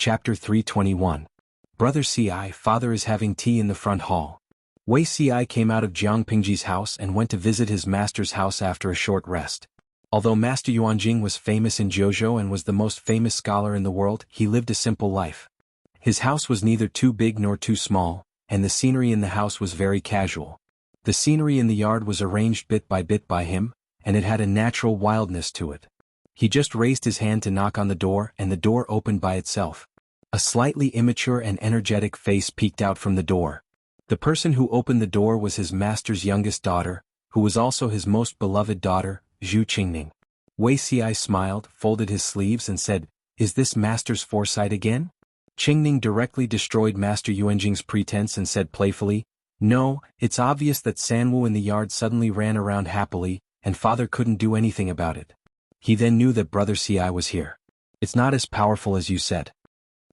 Chapter 321. Brother Ci, father is having tea in the front hall. Wei Ci came out of Jiang Pingji's house and went to visit his master's house after a short rest. Although Master Yuanjing was famous in Zhozhou and was the most famous scholar in the world, he lived a simple life. His house was neither too big nor too small, and the scenery in the house was very casual. The scenery in the yard was arranged bit by him, and it had a natural wildness to it. He just raised his hand to knock on the door, and the door opened by itself. A slightly immature and energetic face peeked out from the door. The person who opened the door was his master's youngest daughter, who was also his most beloved daughter, Zhu Qingning. Wei Ci smiled, folded his sleeves and said, "Is this master's foresight again?" Qingning directly destroyed Master Yuanjing's pretense and said playfully, "No, it's obvious that Sanwu in the yard suddenly ran around happily, and father couldn't do anything about it. He then knew that Brother Ci was here. It's not as powerful as you said."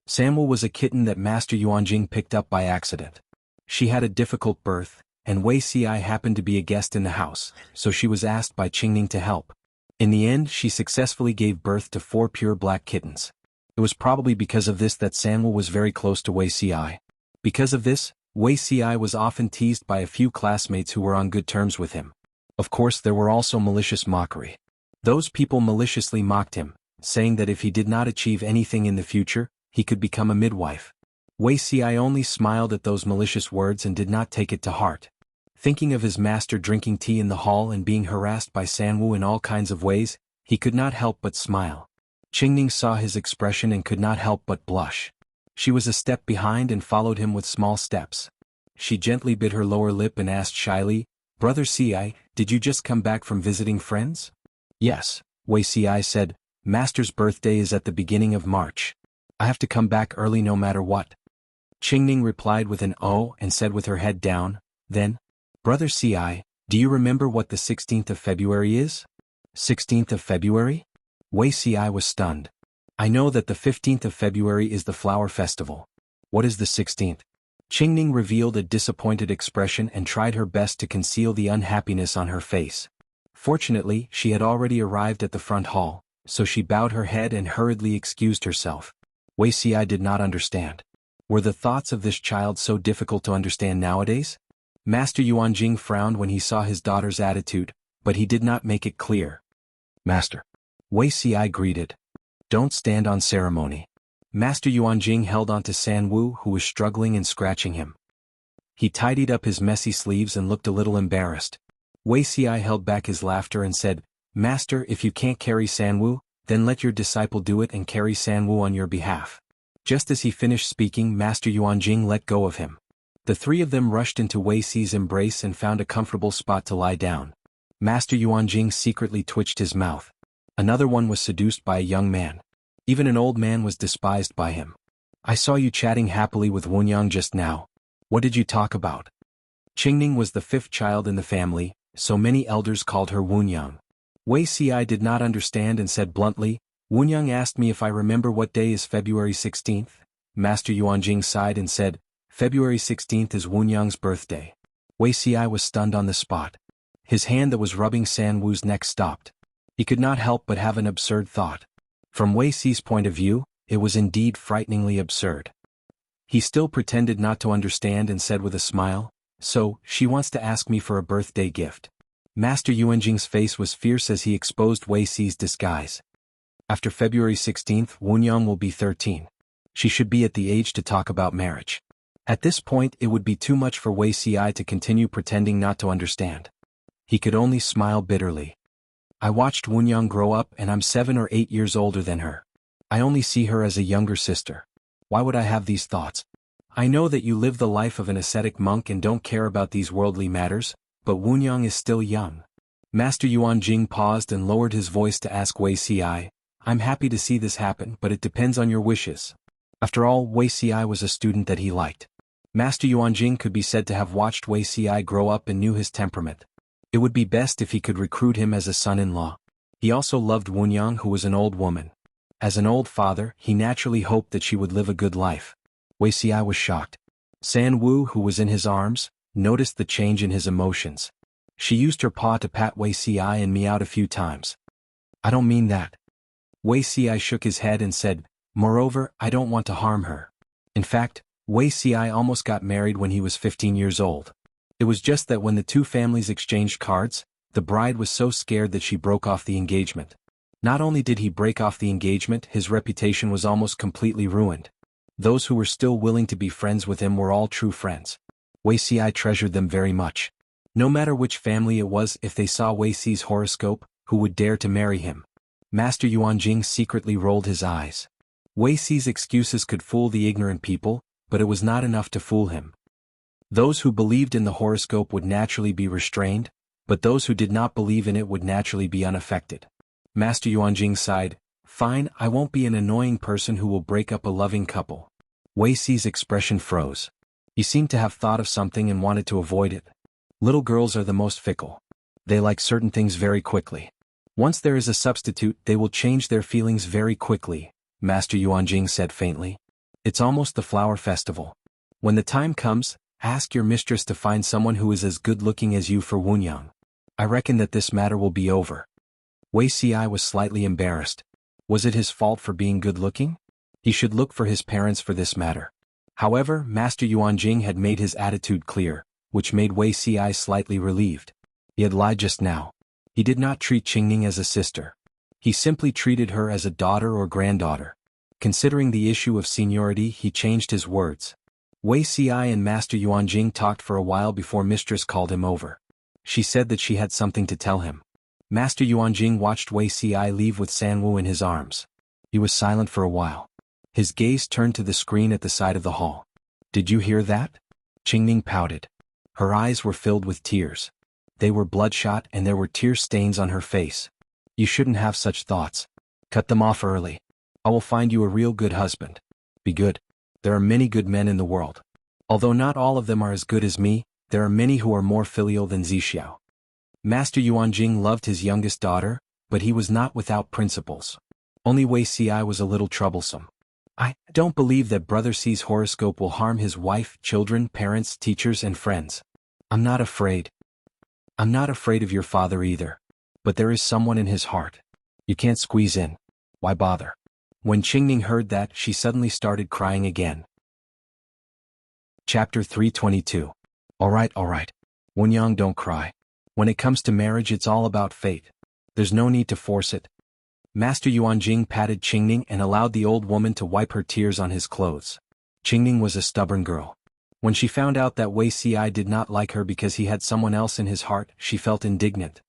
Sanwu was a kitten that Master Yuanjing picked up by accident. She had a difficult birth, and Wei Ci happened to be a guest in the house, so she was asked by Qingning to help. In the end, she successfully gave birth to 4 pure black kittens. It was probably because of this that Sanwu was very close to Wei Ci. Because of this, Wei Ci was often teased by a few classmates who were on good terms with him. Of course, there were also malicious mockery. Those people maliciously mocked him, saying that if he did not achieve anything in the future, he could become a midwife. Wei Ci only smiled at those malicious words and did not take it to heart. Thinking of his master drinking tea in the hall and being harassed by Sanwu in all kinds of ways, he could not help but smile. Qingning saw his expression and could not help but blush. She was a step behind and followed him with small steps. She gently bit her lower lip and asked shyly, "Brother Ci, did you just come back from visiting friends?" "Yes," Wei Ci said, "Master's birthday is at the beginning of March. I have to come back early no matter what." Qingning replied with an "oh" and said with her head down, then, "Brother Ci, do you remember what the 16th of February is?" 16th of February? Wei Ci was stunned. "I know that the 15th of February is the flower festival. What is the 16th? Qingning revealed a disappointed expression and tried her best to conceal the unhappiness on her face. Fortunately, she had already arrived at the front hall, so she bowed her head and hurriedly excused herself. Wei Ci did not understand. Were the thoughts of this child so difficult to understand nowadays? Master Yuanjing frowned when he saw his daughter's attitude, but he did not make it clear. "Master." Wei Ci greeted. "Don't stand on ceremony." Master Yuanjing held on to Sanwu, who was struggling and scratching him. He tidied up his messy sleeves and looked a little embarrassed. Wei Ci held back his laughter and said, "Master, if you can't carry Sanwu, then let your disciple do it and carry Sanwu on your behalf." Just as he finished speaking, Master Yuanjing let go of him. The 3 of them rushed into Wei Ci's embrace and found a comfortable spot to lie down. Master Yuanjing secretly twitched his mouth. Another one was seduced by a young man. Even an old man was despised by him. "I saw you chatting happily with Wunyang just now. What did you talk about?" Qingning was the 5th child in the family, so many elders called her Wunyang. Wei Ci did not understand and said bluntly, "Wunyang asked me if I remember what day is February 16th. Master Yuanjing sighed and said, "February 16th is Wunyang's birthday." Wei Ci was stunned on the spot. His hand that was rubbing Sanwu's neck stopped. He could not help but have an absurd thought. From Wei Ci's point of view, it was indeed frighteningly absurd. He still pretended not to understand and said with a smile, "So, she wants to ask me for a birthday gift." Master Yuanjing's face was fierce as he exposed Wei Ci's disguise. After February 16th, Wunyang will be 13. She should be at the age to talk about marriage. At this point, it would be too much for Wei Ci to continue pretending not to understand. He could only smile bitterly. "I watched Wunyang grow up and I'm 7 or 8 years older than her. I only see her as a younger sister. Why would I have these thoughts? I know that you live the life of an ascetic monk and don't care about these worldly matters, but Wunyang is still young." Master Yuanjing paused and lowered his voice to ask Wei Ci, "I'm happy to see this happen, but it depends on your wishes." After all, Wei Ci was a student that he liked. Master Yuanjing could be said to have watched Wei Ci grow up and knew his temperament. It would be best if he could recruit him as a son-in-law. He also loved Wunyang, who was an old woman. As an old father, he naturally hoped that she would live a good life. Wei Ci was shocked. Sanwu, who was in his arms, noticed the change in his emotions. She used her paw to pat Wei Ci and meowed a few times. "I don't mean that." Wei Ci shook his head and said, Moreover, I don't want to harm her. In fact, Wei Si almost got married when he was 15 years old. It was just that when the two families exchanged cards, the bride was so scared that she broke off the engagement. Not only did he break off the engagement, his reputation was almost completely ruined. Those who were still willing to be friends with him were all true friends. Wei Si treasured them very much. No matter which family it was, if they saw Wei Si's horoscope, who would dare to marry him? Master Yuanjing secretly rolled his eyes. Wei Si's excuses could fool the ignorant people, but it was not enough to fool him. Those who believed in the horoscope would naturally be restrained, but those who did not believe in it would naturally be unaffected. Master Yuanjing sighed, "Fine, I won't be an annoying person who will break up a loving couple." Wei Si's expression froze. He seemed to have thought of something and wanted to avoid it. Little girls are the most fickle. They like certain things very quickly. Once there is a substitute, they will change their feelings very quickly, Master Yuanjing said faintly. It's almost the flower festival. When the time comes, ask your mistress to find someone who is as good-looking as you for Wunyang. I reckon that this matter will be over. Wei Si was slightly embarrassed. Was it his fault for being good-looking? He should look for his parents for this matter. However, Master Yuanjing had made his attitude clear, which made Wei Si slightly relieved. He had lied just now. He did not treat Qingning as a sister. He simply treated her as a daughter or granddaughter. Considering the issue of seniority, he changed his words. Wei Si and Master Yuanjing talked for a while before Mistress called him over. She said that she had something to tell him. Master Yuanjing watched Wei Si leave with Sanwu in his arms. He was silent for a while. His gaze turned to the screen at the side of the hall. Did you hear that? Qingning pouted. Her eyes were filled with tears. They were bloodshot and there were tear stains on her face. You shouldn't have such thoughts. Cut them off early. I will find you a real good husband. Be good. There are many good men in the world. Although not all of them are as good as me, there are many who are more filial than Zixiao. Master Yuanjing loved his youngest daughter, but he was not without principles. Only Wei Si was a little troublesome. I don't believe that Brother C's horoscope will harm his wife, children, parents, teachers, and friends. I'm not afraid. I'm not afraid of your father either. But there is someone in his heart. You can't squeeze in. Why bother? When Qingning heard that, she suddenly started crying again. Chapter 322. All right. Wunyang, don't cry. When it comes to marriage, it's all about fate. There's no need to force it. Master Yuanjing patted Qingning and allowed the old woman to wipe her tears on his clothes. Qingning was a stubborn girl. When she found out that Wei Si did not like her because he had someone else in his heart, she felt indignant.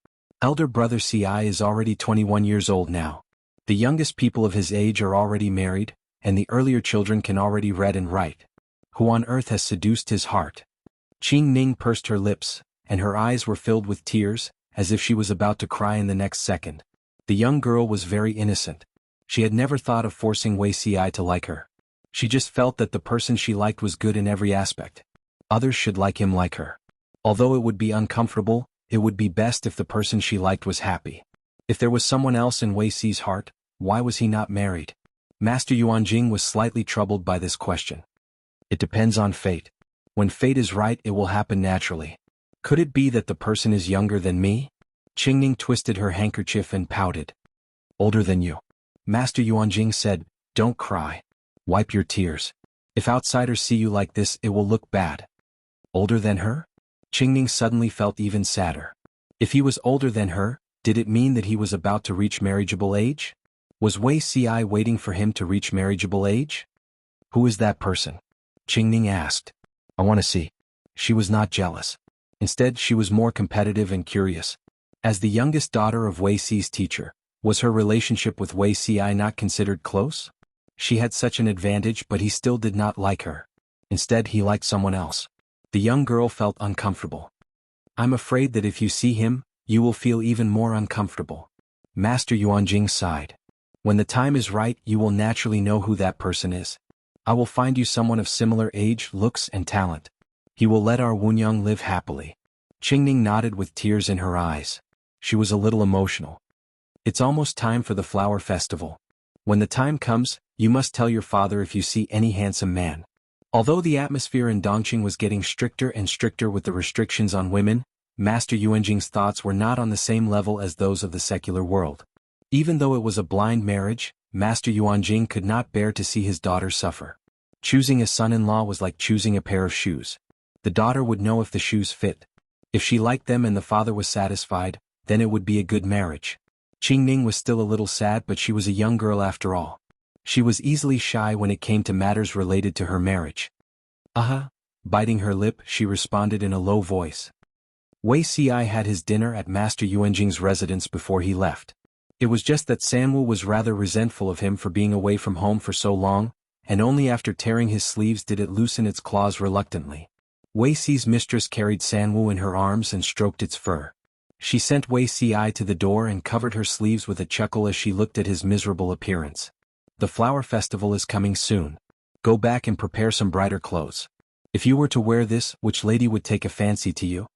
Elder brother Si is already 21 years old now. The youngest people of his age are already married, and the earlier children can already read and write. Who on earth has seduced his heart? Qingning pursed her lips, and her eyes were filled with tears, as if she was about to cry in the next second. The young girl was very innocent. She had never thought of forcing Wei Si to like her. She just felt that the person she liked was good in every aspect. Others should like him like her. Although it would be uncomfortable, it would be best if the person she liked was happy. If there was someone else in Wei Si's heart, why was he not married? Master Yuanjing was slightly troubled by this question. It depends on fate. When fate is right, it will happen naturally. Could it be that the person is younger than me? Qingning twisted her handkerchief and pouted. Older than you. Master Yuanjing said, don't cry. Wipe your tears. If outsiders see you like this, it will look bad. Older than her? Qingning suddenly felt even sadder. If he was older than her, did it mean that he was about to reach marriageable age? Was Wei Si waiting for him to reach marriageable age? Who is that person? Qingning asked. I want to see. She was not jealous. Instead, she was more competitive and curious. As the youngest daughter of Wei Si's teacher, was her relationship with Wei Si not considered close? She had such an advantage, but he still did not like her. Instead, he liked someone else. The young girl felt uncomfortable. I'm afraid that if you see him, you will feel even more uncomfortable. Master Yuanjing sighed. When the time is right, you will naturally know who that person is. I will find you someone of similar age, looks, and talent. He will let our Wunyang live happily. Qingning nodded with tears in her eyes. She was a little emotional. It's almost time for the flower festival. When the time comes, you must tell your father if you see any handsome man. Although the atmosphere in Dongqing was getting stricter and stricter with the restrictions on women, Master Yuanjing's thoughts were not on the same level as those of the secular world. Even though it was a blind marriage, Master Yuanjing could not bear to see his daughter suffer. Choosing a son-in-law was like choosing a pair of shoes. The daughter would know if the shoes fit. If she liked them and the father was satisfied, then it would be a good marriage. Qingning was still a little sad, but she was a young girl after all. She was easily shy when it came to matters related to her marriage. Biting her lip, she responded in a low voice. Wei Ci had his dinner at Master Yuanjing's residence before he left. It was just that Sanwu was rather resentful of him for being away from home for so long, and only after tearing his sleeves did it loosen its claws reluctantly. Wei Ci's mistress carried Sanwu in her arms and stroked its fur. She sent Wei Ci to the door and covered her sleeves with a chuckle as she looked at his miserable appearance. The flower festival is coming soon. Go back and prepare some brighter clothes. If you were to wear this, which lady would take a fancy to you?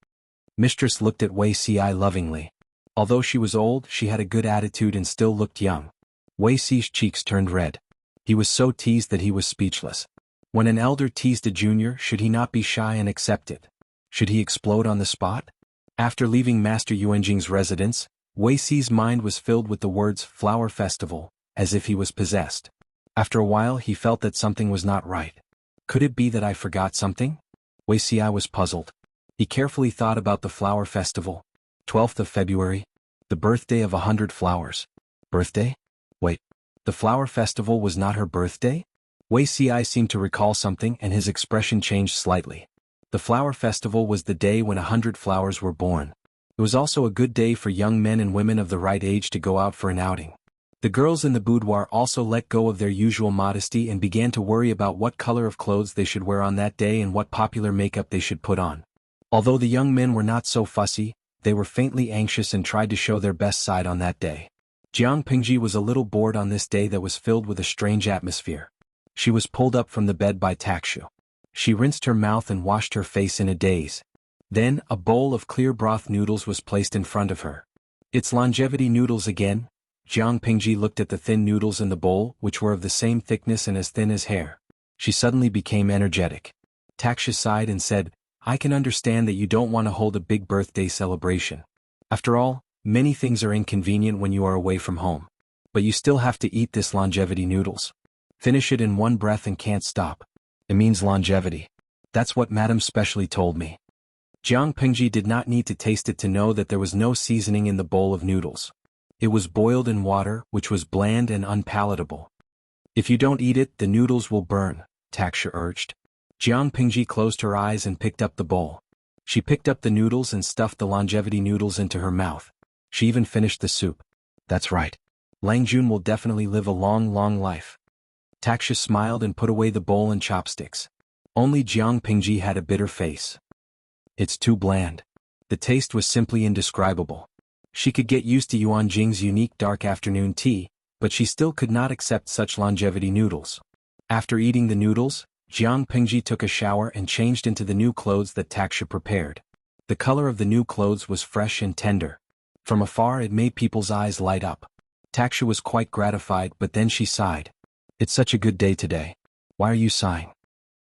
Mistress looked at Wei Ci lovingly. Although she was old, she had a good attitude and still looked young. Wei Ci's cheeks turned red. He was so teased that he was speechless. When an elder teased a junior, should he not be shy and accept it? Should he explode on the spot? After leaving Master Yuanjing's residence, Wei Ci's mind was filled with the words flower festival, as if he was possessed. After a while he felt that something was not right. Could it be that I forgot something? Wei Ci was puzzled. He carefully thought about the flower festival. 12th of February. The birthday of 100 flowers. Birthday? Wait. The flower festival was not her birthday? Wei Ci seemed to recall something and his expression changed slightly. The flower festival was the day when 100 flowers were born. It was also a good day for young men and women of the right age to go out for an outing. The girls in the boudoir also let go of their usual modesty and began to worry about what color of clothes they should wear on that day and what popular makeup they should put on. Although the young men were not so fussy, they were faintly anxious and tried to show their best side on that day. Jiang Pingji was a little bored on this day that was filled with a strange atmosphere. She was pulled up from the bed by Takshu. She rinsed her mouth and washed her face in a daze. Then, a bowl of clear broth noodles was placed in front of her. It's longevity noodles again? Jiang Pingji looked at the thin noodles in the bowl, which were of the same thickness and as thin as hair. She suddenly became energetic. Takshu sighed and said, I can understand that you don't want to hold a big birthday celebration. After all, many things are inconvenient when you are away from home. But you still have to eat this longevity noodles. Finish it in one breath and can't stop. It means longevity. That's what Madame specially told me. Jiang Pingji did not need to taste it to know that there was no seasoning in the bowl of noodles. It was boiled in water, which was bland and unpalatable. If you don't eat it, the noodles will burn, Taksha urged. Jiang Pingji closed her eyes and picked up the bowl. She picked up the noodles and stuffed the longevity noodles into her mouth. She even finished the soup. That's right. Lang Jun will definitely live a long, long life. Taksha smiled and put away the bowl and chopsticks. Only Jiang Pingji had a bitter face. It's too bland. The taste was simply indescribable. She could get used to Yuan Jing's unique dark afternoon tea, but she still could not accept such longevity noodles. After eating the noodles, Jiang Pingji took a shower and changed into the new clothes that Taksha prepared. The color of the new clothes was fresh and tender. From afar it made people's eyes light up. Taksha was quite gratified, but then she sighed. It's such a good day today. Why are you sighing?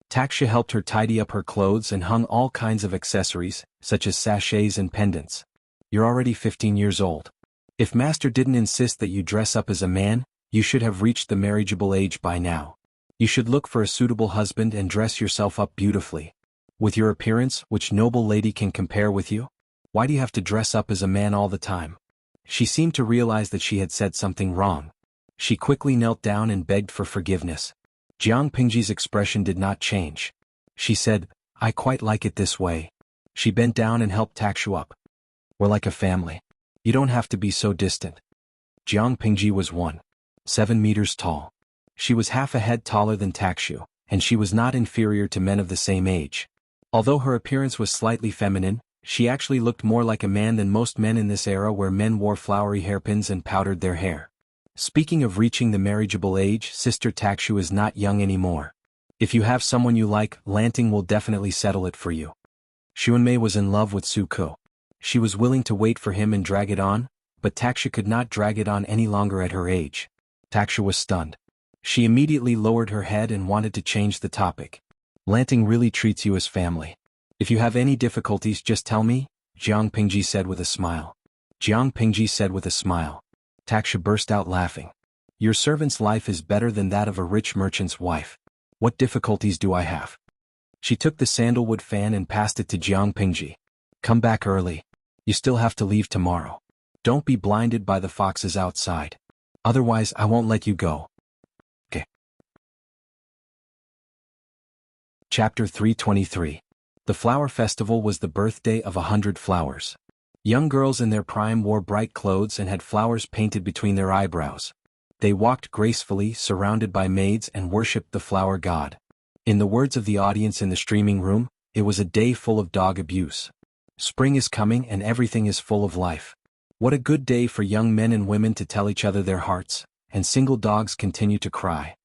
Taksha helped her tidy up her clothes and hung all kinds of accessories, such as sachets and pendants. You're already 15 years old. If Master didn't insist that you dress up as a man, you should have reached the marriageable age by now. You should look for a suitable husband and dress yourself up beautifully. With your appearance, which noble lady can compare with you? Why do you have to dress up as a man all the time? She seemed to realize that she had said something wrong. She quickly knelt down and begged for forgiveness. Jiang Pingji's expression did not change. She said, I quite like it this way. She bent down and helped Takshu up. We're like a family. You don't have to be so distant. Jiang Pingji was 1.7 meters tall. She was half a head taller than Takshu, and she was not inferior to men of the same age. Although her appearance was slightly feminine, she actually looked more like a man than most men in this era where men wore flowery hairpins and powdered their hair. Speaking of reaching the marriageable age, Sister Takshu is not young anymore. If you have someone you like, Lanting will definitely settle it for you. Xuanmei was in love with Su Ke. She was willing to wait for him and drag it on, but Taksha could not drag it on any longer at her age. Taksha was stunned. She immediately lowered her head and wanted to change the topic. Lanting really treats you as family. If you have any difficulties, just tell me, Jiang Pingji said with a smile. Jiang Pingji said with a smile. Taksha burst out laughing. Your servant's life is better than that of a rich merchant's wife. What difficulties do I have? She took the sandalwood fan and passed it to Jiang Pingji. Come back early. You still have to leave tomorrow. Don't be blinded by the foxes outside. Otherwise I won't let you go. Okay. Chapter 323. The flower festival was the birthday of 100 flowers. Young girls in their prime wore bright clothes and had flowers painted between their eyebrows. They walked gracefully, surrounded by maids, and worshipped the flower god. In the words of the audience in the streaming room, it was a day full of dog abuse. Spring is coming and everything is full of life. What a good day for young men and women to tell each other their hearts, and single dogs continue to cry.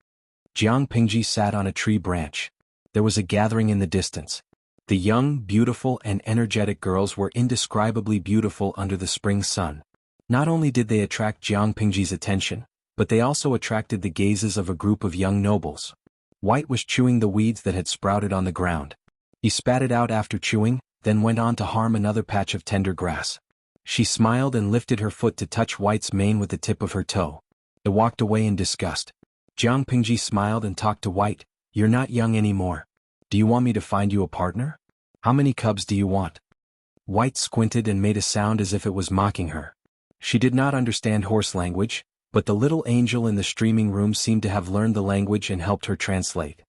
Jiang Pingji sat on a tree branch. There was a gathering in the distance. The young, beautiful, and energetic girls were indescribably beautiful under the spring sun. Not only did they attract Jiang Pingji's attention, but they also attracted the gazes of a group of young nobles. White was chewing the weeds that had sprouted on the ground. He spat it out after chewing, then went on to harm another patch of tender grass. She smiled and lifted her foot to touch White's mane with the tip of her toe. It walked away in disgust. Jiang Pingji smiled and talked to White. You're not young anymore. Do you want me to find you a partner? How many cubs do you want? White squinted and made a sound as if it was mocking her. She did not understand horse language, but the little angel in the streaming room seemed to have learned the language and helped her translate.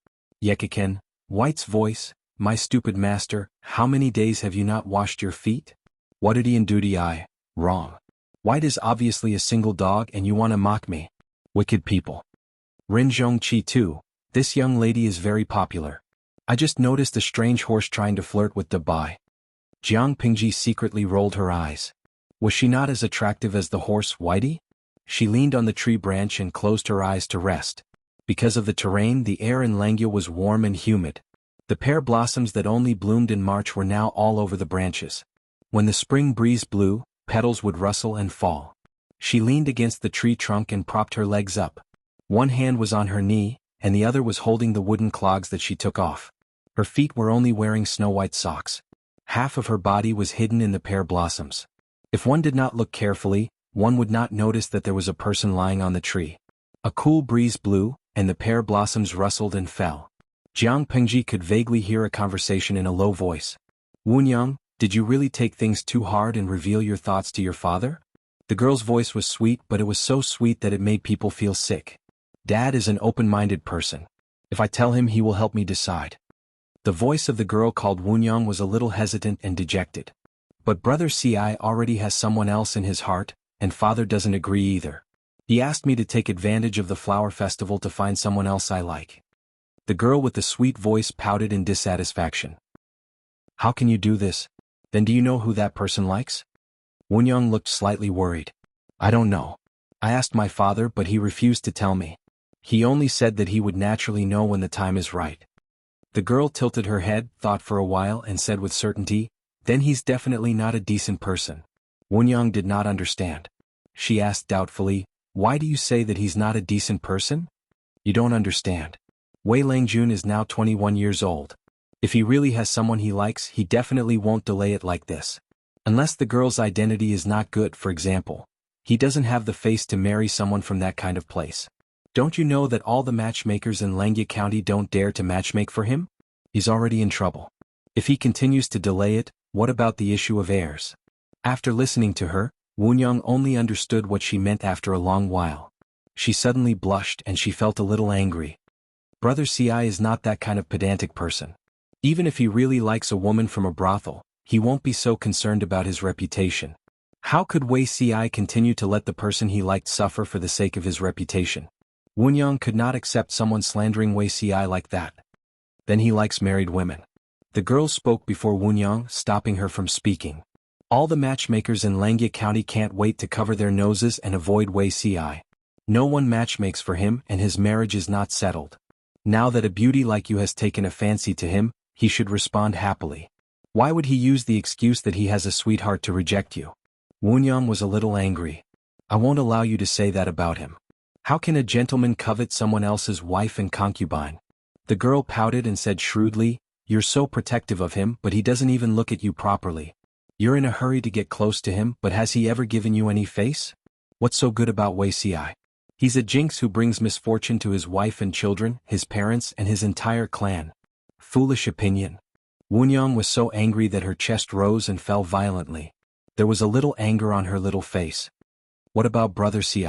Yekaken, White's voice, my stupid master, how many days have you not washed your feet? What did he and duty I? Wrong. White is obviously a single dog and you want to mock me. Wicked people. Rinzhong Qi too, this young lady is very popular. I just noticed a strange horse trying to flirt with Dabai. Jiang Pingji secretly rolled her eyes. Was she not as attractive as the horse Whitey? She leaned on the tree branch and closed her eyes to rest. Because of the terrain, the air in Langya was warm and humid. The pear blossoms that only bloomed in March were now all over the branches. When the spring breeze blew, petals would rustle and fall. She leaned against the tree trunk and propped her legs up. One hand was on her knee, and the other was holding the wooden clogs that she took off. Her feet were only wearing snow-white socks. Half of her body was hidden in the pear blossoms. If one did not look carefully, one would not notice that there was a person lying on the tree. A cool breeze blew, and the pear blossoms rustled and fell. Jiang Pingji could vaguely hear a conversation in a low voice. Wunyang, did you really take things too hard and reveal your thoughts to your father? The girl's voice was sweet, but it was so sweet that it made people feel sick. Dad is an open-minded person. If I tell him, he will help me decide. The voice of the girl called Wunyang was a little hesitant and dejected. But Brother Ci already has someone else in his heart, and father doesn't agree either. He asked me to take advantage of the flower festival to find someone else I like. The girl with the sweet voice pouted in dissatisfaction. How can you do this? Then do you know who that person likes? Wunyang looked slightly worried. I don't know. I asked my father, but he refused to tell me. He only said that he would naturally know when the time is right. The girl tilted her head, thought for a while, and said with certainty, then he's definitely not a decent person. Wunyang did not understand. She asked doubtfully, why do you say that he's not a decent person? You don't understand. Wei Langjun is now 21 years old. If he really has someone he likes, he definitely won't delay it like this. Unless the girl's identity is not good, for example. He doesn't have the face to marry someone from that kind of place. Don't you know that all the matchmakers in Langya County don't dare to matchmake for him? He's already in trouble. If he continues to delay it, what about the issue of heirs? After listening to her, Wunyang only understood what she meant after a long while. She suddenly blushed and she felt a little angry. Brother Ci is not that kind of pedantic person. Even if he really likes a woman from a brothel, he won't be so concerned about his reputation. How could Wei Ci continue to let the person he liked suffer for the sake of his reputation? Wunyang could not accept someone slandering Wei Ci like that. Then he likes married women. The girl spoke before Wunyang, stopping her from speaking. All the matchmakers in Langya County can't wait to cover their noses and avoid Wei Ci. No one matchmakes for him and his marriage is not settled. Now that a beauty like you has taken a fancy to him, he should respond happily. Why would he use the excuse that he has a sweetheart to reject you? Wunyang was a little angry. I won't allow you to say that about him. How can a gentleman covet someone else's wife and concubine? The girl pouted and said shrewdly, you're so protective of him, but he doesn't even look at you properly. You're in a hurry to get close to him, but has he ever given you any face? What's so good about Wei Ci? He's a jinx who brings misfortune to his wife and children, his parents and his entire clan. Foolish opinion. Wunyang was so angry that her chest rose and fell violently. There was a little anger on her little face. What about Brother Ci?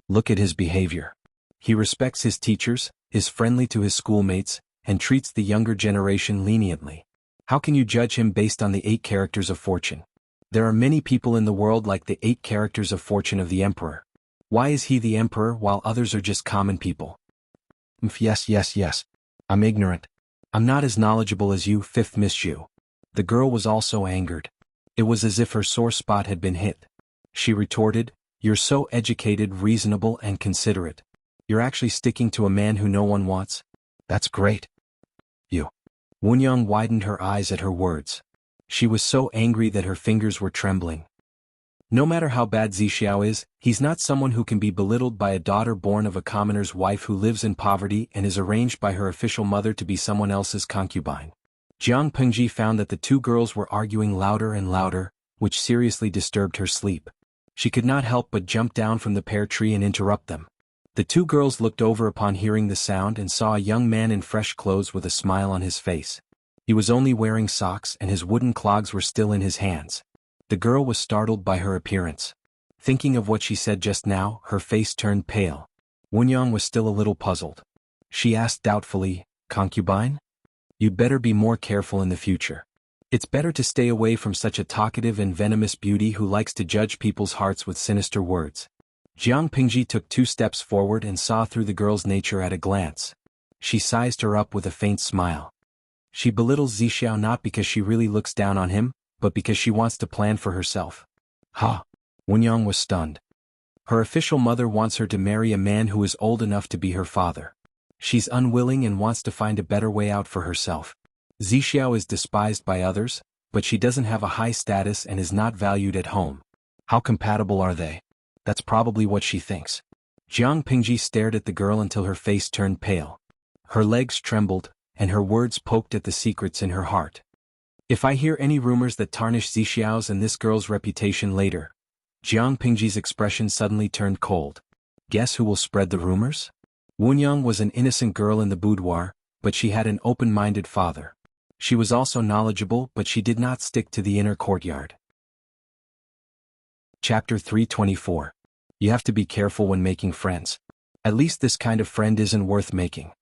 Look at his behavior. He respects his teachers, is friendly to his schoolmates, and treats the younger generation leniently. How can you judge him based on the 8 characters of fortune? There are many people in the world like the 8 characters of fortune of the emperor. Why is he the emperor while others are just common people? Yes. I'm ignorant. I'm not as knowledgeable as you, 5th Miss Zhu. The girl was also angered. It was as if her sore spot had been hit. She retorted, "You're so educated, reasonable, and considerate. You're actually sticking to a man who no one wants? That's great." You. Wunyang widened her eyes at her words. She was so angry that her fingers were trembling. No matter how bad Zixiao is, he's not someone who can be belittled by a daughter born of a commoner's wife who lives in poverty and is arranged by her official mother to be someone else's concubine. Jiang Pengji found that the 2 girls were arguing louder and louder, which seriously disturbed her sleep. She could not help but jump down from the pear tree and interrupt them. The 2 girls looked over upon hearing the sound and saw a young man in fresh clothes with a smile on his face. He was only wearing socks and his wooden clogs were still in his hands. The girl was startled by her appearance. Thinking of what she said just now, her face turned pale. Wunyang was still a little puzzled. She asked doubtfully, "Concubine? You'd better be more careful in the future. It's better to stay away from such a talkative and venomous beauty who likes to judge people's hearts with sinister words." Jiang Pingji took 2 steps forward and saw through the girl's nature at a glance. She sized her up with a faint smile. She belittles Zixiao not because she really looks down on him, but because she wants to plan for herself. Ha! Wunyang was stunned. Her official mother wants her to marry a man who is old enough to be her father. She's unwilling and wants to find a better way out for herself. Zixiao is despised by others, but she doesn't have a high status and is not valued at home. How compatible are they? That's probably what she thinks. Jiang Pingji stared at the girl until her face turned pale. Her legs trembled, and her words poked at the secrets in her heart. If I hear any rumors that tarnish Zixiao's and this girl's reputation later. Jiang Pingji's expression suddenly turned cold. Guess who will spread the rumors? Wunyang was an innocent girl in the boudoir, but she had an open-minded father. She was also knowledgeable, but she did not stick to the inner courtyard. Chapter 324. You have to be careful when making friends. At least this kind of friend isn't worth making.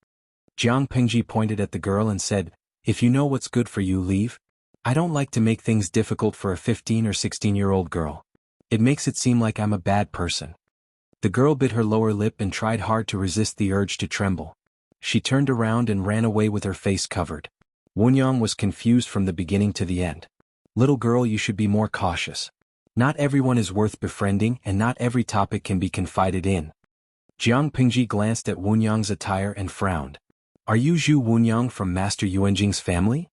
Jiang Pingji pointed at the girl and said, "If you know what's good for you, leave. I don't like to make things difficult for a 15 or 16-year-old girl. It makes it seem like I'm a bad person." The girl bit her lower lip and tried hard to resist the urge to tremble. She turned around and ran away with her face covered. Wunyang was confused from the beginning to the end. Little girl, you should be more cautious. Not everyone is worth befriending and not every topic can be confided in. Jiang Pingji glanced at Wunyang's attire and frowned. Are you Zhu Wunyang from Master Yuanjing's family?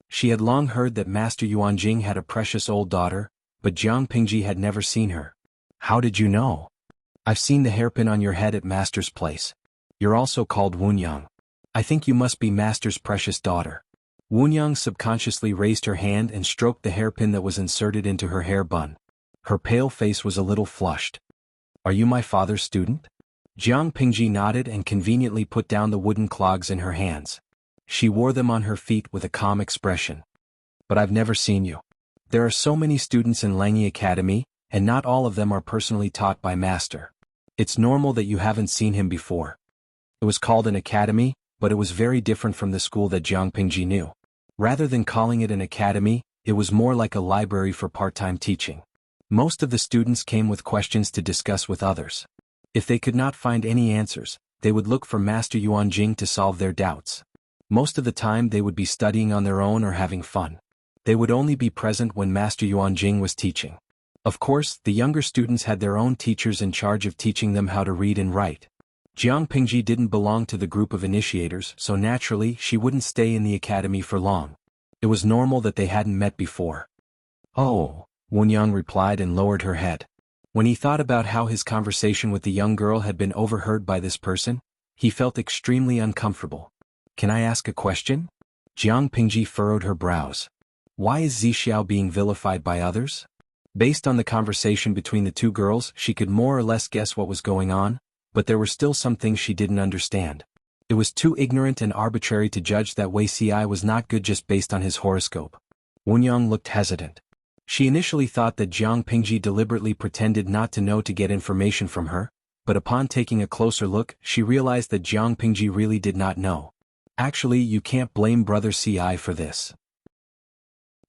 She had long heard that Master Yuanjing had a precious old daughter, but Jiang Pingji had never seen her. How did you know? I've seen the hairpin on your head at Master's place. You're also called Wunyang. I think you must be Master's precious daughter. Wunyang subconsciously raised her hand and stroked the hairpin that was inserted into her hair bun. Her pale face was a little flushed. Are you my father's student? Jiang Pingji nodded and conveniently put down the wooden clogs in her hands. She wore them on her feet with a calm expression. But I've never seen you. There are so many students in Langyi Academy, and not all of them are personally taught by Master. It's normal that you haven't seen him before. It was called an academy, but it was very different from the school that Jiang Pingji knew. Rather than calling it an academy, it was more like a library for part-time teaching. Most of the students came with questions to discuss with others. If they could not find any answers, they would look for Master Yuanjing to solve their doubts. Most of the time they would be studying on their own or having fun. They would only be present when Master Yuanjing was teaching. Of course, the younger students had their own teachers in charge of teaching them how to read and write. Jiang Pingji didn't belong to the group of initiators, so naturally she wouldn't stay in the academy for long. It was normal that they hadn't met before. Oh, Wunyang replied and lowered her head. When he thought about how his conversation with the young girl had been overheard by this person, he felt extremely uncomfortable. Can I ask a question? Jiang Pingji furrowed her brows. Why is Zixiao being vilified by others? Based on the conversation between the 2 girls, she could more or less guess what was going on, but there were still some things she didn't understand. It was too ignorant and arbitrary to judge that Wei Ci was not good just based on his horoscope. Wunyang looked hesitant. She initially thought that Jiang Pingji deliberately pretended not to know to get information from her, but upon taking a closer look, she realized that Jiang Pingji really did not know. Actually, you can't blame Brother Ci for this.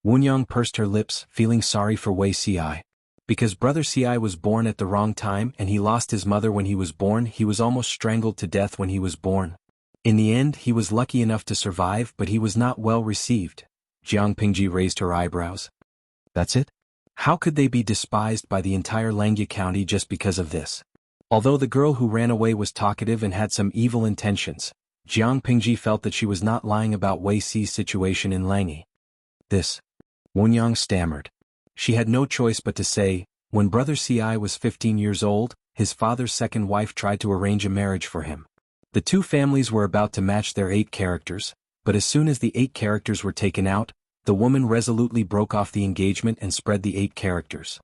Wunyang pursed her lips, feeling sorry for Wei Ci. Because Brother Ci was born at the wrong time and he lost his mother when he was born, he was almost strangled to death when he was born. In the end, he was lucky enough to survive, but he was not well received. Jiang Pingji raised her eyebrows. That's it? How could they be despised by the entire Langya County just because of this? Although the girl who ran away was talkative and had some evil intentions, Jiang Pingji felt that she was not lying about Wei Ci's situation in Langyi. This. Wunyang stammered. She had no choice but to say, when Brother Ci was 15 years old, his father's second wife tried to arrange a marriage for him. The two families were about to match their 8 characters, but as soon as the 8 characters were taken out, the woman resolutely broke off the engagement and spread the 8 characters.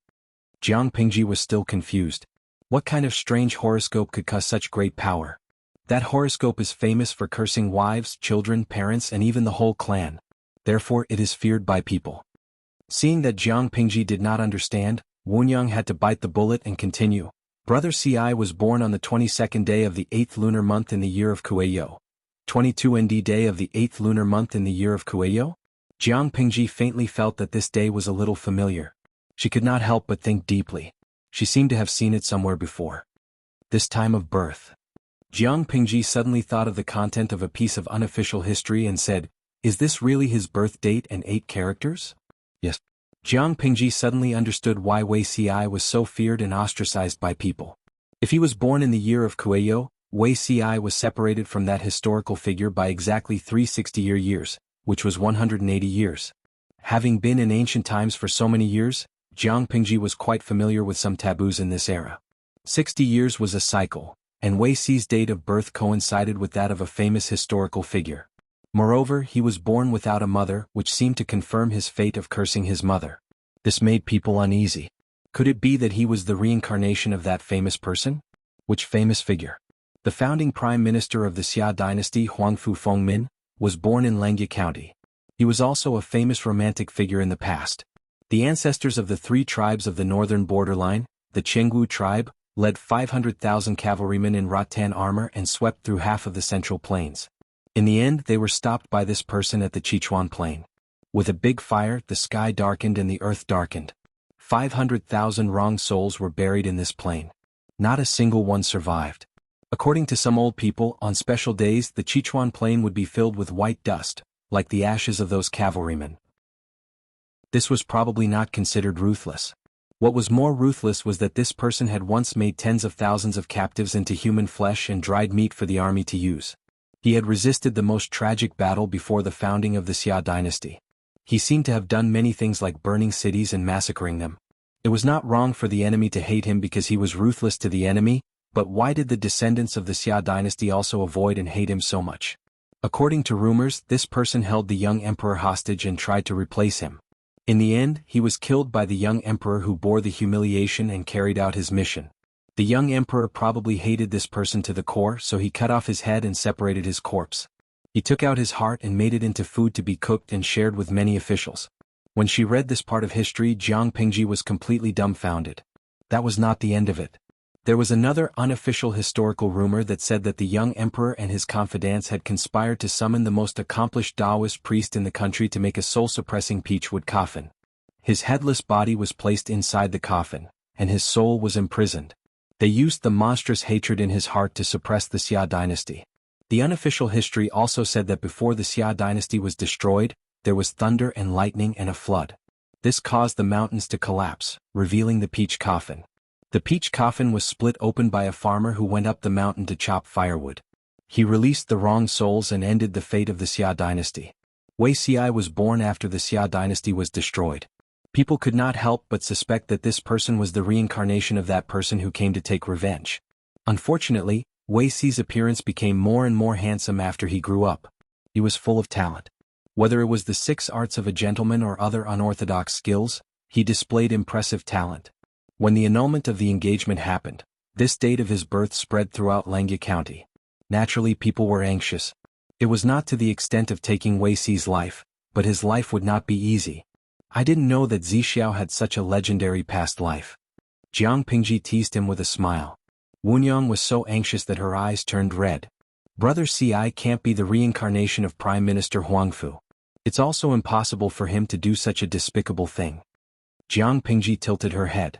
Jiang Pingji was still confused. What kind of strange horoscope could cause such great power? That horoscope is famous for cursing wives, children, parents, and even the whole clan. Therefore, it is feared by people. Seeing that Jiang Pingji did not understand, Wunyang had to bite the bullet and continue. Brother Ci was born on the 22nd day of the 8th lunar month in the year of Kueyo. 22 ND day of the 8th lunar month in the year of Kueyo? Jiang Pingji faintly felt that this day was a little familiar. She could not help but think deeply. She seemed to have seen it somewhere before. This time of birth. Jiang Pingji suddenly thought of the content of a piece of unofficial history and said, "Is this really his birth date and 8 characters?" Yes. Jiang Pingji suddenly understood why Wei Ci was so feared and ostracized by people. If he was born in the year of Kueyo, Wei Ci was separated from that historical figure by exactly 360 years, which was 180 years. Having been in ancient times for so many years, Jiang Pingji was quite familiar with some taboos in this era. 60 years was a cycle, and Wei Ci's date of birth coincided with that of a famous historical figure. Moreover, he was born without a mother, which seemed to confirm his fate of cursing his mother. This made people uneasy. Could it be that he was the reincarnation of that famous person? Which famous figure? The founding prime minister of the Xia dynasty, Huangfu Fengmin, was born in Langya County. He was also a famous romantic figure in the past. The ancestors of the 3 tribes of the northern borderline, the Chengwu tribe, led 500,000 cavalrymen in rattan armor and swept through half of the central plains. In the end, they were stopped by this person at the Sichuan plain. With a big fire, the sky darkened and the earth darkened. 500,000 wrong souls were buried in this plain. Not a single one survived. According to some old people, on special days the Sichuan plain would be filled with white dust, like the ashes of those cavalrymen. This was probably not considered ruthless. What was more ruthless was that this person had once made tens of thousands of captives into human flesh and dried meat for the army to use. He had resisted the most tragic battle before the founding of the Xia dynasty. He seemed to have done many things like burning cities and massacring them. It was not wrong for the enemy to hate him because he was ruthless to the enemy, but why did the descendants of the Xia dynasty also avoid and hate him so much? According to rumors, this person held the young emperor hostage and tried to replace him. In the end, he was killed by the young emperor who bore the humiliation and carried out his mission. The young emperor probably hated this person to the core, so he cut off his head and separated his corpse. He took out his heart and made it into food to be cooked and shared with many officials. When she read this part of history, Jiang Pingji was completely dumbfounded. That was not the end of it. There was another unofficial historical rumor that said that the young emperor and his confidants had conspired to summon the most accomplished Taoist priest in the country to make a soul-suppressing peachwood coffin. His headless body was placed inside the coffin, and his soul was imprisoned. They used the monstrous hatred in his heart to suppress the Xia dynasty. The unofficial history also said that before the Xia dynasty was destroyed, there was thunder and lightning and a flood. This caused the mountains to collapse, revealing the peach coffin. The peach coffin was split open by a farmer who went up the mountain to chop firewood. He released the wrong souls and ended the fate of the Xia dynasty. Wei Ci was born after the Xia dynasty was destroyed. People could not help but suspect that this person was the reincarnation of that person who came to take revenge. Unfortunately, Wei Ci's appearance became more and more handsome after he grew up. He was full of talent. Whether it was the 6 arts of a gentleman or other unorthodox skills, he displayed impressive talent. When the annulment of the engagement happened, This date of his birth spread throughout Langya County. Naturally, people were anxious. It was not to the extent of taking Wei Xi's life, but his life would not be easy. I didn't know that Zixiao had such a legendary past life. Jiang Pingji teased him with a smile. Wunyang was so anxious that her eyes turned red. Brother Ci can't be the reincarnation of Prime Minister Huangfu. It's also impossible for him to do such a despicable thing. Jiang Pingji tilted her head.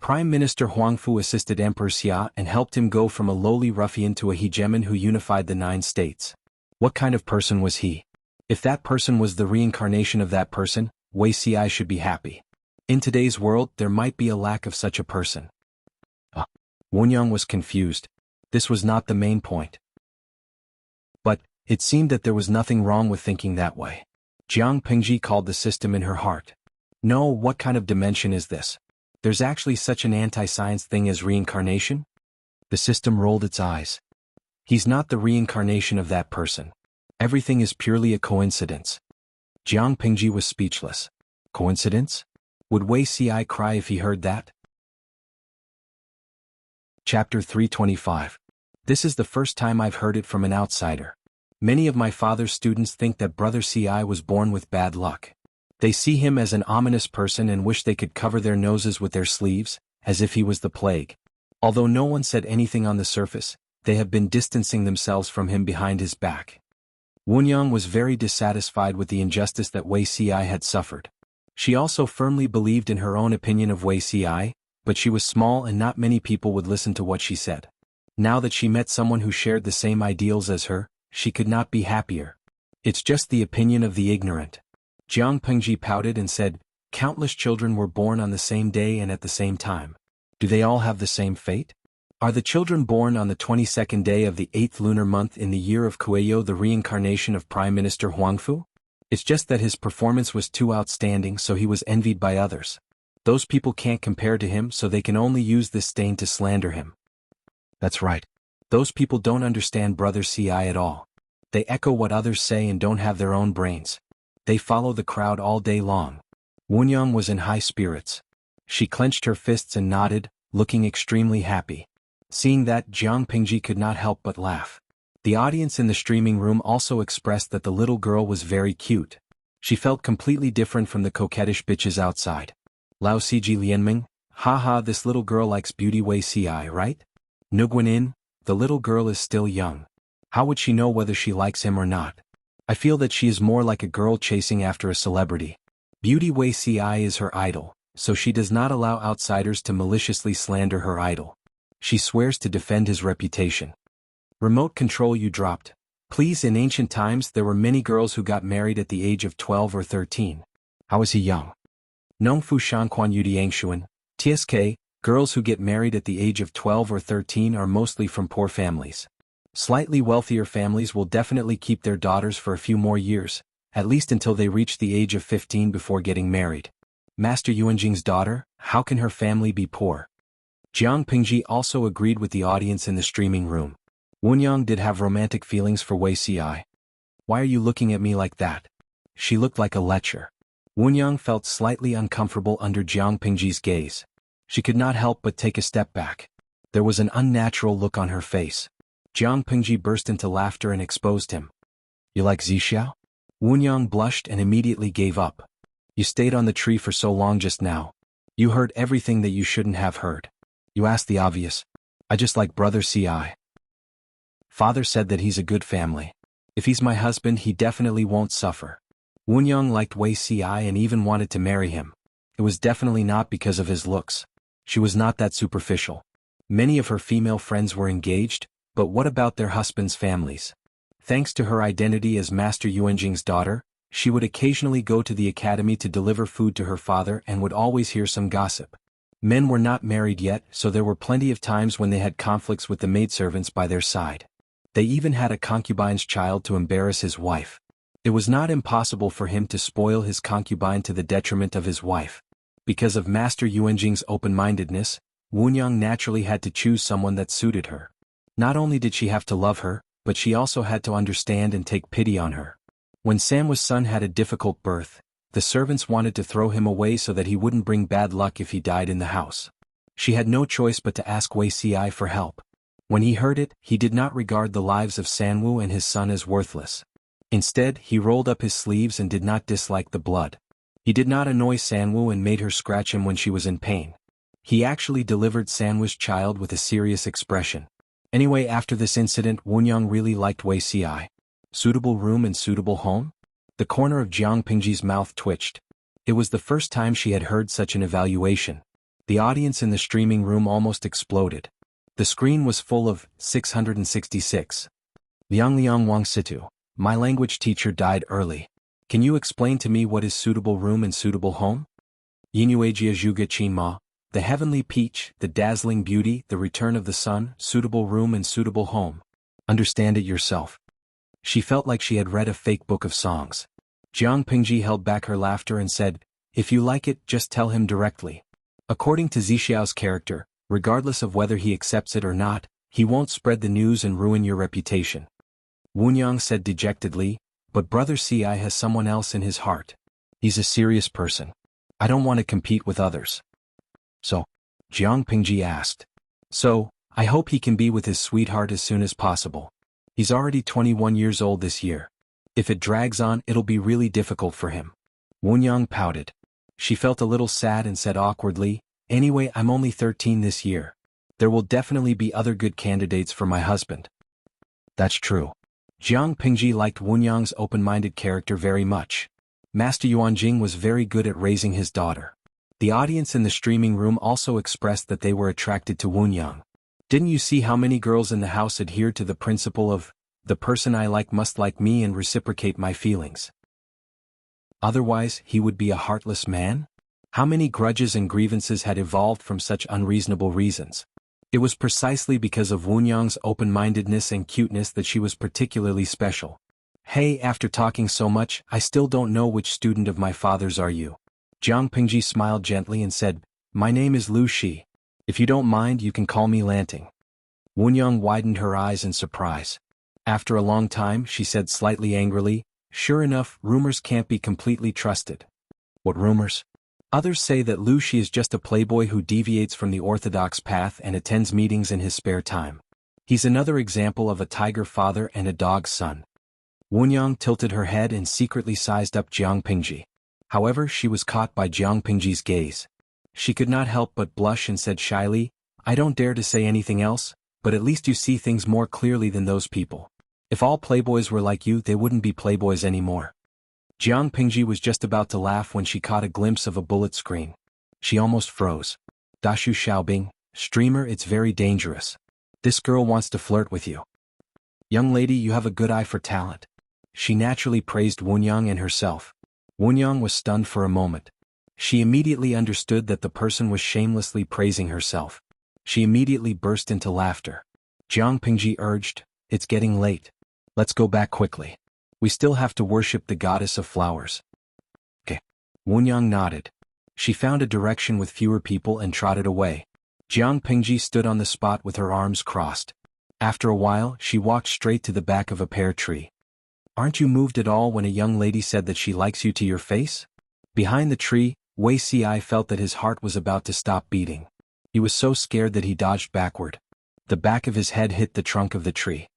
Prime Minister Huangfu assisted Emperor Xia and helped him go from a lowly ruffian to a hegemon who unified the 9 states. What kind of person was he? If that person was the reincarnation of that person, Wei Ci should be happy. In today's world, there might be a lack of such a person. Wunyang was confused. This was not the main point. But it seemed that there was nothing wrong with thinking that way. Jiang Pingji called the system in her heart. No, what kind of dimension is this? There's actually such an anti-science thing as reincarnation? The system rolled its eyes. He's not the reincarnation of that person. Everything is purely a coincidence. Jiang Pingji was speechless. Coincidence? Would Wei Ci cry if he heard that? Chapter 325. This is the first time I've heard it from an outsider. Many of my father's students think that Brother Ci was born with bad luck. They see him as an ominous person and wish they could cover their noses with their sleeves, as if he was the plague. Although no one said anything on the surface, they have been distancing themselves from him behind his back. Wunyang was very dissatisfied with the injustice that Wei Ci had suffered. She also firmly believed in her own opinion of Wei Ci, but she was small and not many people would listen to what she said. Now that she met someone who shared the same ideals as her, she could not be happier. It's just the opinion of the ignorant. Jiang Pingji pouted and said, countless children were born on the same day and at the same time. Do they all have the same fate? Are the children born on the 22nd day of the 8th lunar month in the year of Kueyo the reincarnation of Prime Minister Huangfu? It's just that his performance was too outstanding, so he was envied by others. Those people can't compare to him, so they can only use this stain to slander him. That's right. Those people don't understand Brother Ci at all. They echo what others say and don't have their own brains. They follow the crowd all day long. Wunyang was in high spirits. She clenched her fists and nodded, looking extremely happy. Seeing that, Jiang Pingji could not help but laugh. The audience in the streaming room also expressed that the little girl was very cute. She felt completely different from the coquettish bitches outside. Lao Siji Lianming, haha, this little girl likes beauty Wei Ci, right? Nguyen, the little girl is still young. How would she know whether she likes him or not? I feel that she is more like a girl chasing after a celebrity. Beauty Wei Ci is her idol, so she does not allow outsiders to maliciously slander her idol. She swears to defend his reputation. Remote control you dropped. Please, in ancient times there were many girls who got married at the age of 12 or 13. How is he young? Nongfu Shanquan Yudiangshuan, TSK, girls who get married at the age of 12 or 13 are mostly from poor families. Slightly wealthier families will definitely keep their daughters for a few more years, at least until they reach the age of 15 before getting married. Master Yuanjing's daughter, how can her family be poor? Jiang Pingji also agreed with the audience in the streaming room. Wunyang did have romantic feelings for Wei Ci. Why are you looking at me like that? She looked like a lecher. Wunyang felt slightly uncomfortable under Jiang Pingji's gaze. She could not help but take a step back. There was an unnatural look on her face. Jiang Pingji burst into laughter and exposed him. You like Zixiao? Wunyang blushed and immediately gave up. You stayed on the tree for so long just now. You heard everything that you shouldn't have heard. You asked the obvious. I just like Brother Ci. Father said that he's a good family. If he's my husband, he definitely won't suffer. Wunyang liked Wei Ci and even wanted to marry him. It was definitely not because of his looks. She was not that superficial. Many of her female friends were engaged, but what about their husbands' families? Thanks to her identity as Master Yuanjing's daughter, she would occasionally go to the academy to deliver food to her father and would always hear some gossip. Men were not married yet, so there were plenty of times when they had conflicts with the maidservants by their side. They even had a concubine's child to embarrass his wife. It was not impossible for him to spoil his concubine to the detriment of his wife. Because of Master Yuanjing's open-mindedness, Wunyang naturally had to choose someone that suited her. Not only did she have to love her, but she also had to understand and take pity on her. When Samwa's son had a difficult birth, the servants wanted to throw him away so that he wouldn't bring bad luck if he died in the house. She had no choice but to ask Wei Ci for help. When he heard it, he did not regard the lives of Sanwu and his son as worthless. Instead, he rolled up his sleeves and did not dislike the blood. He did not annoy Sanwu and made her scratch him when she was in pain. He actually delivered Sanwu's child with a serious expression. Anyway, after this incident, Wunyang really liked Wei Ci. Suitable room and suitable home? The corner of Jiang Pingji's mouth twitched. It was the first time she had heard such an evaluation. The audience in the streaming room almost exploded. The screen was full of 666. Liang Liang Wang Situ. My language teacher died early. Can you explain to me what is suitable room and suitable home? Yinuejia Zhuge Qinma. The heavenly peach, the dazzling beauty, the return of the sun, suitable room and suitable home. Understand it yourself. She felt like she had read a fake book of songs. Jiang Pingji held back her laughter and said, if you like it, just tell him directly. According to Zixiao's character, regardless of whether he accepts it or not, he won't spread the news and ruin your reputation. Wunyang said dejectedly, but Brother Ci has someone else in his heart. He's a serious person. I don't want to compete with others. So, Jiang Pingji asked. So, I hope he can be with his sweetheart as soon as possible. He's already 21 years old this year. If it drags on, it'll be really difficult for him. Wunyang pouted. She felt a little sad and said awkwardly, anyway, I'm only 13 this year. There will definitely be other good candidates for my husband. That's true. Jiang Pingji liked Wunyang's open-minded character very much. Master Yuanjing was very good at raising his daughter. The audience in the streaming room also expressed that they were attracted to Wunyang. Didn't you see how many girls in the house adhered to the principle of, the person I like must like me and reciprocate my feelings? Otherwise, he would be a heartless man? How many grudges and grievances had evolved from such unreasonable reasons? It was precisely because of Wunyang's open-mindedness and cuteness that she was particularly special. Hey, after talking so much, I still don't know which student of my father's are you. Jiang Pingji smiled gently and said, my name is Lu Shi. If you don't mind, you can call me Lanting. Wunyang widened her eyes in surprise. After a long time, she said slightly angrily, sure enough, rumors can't be completely trusted. What rumors? Others say that Lu Shi is just a playboy who deviates from the orthodox path and attends meetings in his spare time. He's another example of a tiger father and a dog son. Wunyang tilted her head and secretly sized up Jiang Pingji. However, she was caught by Jiang Pingji's gaze. She could not help but blush and said shyly, I don't dare to say anything else, but at least you see things more clearly than those people. If all playboys were like you, they wouldn't be playboys anymore. Jiang Pingji was just about to laugh when she caught a glimpse of a bullet screen. She almost froze. Dashu Xiaobing, streamer, it's very dangerous. This girl wants to flirt with you. Young lady, you have a good eye for talent. She naturally praised Wunyang and herself. Wunyang was stunned for a moment. She immediately understood that the person was shamelessly praising herself. She immediately burst into laughter. Jiang Pingji urged, it's getting late. Let's go back quickly. We still have to worship the goddess of flowers. Okay. Wunyang nodded. She found a direction with fewer people and trotted away. Jiang Pingji stood on the spot with her arms crossed. After a while, she walked straight to the back of a pear tree. Aren't you moved at all when a young lady said that she likes you to your face? Behind the tree, Wei Ci felt that his heart was about to stop beating. He was so scared that he dodged backward. The back of his head hit the trunk of the tree.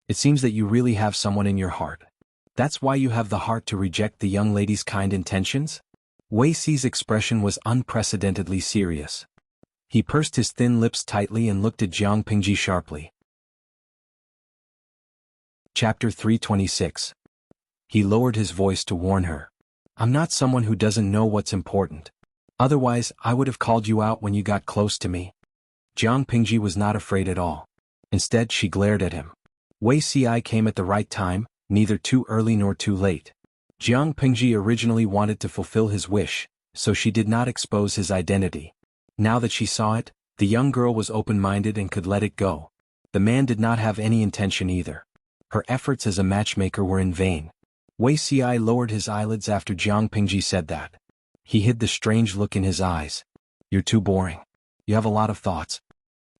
It seems that you really have someone in your heart. That's why you have the heart to reject the young lady's kind intentions? Wei Ci's expression was unprecedentedly serious. He pursed his thin lips tightly and looked at Jiang Pingji sharply. Chapter 326. He lowered his voice to warn her. I'm not someone who doesn't know what's important. Otherwise, I would have called you out when you got close to me. Jiang Pingji was not afraid at all. Instead, she glared at him. Wei Ci came at the right time, neither too early nor too late. Jiang Pingji originally wanted to fulfill his wish, so she did not expose his identity. Now that she saw it, the young girl was open-minded and could let it go. The man did not have any intention either. Her efforts as a matchmaker were in vain. Wei Ci lowered his eyelids after Jiang Pingji said that. He hid the strange look in his eyes. You're too boring. You have a lot of thoughts.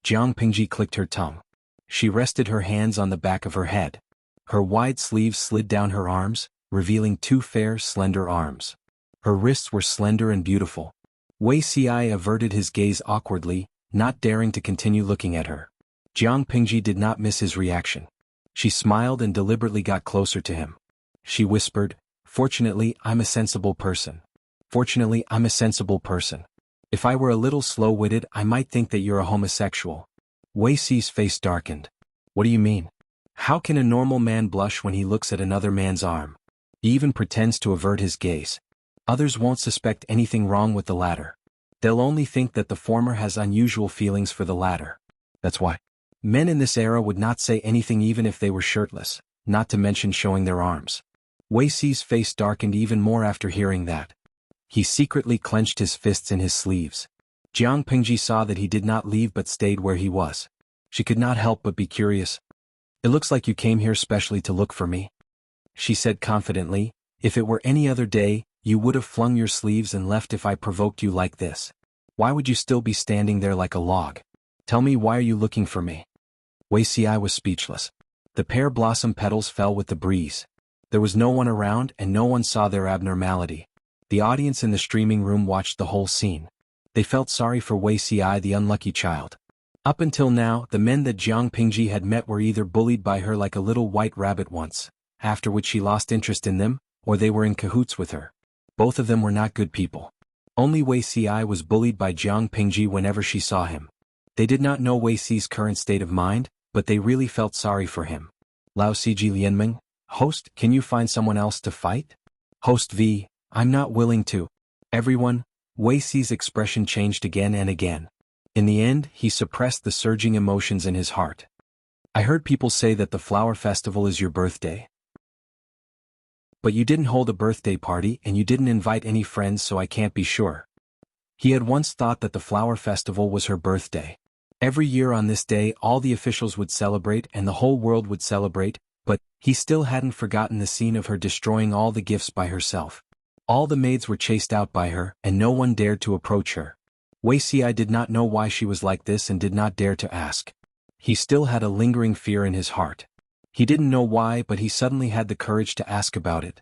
Jiang Pingji clicked her tongue. She rested her hands on the back of her head. Her wide sleeves slid down her arms, revealing two fair, slender arms. Her wrists were slender and beautiful. Wei Ci averted his gaze awkwardly, not daring to continue looking at her. Jiang Pingji did not miss his reaction. She smiled and deliberately got closer to him. She whispered, "Fortunately, I'm a sensible person. Fortunately, I'm a sensible person. If I were a little slow-witted, I might think that you're a homosexual." Wei Xi's face darkened. "What do you mean? How can a normal man blush when he looks at another man's arm? He even pretends to avert his gaze. Others won't suspect anything wrong with the latter. They'll only think that the former has unusual feelings for the latter. That's why men in this era would not say anything even if they were shirtless, not to mention showing their arms." Wei Xi's face darkened even more after hearing that. He secretly clenched his fists in his sleeves. Jiang Pingji saw that he did not leave but stayed where he was. She could not help but be curious. "It looks like you came here specially to look for me," she said confidently. "If it were any other day, you would have flung your sleeves and left if I provoked you like this. Why would you still be standing there like a log? Tell me, why are you looking for me?" Wei Xi was speechless. The pear blossom petals fell with the breeze. There was no one around and no one saw their abnormality. The audience in the streaming room watched the whole scene. They felt sorry for Wei Xi, the unlucky child. Up until now, the men that Jiang Pingji had met were either bullied by her like a little white rabbit once, after which she lost interest in them, or they were in cahoots with her. Both of them were not good people. Only Wei Xi was bullied by Jiang Pingji whenever she saw him. They did not know Wei Xi's current state of mind, but they really felt sorry for him. Lao Ciji Lianmeng, "Host, can you find someone else to fight?" Host V, "I'm not willing to." Everyone. Wei Xi's expression changed again and again. In the end, he suppressed the surging emotions in his heart. "I heard people say that the flower festival is your birthday. But you didn't hold a birthday party and you didn't invite any friends, so I can't be sure." He had once thought that the flower festival was her birthday. Every year on this day all the officials would celebrate and the whole world would celebrate, but he still hadn't forgotten the scene of her destroying all the gifts by herself. All the maids were chased out by her and no one dared to approach her. Wei Xi did not know why she was like this and did not dare to ask. He still had a lingering fear in his heart. He didn't know why, but he suddenly had the courage to ask about it.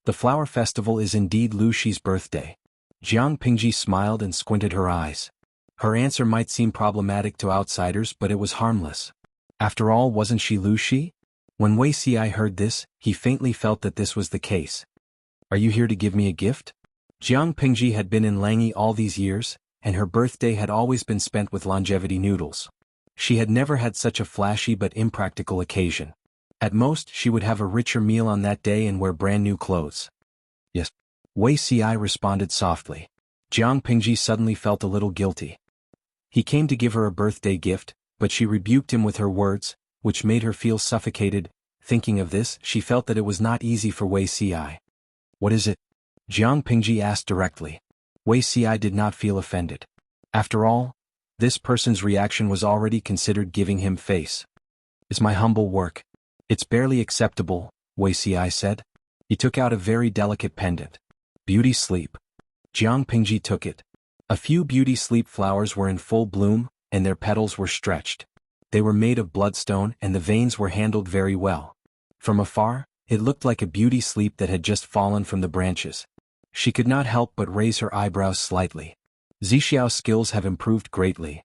"The flower festival is indeed Lu Shi's birthday." Jiang Pingji smiled and squinted her eyes. Her answer might seem problematic to outsiders, but it was harmless. After all, wasn't she Lu Shi? When Wei Xi heard this, he faintly felt that this was the case. "Are you here to give me a gift?" Jiang Pingji had been in Langyi all these years, and her birthday had always been spent with longevity noodles. She had never had such a flashy but impractical occasion. At most, she would have a richer meal on that day and wear brand new clothes. "Yes." Wei Xi responded softly. Jiang Pingji suddenly felt a little guilty. He came to give her a birthday gift, but she rebuked him with her words, which made her feel suffocated. Thinking of this, she felt that it was not easy for Wei Xi. "What is it?" Jiang Pingji asked directly. Wei Xi did not feel offended. After all, this person's reaction was already considered giving him face. "It's my humble work. It's barely acceptable," Wei Xi said. He took out a very delicate pendant. "Beauty sleep." Jiang Pingji took it. A few beauty sleep flowers were in full bloom, and their petals were stretched. They were made of bloodstone and the veins were handled very well. From afar, it looked like a beauty sleep that had just fallen from the branches. She could not help but raise her eyebrows slightly. Zixiao's skills have improved greatly.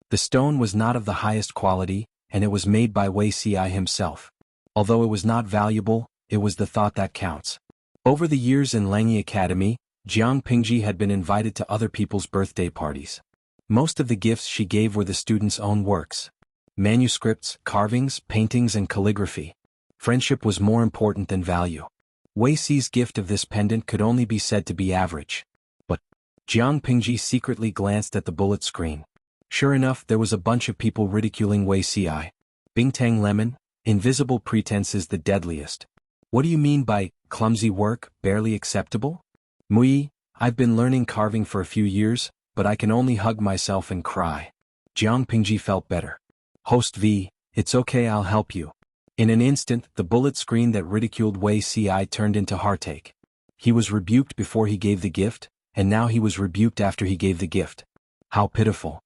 The stone was not of the highest quality, and it was made by Wei Xi himself. Although it was not valuable, it was the thought that counts. Over the years in Langyi Academy, Jiang Pingji had been invited to other people's birthday parties. Most of the gifts she gave were the students' own works. Manuscripts, carvings, paintings and calligraphy. Friendship was more important than value. Wei Xi's gift of this pendant could only be said to be average. But Jiang Pingji secretly glanced at the bullet screen. Sure enough, there was a bunch of people ridiculing Wei Xi. "Bingtang lemon, invisible pretense is the deadliest. What do you mean by clumsy work, barely acceptable? Mui, I've been learning carving for a few years, but I can only hug myself and cry." Jiang Pingji felt better. "Host V, it's okay, I'll help you." In an instant, the bullet screen that ridiculed Wei Xi turned into heartache. He was rebuked before he gave the gift, and now he was rebuked after he gave the gift. How pitiful.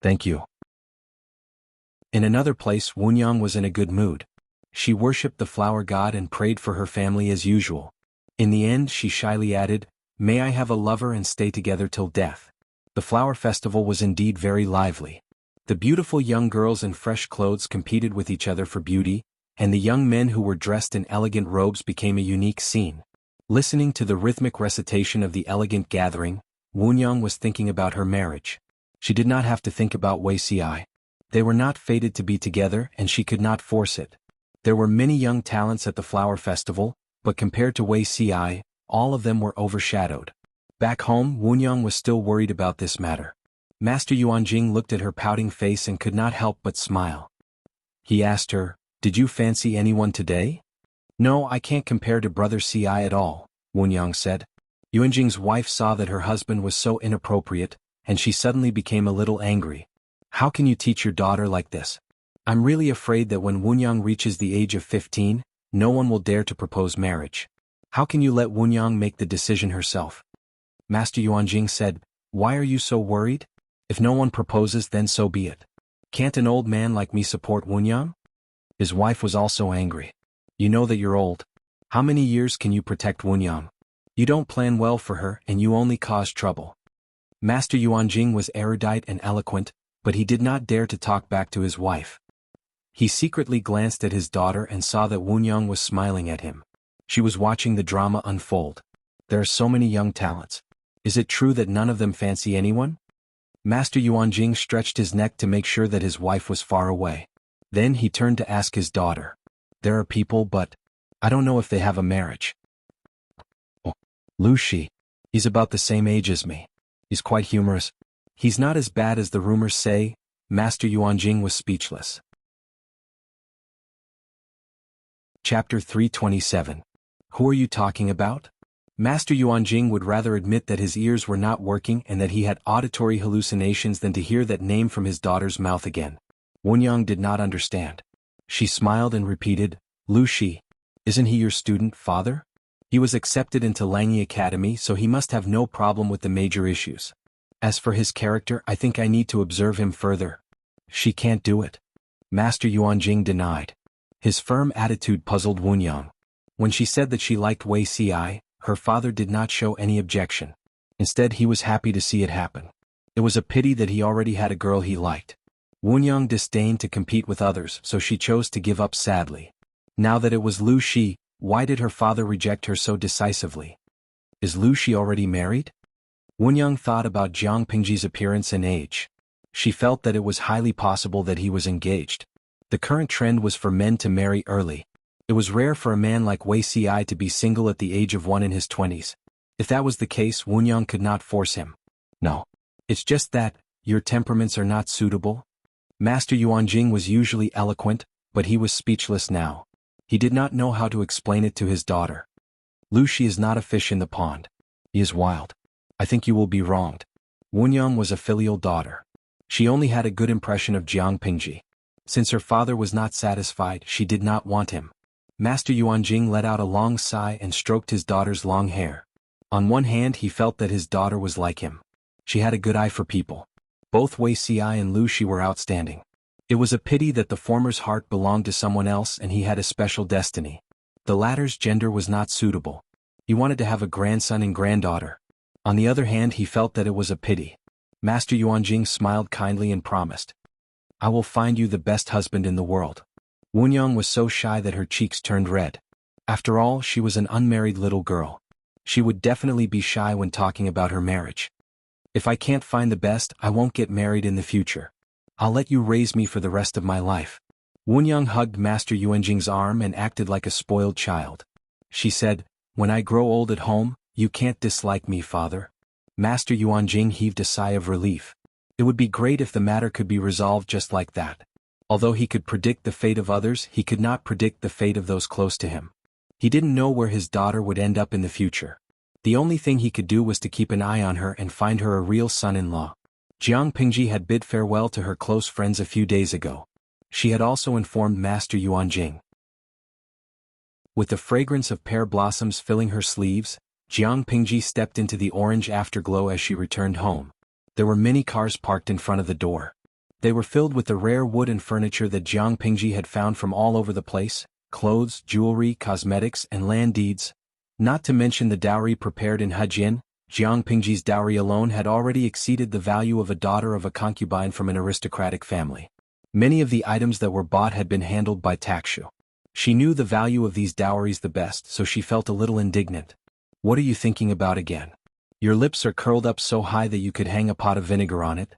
"Thank you." In another place, Wunyang was in a good mood. She worshipped the flower god and prayed for her family as usual. In the end, she shyly added, "May I have a lover and stay together till death." The flower festival was indeed very lively. The beautiful young girls in fresh clothes competed with each other for beauty, and the young men who were dressed in elegant robes became a unique scene. Listening to the rhythmic recitation of the elegant gathering, Wunyang was thinking about her marriage. She did not have to think about Wei Xi. They were not fated to be together and she could not force it. There were many young talents at the flower festival, but compared to Wei Xi, all of them were overshadowed. Back home, Wunyang was still worried about this matter. Master Yuanjing looked at her pouting face and could not help but smile. He asked her, "Did you fancy anyone today?" "No, I can't compare to Brother Ci at all," Wunyang said. Yuanjing's wife saw that her husband was so inappropriate, and she suddenly became a little angry. "How can you teach your daughter like this? I'm really afraid that when Wunyang reaches the age of 15, no one will dare to propose marriage. How can you let Wunyang make the decision herself?" Master Yuanjing said, "Why are you so worried? If no one proposes, then so be it. Can't an old man like me support Wunyang?" His wife was also angry. "You know that you're old. How many years can you protect Wunyang? You don't plan well for her and you only cause trouble." Master Yuanjing was erudite and eloquent, but he did not dare to talk back to his wife. He secretly glanced at his daughter and saw that Wunyang was smiling at him. She was watching the drama unfold. There are so many young talents. Is it true that none of them fancy anyone? Master Yuanjing stretched his neck to make sure that his wife was far away. Then he turned to ask his daughter. "There are people, but I don't know if they have a marriage." "Oh, Lu Shi. He's about the same age as me. He's quite humorous. He's not as bad as the rumors say." Master Yuanjing was speechless. Chapter 327. Who are you talking about? Master Yuanjing would rather admit that his ears were not working and that he had auditory hallucinations than to hear that name from his daughter's mouth again. Wunyang did not understand. She smiled and repeated, "Lu Shi. Isn't he your student, father? He was accepted into Langyi Academy, so he must have no problem with the major issues. As for his character, I think I need to observe him further." "She can't do it." Master Yuanjing denied. His firm attitude puzzled Wunyang. When she said that she liked Wei Xi, her father did not show any objection. Instead, he was happy to see it happen. It was a pity that he already had a girl he liked. Wunyang disdained to compete with others, so she chose to give up sadly. Now that it was Lu Shi, why did her father reject her so decisively? Is Lu Shi already married? Wunyang thought about Jiang Pingji's appearance and age. She felt that it was highly possible that he was engaged. The current trend was for men to marry early. It was rare for a man like Wei Xi to be single at the age of 1 in his 20s. If that was the case, Wunyang could not force him. "No. It's just that, your temperaments are not suitable." Master Yuanjing was usually eloquent, but he was speechless now. He did not know how to explain it to his daughter. "Lu Shi is not a fish in the pond. He is wild. I think you will be wronged." Wunyang was a filial daughter. She only had a good impression of Jiang Pingji. Since her father was not satisfied, she did not want him. Master Yuanjing let out a long sigh and stroked his daughter's long hair. On one hand, he felt that his daughter was like him. She had a good eye for people. Both Wei Xi and Lu Shi were outstanding. It was a pity that the former's heart belonged to someone else and he had a special destiny. The latter's gender was not suitable. He wanted to have a grandson and granddaughter. On the other hand, he felt that it was a pity. Master Yuanjing smiled kindly and promised, "I will find you the best husband in the world." Wunyang was so shy that her cheeks turned red. After all, she was an unmarried little girl. She would definitely be shy when talking about her marriage. "If I can't find the best, I won't get married in the future. I'll let you raise me for the rest of my life." Wunyang hugged Master Yuanjing's arm and acted like a spoiled child. She said, "When I grow old at home, you can't dislike me, father." Master Yuanjing heaved a sigh of relief. It would be great if the matter could be resolved just like that. Although he could predict the fate of others, he could not predict the fate of those close to him. He didn't know where his daughter would end up in the future. The only thing he could do was to keep an eye on her and find her a real son-in-law. Jiang Pingji had bid farewell to her close friends a few days ago. She had also informed Master Yuanjing. With the fragrance of pear blossoms filling her sleeves, Jiang Pingji stepped into the orange afterglow as she returned home. There were many cars parked in front of the door. They were filled with the rare wood and furniture that Jiang Pingji had found from all over the place, clothes, jewelry, cosmetics, and land deeds, not to mention the dowry prepared in Hejin, Jiang Pingji's dowry alone had already exceeded the value of a daughter of a concubine from an aristocratic family. Many of the items that were bought had been handled by Takshu. She knew the value of these dowries the best, so she felt a little indignant. What are you thinking about again? Your lips are curled up so high that you could hang a pot of vinegar on it.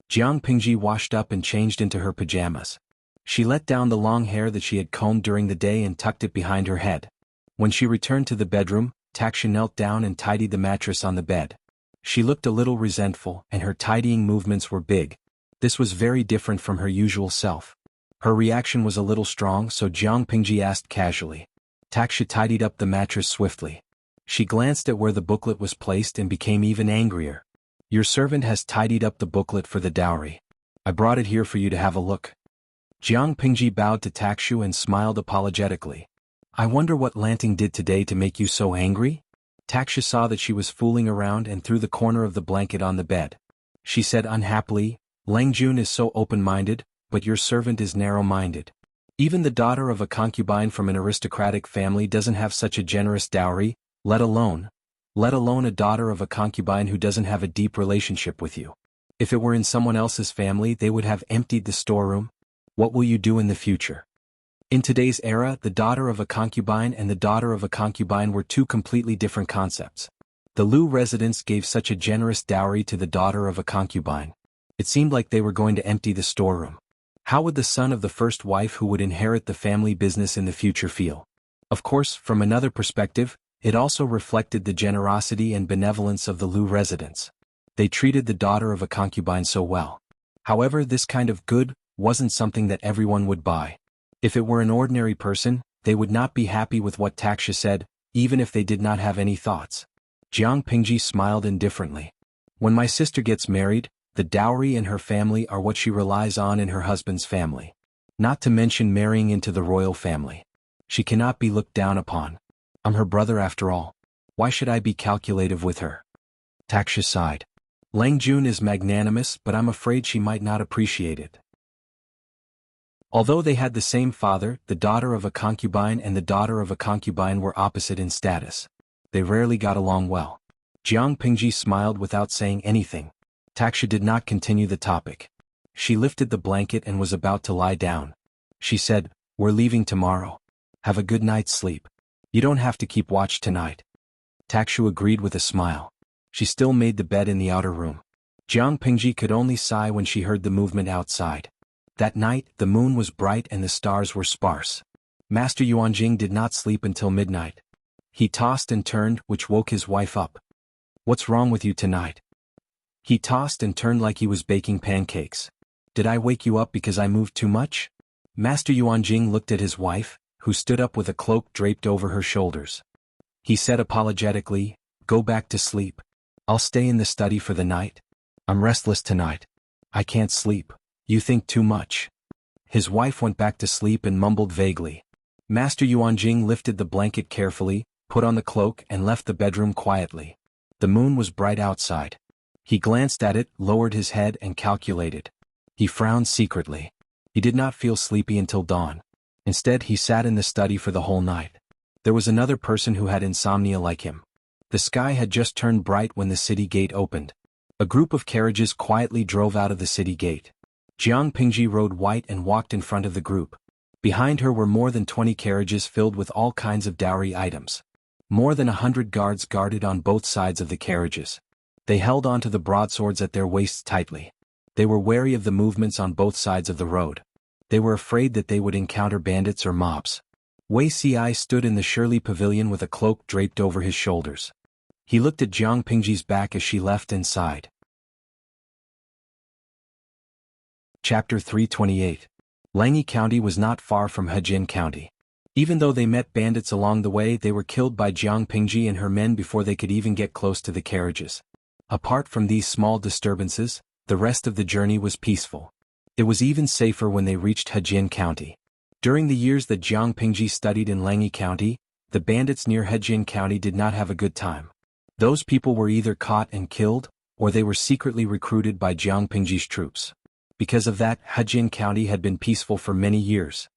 Jiang Pingji washed up and changed into her pajamas. She let down the long hair that she had combed during the day and tucked it behind her head. When she returned to the bedroom, Takshu knelt down and tidied the mattress on the bed. She looked a little resentful, and her tidying movements were big. This was very different from her usual self. Her reaction was a little strong, so Jiang Pingji asked casually. Takshu tidied up the mattress swiftly. She glanced at where the booklet was placed and became even angrier. Your servant has tidied up the booklet for the dowry. I brought it here for you to have a look. Jiang Pingji bowed to Takshu and smiled apologetically. I wonder what Lanting did today to make you so angry? Takshu saw that she was fooling around and threw the corner of the blanket on the bed. She said unhappily, Langjun is so open-minded, but your servant is narrow-minded. Even the daughter of a concubine from an aristocratic family doesn't have such a generous dowry, let alone a daughter of a concubine who doesn't have a deep relationship with you. If it were in someone else's family, they would have emptied the storeroom. What will you do in the future? In today's era, the daughter of a concubine and the daughter of a concubine were two completely different concepts. The Lu residents gave such a generous dowry to the daughter of a concubine. It seemed like they were going to empty the storeroom. How would the son of the first wife who would inherit the family business in the future feel? Of course, from another perspective, it also reflected the generosity and benevolence of the Lu residents. They treated the daughter of a concubine so well. However, this kind of good wasn't something that everyone would buy. If it were an ordinary person, they would not be happy with what Takshu said, even if they did not have any thoughts. Jiang Pingji smiled indifferently. When my sister gets married, the dowry and her family are what she relies on in her husband's family. Not to mention marrying into the royal family. She cannot be looked down upon. I'm her brother after all. Why should I be calculative with her? Takshu sighed. Langjun is magnanimous, but I'm afraid she might not appreciate it. Although they had the same father, the daughter of a concubine and the daughter of a concubine were opposite in status. They rarely got along well. Jiang Pingji smiled without saying anything. Takshu did not continue the topic. She lifted the blanket and was about to lie down. She said, We're leaving tomorrow. Have a good night's sleep. You don't have to keep watch tonight. Takshu agreed with a smile. She still made the bed in the outer room. Jiang Pingji could only sigh when she heard the movement outside. That night, the moon was bright and the stars were sparse. Master Yuanjing did not sleep until midnight. He tossed and turned, which woke his wife up. What's wrong with you tonight? He tossed and turned like he was baking pancakes. Did I wake you up because I moved too much? Master Yuanjing looked at his wife, who stood up with a cloak draped over her shoulders. He said apologetically, Go back to sleep. I'll stay in the study for the night. I'm restless tonight. I can't sleep. You think too much. His wife went back to sleep and mumbled vaguely. Master Yuanjing lifted the blanket carefully, put on the cloak and left the bedroom quietly. The moon was bright outside. He glanced at it, lowered his head and calculated. He frowned secretly. He did not feel sleepy until dawn. Instead, he sat in the study for the whole night. There was another person who had insomnia like him. The sky had just turned bright when the city gate opened. A group of carriages quietly drove out of the city gate. Jiang Pingji rode white and walked in front of the group. Behind her were more than 20 carriages filled with all kinds of dowry items. More than 100 guards guarded on both sides of the carriages. They held onto the broadswords at their waists tightly. They were wary of the movements on both sides of the road. They were afraid that they would encounter bandits or mobs. Wuxia stood in the Shirley pavilion with a cloak draped over his shoulders. He looked at Jiang Pingji's back as she left and sighed. Chapter 328. Langyi County was not far from Hejin County. Even though they met bandits along the way, they were killed by Jiang Pingji and her men before they could even get close to the carriages. Apart from these small disturbances, the rest of the journey was peaceful. It was even safer when they reached Hejin County. During the years that Jiang Pingji studied in Langyi County, the bandits near Hejin County did not have a good time. Those people were either caught and killed, or they were secretly recruited by Jiang Pingji's troops. Because of that, Hejin County had been peaceful for many years.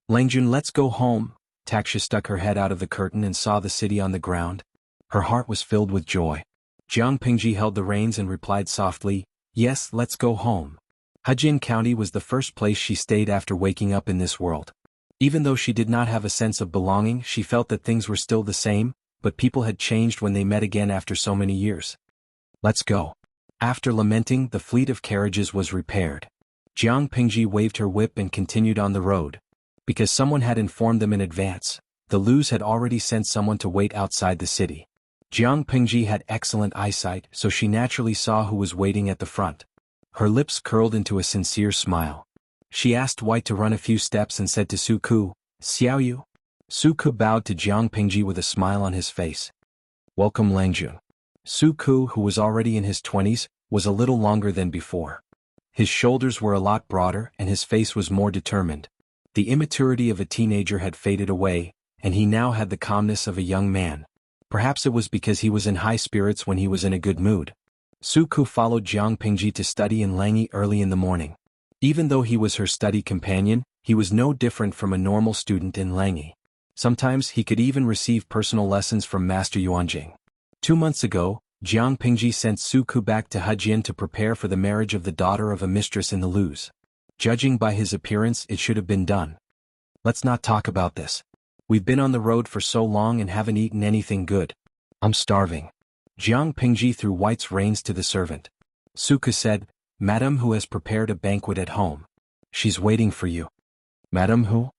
Langjun, let's go home. Taksha stuck her head out of the curtain and saw the city on the ground. Her heart was filled with joy. Jiang Pingji held the reins and replied softly, "Yes, let's go home." Hejin County was the first place she stayed after waking up in this world. Even though she did not have a sense of belonging, she felt that things were still the same, but people had changed when they met again after so many years. "Let's go." After lamenting, the fleet of carriages was repaired. Jiang Pingji waved her whip and continued on the road. Because someone had informed them in advance, the Lus had already sent someone to wait outside the city. Jiang Pingji had excellent eyesight, so she naturally saw who was waiting at the front. Her lips curled into a sincere smile. She asked White to run a few steps and said to Su Ku, "Xiaoyu?" Su Ku bowed to Jiang Pingji with a smile on his face. "Welcome, Langjun." Su Ku, who was already in his 20s, was a little longer than before. His shoulders were a lot broader and his face was more determined. The immaturity of a teenager had faded away, and he now had the calmness of a young man. Perhaps it was because he was in high spirits when he was in a good mood. Su Ku followed Jiang Pingji to study in Langyi early in the morning. Even though he was her study companion, he was no different from a normal student in Langyi. Sometimes he could even receive personal lessons from Master Yuanjing. 2 months ago, Jiang Pingji sent Su Ku back to Hejin to prepare for the marriage of the daughter of a mistress in the Lus. Judging by his appearance, it should have been done. "Let's not talk about this. We've been on the road for so long and haven't eaten anything good. I'm starving." Jiang Pingji threw White's reins to the servant. Su Ku said, "Madam Hu has prepared a banquet at home. She's waiting for you." "Madam Hu?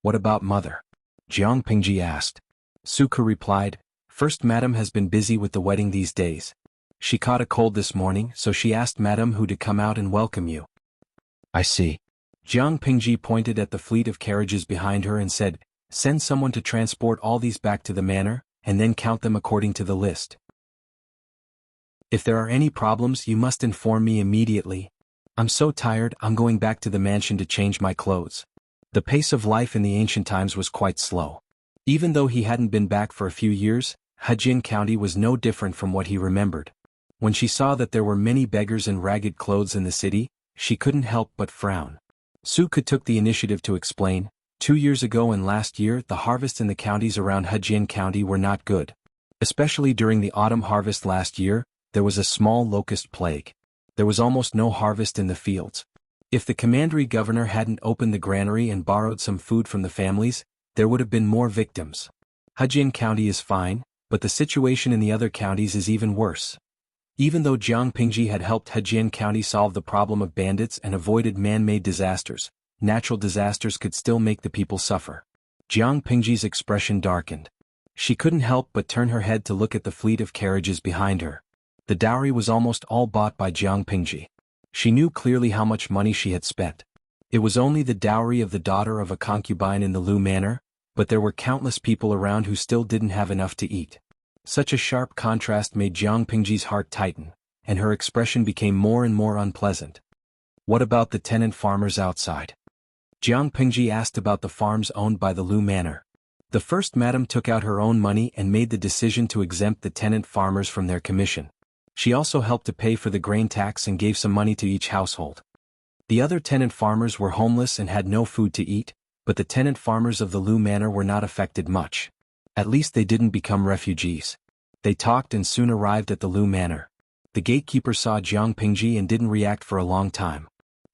What about mother?" Jiang Pingji asked. Su Ku replied, "First, Madam has been busy with the wedding these days. She caught a cold this morning, so she asked Madam Hu to come out and welcome you." "I see." Jiang Pingji pointed at the fleet of carriages behind her and said, "Send someone to transport all these back to the manor, and then count them according to the list. If there are any problems, you must inform me immediately. I'm so tired, I'm going back to the mansion to change my clothes." The pace of life in the ancient times was quite slow. Even though he hadn't been back for a few years, Hejin County was no different from what he remembered. When she saw that there were many beggars in ragged clothes in the city, she couldn't help but frown. Su Ku took the initiative to explain, 2 years ago and last year the harvests in the counties around Hejin County were not good. Especially during the autumn harvest last year, there was a small locust plague. There was almost no harvest in the fields. If the commandery governor hadn't opened the granary and borrowed some food from the families, there would have been more victims. Hejin County is fine, but the situation in the other counties is even worse. Even though Jiang Pingji had helped Hejin County solve the problem of bandits and avoided man-made disasters, natural disasters could still make the people suffer. Jiang Pingji's expression darkened. She couldn't help but turn her head to look at the fleet of carriages behind her. The dowry was almost all bought by Jiang Pingji. She knew clearly how much money she had spent. It was only the dowry of the daughter of a concubine in the Lu Manor, but there were countless people around who still didn't have enough to eat. Such a sharp contrast made Jiang Pingji's heart tighten, and her expression became more and more unpleasant. "What about the tenant farmers outside?" Jiang Pingji asked about the farms owned by the Lu Manor. The first madam took out her own money and made the decision to exempt the tenant farmers from their commission. She also helped to pay for the grain tax and gave some money to each household. The other tenant farmers were homeless and had no food to eat, but the tenant farmers of the Lu Manor were not affected much. At least they didn't become refugees. They talked and soon arrived at the Lu Manor. The gatekeeper saw Jiang Pingji and didn't react for a long time.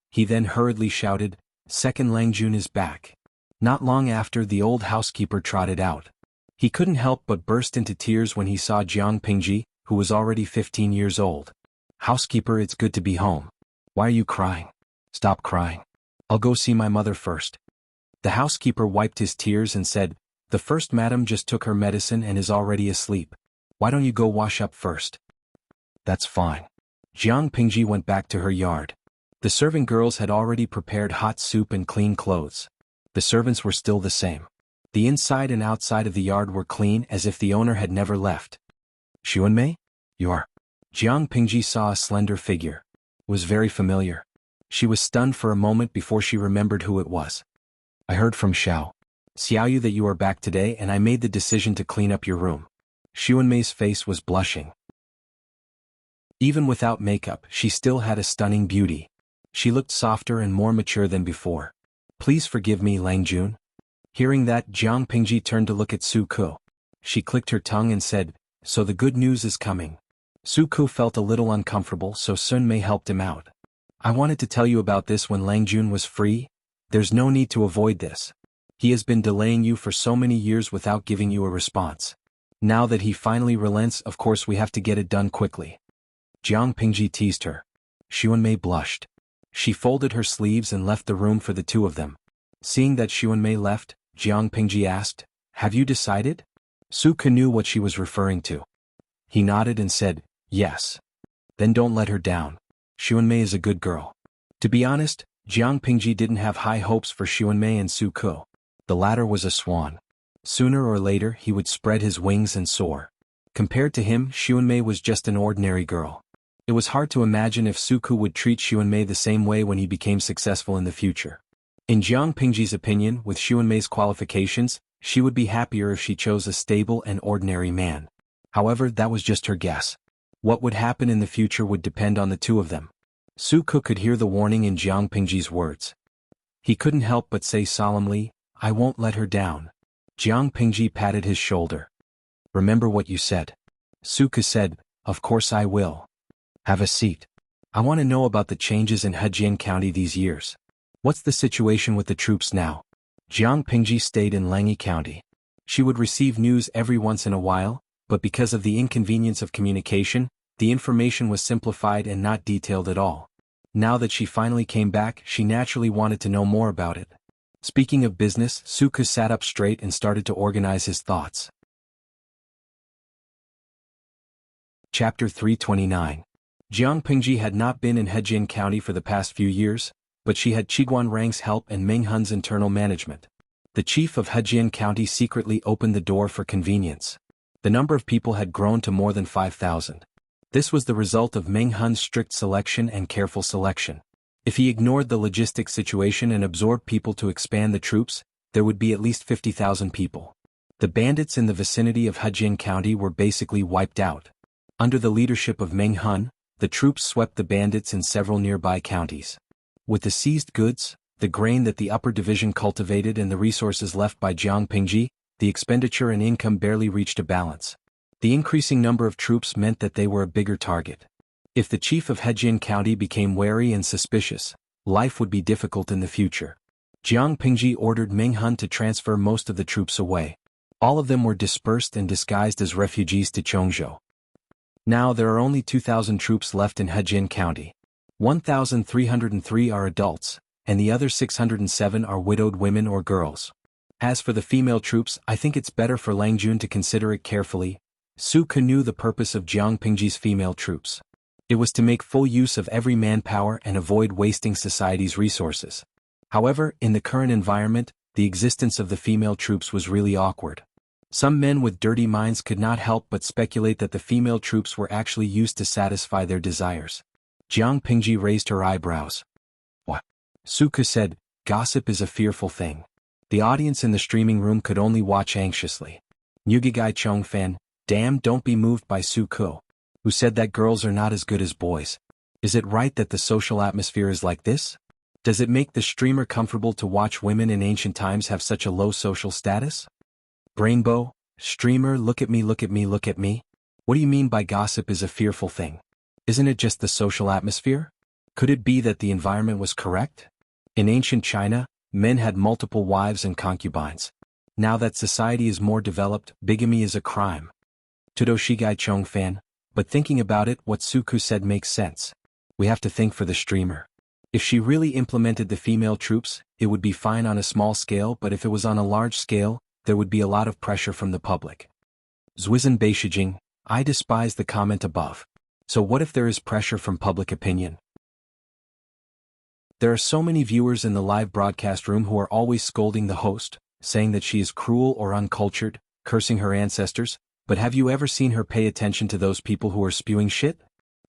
He then hurriedly shouted, "Second Langjun is back." Not long after, the old housekeeper trotted out. He couldn't help but burst into tears when he saw Jiang Pingji, who was already 15 years old. "Housekeeper, it's good to be home. Why are you crying?" "Stop crying. I'll go see my mother first." The housekeeper wiped his tears and said, "The first madam just took her medicine and is already asleep. Why don't you go wash up first?" "That's fine." Jiang Pingji went back to her yard. The serving girls had already prepared hot soup and clean clothes. The servants were still the same. The inside and outside of the yard were clean as if the owner had never left. "Xuanmei? You're..." Jiang Pingji saw a slender figure. It was very familiar. She was stunned for a moment before she remembered who it was. "I heard from Xiaoyu that you are back today, and I made the decision to clean up your room." Xuanmei's face was blushing. Even without makeup, she still had a stunning beauty. She looked softer and more mature than before. "Please forgive me, Langjun." Hearing that, Jiang Pingji turned to look at Su Ku. She clicked her tongue and said, "So the good news is coming." Su Ku felt a little uncomfortable, so Sun Mei helped him out. I wanted to tell you about this when Lang Jun was free. There's no need to avoid this. He has been delaying you for so many years without giving you a response. Now that he finally relents, of course we have to get it done quickly. Jiang Pingji teased her. Xuanmei blushed. She folded her sleeves and left the room for the two of them. Seeing that Xuanmei left, Jiang Pingji asked, "Have you decided?" Su Ke knew what she was referring to. He nodded and said, "Yes." "Then don't let her down. Xuanmei is a good girl." To be honest, Jiang Pingji didn't have high hopes for Xuanmei and Su Ke. The latter was a swan. Sooner or later he would spread his wings and soar. Compared to him, Xuanmei was just an ordinary girl. It was hard to imagine if Su Ke would treat Xuanmei the same way when he became successful in the future. In Jiang Pingji's opinion, with Xuanmei's qualifications, she would be happier if she chose a stable and ordinary man. However, that was just her guess. What would happen in the future would depend on the two of them. Su Ke could hear the warning in Jiang Pingji's words. He couldn't help but say solemnly, "I won't let her down." Jiang Pingji patted his shoulder. "Remember what you said." Su Ke said, "Of course I will. Have a seat. I want to know about the changes in Hejian County these years. What's the situation with the troops now?" Jiang Pingji stayed in Langyi County. She would receive news every once in a while, but because of the inconvenience of communication, the information was simplified and not detailed at all. Now that she finally came back, she naturally wanted to know more about it. Speaking of business, Su Ke sat up straight and started to organize his thoughts. Chapter 329. Jiang Pingji had not been in Hejian County for the past few years, but she had Qiguan Rang's help and Meng Hun's internal management. The chief of Hejian County secretly opened the door for convenience. The number of people had grown to more than 5,000. This was the result of Meng Hun's strict selection and careful selection. If he ignored the logistic situation and absorbed people to expand the troops, there would be at least 50,000 people. The bandits in the vicinity of Hejian County were basically wiped out. Under the leadership of Meng Hun, the troops swept the bandits in several nearby counties. With the seized goods, the grain that the upper division cultivated and the resources left by Jiang Pingji, the expenditure and income barely reached a balance. The increasing number of troops meant that they were a bigger target. If the chief of Hejian County became wary and suspicious, life would be difficult in the future. Jiang Pingji ordered Meng Hun to transfer most of the troops away. All of them were dispersed and disguised as refugees to Chongzhou. Now there are only 2,000 troops left in Hejian County. 1,303 are adults, and the other 607 are widowed women or girls. As for the female troops, I think it's better for Lang Jun to consider it carefully. Su Ke knew the purpose of Jiang Pingji's female troops. It was to make full use of every manpower and avoid wasting society's resources. However, in the current environment, the existence of the female troops was really awkward. Some men with dirty minds could not help but speculate that the female troops were actually used to satisfy their desires. Jiang Pingji raised her eyebrows. "What?" Su Ke said, "Gossip is a fearful thing." The audience in the streaming room could only watch anxiously. Ngugigai Chongfan, "Damn, don't be moved by Su Ke, who said that girls are not as good as boys. Is it right that the social atmosphere is like this? Does it make the streamer comfortable to watch women in ancient times have such a low social status?" Brainbow, streamer, look at me, look at me, look at me. What do you mean by gossip is a fearful thing? Isn't it just the social atmosphere? Could it be that the environment was correct? In ancient China, men had multiple wives and concubines. Now that society is more developed, bigamy is a crime. Tudo Shigai Chongfan, but thinking about it, what Su Ke said makes sense. We have to think for the streamer. If she really implemented the female troops, it would be fine on a small scale, but if it was on a large scale, there would be a lot of pressure from the public. Zwizhen Beishijing, I despise the comment above. So what if there is pressure from public opinion? There are so many viewers in the live broadcast room who are always scolding the host, saying that she is cruel or uncultured, cursing her ancestors, but have you ever seen her pay attention to those people who are spewing shit?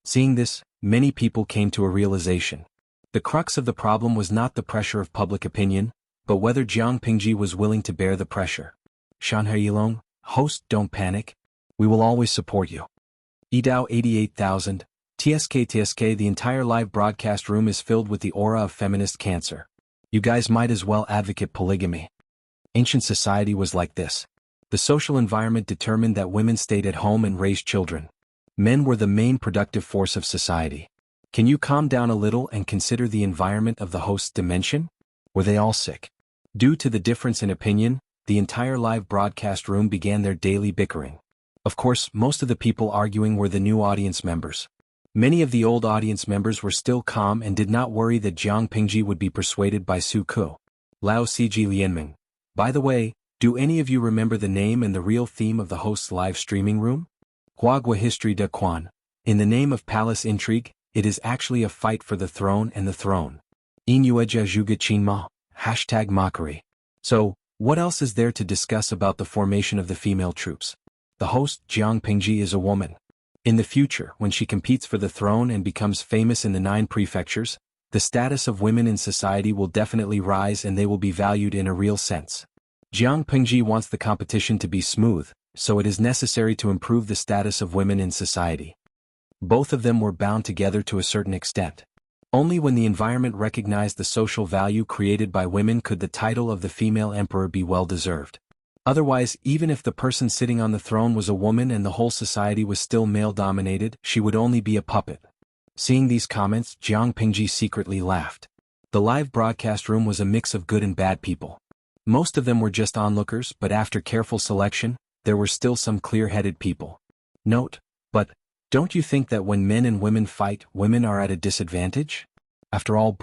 Seeing this, many people came to a realization. The crux of the problem was not the pressure of public opinion, but whether Jiang Pingji was willing to bear the pressure. Shanhai Yilong, host, don't panic. We will always support you. Idao 88,000, TSK, the entire live broadcast room is filled with the aura of feminist cancer. You guys might as well advocate polygamy. Ancient society was like this. The social environment determined that women stayed at home and raised children. Men were the main productive force of society. Can you calm down a little and consider the environment of the host's dimension? Were they all sick? Due to the difference in opinion, the entire live broadcast room began their daily bickering. Of course, most of the people arguing were the new audience members. Many of the old audience members were still calm and did not worry that Jiang Pingji would be persuaded by Su Ke. Lao Ciji Lianming. By the way, do any of you remember the name and the real theme of the host's live streaming room? Huagua History de Quan. In the name of palace intrigue, it is actually a fight for the throne and the throne. Inueja Zhuge Qinma. #mockery. So, what else is there to discuss about the formation of the female troops? The host, Jiang Pingji, is a woman. In the future, when she competes for the throne and becomes famous in the 9 prefectures, the status of women in society will definitely rise and they will be valued in a real sense. Jiang Pingji wants the competition to be smooth, so it is necessary to improve the status of women in society. Both of them were bound together to a certain extent. Only when the environment recognized the social value created by women could the title of the female emperor be well deserved. Otherwise, even if the person sitting on the throne was a woman and the whole society was still male-dominated, she would only be a puppet. Seeing these comments, Jiang Pingji secretly laughed. The live broadcast room was a mix of good and bad people. Most of them were just onlookers, but after careful selection, there were still some clear-headed people. Note, but, don't you think that when men and women fight, women are at a disadvantage? After all,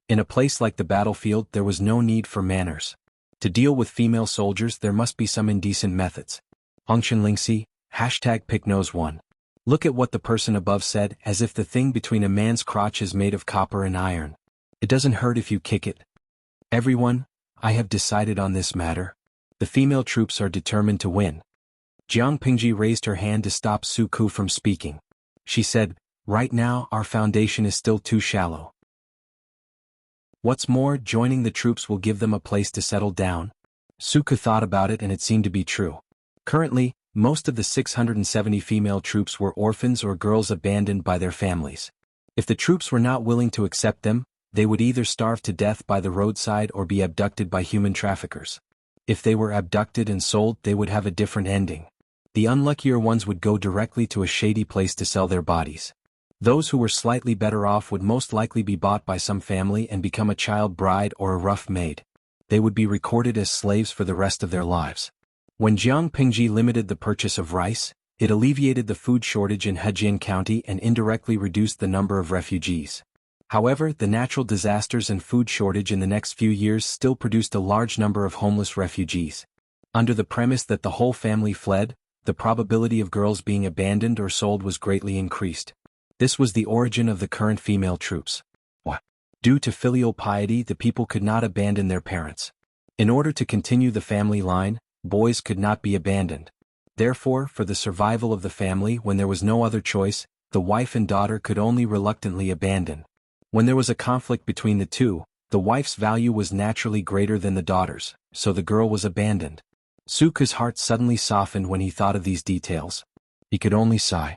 in a place like the battlefield, there was no need for manners. To deal with female soldiers, there must be some indecent methods. Hongshan Lingxi, #PickNose1. Look at what the person above said, as if the thing between a man's crotch is made of copper and iron. It doesn't hurt if you kick it. Everyone, I have decided on this matter. The female troops are determined to win. Jiang Pingji raised her hand to stop Su Ke from speaking. She said, right now our foundation is still too shallow. What's more, joining the troops will give them a place to settle down. Su Ke thought about it and it seemed to be true. Currently, most of the 670 female troops were orphans or girls abandoned by their families. If the troops were not willing to accept them, they would either starve to death by the roadside or be abducted by human traffickers. If they were abducted and sold, they would have a different ending. The unluckier ones would go directly to a shady place to sell their bodies. Those who were slightly better off would most likely be bought by some family and become a child bride or a rough maid. They would be recorded as slaves for the rest of their lives. When Jiang Pingji limited the purchase of rice, it alleviated the food shortage in Hejian County and indirectly reduced the number of refugees. However, the natural disasters and food shortage in the next few years still produced a large number of homeless refugees. Under the premise that the whole family fled, the probability of girls being abandoned or sold was greatly increased. This was the origin of the current female troops. Due to filial piety, the people could not abandon their parents. In order to continue the family line, boys could not be abandoned. Therefore, for the survival of the family, when there was no other choice, the wife and daughter could only reluctantly abandon. When there was a conflict between the two, the wife's value was naturally greater than the daughter's, so the girl was abandoned. Su Ke's heart suddenly softened when he thought of these details. He could only sigh.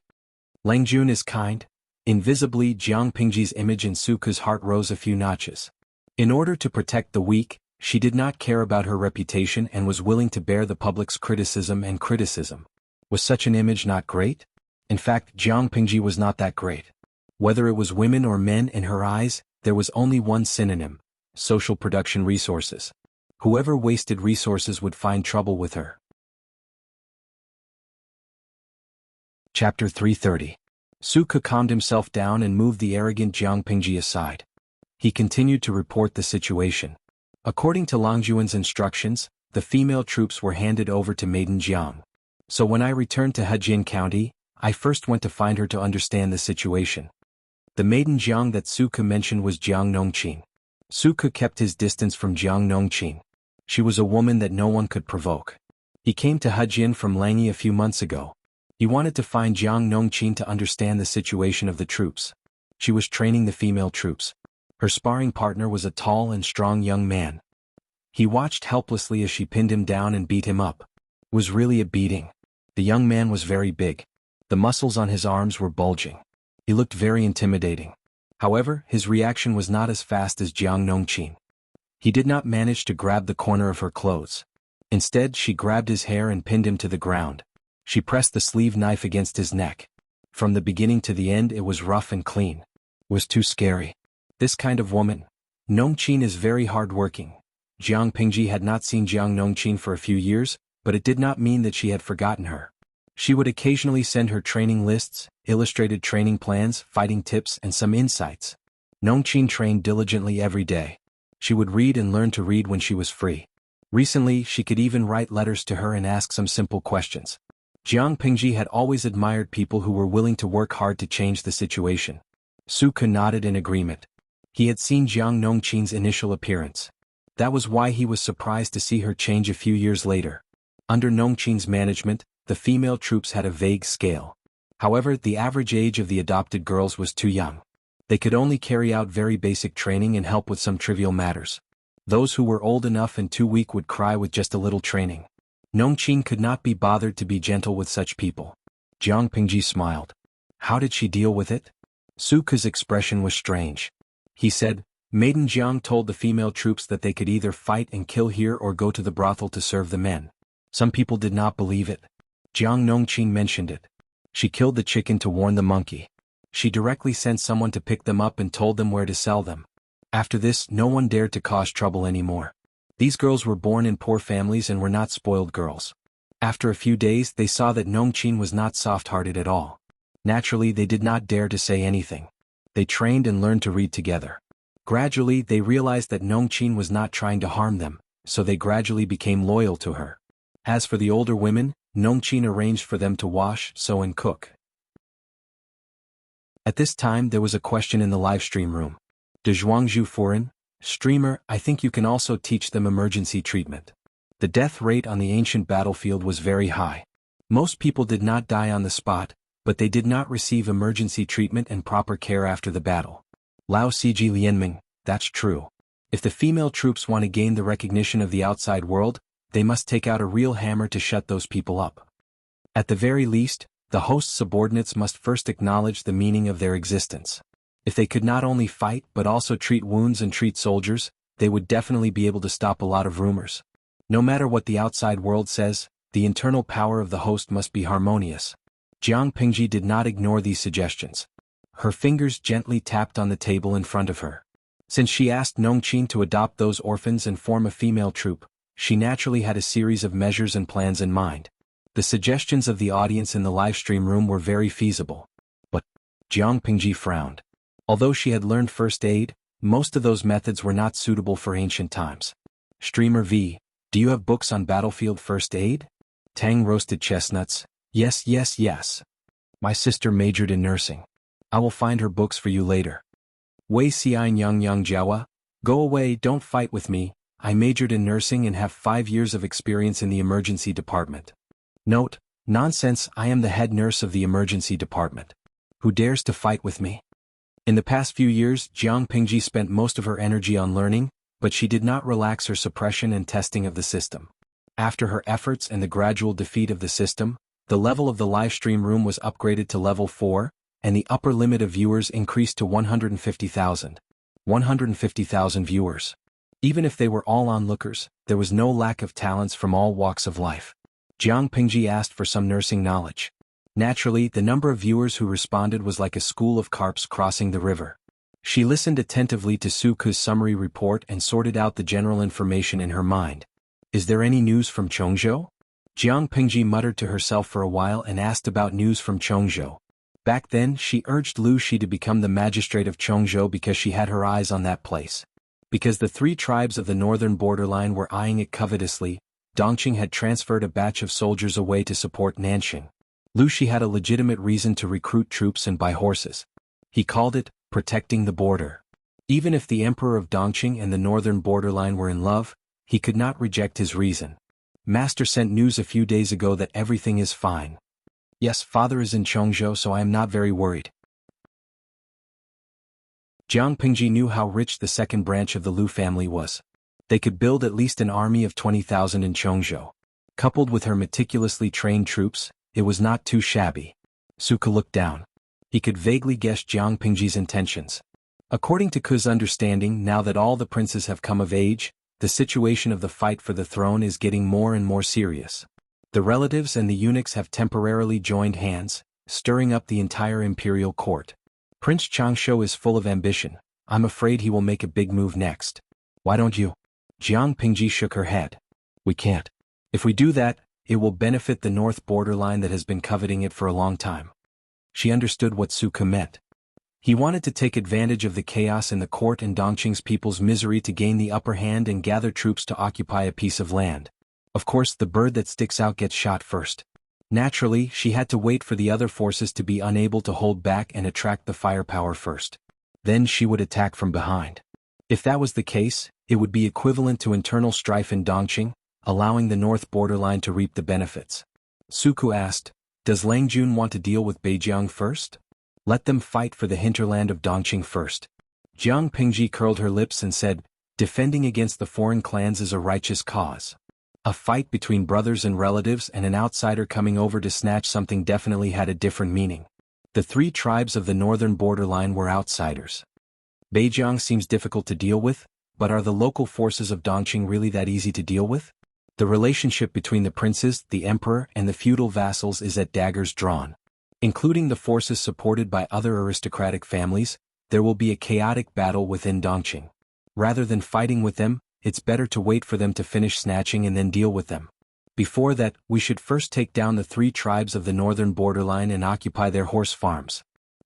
Lang Jun is kind. Invisibly, Jiang Pingji's image in Su Ke's heart rose a few notches. In order to protect the weak, she did not care about her reputation and was willing to bear the public's criticism and criticism. Was such an image not great? In fact, Jiang Pingji was not that great. Whether it was women or men in her eyes, there was only one synonym: social production resources. Whoever wasted resources would find trouble with her. Chapter 330. Su Ke calmed himself down and moved the arrogant Jiang Pingji aside. He continued to report the situation. According to Lang Juan's instructions, the female troops were handed over to Maiden Jiang. So when I returned to Hejian County, I first went to find her to understand the situation. The Maiden Jiang that Su Ke mentioned was Jiang Nongqin. Su Ke kept his distance from Jiang Nongqin. She was a woman that no one could provoke. He came to Hejian from Langyi a few months ago. He wanted to find Jiang Nongqin to understand the situation of the troops. She was training the female troops. Her sparring partner was a tall and strong young man. He watched helplessly as she pinned him down and beat him up. It was really a beating. The young man was very big. The muscles on his arms were bulging. He looked very intimidating. However, his reaction was not as fast as Jiang Nongqin. He did not manage to grab the corner of her clothes. Instead, she grabbed his hair and pinned him to the ground. She pressed the sleeve knife against his neck. From the beginning to the end it was rough and clean. It was too scary. This kind of woman. Nongqin is very hard-working. Jiang Pingji had not seen Jiang Nongqin for a few years, but it did not mean that she had forgotten her. She would occasionally send her training lists, illustrated training plans, fighting tips, and some insights. Nongqin trained diligently every day. She would read and learn to read when she was free. Recently, she could even write letters to her and ask some simple questions. Jiang Pingji had always admired people who were willing to work hard to change the situation. Su Ke nodded in agreement. He had seen Jiang Nongqin's initial appearance. That was why he was surprised to see her change a few years later. Under Nongqin's management, the female troops had a vague scale. However, the average age of the adopted girls was too young. They could only carry out very basic training and help with some trivial matters. Those who were old enough and too weak would cry with just a little training. Nongqin could not be bothered to be gentle with such people. Jiang Pingji smiled. How did she deal with it? Su Ke's expression was strange. He said, Maiden Jiang told the female troops that they could either fight and kill here or go to the brothel to serve the men. Some people did not believe it. Jiang Nongqin mentioned it. She killed the chicken to warn the monkey. She directly sent someone to pick them up and told them where to sell them. After this, no one dared to cause trouble anymore. These girls were born in poor families and were not spoiled girls. After a few days, they saw that Nongqin was not soft-hearted at all. Naturally, they did not dare to say anything. They trained and learned to read together. Gradually, they realized that Nongqin was not trying to harm them, so they gradually became loyal to her. As for the older women, Nongqin arranged for them to wash, sew and cook. At this time there was a question in the live stream room. De Zhuangzhu foreign streamer, I think you can also teach them emergency treatment. The death rate on the ancient battlefield was very high. Most people did not die on the spot, but they did not receive emergency treatment and proper care after the battle. Lao Ciji Lianming, that's true. If the female troops want to gain the recognition of the outside world, they must take out a real hammer to shut those people up. At the very least, the host's subordinates must first acknowledge the meaning of their existence. If they could not only fight but also treat wounds and treat soldiers, they would definitely be able to stop a lot of rumors. No matter what the outside world says, the internal power of the host must be harmonious. Jiang Pingji did not ignore these suggestions. Her fingers gently tapped on the table in front of her. Since she asked Nongqin to adopt those orphans and form a female troop, she naturally had a series of measures and plans in mind. The suggestions of the audience in the livestream room were very feasible. But Jiang Pingji frowned. Although she had learned first aid, most of those methods were not suitable for ancient times. Streamer V, do you have books on battlefield first aid? Tang roasted chestnuts, yes. My sister majored in nursing. I will find her books for you later. Wei Xian Yang Jiawa, go away, don't fight with me. I majored in nursing and have 5 years of experience in the emergency department. Note, nonsense, I am the head nurse of the emergency department. Who dares to fight with me? In the past few years, Jiang Pingji spent most of her energy on learning, but she did not relax her suppression and testing of the system. After her efforts and the gradual defeat of the system, the level of the live stream room was upgraded to level 4, and the upper limit of viewers increased to 150,000. 150,000 viewers. Even if they were all onlookers, there was no lack of talents from all walks of life. Jiang Pingji asked for some nursing knowledge. Naturally, the number of viewers who responded was like a school of carps crossing the river. She listened attentively to Su Ke's summary report and sorted out the general information in her mind. Is there any news from Chongzhou? Jiang Pingji muttered to herself for a while and asked about news from Chongzhou. Back then, she urged Lu Shi to become the magistrate of Chongzhou because she had her eyes on that place. Because the 3 tribes of the northern borderline were eyeing it covetously, Dongqing had transferred a batch of soldiers away to support Nanxing. Lu Shi had a legitimate reason to recruit troops and buy horses. He called it, protecting the border. Even if the emperor of Dongqing and the northern borderline were in love, he could not reject his reason. Master sent news a few days ago that everything is fine. Yes, father is in Chongzhou, so I am not very worried. Jiang Pingji knew how rich the second branch of the Lu family was. They could build at least an army of 20,000 in Chongzhou. Coupled with her meticulously trained troops, it was not too shabby. Su Ke looked down. He could vaguely guess Jiang Pingji's intentions. According to Ke's understanding, now that all the princes have come of age, the situation of the fight for the throne is getting more and more serious. The relatives and the eunuchs have temporarily joined hands, stirring up the entire imperial court. Prince Changsho is full of ambition. I'm afraid he will make a big move next. Why don't you? Jiang Pingji shook her head. We can't. If we do that, it will benefit the north borderline that has been coveting it for a long time. She understood what Suku meant. He wanted to take advantage of the chaos in the court and Dongqing's people's misery to gain the upper hand and gather troops to occupy a piece of land. Of course, the bird that sticks out gets shot first. Naturally, she had to wait for the other forces to be unable to hold back and attract the firepower first. Then she would attack from behind. If that was the case, it would be equivalent to internal strife in Dongqing, allowing the north borderline to reap the benefits. Suku asked, does Lang Jun want to deal with Beijiang first? Let them fight for the hinterland of Dongqing first. Jiang Pingji curled her lips and said, defending against the foreign clans is a righteous cause. A fight between brothers and relatives and an outsider coming over to snatch something definitely had a different meaning. The three tribes of the northern borderline were outsiders. Beijiang seems difficult to deal with, but are the local forces of Dongqing really that easy to deal with? The relationship between the princes, the emperor, and the feudal vassals is at daggers drawn. Including the forces supported by other aristocratic families, there will be a chaotic battle within Dongqing. Rather than fighting with them, it's better to wait for them to finish snatching and then deal with them. Before that, we should first take down the three tribes of the northern borderline and occupy their horse farms.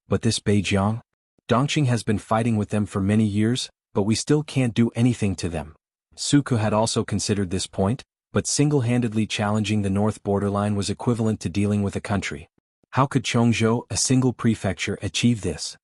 But this Beijiang? Dongqing has been fighting with them for many years, but we still can't do anything to them. Suku had also considered this point, but single-handedly challenging the north borderline was equivalent to dealing with a country. How could Chongzhou, a single prefecture, achieve this?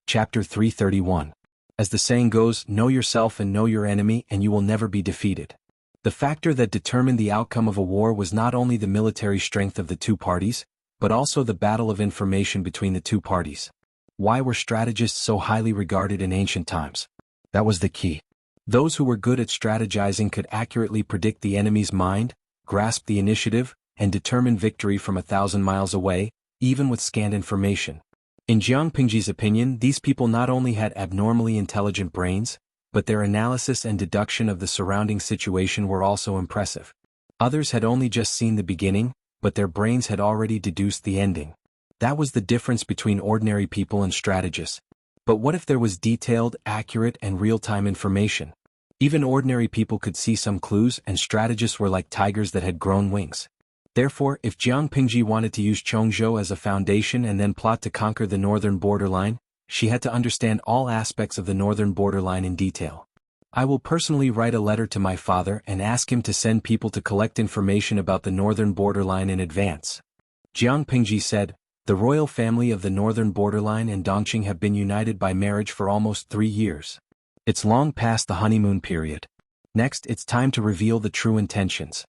Chapter 331. As the saying goes, know yourself and know your enemy and you will never be defeated. The factor that determined the outcome of a war was not only the military strength of the two parties, but also the battle of information between the two parties. Why were strategists so highly regarded in ancient times? That was the key. Those who were good at strategizing could accurately predict the enemy's mind, grasp the initiative, and determine victory from 1,000 miles away, even with scant information. In Jiang Pingji's opinion, these people not only had abnormally intelligent brains, but their analysis and deduction of the surrounding situation were also impressive. Others had only just seen the beginning, but their brains had already deduced the ending. That was the difference between ordinary people and strategists. But what if there was detailed, accurate, and real-time information? Even ordinary people could see some clues, and strategists were like tigers that had grown wings. Therefore, if Jiang Pingji wanted to use Chongzhou as a foundation and then plot to conquer the northern borderline, she had to understand all aspects of the northern borderline in detail. I will personally write a letter to my father and ask him to send people to collect information about the northern borderline in advance. Jiang Pingji said, the royal family of the northern borderline and Dongqing have been united by marriage for almost 3 years. It's long past the honeymoon period. Next, it's time to reveal the true intentions.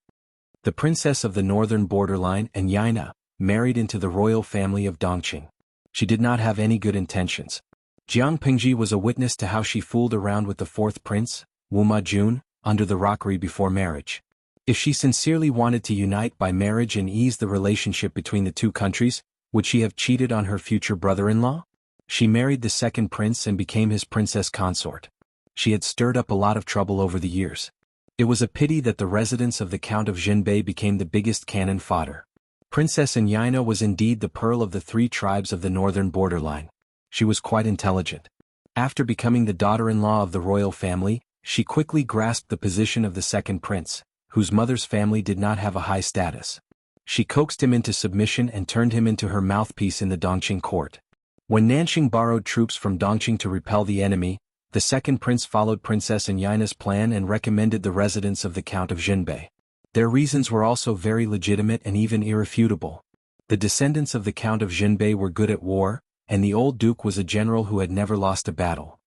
The princess of the northern borderline and Yaina married into the royal family of Dongqing. She did not have any good intentions. Jiang Pingji was a witness to how she fooled around with the fourth prince, Wu Majun, under the rockery before marriage. If she sincerely wanted to unite by marriage and ease the relationship between the two countries, would she have cheated on her future brother-in-law? She married the second prince and became his princess consort. She had stirred up a lot of trouble over the years. It was a pity that the residence of the Count of Jinbei became the biggest cannon fodder. Princess Yaina was indeed the pearl of the three tribes of the northern borderline. She was quite intelligent. After becoming the daughter-in-law of the royal family, she quickly grasped the position of the second prince, whose mother's family did not have a high status. She coaxed him into submission and turned him into her mouthpiece in the Dongqing court. When Nanxing borrowed troops from Dongqing to repel the enemy, the second prince followed Princess Yaina's plan and recommended the residence of the Count of Jinbei. Their reasons were also very legitimate and even irrefutable. The descendants of the Count of Jinbei were good at war, and the old duke was a general who had never lost a battle.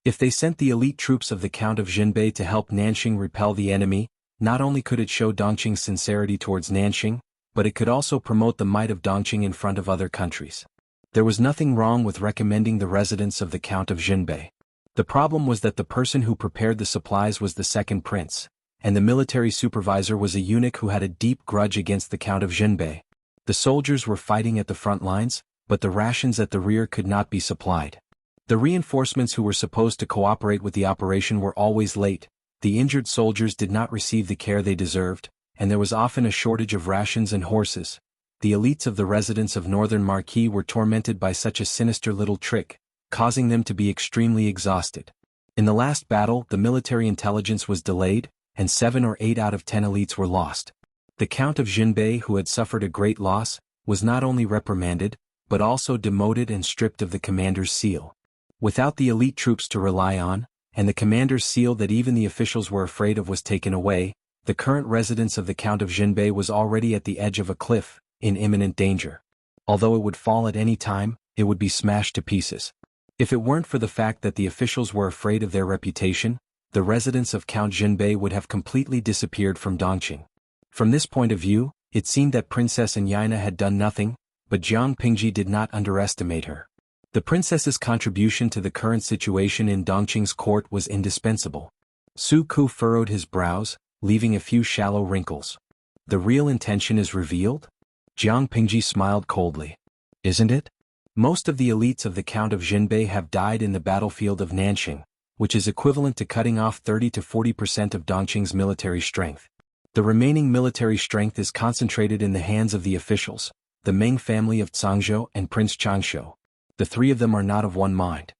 If they sent the elite troops of the Count of Jinbei to help Nanxing repel the enemy, not only could it show Dongqing's sincerity towards Nanxing, but it could also promote the might of Dongqing in front of other countries. There was nothing wrong with recommending the residence of the Count of Jinbei. The problem was that the person who prepared the supplies was the second prince, and the military supervisor was a eunuch who had a deep grudge against the Count of Jinbei. The soldiers were fighting at the front lines, but the rations at the rear could not be supplied. The reinforcements who were supposed to cooperate with the operation were always late, the injured soldiers did not receive the care they deserved, and there was often a shortage of rations and horses. The elites of the residents of Northern Marquis were tormented by such a sinister little trick, causing them to be extremely exhausted. In the last battle, the military intelligence was delayed, and 7 or 8 out of 10 elites were lost. The Count of Jinbei, who had suffered a great loss, was not only reprimanded, but also demoted and stripped of the commander's seal. Without the elite troops to rely on, and the commander's seal that even the officials were afraid of was taken away, the current residence of the Count of Jinbei was already at the edge of a cliff, in imminent danger. Although it would fall at any time, it would be smashed to pieces. If it weren't for the fact that the officials were afraid of their reputation, the residence of Count Jinbei would have completely disappeared from Dongqing. From this point of view, it seemed that Princess Anyina had done nothing, but Jiang Pingji did not underestimate her. The princess's contribution to the current situation in Dongqing's court was indispensable. Su Ku furrowed his brows, leaving a few shallow wrinkles. The real intention is revealed? Jiang Pingji smiled coldly. Isn't it? Most of the elites of the Count of Jinbei have died in the battlefield of Nanxing, which is equivalent to cutting off 30 to 40% of Dongqing's military strength. The remaining military strength is concentrated in the hands of the officials, the Meng family of Zhangzhou and Prince Changshu. The 3 of them are not of one mind.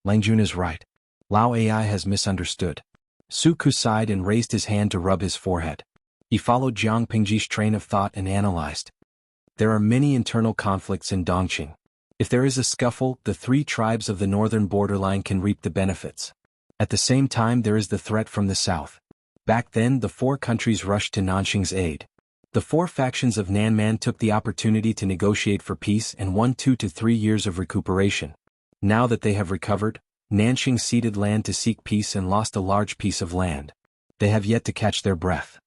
Lang Jun is right. Lao Ai has misunderstood. Su Ku sighed and raised his hand to rub his forehead. He followed Jiang Pingji's train of thought and analyzed. There are many internal conflicts in Dongqing. If there is a scuffle, the 3 tribes of the northern borderline can reap the benefits. At the same time, there is the threat from the south. Back then, the 4 countries rushed to Nanxing's aid. The 4 factions of Nanman took the opportunity to negotiate for peace and won 2 to 3 years of recuperation. Now that they have recovered, Nanxing ceded land to seek peace and lost a large piece of land. They have yet to catch their breath.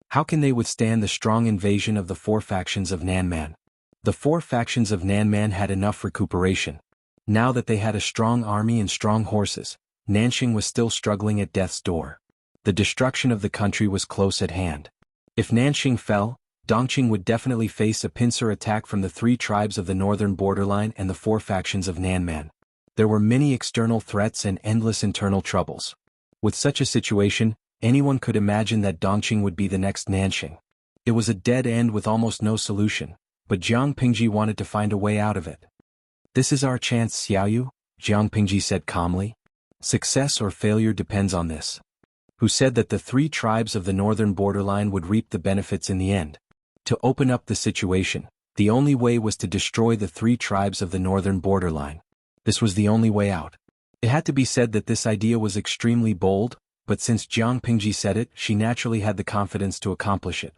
How can they withstand the strong invasion of the 4 factions of Nanman? The 4 factions of Nanman had enough recuperation. Now that they had a strong army and strong horses, Nanxing was still struggling at death's door. The destruction of the country was close at hand. If Nanxing fell, Dongqing would definitely face a pincer attack from the 3 tribes of the northern borderline and the 4 factions of Nanman. There were many external threats and endless internal troubles. With such a situation, anyone could imagine that Dongqing would be the next Nanxing. It was a dead end with almost no solution, but Jiang Pingji wanted to find a way out of it. This is our chance, Xiaoyu, Jiang Pingji said calmly. Success or failure depends on this. Who said that the 3 tribes of the northern borderline would reap the benefits in the end? To open up the situation, the only way was to destroy the 3 tribes of the northern borderline. This was the only way out. It had to be said that this idea was extremely bold, but since Jiang Pingji said it, she naturally had the confidence to accomplish it.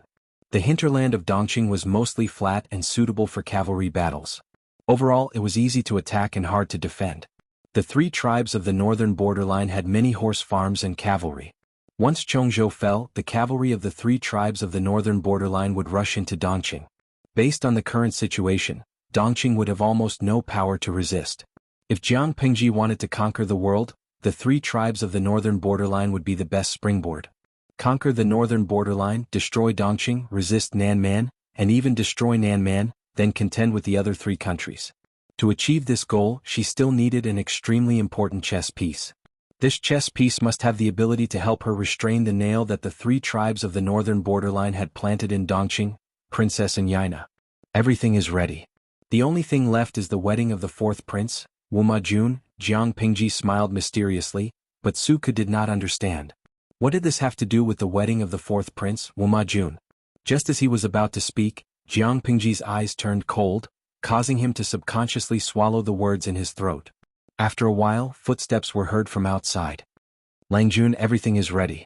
The hinterland of Dongqing was mostly flat and suitable for cavalry battles. Overall, it was easy to attack and hard to defend. The 3 tribes of the northern borderline had many horse farms and cavalry. Once Chongzhou fell, the cavalry of the 3 tribes of the northern borderline would rush into Dongqing. Based on the current situation, Dongqing would have almost no power to resist. If Jiang Pingji wanted to conquer the world, the 3 tribes of the northern borderline would be the best springboard. Conquer the northern borderline, destroy Dongqing, resist Nanman, and even destroy Nanman, then contend with the other 3 countries. To achieve this goal, she still needed an extremely important chess piece. This chess piece must have the ability to help her restrain the nail that the 3 tribes of the northern borderline had planted in Dongqing, Princess Anyina. Everything is ready. The only thing left is the wedding of the 4th prince, Wuma Jun. Jiang Pingji smiled mysteriously, but Su Ke did not understand. What did this have to do with the wedding of the 4th prince, Wuma Jun? Just as he was about to speak, Jiang Pingji's eyes turned cold, causing him to subconsciously swallow the words in his throat. After a while, footsteps were heard from outside. Lang Jun, everything is ready.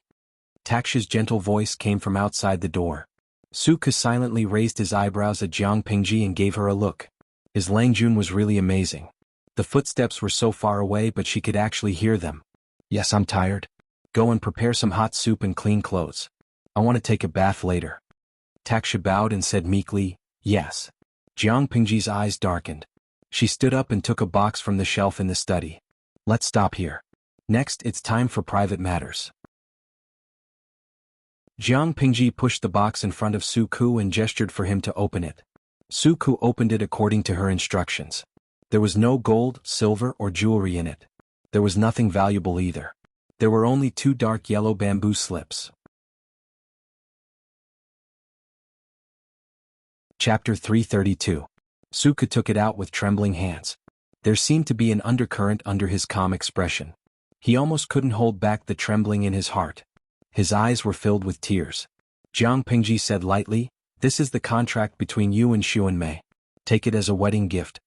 Taksha's gentle voice came from outside the door. Su Ke silently raised his eyebrows at Jiang Pingji and gave her a look. His Lang Jun was really amazing. The footsteps were so far away but she could actually hear them. Yes, I'm tired. Go and prepare some hot soup and clean clothes. I want to take a bath later. Taksha bowed and said meekly, yes. Jiang Pingji's eyes darkened. She stood up and took a box from the shelf in the study. Let's stop here. Next, it's time for private matters. Jiang Pingji pushed the box in front of Su Ku and gestured for him to open it. Su Ku opened it according to her instructions. There was no gold, silver, or jewelry in it. There was nothing valuable either. There were only 2 dark yellow bamboo slips. Chapter 332. Suka took it out with trembling hands. There seemed to be an undercurrent under his calm expression. He almost couldn't hold back the trembling in his heart. His eyes were filled with tears. Jiang Pingji said lightly, "This is the contract between you and Xuanmei. Take it as a wedding gift."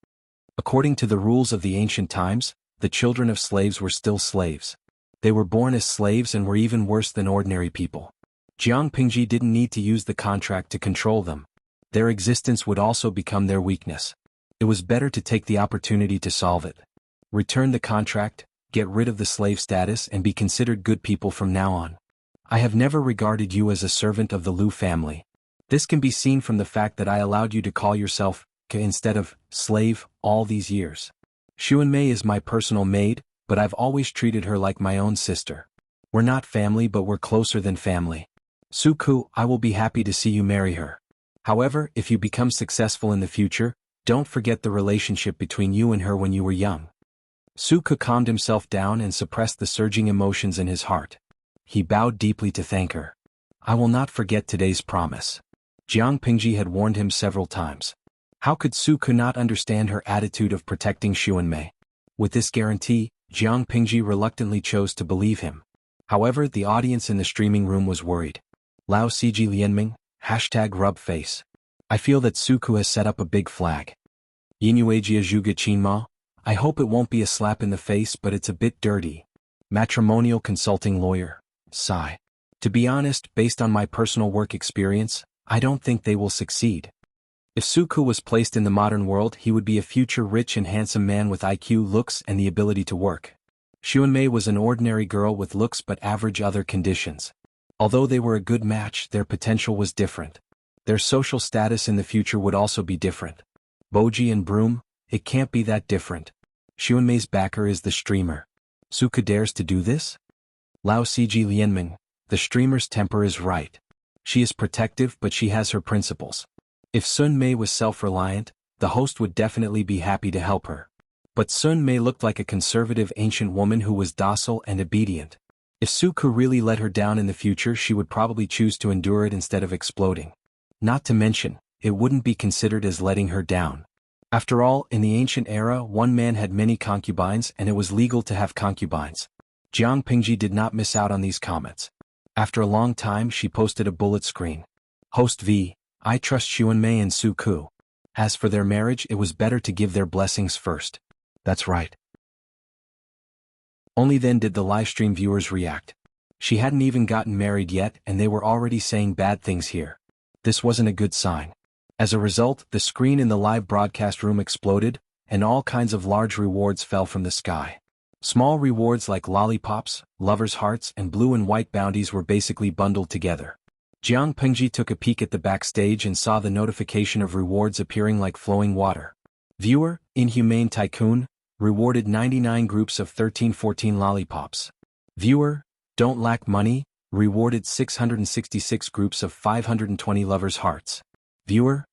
According to the rules of the ancient times, the children of slaves were still slaves. They were born as slaves and were even worse than ordinary people. Jiang Pingji didn't need to use the contract to control them. Their existence would also become their weakness. It was better to take the opportunity to solve it. Return the contract, get rid of the slave status and be considered good people from now on. I have never regarded you as a servant of the Liu family. This can be seen from the fact that I allowed you to call yourself Ke instead of slave all these years. Xuanmei is my personal maid, but I've always treated her like my own sister. We're not family but we're closer than family. Suku, I will be happy to see you marry her. However, if you become successful in the future, don't forget the relationship between you and her when you were young. Suku calmed himself down and suppressed the surging emotions in his heart. He bowed deeply to thank her. I will not forget today's promise. Jiang Pingji had warned him several times. How could Suku not understand her attitude of protecting Xuanmei? With this guarantee, Jiang Pingji reluctantly chose to believe him. However, the audience in the streaming room was worried. Lao Ciji Lianming, #rubface. I feel that Suku has set up a big flag. Yinuejia Zhuge Qinma, I hope it won't be a slap in the face but it's a bit dirty. Matrimonial consulting lawyer, sigh. To be honest, based on my personal work experience, I don't think they will succeed. If Suku was placed in the modern world he would be a future rich and handsome man with IQ, looks and the ability to work. Xuanmei was an ordinary girl with looks but average other conditions. Although they were a good match, their potential was different. Their social status in the future would also be different. Boji and Broom, it can't be that different. Xuanmei's backer is the streamer. Suku dares to do this? Lao Ciji Lianming, the streamer's temper is right. She is protective but she has her principles. If Sun Mei was self-reliant, the host would definitely be happy to help her. But Sun Mei looked like a conservative ancient woman who was docile and obedient. If Suku really let her down in the future she would probably choose to endure it instead of exploding. Not to mention, it wouldn't be considered as letting her down. After all, in the ancient era one man had many concubines and it was legal to have concubines. Jiang Pingji did not miss out on these comments. After a long time she posted a bullet screen. Host V, I trust Xuanmei and Suku. As for their marriage it was better to give their blessings first. That's right. Only then did the livestream viewers react. She hadn't even gotten married yet and they were already saying bad things here. This wasn't a good sign. As a result, the screen in the live broadcast room exploded, and all kinds of large rewards fell from the sky. Small rewards like lollipops, lovers' hearts and blue and white bounties were basically bundled together. Jiang Pingji took a peek at the backstage and saw the notification of rewards appearing like flowing water. Viewer, Inhumane Tycoon, rewarded 99 groups of 1314 lollipops. Viewer, Don't Lack Money, rewarded 666 groups of 520 lovers' hearts. Viewer,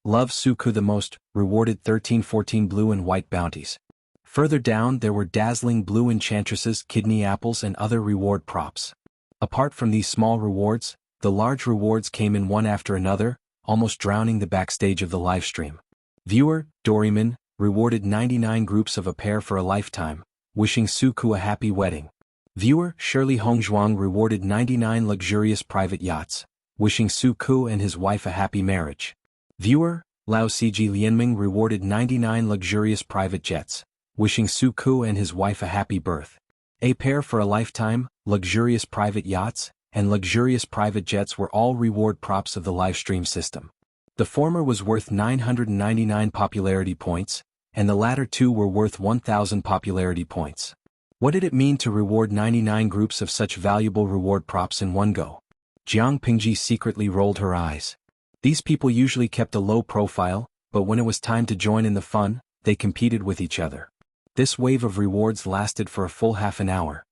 Love Suku the most, rewarded 1314 blue and white bounties. Further down there were dazzling blue enchantresses, kidney apples and other reward props. Apart from these small rewards, the large rewards came in one after another, almost drowning the backstage of the livestream. Viewer, Doryman, rewarded 99 groups of a pair for a lifetime, wishing Suku a happy wedding. Viewer, Shirley Hongzhuang rewarded 99 luxurious private yachts, wishing Suku and his wife a happy marriage. Viewer, Lao Ciji Lianming rewarded 99 luxurious private jets, wishing Suku and his wife a happy birth. A pair for a lifetime, luxurious private yachts, and luxurious private jets were all reward props of the livestream system. The former was worth 999 popularity points, and the latter two were worth 1,000 popularity points. What did it mean to reward 99 groups of such valuable reward props in one go? Jiang Pingji secretly rolled her eyes. These people usually kept a low profile, but when it was time to join in the fun, they competed with each other. This wave of rewards lasted for a full half an hour.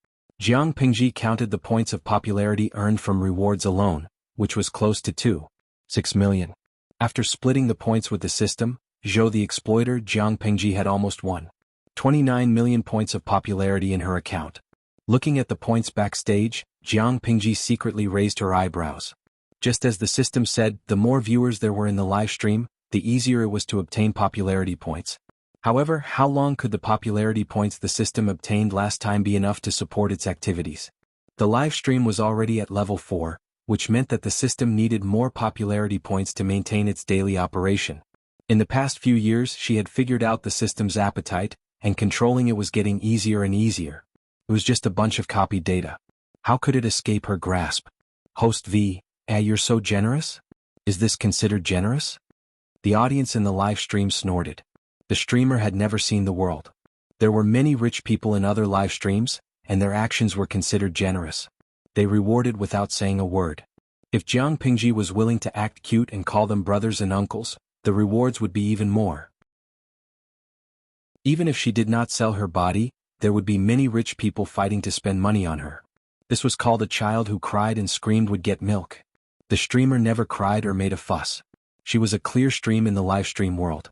Jiang Pingji counted the points of popularity earned from rewards alone, which was close to 2.6 million. After splitting the points with the system, Zhou the exploiter, Jiang Pingji had almost won 29 million points of popularity in her account. Looking at the points backstage, Jiang Pingji secretly raised her eyebrows. Just as the system said, the more viewers there were in the live stream, the easier it was to obtain popularity points. However, how long could the popularity points the system obtained last time be enough to support its activities? The live stream was already at level 4, which meant that the system needed more popularity points to maintain its daily operation. In the past few years she had figured out the system's appetite, and controlling it was getting easier and easier. It was just a bunch of copied data. How could it escape her grasp? Host V, you're so generous? Is this considered generous? The audience in the live stream snorted. The streamer had never seen the world. There were many rich people in other live streams, and their actions were considered generous. They rewarded without saying a word. If Jiang Pingji was willing to act cute and call them brothers and uncles, the rewards would be even more. Even if she did not sell her body, there would be many rich people fighting to spend money on her. This was called a child who cried and screamed would get milk. The streamer never cried or made a fuss. She was a clear stream in the live stream world.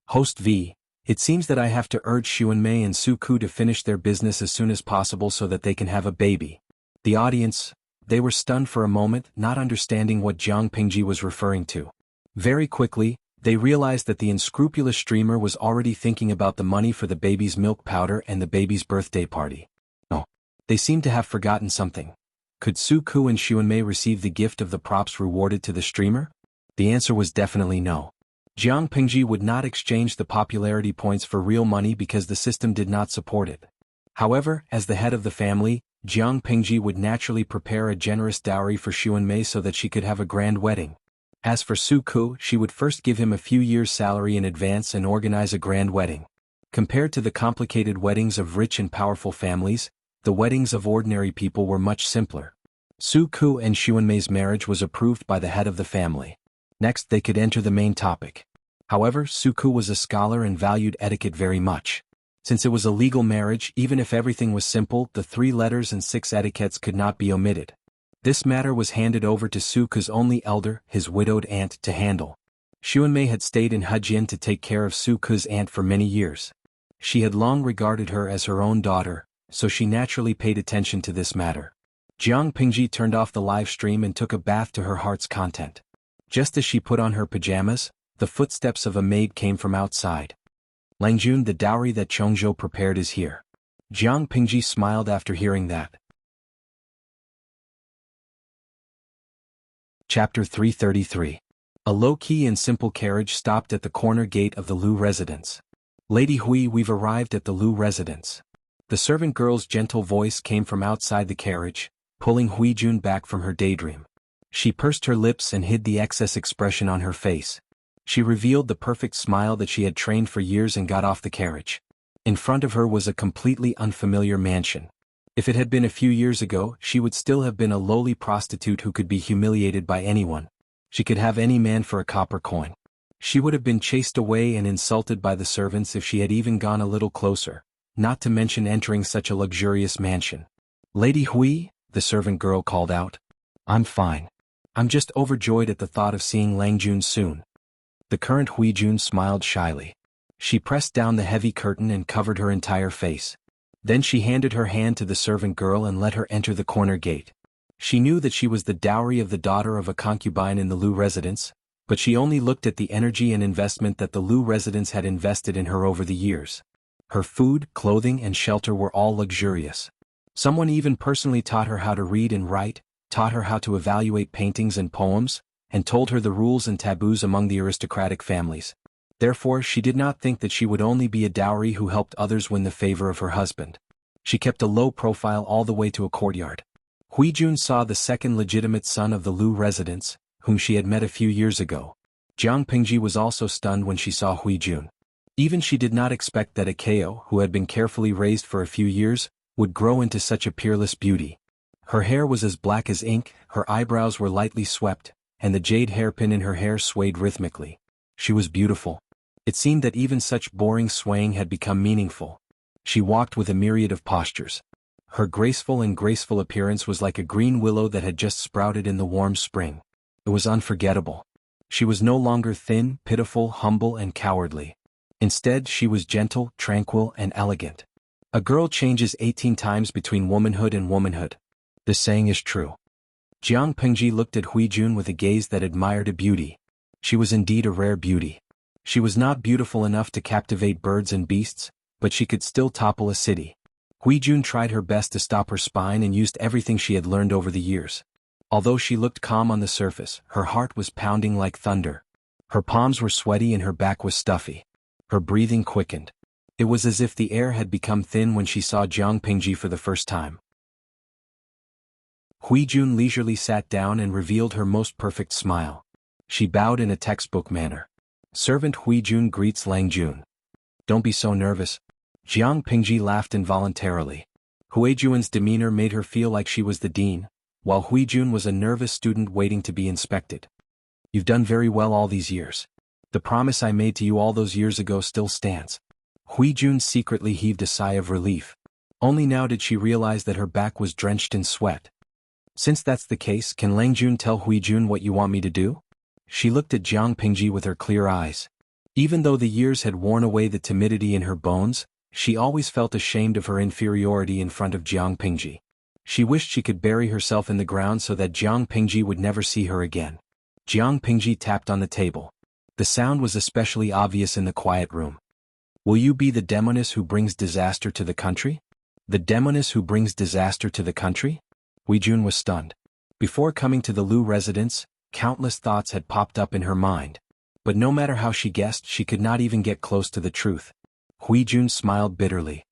Host V, it seems that I have to urge Xuanmei and Su Ku to finish their business as soon as possible so that they can have a baby. The audience, they were stunned for a moment, not understanding what Jiang Pingji was referring to. Very quickly, they realized that the unscrupulous streamer was already thinking about the money for the baby's milk powder and the baby's birthday party. Oh, they seemed to have forgotten something. Could Su Ku and Xuanmei receive the gift of the props rewarded to the streamer? The answer was definitely no. Jiang Pingji would not exchange the popularity points for real money because the system did not support it. However, as the head of the family, Jiang Pingji would naturally prepare a generous dowry for Xuanmei so that she could have a grand wedding. As for Su Ku, she would first give him a few years' salary in advance and organize a grand wedding. Compared to the complicated weddings of rich and powerful families, the weddings of ordinary people were much simpler. Su Ku and Xuanmei's marriage was approved by the head of the family. Next they could enter the main topic. However, Su Ku was a scholar and valued etiquette very much. Since it was a legal marriage, even if everything was simple, the 3 letters and 6 etiquettes could not be omitted. This matter was handed over to Su Ku's only elder, his widowed aunt, to handle. Xuanmei had stayed in Hejin to take care of Su Ku's aunt for many years. She had long regarded her as her own daughter, so she naturally paid attention to this matter. Jiang Pingji turned off the live stream and took a bath to her heart's content. Just as she put on her pajamas, the footsteps of a maid came from outside. Langjun, the dowry that Chongzhou prepared is here. Jiang Pingji smiled after hearing that. Chapter 333. A low-key and simple carriage stopped at the corner gate of the Lu residence. Lady Hui, we've arrived at the Lu residence. The servant girl's gentle voice came from outside the carriage, pulling Hui Jun back from her daydream. She pursed her lips and hid the excess expression on her face. She revealed the perfect smile that she had trained for years and got off the carriage. In front of her was a completely unfamiliar mansion. If it had been a few years ago, she would still have been a lowly prostitute who could be humiliated by anyone. She could have any man for a copper coin. She would have been chased away and insulted by the servants if she had even gone a little closer, not to mention entering such a luxurious mansion. Lady Hui, the servant girl called out. I'm fine. I'm just overjoyed at the thought of seeing Langjun soon. The current Hui Jun smiled shyly. She pressed down the heavy curtain and covered her entire face. Then she handed her hand to the servant girl and let her enter the corner gate. She knew that she was the dowry of the daughter of a concubine in the Lu residence, but she only looked at the energy and investment that the Lu residence had invested in her over the years. Her food, clothing, and shelter were all luxurious. Someone even personally taught her how to read and write, taught her how to evaluate paintings and poems, and told her the rules and taboos among the aristocratic families. Therefore, she did not think that she would only be a dowry who helped others win the favor of her husband. She kept a low profile all the way to a courtyard. Hui Jun saw the second legitimate son of the Lu residence, whom she had met a few years ago. Jiang Pingji was also stunned when she saw Hui Jun. Even she did not expect that a Kao, who had been carefully raised for a few years, would grow into such a peerless beauty. Her hair was as black as ink, her eyebrows were lightly swept, and the jade hairpin in her hair swayed rhythmically. She was beautiful. It seemed that even such boring swaying had become meaningful. She walked with a myriad of postures. Her graceful appearance was like a green willow that had just sprouted in the warm spring. It was unforgettable. She was no longer thin, pitiful, humble, and cowardly. Instead, she was gentle, tranquil, and elegant. A girl changes 18 times between womanhood and womanhood. This saying is true. Jiang Pingji looked at Hui Jun with a gaze that admired a beauty. She was indeed a rare beauty. She was not beautiful enough to captivate birds and beasts, but she could still topple a city. Huijun tried her best to stop her spine and used everything she had learned over the years. Although she looked calm on the surface, her heart was pounding like thunder. Her palms were sweaty and her back was stuffy. Her breathing quickened. It was as if the air had become thin when she saw Jiang Pingji for the first time. Huijun leisurely sat down and revealed her most perfect smile. She bowed in a textbook manner. Servant Huijun greets Lang Jun. Don't be so nervous. Jiang Pingji laughed involuntarily. Huijun's demeanor made her feel like she was the dean, while Huijun was a nervous student waiting to be inspected. You've done very well all these years. The promise I made to you all those years ago still stands. Huijun secretly heaved a sigh of relief. Only now did she realize that her back was drenched in sweat. Since that's the case, can Lang Jun tell Huijun what you want me to do? She looked at Jiang Pingji with her clear eyes. Even though the years had worn away the timidity in her bones, she always felt ashamed of her inferiority in front of Jiang Pingji. She wished she could bury herself in the ground so that Jiang Pingji would never see her again. Jiang Pingji tapped on the table. The sound was especially obvious in the quiet room. Will you be the demoness who brings disaster to the country? The demoness who brings disaster to the country? Huijun was stunned. Before coming to the Lu residence, countless thoughts had popped up in her mind. But no matter how she guessed, she could not even get close to the truth. Huijun smiled bitterly.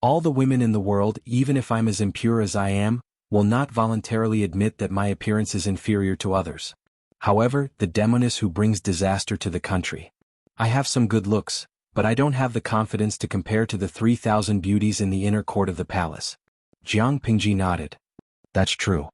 All the women in the world, even if I'm as impure as I am, will not voluntarily admit that my appearance is inferior to others. However, the demoness who brings disaster to the country. I have some good looks, but I don't have the confidence to compare to the 3,000 beauties in the inner court of the palace. Jiang Pingji nodded. That's true.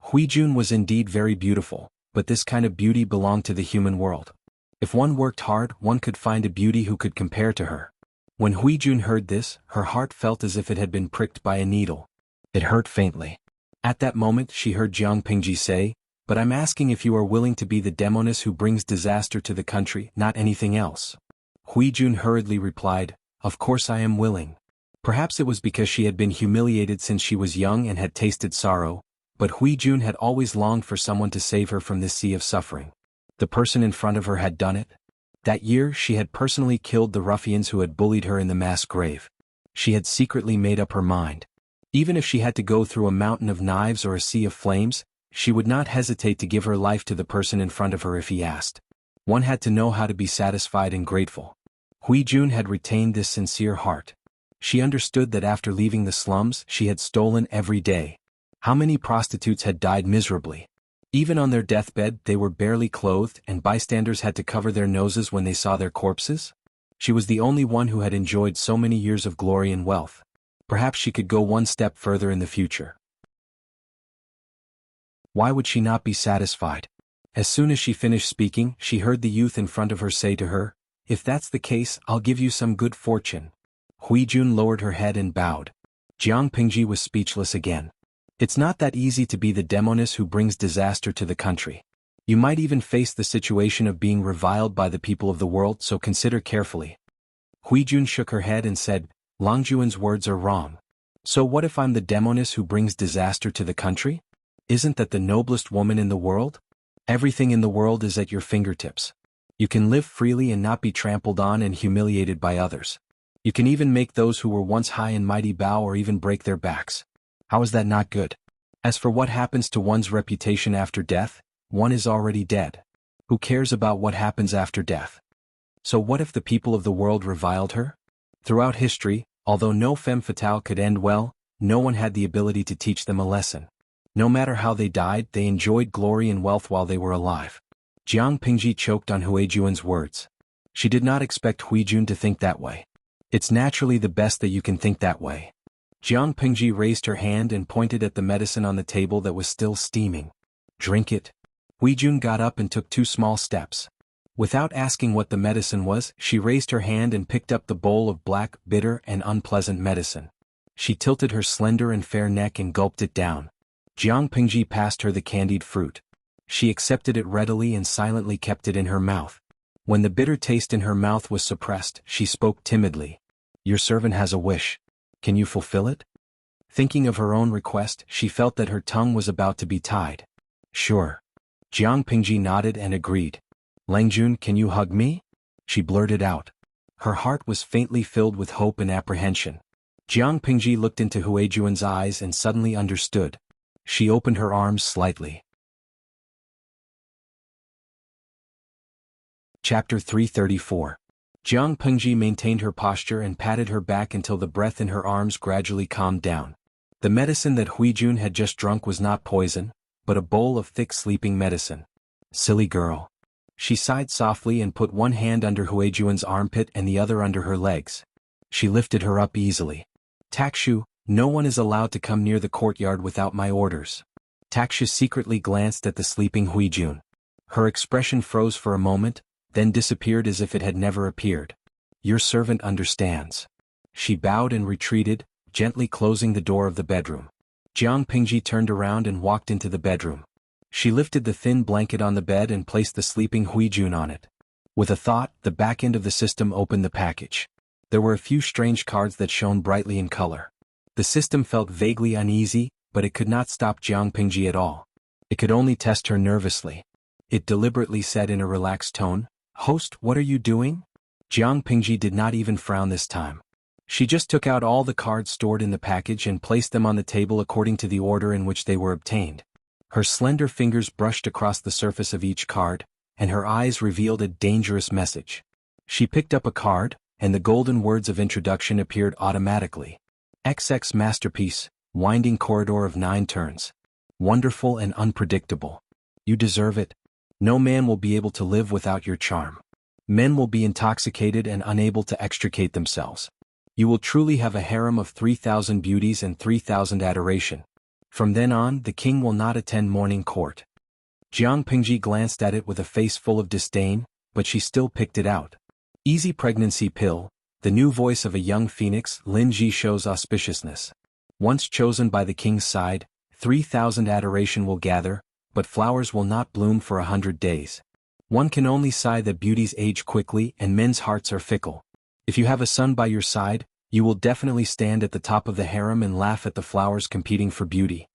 Huijun was indeed very beautiful, but this kind of beauty belonged to the human world. If one worked hard, one could find a beauty who could compare to her. When Huijun heard this, her heart felt as if it had been pricked by a needle. It hurt faintly. At that moment she heard Jiang Pingji say, "But I'm asking if you are willing to be the demoness who brings disaster to the country, not anything else." Huijun hurriedly replied, "Of course I am willing." Perhaps it was because she had been humiliated since she was young and had tasted sorrow, but Huijun had always longed for someone to save her from this sea of suffering. The person in front of her had done it. That year she had personally killed the ruffians who had bullied her in the mass grave. She had secretly made up her mind. Even if she had to go through a mountain of knives or a sea of flames, she would not hesitate to give her life to the person in front of her if he asked. One had to know how to be satisfied and grateful. Huijun had retained this sincere heart. She understood that after leaving the slums she had stolen every day. How many prostitutes had died miserably? Even on their deathbed they were barely clothed and bystanders had to cover their noses when they saw their corpses? She was the only one who had enjoyed so many years of glory and wealth. Perhaps she could go one step further in the future. Why would she not be satisfied? As soon as she finished speaking, she heard the youth in front of her say to her, "If that's the case, I'll give you some good fortune." Huijun lowered her head and bowed. Jiang Pingji was speechless again. It's not that easy to be the demoness who brings disaster to the country. You might even face the situation of being reviled by the people of the world, so consider carefully. Huijun shook her head and said, "Langjuan's words are wrong. So what if I'm the demoness who brings disaster to the country? Isn't that the noblest woman in the world? Everything in the world is at your fingertips. You can live freely and not be trampled on and humiliated by others. You can even make those who were once high and mighty bow or even break their backs. How is that not good? As for what happens to one's reputation after death, one is already dead. Who cares about what happens after death? So what if the people of the world reviled her? Throughout history, although no femme fatale could end well, no one had the ability to teach them a lesson. No matter how they died, they enjoyed glory and wealth while they were alive." Jiang Pingji choked on Huijun's words. She did not expect Huijun to think that way. It's naturally the best that you can think that way. Jiang Pingji raised her hand and pointed at the medicine on the table that was still steaming. "Drink it." Huijun got up and took 2 small steps. Without asking what the medicine was, she raised her hand and picked up the bowl of black, bitter, and unpleasant medicine. She tilted her slender and fair neck and gulped it down. Jiang Pingji passed her the candied fruit. She accepted it readily and silently kept it in her mouth. When the bitter taste in her mouth was suppressed, she spoke timidly. "Your servant has a wish. Can you fulfill it?" Thinking of her own request, she felt that her tongue was about to be tied. "Sure." Jiang Pingji nodded and agreed. "Langjun, can you hug me?" she blurted out. Her heart was faintly filled with hope and apprehension. Jiang Pingji looked into Huijuan's eyes and suddenly understood. She opened her arms slightly. Chapter 334. Jiang Pingji maintained her posture and patted her back until the breath in her arms gradually calmed down. The medicine that Huijun had just drunk was not poison, but a bowl of thick sleeping medicine. Silly girl. She sighed softly and put one hand under Huijuan's armpit and the other under her legs. She lifted her up easily. Takshu, no one is allowed to come near the courtyard without my orders. Takshu secretly glanced at the sleeping Huijun. Her expression froze for a moment, then disappeared as if it had never appeared. Your servant understands. She bowed and retreated, gently closing the door of the bedroom. Jiang Pingji turned around and walked into the bedroom. She lifted the thin blanket on the bed and placed the sleeping Huijun on it. With a thought, the back end of the system opened the package. There were a few strange cards that shone brightly in color. The system felt vaguely uneasy, but it could not stop Jiang Pingji at all. It could only test her nervously. It deliberately said in a relaxed tone, "Host, what are you doing?" Jiang Pingji did not even frown this time. She just took out all the cards stored in the package and placed them on the table according to the order in which they were obtained. Her slender fingers brushed across the surface of each card, and her eyes revealed a dangerous message. She picked up a card, and the golden words of introduction appeared automatically. XX Masterpiece, Winding Corridor of 9 Turns. Wonderful and unpredictable. You deserve it. No man will be able to live without your charm. Men will be intoxicated and unable to extricate themselves. You will truly have a harem of 3,000 beauties and 3,000 adoration. From then on, the king will not attend morning court. Jiang Pingji glanced at it with a face full of disdain, but she still picked it out. Easy Pregnancy Pill, the new voice of a young phoenix. Lin Ji shows auspiciousness. Once chosen by the king's side, 3,000 adoration will gather, but flowers will not bloom for 100 days. One can only sigh that beauties age quickly and men's hearts are fickle. If you have a son by your side, you will definitely stand at the top of the harem and laugh at the flowers competing for beauty.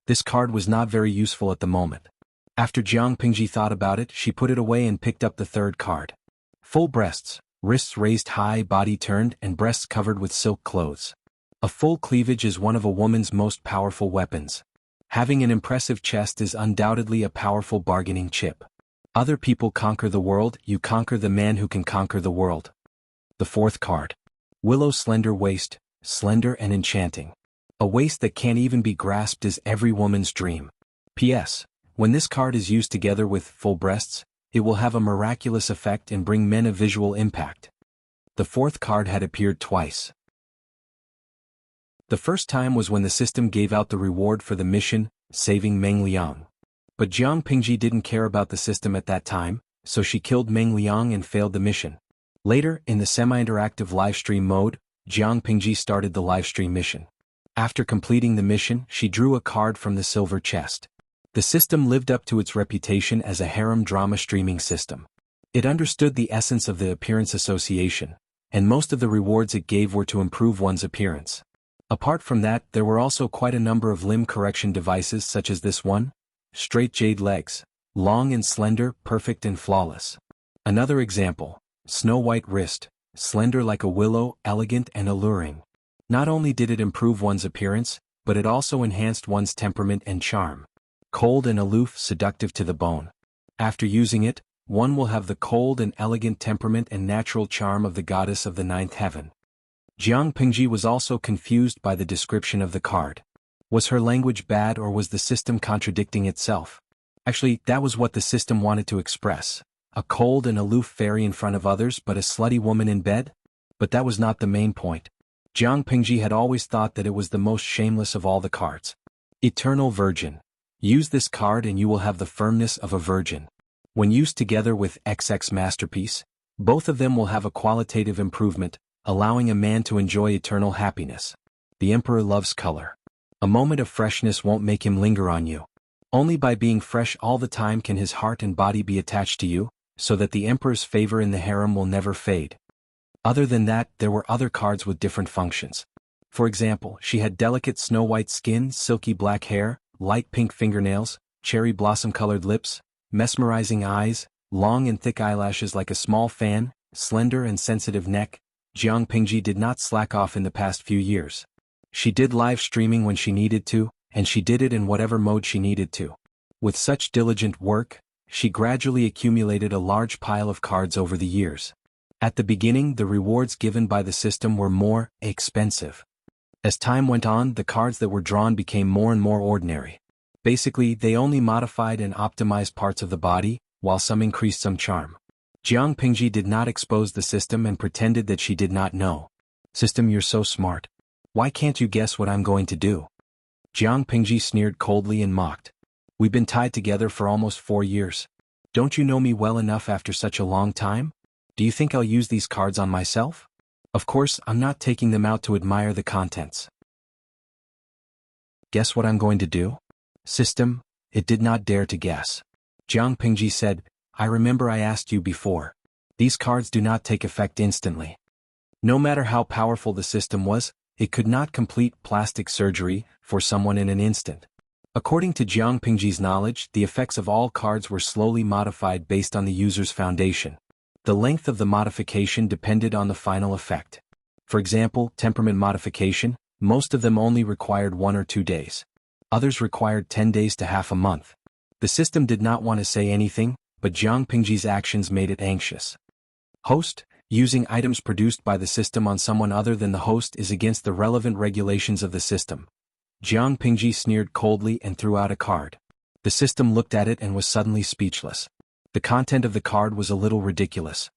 This card was not very useful at the moment. After Jiang Pingji thought about it, she put it away and picked up the third card. Full breasts, wrists raised high, body turned, and breasts covered with silk clothes. A full cleavage is one of a woman's most powerful weapons. Having an impressive chest is undoubtedly a powerful bargaining chip. Other people conquer the world, you conquer the man who can conquer the world. The fourth card. Willow slender waist, slender and enchanting. A waist that can't even be grasped is every woman's dream. P.S. When this card is used together with full breasts, it will have a miraculous effect and bring men a visual impact. The fourth card had appeared twice. The first time was when the system gave out the reward for the mission, saving Meng Liang. But Jiang Pingji didn't care about the system at that time, so she killed Meng Liang and failed the mission. Later, in the semi-interactive livestream mode, Jiang Pingji started the livestream mission. After completing the mission, she drew a card from the silver chest. The system lived up to its reputation as a harem drama streaming system. It understood the essence of the appearance association, and most of the rewards it gave were to improve one's appearance. Apart from that, there were also quite a number of limb correction devices such as this one. Straight jade legs. Long and slender, perfect and flawless. Another example. Snow white wrist. Slender like a willow, elegant and alluring. Not only did it improve one's appearance, but it also enhanced one's temperament and charm. Cold and aloof, seductive to the bone. After using it, one will have the cold and elegant temperament and natural charm of the goddess of the ninth heaven. Jiang Pingji was also confused by the description of the card. Was her language bad or was the system contradicting itself? Actually, that was what the system wanted to express. A cold and aloof fairy in front of others but a slutty woman in bed? But that was not the main point. Jiang Pingji had always thought that it was the most shameless of all the cards. Eternal Virgin. Use this card and you will have the firmness of a virgin. When used together with XX Masterpiece, both of them will have a qualitative improvement, allowing a man to enjoy eternal happiness. The Emperor loves color. A moment of freshness won't make him linger on you. Only by being fresh all the time can his heart and body be attached to you, so that the Emperor's favor in the harem will never fade. Other than that, there were other cards with different functions. For example, she had delicate snow-white skin, silky black hair, light pink fingernails, cherry blossom-colored lips, mesmerizing eyes, long and thick eyelashes like a small fan, slender and sensitive neck, Jiang Pingji did not slack off in the past few years. She did live streaming when she needed to, and she did it in whatever mode she needed to. With such diligent work, she gradually accumulated a large pile of cards over the years. At the beginning, the rewards given by the system were more expensive. As time went on, the cards that were drawn became more and more ordinary. Basically, they only modified and optimized parts of the body, while some increased some charm. Jiang Pingji did not expose the system and pretended that she did not know. "System, you're so smart. Why can't you guess what I'm going to do?" Jiang Pingji sneered coldly and mocked. "We've been tied together for almost 4 years. Don't you know me well enough after such a long time? Do you think I'll use these cards on myself? Of course, I'm not taking them out to admire the contents. Guess what I'm going to do?" System, it did not dare to guess. Jiang Pingji said, "I remember I asked you before. These cards do not take effect instantly. No matter how powerful the system was, it could not complete plastic surgery for someone in an instant." According to Jiang Pingji's knowledge, the effects of all cards were slowly modified based on the user's foundation. The length of the modification depended on the final effect. For example, temperament modification, most of them only required 1 or 2 days. Others required 10 days to half a month. The system did not want to say anything, but Jiang Pingji's actions made it anxious. Host, using items produced by the system on someone other than the host is against the relevant regulations of the system. Jiang Pingji sneered coldly and threw out a card. The system looked at it and was suddenly speechless. The content of the card was a little ridiculous.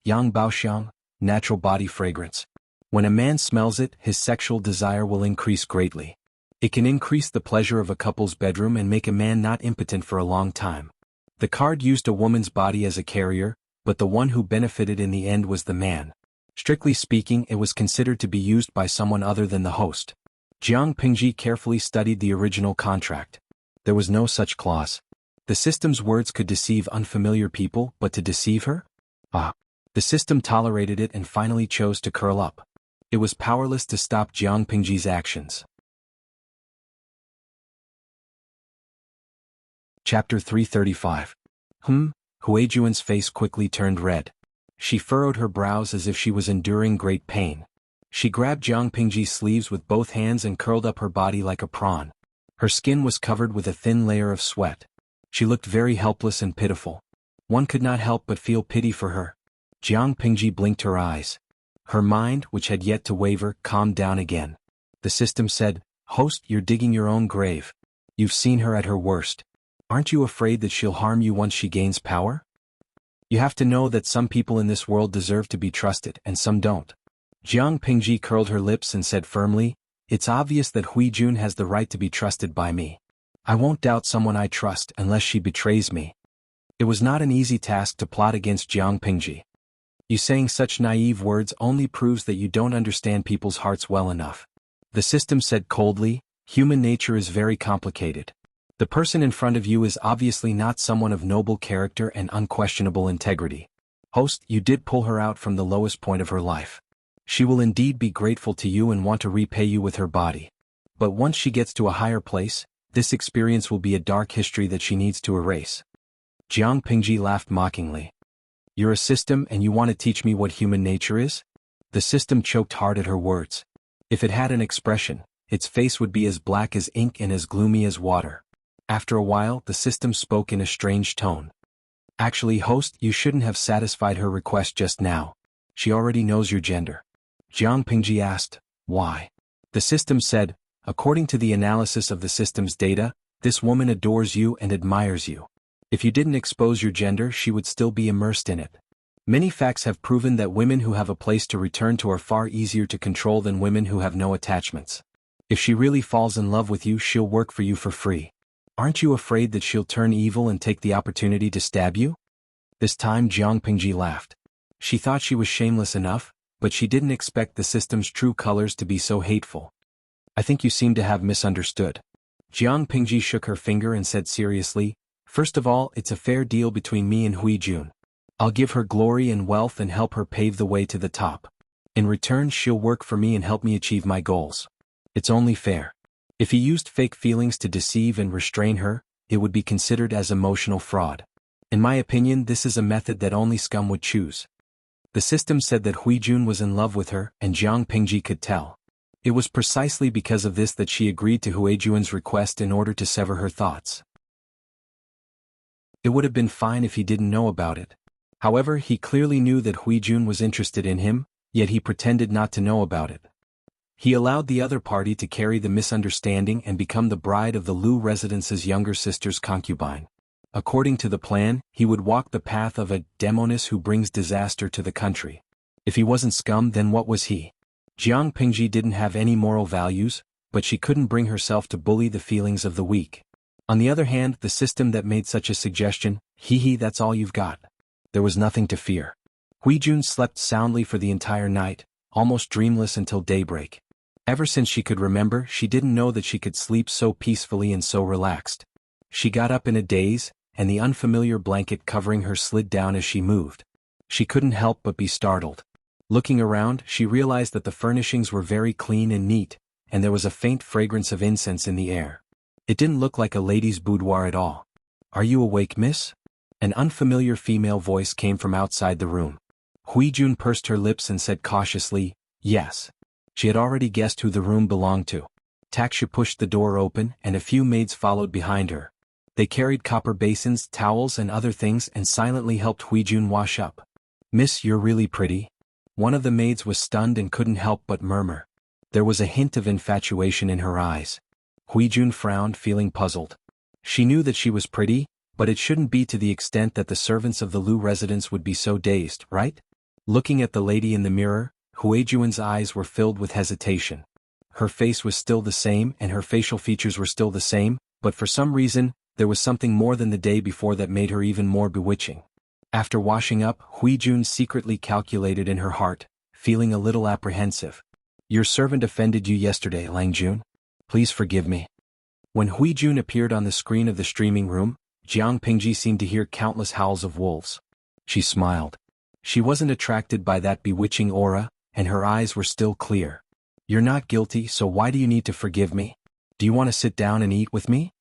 Yang Baoxiang, natural body fragrance. When a man smells it, his sexual desire will increase greatly. It can increase the pleasure of a couple's bedroom and make a man not impotent for a long time. The card used a woman's body as a carrier, but the one who benefited in the end was the man. Strictly speaking, it was considered to be used by someone other than the host. Jiang Pingji carefully studied the original contract. There was no such clause. The system's words could deceive unfamiliar people, but to deceive her? The system tolerated it and finally chose to curl up. It was powerless to stop Jiang Pingji's actions. Chapter 335. Huijuan's face quickly turned red. She furrowed her brows as if she was enduring great pain. She grabbed Jiang Pingji's sleeves with both hands and curled up her body like a prawn. Her skin was covered with a thin layer of sweat. She looked very helpless and pitiful. One could not help but feel pity for her. Jiang Pingji blinked her eyes. Her mind, which had yet to waver, calmed down again. The system said, "Host, you're digging your own grave. You've seen her at her worst. Aren't you afraid that she'll harm you once she gains power? You have to know that some people in this world deserve to be trusted and some don't." Jiang Pingji curled her lips and said firmly, "It's obvious that Huijun has the right to be trusted by me. I won't doubt someone I trust unless she betrays me." It was not an easy task to plot against Jiang Pingji. You saying such naive words only proves that you don't understand people's hearts well enough. The system said coldly, "Human nature is very complicated. The person in front of you is obviously not someone of noble character and unquestionable integrity. Host, you did pull her out from the lowest point of her life. She will indeed be grateful to you and want to repay you with her body. But once she gets to a higher place, this experience will be a dark history that she needs to erase." Jiang Pingji laughed mockingly. "You're a system and you want to teach me what human nature is?" The system choked hard at her words. If it had an expression, its face would be as black as ink and as gloomy as water. After a while, the system spoke in a strange tone. "Actually, host, you shouldn't have satisfied her request just now. She already knows your gender." Jiang Pingji asked, "Why?" The system said, "According to the analysis of the system's data, this woman adores you and admires you. If you didn't expose your gender, she would still be immersed in it. Many facts have proven that women who have a place to return to are far easier to control than women who have no attachments. If she really falls in love with you, she'll work for you for free. Aren't you afraid that she'll turn evil and take the opportunity to stab you?" This time Jiang Pingji laughed. She thought she was shameless enough, but she didn't expect the system's true colors to be so hateful. "I think you seem to have misunderstood." Jiang Pingji shook her finger and said seriously, "First of all, it's a fair deal between me and Huijun. I'll give her glory and wealth and help her pave the way to the top. In return, she'll work for me and help me achieve my goals. It's only fair. If he used fake feelings to deceive and restrain her, it would be considered as emotional fraud. In my opinion, this is a method that only scum would choose." The system said that Huijun was in love with her, and Jiang Pingji could tell. It was precisely because of this that she agreed to Huijun's request in order to sever her thoughts. It would have been fine if he didn't know about it. However, he clearly knew that Huijun was interested in him, yet he pretended not to know about it. He allowed the other party to carry the misunderstanding and become the bride of the Lu residence's younger sister's concubine. According to the plan, he would walk the path of a demoness who brings disaster to the country. If he wasn't scum, then what was he? Jiang Pingji didn't have any moral values, but she couldn't bring herself to bully the feelings of the weak. On the other hand, the system that made such a suggestion, that's all you've got. There was nothing to fear. Huijun slept soundly for the entire night, almost dreamless until daybreak. Ever since she could remember, she didn't know that she could sleep so peacefully and so relaxed. She got up in a daze, and the unfamiliar blanket covering her slid down as she moved. She couldn't help but be startled. Looking around, she realized that the furnishings were very clean and neat, and there was a faint fragrance of incense in the air. It didn't look like a lady's boudoir at all. "Are you awake, miss?" An unfamiliar female voice came from outside the room. Huijun pursed her lips and said cautiously, "Yes." She had already guessed who the room belonged to. Taksha pushed the door open, and a few maids followed behind her. They carried copper basins, towels and other things and silently helped Huijun wash up. "Miss, you're really pretty." One of the maids was stunned and couldn't help but murmur. There was a hint of infatuation in her eyes. Huijun frowned, feeling puzzled. She knew that she was pretty, but it shouldn't be to the extent that the servants of the Lu residence would be so dazed, right? Looking at the lady in the mirror, Huijun's eyes were filled with hesitation. Her face was still the same and her facial features were still the same, but for some reason, there was something more than the day before that made her even more bewitching. After washing up, Huijun secretly calculated in her heart, feeling a little apprehensive. "Your servant offended you yesterday, Langjun. Please forgive me." When Huijun appeared on the screen of the streaming room, Jiang Pingji seemed to hear countless howls of wolves. She smiled. She wasn't attracted by that bewitching aura, and her eyes were still clear. "You're not guilty, so why do you need to forgive me? Do you want to sit down and eat with me?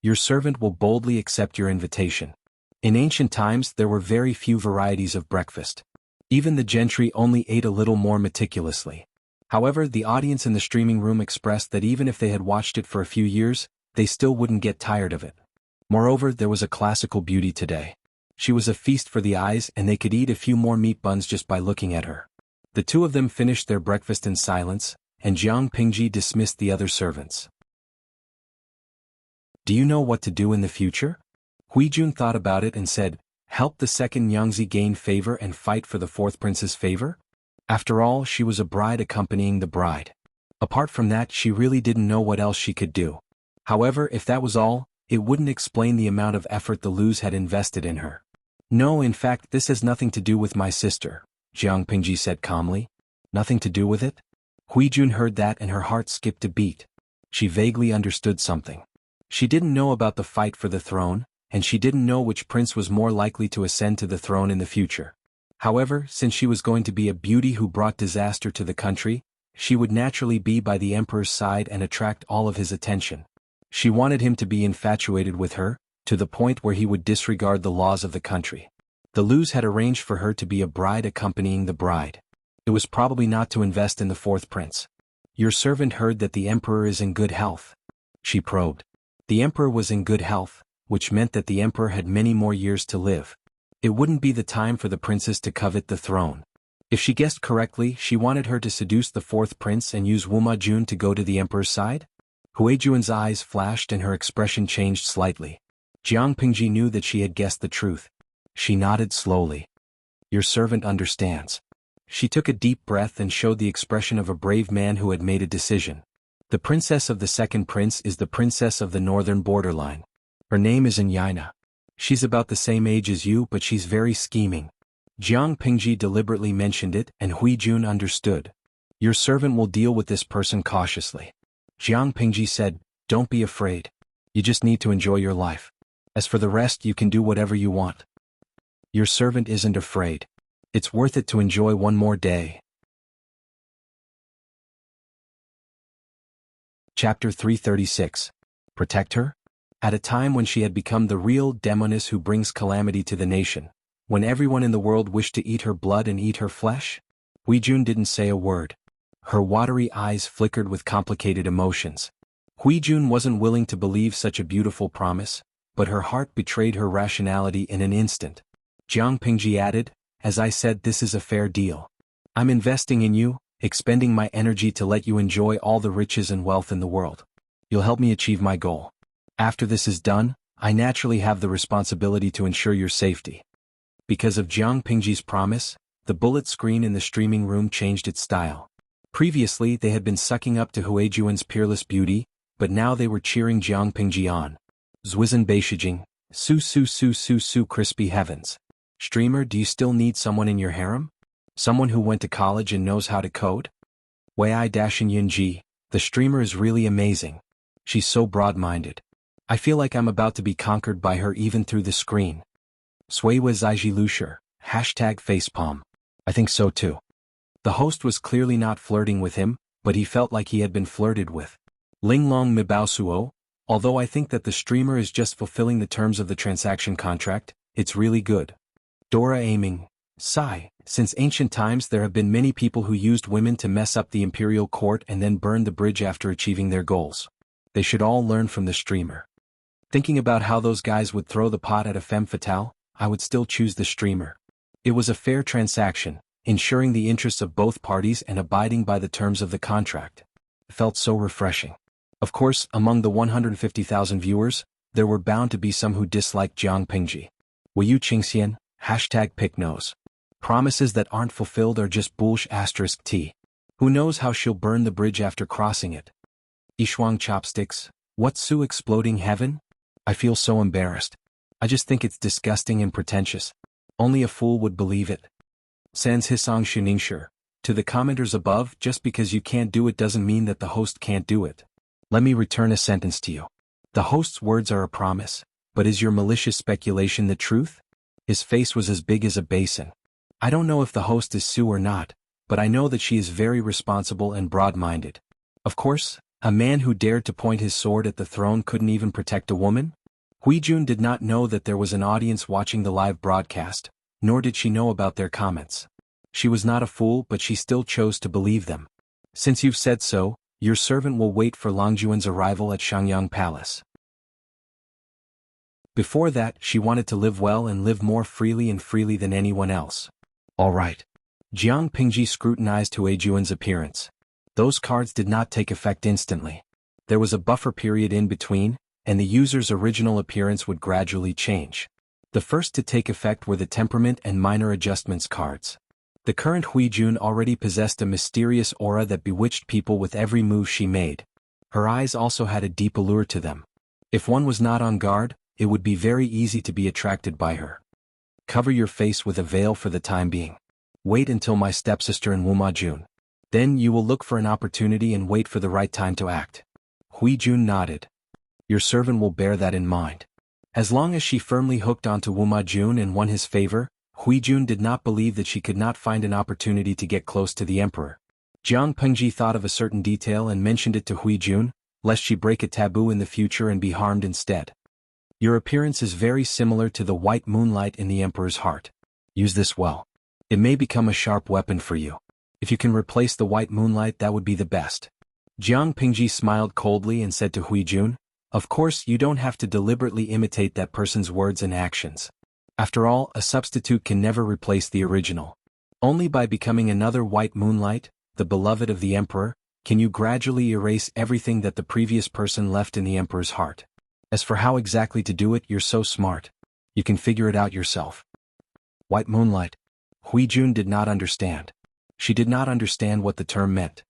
Your servant will boldly accept your invitation." In ancient times there were very few varieties of breakfast. Even the gentry only ate a little more meticulously. However, the audience in the streaming room expressed that even if they had watched it for a few years, they still wouldn't get tired of it. Moreover, there was a classical beauty today. She was a feast for the eyes and they could eat a few more meat buns just by looking at her. The two of them finished their breakfast in silence, and Jiang Pingji dismissed the other servants. "Do you know what to do in the future?" Huijun thought about it and said, "Help the second Yangzi gain favor and fight for the fourth prince's favor?" After all, she was a bride accompanying the bride. Apart from that, she really didn't know what else she could do. However, if that was all, it wouldn't explain the amount of effort the Lus had invested in her. "No, in fact, this has nothing to do with my sister," Jiang Pingji said calmly. "Nothing to do with it?" Huijun heard that and her heart skipped a beat. She vaguely understood something. She didn't know about the fight for the throne, and she didn't know which prince was more likely to ascend to the throne in the future. However, since she was going to be a beauty who brought disaster to the country, she would naturally be by the emperor's side and attract all of his attention. She wanted him to be infatuated with her, to the point where he would disregard the laws of the country. The Lus had arranged for her to be a bride accompanying the bride. It was probably not to invest in the fourth prince. "Your servant heard that the emperor is in good health." She probed. The emperor was in good health, which meant that the emperor had many more years to live. It wouldn't be the time for the princess to covet the throne. If she guessed correctly, she wanted her to seduce the fourth prince and use Wuma Jun to go to the emperor's side? Huijuan's eyes flashed and her expression changed slightly. Jiang Pingji knew that she had guessed the truth. She nodded slowly. "Your servant understands." She took a deep breath and showed the expression of a brave man who had made a decision. "The princess of the second prince is the princess of the northern borderline. Her name is Yaina. She's about the same age as you, but she's very scheming." Jiang Pingji deliberately mentioned it and Huijun understood. "Your servant will deal with this person cautiously." Jiang Pingji said, "Don't be afraid. You just need to enjoy your life. As for the rest, you can do whatever you want." Your servant isn't afraid. It's worth it to enjoy one more day. Chapter 336. Protect her? At a time when she had become the real demoness who brings calamity to the nation, when everyone in the world wished to eat her blood and eat her flesh? Huijun didn't say a word. Her watery eyes flickered with complicated emotions. Huijun wasn't willing to believe such a beautiful promise, but her heart betrayed her rationality in an instant. Jiang Pingji added, "As I said, this is a fair deal. I'm investing in you, expending my energy to let you enjoy all the riches and wealth in the world. You'll help me achieve my goal. After this is done, I naturally have the responsibility to ensure your safety." Because of Jiang Pingji's promise, the bullet screen in the streaming room changed its style. Previously they had been sucking up to Huijuan's peerless beauty, but now they were cheering Jiang Pingji on. Zwizhen Beishijing, su su su su su crispy heavens. Streamer, do you still need someone in your harem? Someone who went to college and knows how to code? Wei I Dashin Yunji, the streamer is really amazing. She's so broad-minded. I feel like I'm about to be conquered by her even through the screen. Suiwa Zaiji Lusher, #facepalm. I think so too. The host was clearly not flirting with him, but he felt like he had been flirted with. Linglong Mibao, although I think that the streamer is just fulfilling the terms of the transaction contract, it's really good. Dora aiming, sigh, since ancient times there have been many people who used women to mess up the imperial court and then burn the bridge after achieving their goals. They should all learn from the streamer. Thinking about how those guys would throw the pot at a femme fatale, I would still choose the streamer. It was a fair transaction, ensuring the interests of both parties and abiding by the terms of the contract. It felt so refreshing. Of course, among the 150,000 viewers, there were bound to be some who disliked Jiang Pingji. Wu Qingxian, #picknose. Promises that aren't fulfilled are just *t. Who knows how she'll burn the bridge after crossing it? Ishuang chopsticks, what Su exploding heaven? I feel so embarrassed. I just think it's disgusting and pretentious. Only a fool would believe it. Sans Hisong Shuningsher, to the commenters above, just because you can't do it doesn't mean that the host can't do it. Let me return a sentence to you. The host's words are a promise, but is your malicious speculation the truth? His face was as big as a basin. I don't know if the host is Su or not, but I know that she is very responsible and broad-minded. Of course, a man who dared to point his sword at the throne couldn't even protect a woman? Huijun did not know that there was an audience watching the live broadcast, nor did she know about their comments. She was not a fool, but she still chose to believe them. Since you've said so, your servant will wait for Longjuan's arrival at Shangyang Palace. Before that, she wanted to live well and live more freely than anyone else. All right. Jiang Pingji scrutinized Huijuan's appearance. Those cards did not take effect instantly. There was a buffer period in between, and the user's original appearance would gradually change. The first to take effect were the temperament and minor adjustments cards. The current Huijun already possessed a mysterious aura that bewitched people with every move she made. Her eyes also had a deep allure to them. If one was not on guard, it would be very easy to be attracted by her. Cover your face with a veil for the time being. Wait until my stepsister and Wumajun. Then you will look for an opportunity and wait for the right time to act. Huijun nodded. Your servant will bear that in mind. As long as she firmly hooked onto Wumajun and won his favor, Huijun did not believe that she could not find an opportunity to get close to the emperor. Jiang Pingji thought of a certain detail and mentioned it to Huijun, lest she break a taboo in the future and be harmed instead. Your appearance is very similar to the white moonlight in the emperor's heart. Use this well. It may become a sharp weapon for you. If you can replace the white moonlight, that would be the best. Jiang Pingji smiled coldly and said to Huijun, of course you don't have to deliberately imitate that person's words and actions. After all, a substitute can never replace the original. Only by becoming another white moonlight, the beloved of the emperor, can you gradually erase everything that the previous person left in the emperor's heart. As for how exactly to do it, you're so smart. You can figure it out yourself. White moonlight. Huijun did not understand. She did not understand what the term meant.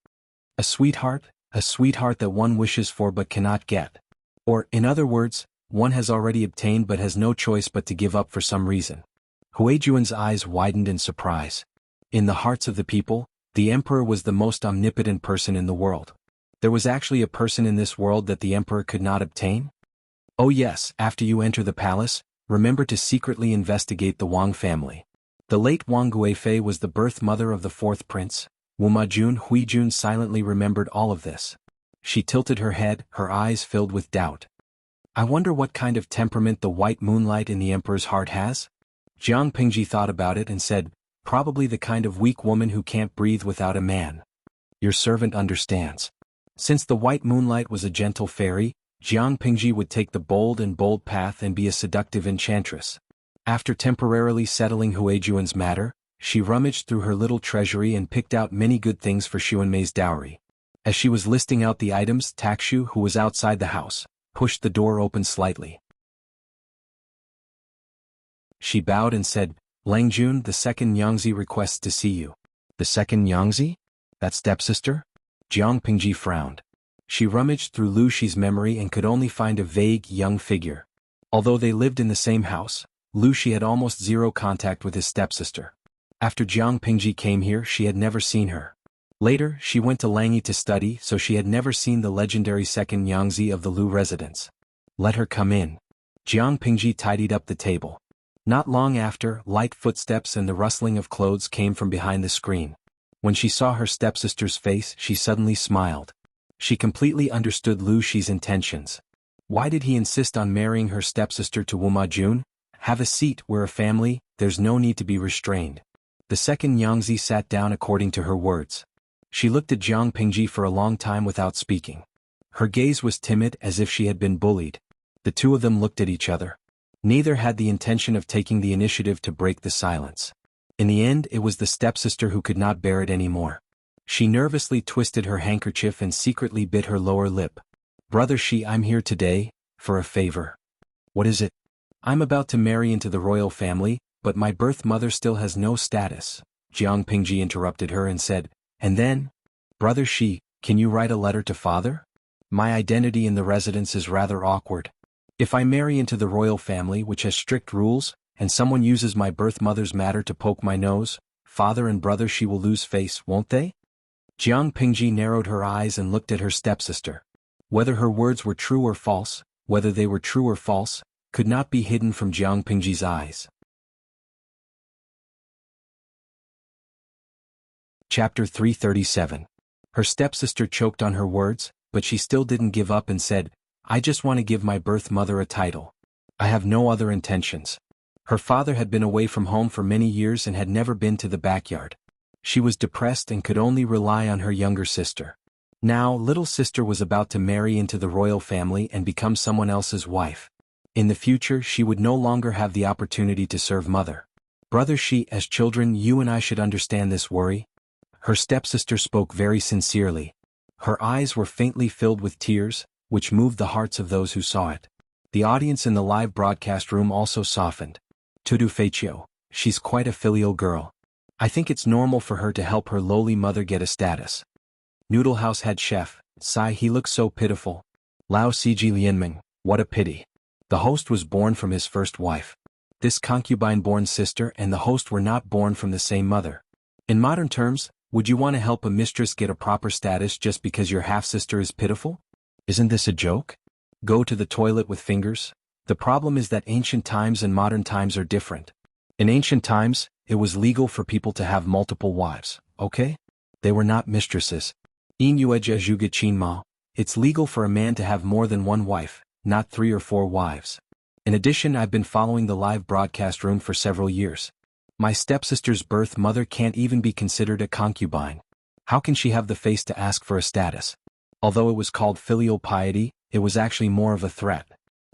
A sweetheart that one wishes for but cannot get. Or, in other words, one has already obtained but has no choice but to give up for some reason. Huijuan's eyes widened in surprise. In the hearts of the people, the emperor was the most omnipotent person in the world. There was actually a person in this world that the emperor could not obtain? Oh yes, after you enter the palace, remember to secretly investigate the Wang family. The late Wang Guifei was the birth mother of the fourth prince. Wumajun Huijun silently remembered all of this. She tilted her head, her eyes filled with doubt. I wonder what kind of temperament the white moonlight in the emperor's heart has? Jiang Pingji thought about it and said, "Probably the kind of weak woman who can't breathe without a man." Your servant understands. Since the white moonlight was a gentle fairy, Jiang Pingji would take the bold path and be a seductive enchantress. After temporarily settling Huijuan's matter, she rummaged through her little treasury and picked out many good things for Xuanmei's dowry. As she was listing out the items, Takshu, who was outside the house, pushed the door open slightly. She bowed and said, "Langjun, the second Yangzi requests to see you." "The second Yangzi? That stepsister?" Jiang Pingji frowned. She rummaged through Lu Shi's memory and could only find a vague, young figure. Although they lived in the same house, Lu Shi had almost zero contact with his stepsister. After Jiang Pingji came here, she had never seen her. Later, she went to Langyi to study, so she had never seen the legendary second Yangzi of the Lu residence. "Let her come in." Jiang Pingji tidied up the table. Not long after, light footsteps and the rustling of clothes came from behind the screen. When she saw her stepsister's face, she suddenly smiled. She completely understood Lu Shi's intentions. Why did he insist on marrying her stepsister to Wuma Jun? Have a seat, we're a family, there's no need to be restrained. The second Yangzi sat down according to her words. She looked at Jiang Pingji for a long time without speaking. Her gaze was timid, as if she had been bullied. The two of them looked at each other. Neither had the intention of taking the initiative to break the silence. In the end, it was the stepsister who could not bear it anymore. She nervously twisted her handkerchief and secretly bit her lower lip. "Brother Shi, I'm here today, for a favor." "What is it?" "I'm about to marry into the royal family, but my birth mother still has no status." Jiang Pingji interrupted her and said, "And then? Brother Shi, can you write a letter to father? My identity in the residence is rather awkward. If I marry into the royal family, which has strict rules, and someone uses my birth mother's matter to poke my nose, father and brother Shi will lose face, won't they?" Jiang Pingji narrowed her eyes and looked at her stepsister. Whether her words were true or false, could not be hidden from Jiang Pingji's eyes. Chapter 337. Her stepsister choked on her words, but she still didn't give up and said, "I just want to give my birth mother a title. I have no other intentions." Her father had been away from home for many years and had never been to the backyard. She was depressed and could only rely on her younger sister. Now, little sister was about to marry into the royal family and become someone else's wife. In the future, she would no longer have the opportunity to serve mother. "Brother Shi, as children, you and I should understand this worry." Her stepsister spoke very sincerely. Her eyes were faintly filled with tears, which moved the hearts of those who saw it. The audience in the live broadcast room also softened. "Tudu Feichio, she's quite a filial girl. I think it's normal for her to help her lowly mother get a status." Noodle House head chef, sigh, he looks so pitiful. Lao Siji Lianming, what a pity. The host was born from his first wife. This concubine-born sister and the host were not born from the same mother. In modern terms, would you want to help a mistress get a proper status just because your half-sister is pitiful? Isn't this a joke? Go to the toilet with fingers? The problem is that ancient times and modern times are different. In ancient times, it was legal for people to have multiple wives, okay? They were not mistresses. It's legal for a man to have more than one wife, not 3 or 4 wives. In addition, I've been following the live broadcast room for several years. My stepsister's birth mother can't even be considered a concubine. How can she have the face to ask for a status? Although it was called filial piety, it was actually more of a threat.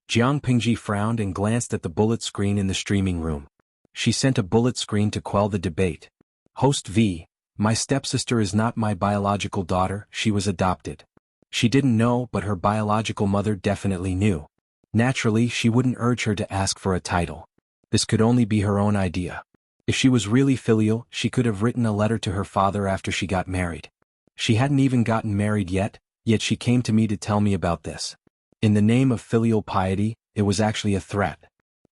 Jiang Pingji frowned and glanced at the bullet screen in the streaming room. She sent a bullet screen to quell the debate. Host V. My stepsister is not my biological daughter, she was adopted. She didn't know, but her biological mother definitely knew. Naturally, she wouldn't urge her to ask for a title. This could only be her own idea. If she was really filial, she could have written a letter to her father after she got married. She hadn't even gotten married yet she came to me to tell me about this. In the name of filial piety, it was actually a threat.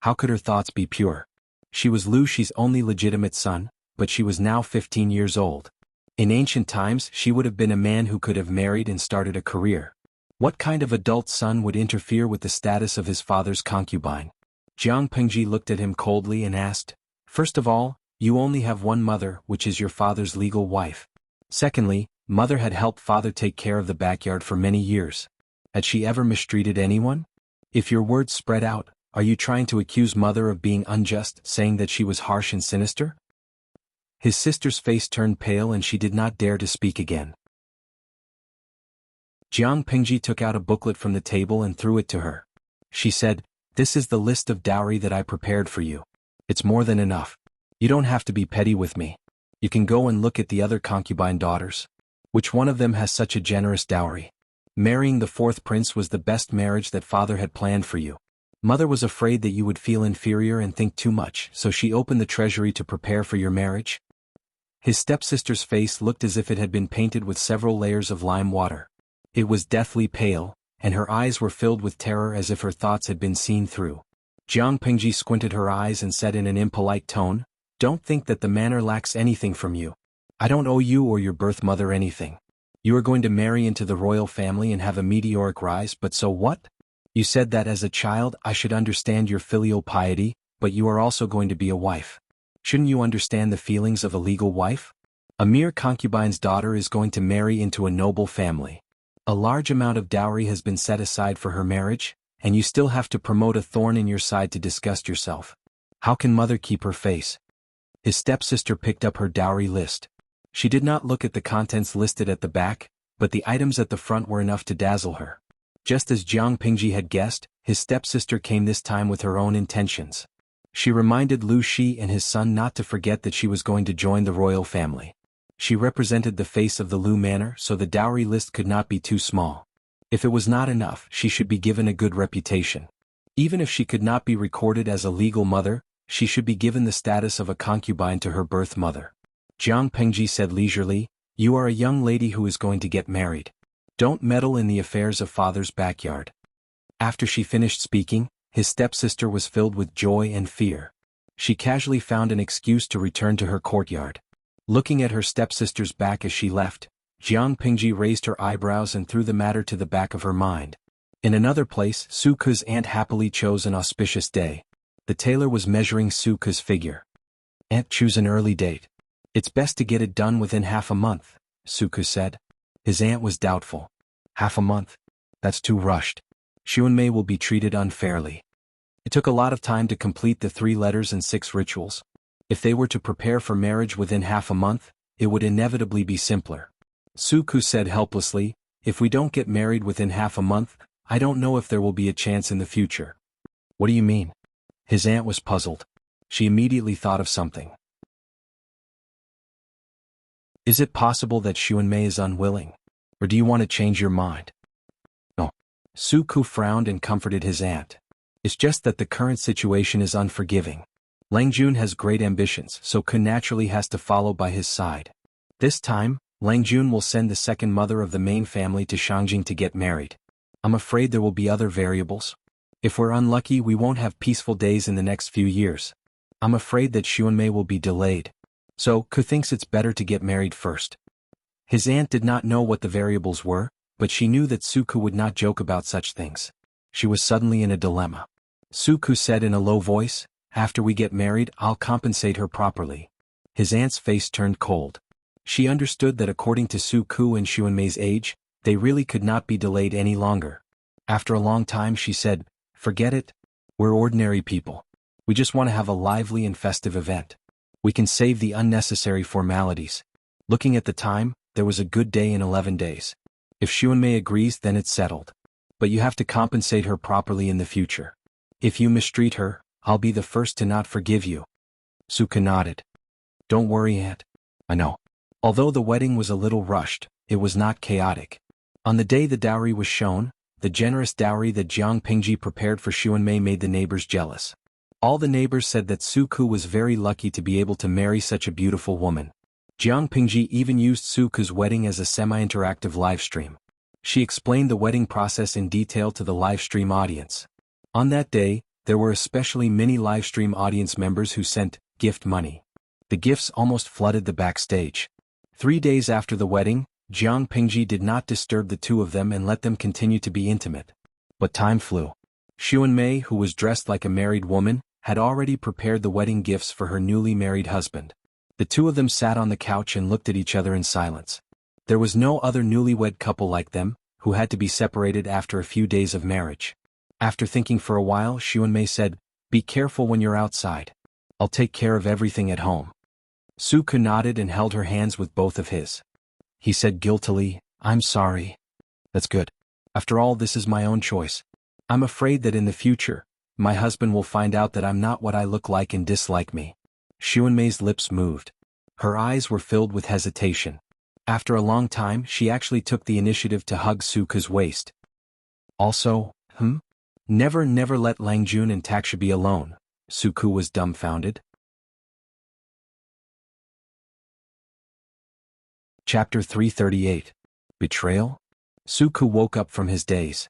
How could her thoughts be pure? She was Lu Shi's only legitimate son, but she was now 15 years old. In ancient times, she would have been a man who could have married and started a career. What kind of adult son would interfere with the status of his father's concubine? Jiang Pingji looked at him coldly and asked, "First of all, you only have one mother, which is your father's legal wife. Secondly, mother had helped father take care of the backyard for many years. Had she ever mistreated anyone? If your words spread out, Are you trying to accuse mother of being unjust, saying that she was harsh and sinister? His sister's face turned pale and she did not dare to speak again. Jiang Pingji took out a booklet from the table and threw it to her. She said, "This is the list of dowry that I prepared for you. It's more than enough. You don't have to be petty with me. You can go and look at the other concubine daughters. Which one of them has such a generous dowry? Marrying the fourth prince was the best marriage that father had planned for you. Mother was afraid that you would feel inferior and think too much, so she opened the treasury to prepare for your marriage." His stepsister's face looked as if it had been painted with several layers of lime water. It was deathly pale, and her eyes were filled with terror as if her thoughts had been seen through. Jiang Pingji squinted her eyes and said in an impolite tone, "Don't think that the manor lacks anything from you. I don't owe you or your birth mother anything. You are going to marry into the royal family and have a meteoric rise, but so what? You said that as a child I should understand your filial piety, but you are also going to be a wife. Shouldn't you understand the feelings of a legal wife? A mere concubine's daughter is going to marry into a noble family. A large amount of dowry has been set aside for her marriage, and you still have to promote a thorn in your side to disgust yourself. How can mother keep her face?" His stepsister picked up her dowry list. She did not look at the contents listed at the back, but the items at the front were enough to dazzle her. Just as Jiang Pingji had guessed, his stepsister came this time with her own intentions. She reminded Lu Shi and his son not to forget that she was going to join the royal family. She represented the face of the Lu manor, so the dowry list could not be too small. If it was not enough, she should be given a good reputation. Even if she could not be recorded as a legal mother, she should be given the status of a concubine to her birth mother. Jiang Pingji said leisurely, "You are a young lady who is going to get married. Don't meddle in the affairs of father's backyard." After she finished speaking, his stepsister was filled with joy and fear. She casually found an excuse to return to her courtyard. Looking at her stepsister's back as she left, Jiang Pingji raised her eyebrows and threw the matter to the back of her mind. In another place, Su Ke's aunt happily chose an auspicious day. The tailor was measuring Su Ke's figure. "Aunt, choose an early date. It's best to get it done within half a month," Su Ke said. His aunt was doubtful. "Half a month? That's too rushed. Xuanmei will be treated unfairly." It took a lot of time to complete the 3 letters and 6 rituals. If they were to prepare for marriage within half a month, it would inevitably be simpler. Su Ke said helplessly, "If we don't get married within half a month, I don't know if there will be a chance in the future." "What do you mean?" His aunt was puzzled. She immediately thought of something. "Is it possible that Xuanmei is unwilling? Or do you want to change your mind?" "No." Su Ke frowned and comforted his aunt. "It's just that the current situation is unforgiving. Lang Jun has great ambitions, so Ke naturally has to follow by his side. This time, Lang Jun will send the second mother of the main family to Shangjing to get married. I'm afraid there will be other variables. If we're unlucky, we won't have peaceful days in the next few years. I'm afraid that Xuanmei will be delayed. So, Ke thinks it's better to get married first." His aunt did not know what the variables were, but she knew that Su Ke would not joke about such things. She was suddenly in a dilemma. Su Ke said in a low voice, "After we get married, I'll compensate her properly." His aunt's face turned cold. She understood that according to Su Ke and Xuanmei's age, they really could not be delayed any longer. After a long time she said, "Forget it. We're ordinary people. We just want to have a lively and festive event. We can save the unnecessary formalities." Looking at the time, there was a good day in 11 days. If Xuanmei agrees, then it's settled. But you have to compensate her properly in the future. If you mistreat her, I'll be the first to not forgive you. Su Ke nodded. "Don't worry, Aunt. I know." Although the wedding was a little rushed, it was not chaotic. On the day the dowry was shown, the generous dowry that Jiang Pingji prepared for Xuanmei made the neighbors jealous. All the neighbors said that Su Ke was very lucky to be able to marry such a beautiful woman. Jiang Pingji even used Su Ke's wedding as a semi-interactive livestream. She explained the wedding process in detail to the livestream audience. On that day, there were especially many livestream audience members who sent gift money. The gifts almost flooded the backstage. 3 days after the wedding, Jiang Pingji did not disturb the two of them and let them continue to be intimate. But time flew. Xuanmei, who was dressed like a married woman, had already prepared the wedding gifts for her newly married husband. The two of them sat on the couch and looked at each other in silence. There was no other newlywed couple like them, who had to be separated after a few days of marriage. After thinking for a while, Xuanmei said, "Be careful when you're outside. I'll take care of everything at home." Su Ke nodded and held her hands with both of his. He said guiltily, "I'm sorry." "That's good. After all, this is my own choice. I'm afraid that in the future, my husband will find out that I'm not what I look like and dislike me." Xuanmei's lips moved. Her eyes were filled with hesitation. After a long time, she actually took the initiative to hug Su Ke's waist. "Also, Never let Lang Jun and Taksha be alone." Su Ke was dumbfounded. Chapter 338. Betrayal? Su Ke woke up from his daze.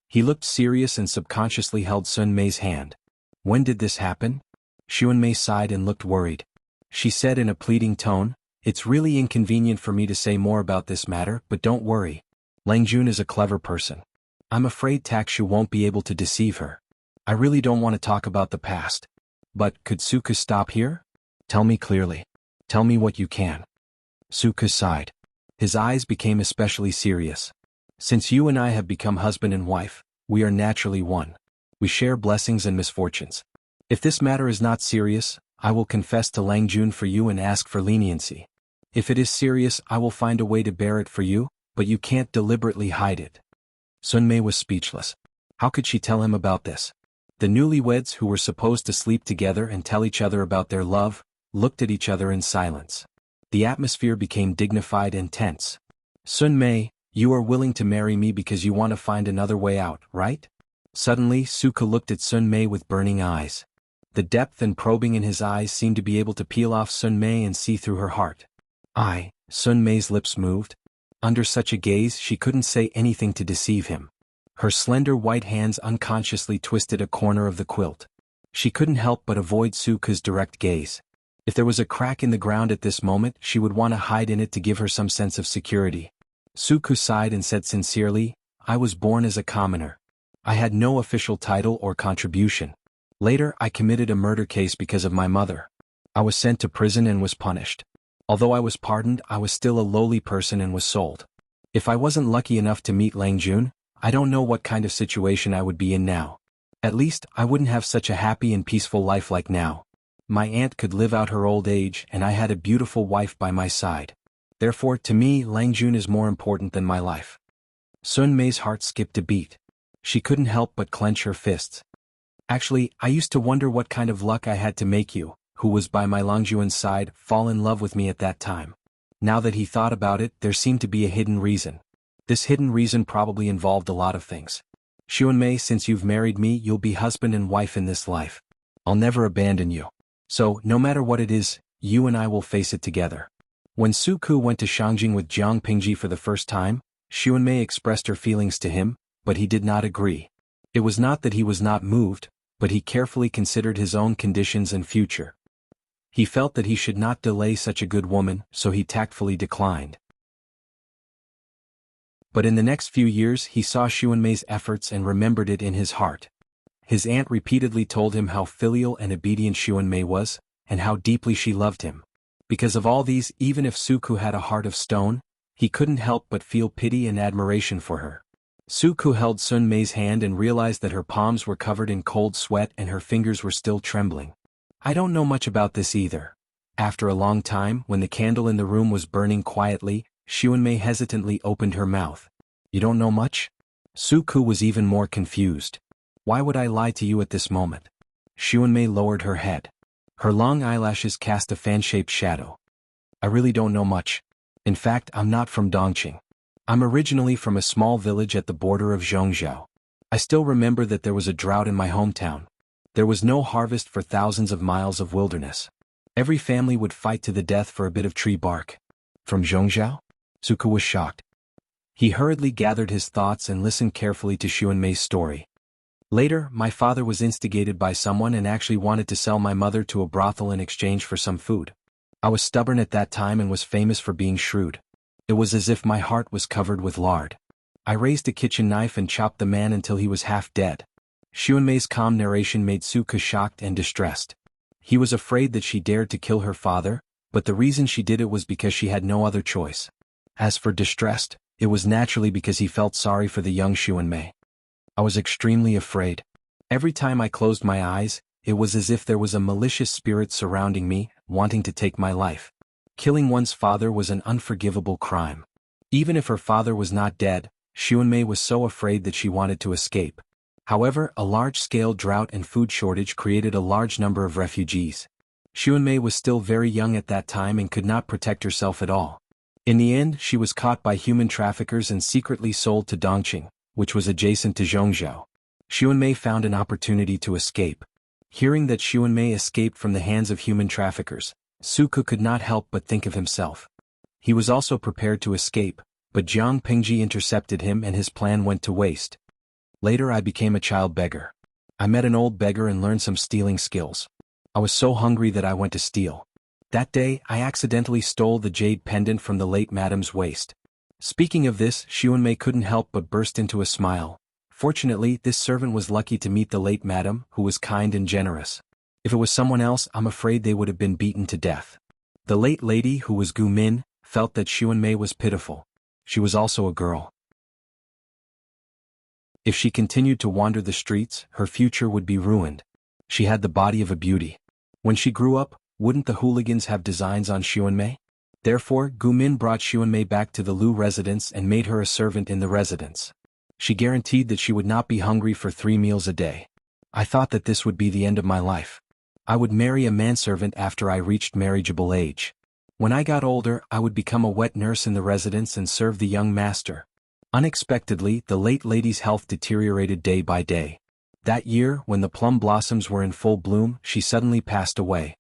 He looked serious and subconsciously held Sun Mei's hand. "When did this happen?" Xuanmei sighed and looked worried. She said in a pleading tone, "It's really inconvenient for me to say more about this matter, but don't worry. Lang Jun is a clever person. I'm afraid Taksha won't be able to deceive her. I really don't want to talk about the past. But could Su Ke stop here? Tell me clearly. Tell me what you can." Su Ke sighed. His eyes became especially serious. "Since you and I have become husband and wife, we are naturally one. We share blessings and misfortunes. If this matter is not serious, I will confess to Lang Jun for you and ask for leniency. If it is serious, I will find a way to bear it for you, but you can't deliberately hide it." Sun Mei was speechless. How could she tell him about this? The newlyweds, who were supposed to sleep together and tell each other about their love, looked at each other in silence. The atmosphere became dignified and tense. "Sun Mei, you are willing to marry me because you want to find another way out, right?" Suddenly, Su Ke looked at Sun Mei with burning eyes. The depth and probing in his eyes seemed to be able to peel off Sun Mei and see through her heart. Sun Mei's lips moved. Under such a gaze, she couldn't say anything to deceive him. Her slender white hands unconsciously twisted a corner of the quilt. She couldn't help but avoid Su Ke's direct gaze. If there was a crack in the ground at this moment, she would want to hide in it to give her some sense of security. Su Ke sighed and said sincerely, "I was born as a commoner. I had no official title or contribution. Later, I committed a murder case because of my mother. I was sent to prison and was punished. Although I was pardoned, I was still a lowly person and was sold. If I wasn't lucky enough to meet Lang Jun, I don't know what kind of situation I would be in now. At least, I wouldn't have such a happy and peaceful life like now. My aunt could live out her old age and I had a beautiful wife by my side. Therefore, to me, Lang Jun is more important than my life." Sun Mei's heart skipped a beat. She couldn't help but clench her fists. "Actually, I used to wonder what kind of luck I had to make you, who was by my Lang Jun's side, fall in love with me at that time." Now that he thought about it, there seemed to be a hidden reason. This hidden reason probably involved a lot of things. "Xuanmei, since you've married me, you'll be husband and wife in this life. I'll never abandon you. So, no matter what it is, you and I will face it together." When Su Ke went to Shangjing with Jiang Pingji for the first time, Xuanmei expressed her feelings to him, but he did not agree. It was not that he was not moved, but he carefully considered his own conditions and future. He felt that he should not delay such a good woman, so he tactfully declined. But in the next few years he saw Xuanmei's efforts and remembered it in his heart. His aunt repeatedly told him how filial and obedient Xuanmei was, and how deeply she loved him. Because of all these, even if Su Ke had a heart of stone, he couldn't help but feel pity and admiration for her. Su Ke held Sun Mei's hand and realized that her palms were covered in cold sweat and her fingers were still trembling. "I don't know much about this either." After a long time, when the candle in the room was burning quietly, Xuanmei hesitantly opened her mouth. "You don't know much?" Su Ke was even more confused. "Why would I lie to you at this moment?" Xuanmei lowered her head. Her long eyelashes cast a fan-shaped shadow. "I really don't know much. In fact, I'm not from Dongqing. I'm originally from a small village at the border of Zhongzhou. I still remember that there was a drought in my hometown. There was no harvest for thousands of miles of wilderness. Every family would fight to the death for a bit of tree bark." "From Zhongzhou?" Su Ke was shocked. He hurriedly gathered his thoughts and listened carefully to Xuanmei's story. "Later, my father was instigated by someone and actually wanted to sell my mother to a brothel in exchange for some food. I was stubborn at that time and was famous for being shrewd. It was as if my heart was covered with lard. I raised a kitchen knife and chopped the man until he was half dead." Xuanmei's calm narration made Su Ke shocked and distressed. He was afraid that she dared to kill her father, but the reason she did it was because she had no other choice. As for distressed, it was naturally because he felt sorry for the young Xuanmei. I was extremely afraid. Every time I closed my eyes, it was as if there was a malicious spirit surrounding me, wanting to take my life. Killing one's father was an unforgivable crime. Even if her father was not dead, Xuanmei was so afraid that she wanted to escape. However, a large-scale drought and food shortage created a large number of refugees. Xuanmei was still very young at that time and could not protect herself at all. In the end, she was caught by human traffickers and secretly sold to Dongqing, which was adjacent to Zhongzhou. Xuanmei found an opportunity to escape. Hearing that Xuanmei escaped from the hands of human traffickers, Suku could not help but think of himself. He was also prepared to escape, but Jiang Pingji intercepted him and his plan went to waste. Later I became a child beggar. I met an old beggar and learned some stealing skills. I was so hungry that I went to steal. That day, I accidentally stole the jade pendant from the late madam's waist. Speaking of this, Xuanmei couldn't help but burst into a smile. Fortunately, this servant was lucky to meet the late madam, who was kind and generous. If it was someone else, I'm afraid they would have been beaten to death. The late lady, who was Gu Min, felt that Xuanmei was pitiful. She was also a girl. If she continued to wander the streets, her future would be ruined. She had the body of a beauty. When she grew up, wouldn't the hooligans have designs on Xuanmei? Therefore, Gu Min brought Xuanmei back to the Lu residence and made her a servant in the residence. She guaranteed that she would not be hungry for 3 meals a day. I thought that this would be the end of my life. I would marry a manservant after I reached marriageable age. When I got older, I would become a wet nurse in the residence and serve the young master. Unexpectedly, the late lady's health deteriorated day by day. That year, when the plum blossoms were in full bloom, she suddenly passed away.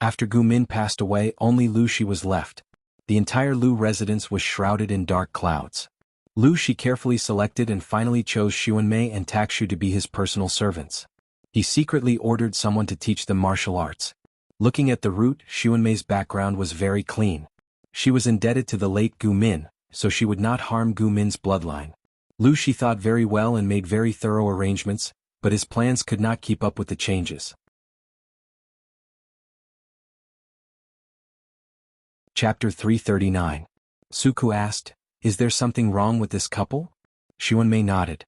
After Gu Min passed away, only Lu Shi was left. The entire Lu residence was shrouded in dark clouds. Lu Shi carefully selected and finally chose Xuanmei and Takshu to be his personal servants. He secretly ordered someone to teach them martial arts. Looking at the root, Xuanmei's background was very clean. She was indebted to the late Gu Min, so she would not harm Gu Min's bloodline. Lu Shi thought very well and made very thorough arrangements, but his plans could not keep up with the changes. Chapter 339. Suku asked, "Is there something wrong with this couple?" Xuanmei nodded.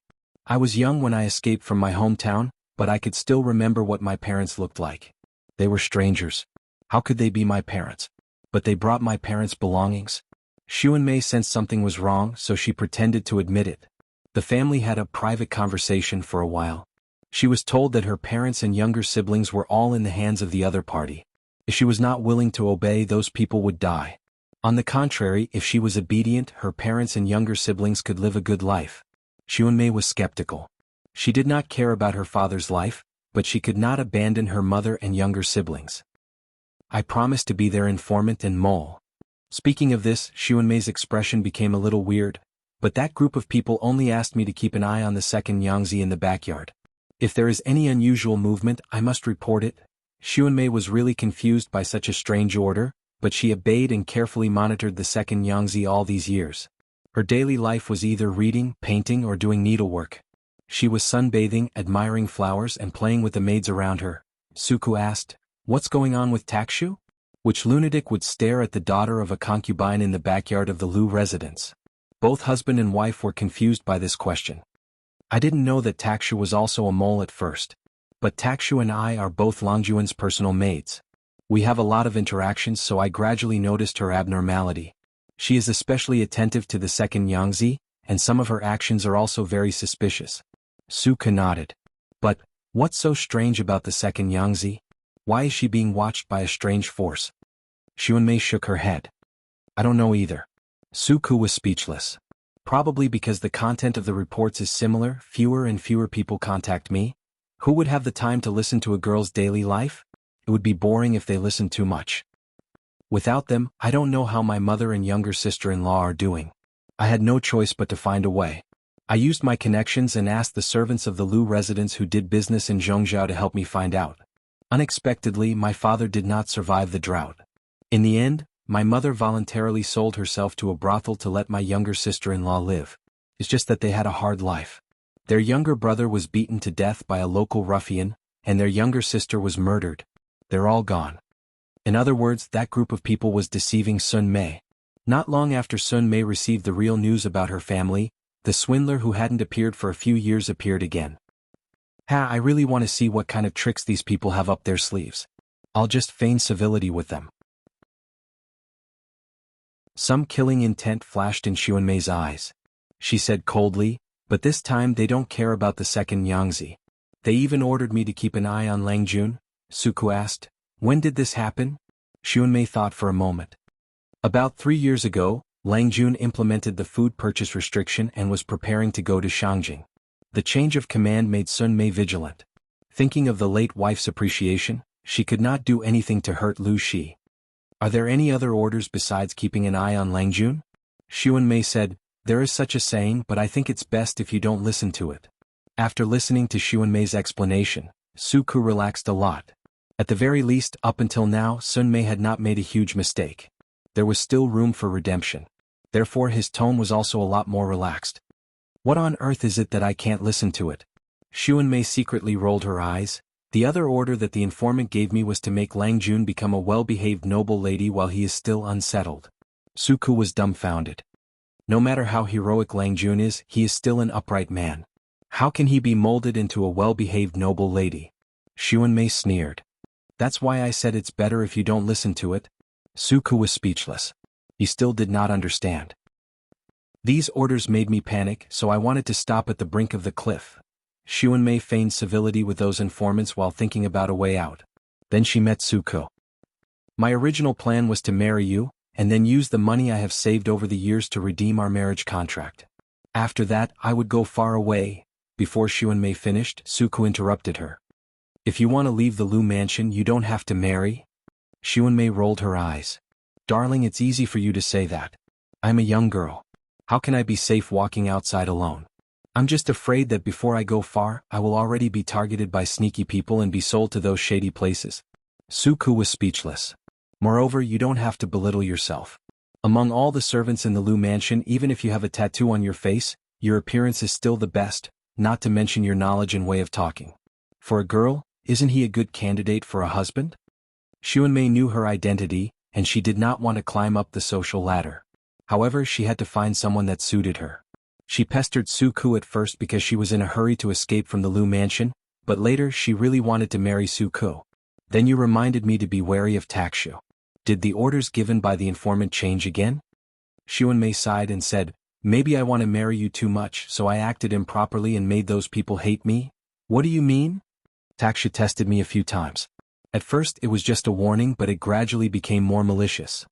"I was young when I escaped from my hometown, but I could still remember what my parents looked like. They were strangers. How could they be my parents? But they brought my parents' belongings." Xuanmei sensed something was wrong, so she pretended to admit it. The family had a private conversation for a while. She was told that her parents and younger siblings were all in the hands of the other party. If she was not willing to obey, those people would die. On the contrary, if she was obedient, her parents and younger siblings could live a good life. Xuanmei was skeptical. She did not care about her father's life, but she could not abandon her mother and younger siblings. "I promised to be their informant and mole." Speaking of this, Xuanmei's expression became a little weird, but that group of people only asked me to keep an eye on the second Yangtze in the backyard. If there is any unusual movement, I must report it. Xuanmei was really confused by such a strange order, but she obeyed and carefully monitored the second Yangtze all these years. Her daily life was either reading, painting, or doing needlework. She was sunbathing, admiring flowers, and playing with the maids around her. Suku asked, "What's going on with Takshu?" Which lunatic would stare at the daughter of a concubine in the backyard of the Lu residence? Both husband and wife were confused by this question. I didn't know that Takshu was also a mole at first. But Takshu and I are both Longjuan's personal maids. We have a lot of interactions, so I gradually noticed her abnormality. She is especially attentive to the second Yangtze, and some of her actions are also very suspicious. Suka nodded. But, what's so strange about the second Yangtze? Why is she being watched by a strange force? Xuanmei shook her head. I don't know either. Suku was speechless. Probably because the content of the reports is similar, fewer and fewer people contact me. Who would have the time to listen to a girl's daily life? It would be boring if they listened too much. Without them, I don't know how my mother and younger sister-in-law are doing. I had no choice but to find a way. I used my connections and asked the servants of the Lu residents who did business in Zhongzhou to help me find out. Unexpectedly, my father did not survive the drought. In the end, my mother voluntarily sold herself to a brothel to let my younger sister-in-law live. It's just that they had a hard life. Their younger brother was beaten to death by a local ruffian, and their younger sister was murdered. They're all gone. In other words, that group of people was deceiving Sun Mei. Not long after Sun Mei received the real news about her family, The swindler who hadn't appeared for a few years appeared again. I really want to see what kind of tricks these people have up their sleeves. I'll just feign civility with them. Some killing intent flashed in Xuanmei's eyes. She said coldly, but this time they don't care about the second Yangzi. They even ordered me to keep an eye on Lang Jun? Suku asked. When did this happen? Xuanmei thought for a moment. About 3 years ago, Lang Jun implemented the food purchase restriction and was preparing to go to Shangjing. The change of command made Sun Mei vigilant. Thinking of the late wife's appreciation, she could not do anything to hurt Lu Shi. Are there any other orders besides keeping an eye on Lang Jun? Xuanmei said, there is such a saying, but I think it's best if you don't listen to it. After listening to Xuanmei's explanation, Suku relaxed a lot. At the very least, up until now, Sun Mei had not made a huge mistake. There was still room for redemption. Therefore his tone was also a lot more relaxed. What on earth is it that I can't listen to it? Xuanmei secretly rolled her eyes. The other order that the informant gave me was to make Lang Jun become a well-behaved noble lady while he is still unsettled. Suku was dumbfounded. No matter how heroic Lang Jun is, he is still an upright man. How can he be molded into a well-behaved noble lady? Xuanmei sneered. That's why I said it's better if you don't listen to it. Suku was speechless. He still did not understand. These orders made me panic, so I wanted to stop at the brink of the cliff. Xuanmei feigned civility with those informants while thinking about a way out. Then she met Suku. My original plan was to marry you, and then use the money I have saved over the years to redeem our marriage contract. After that, I would go far away. Before Xuanmei finished, Suku interrupted her. If you want to leave the Lu mansion, you don't have to marry? Xuanmei rolled her eyes. Darling, it's easy for you to say that. I'm a young girl. How can I be safe walking outside alone? I'm just afraid that before I go far, I will already be targeted by sneaky people and be sold to those shady places. Suku was speechless. Moreover, you don't have to belittle yourself. Among all the servants in the Lu mansion, even if you have a tattoo on your face, your appearance is still the best, not to mention your knowledge and way of talking. For a girl, isn't he a good candidate for a husband? Xuanmei knew her identity, and she did not want to climb up the social ladder. However, she had to find someone that suited her. She pestered Suku at first because she was in a hurry to escape from the Lu mansion, but later she really wanted to marry Suku. Then you reminded me to be wary of Takshu. Did the orders given by the informant change again? Xuanmei sighed and said, maybe I want to marry you too much, so I acted improperly and made those people hate me? What do you mean? Takshu tested me a few times. At first it was just a warning, but it gradually became more malicious.